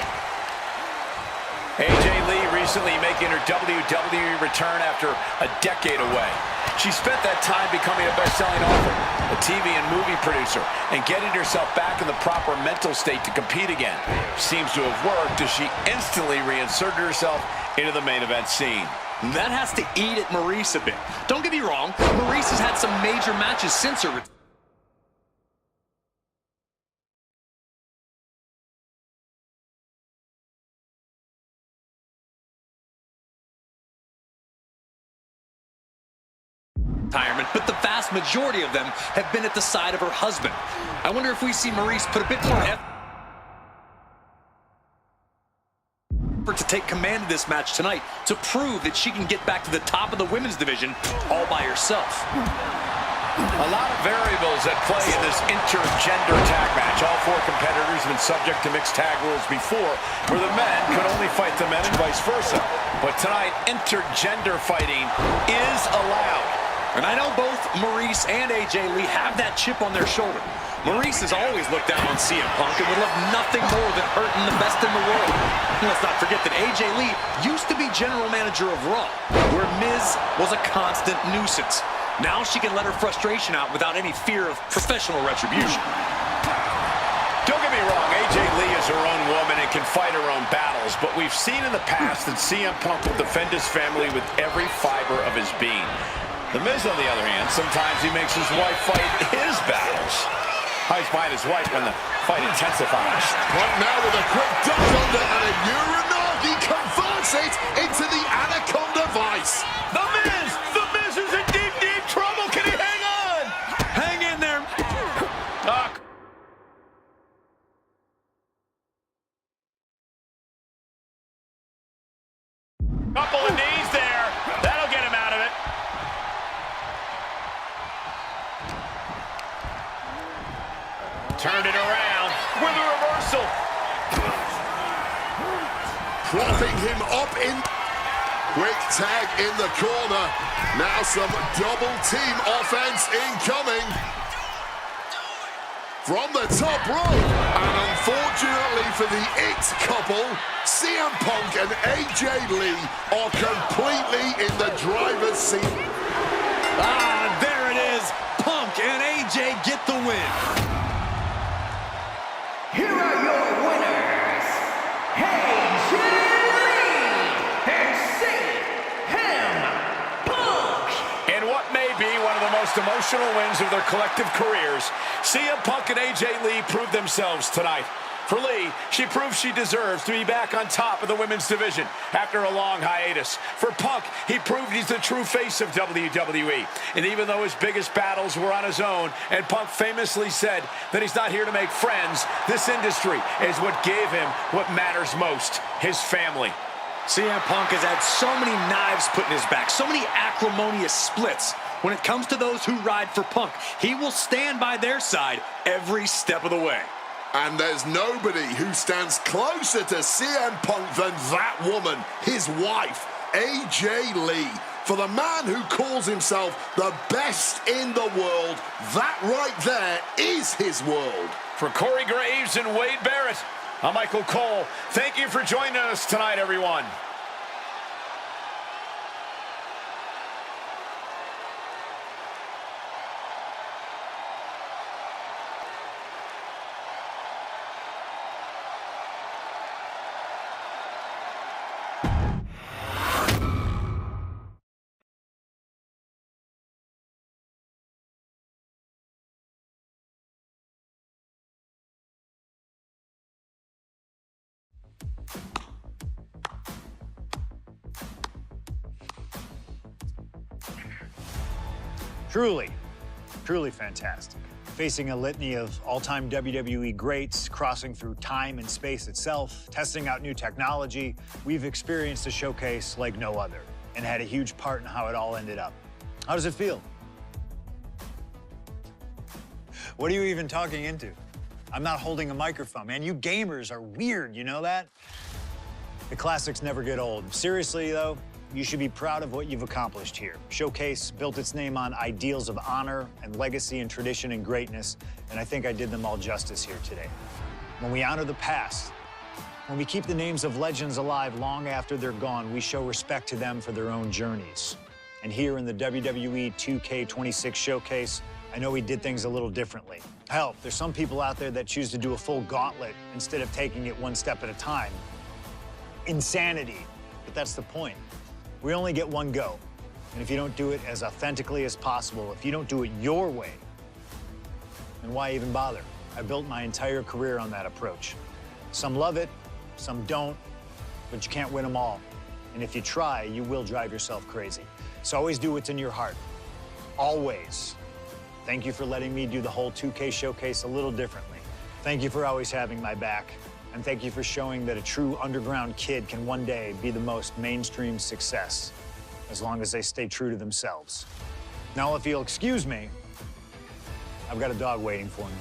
AJ Lee recently making her WWE return after a decade away. She spent that time becoming a best-selling author, a TV and movie producer, and getting herself back in the proper mental state to compete again. Seems to have worked as she instantly reinserted herself into the main event scene. That has to eat at Maurice a bit. Don't get me wrong, Maurice has had some major matches since her retirement, but the vast majority of them have been at the side of her husband. I wonder if we see Maurice put a bit more effort to take command of this match tonight to prove that she can get back to the top of the women's division all by herself. A lot of variables at play in this intergender tag match. All four competitors have been subject to mixed tag rules before, where the men could only fight the men and vice versa. But tonight, intergender fighting is allowed. And I know both Maurice and AJ Lee have that chip on their shoulder. Maurice has always looked down on CM Punk and would love nothing more than hurting the best in the world. And let's not forget that AJ Lee used to be general manager of Raw, where Miz was a constant nuisance. Now she can let her frustration out without any fear of professional retribution. Don't get me wrong, AJ Lee is her own woman and can fight her own battles, but we've seen in the past that CM Punk will defend his family with every fiber of his being. The Miz, on the other hand, sometimes he makes his wife fight his battles. Hides behind his wife when the fight intensifies. Punk now with a quick duck under and a Uranagi converts it into the Anaconda Vice. The Miz is in deep, deep trouble. Can he hang on? Hang in there. Couple of knees there. That'll get him out of it. Turned it around with a reversal. Propping him up in. Quick tag in the corner. Now some double team offense incoming. From the top rope. And unfortunately for the It couple, CM Punk and AJ Lee are completely in the driver's seat. Ah, there it is. Punk and AJ get the win. Here are your winners, AJ Lee and CM Punk. In what may be one of the most emotional wins of their collective careers, CM Punk and AJ Lee proved themselves tonight. For Lee, she proved she deserves to be back on top of the women's division after a long hiatus. For Punk, he proved he's the true face of WWE. And even though his biggest battles were on his own, and Punk famously said that he's not here to make friends, this industry is what gave him what matters most, his family. CM Punk has had so many knives put in his back, so many acrimonious splits. When it comes to those who ride for Punk, he will stand by their side every step of the way. And there's nobody who stands closer to CM Punk than that woman, his wife, AJ Lee. For the man who calls himself the best in the world, that right there is his world. For Corey Graves and Wade Barrett, I'm Michael Cole. Thank you for joining us tonight, everyone. Truly fantastic. Facing a litany of all-time WWE greats, crossing through time and space itself, testing out new technology, we've experienced a showcase like no other and had a huge part in how it all ended up. How does it feel? What are you even talking into? I'm not holding a microphone, man. You gamers are weird, you know that? The classics never get old. Seriously, though, you should be proud of what you've accomplished here. Showcase built its name on ideals of honor and legacy and tradition and greatness, and I think I did them all justice here today. When we honor the past, when we keep the names of legends alive long after they're gone, we show respect to them for their own journeys. And here in the WWE 2K26 showcase, I know we did things a little differently. Hell, there's some people out there that choose to do a full gauntlet instead of taking it one step at a time. Insanity, but that's the point. We only get one go. And if you don't do it as authentically as possible, if you don't do it your way, then why even bother? I built my entire career on that approach. Some love it, some don't, but you can't win them all. And if you try, you will drive yourself crazy. So always do what's in your heart. Always. Thank you for letting me do the whole 2K showcase a little differently. Thank you for always having my back. And thank you for showing that a true underground kid can one day be the most mainstream success, as long as they stay true to themselves. Now, if you'll excuse me, I've got a dog waiting for me.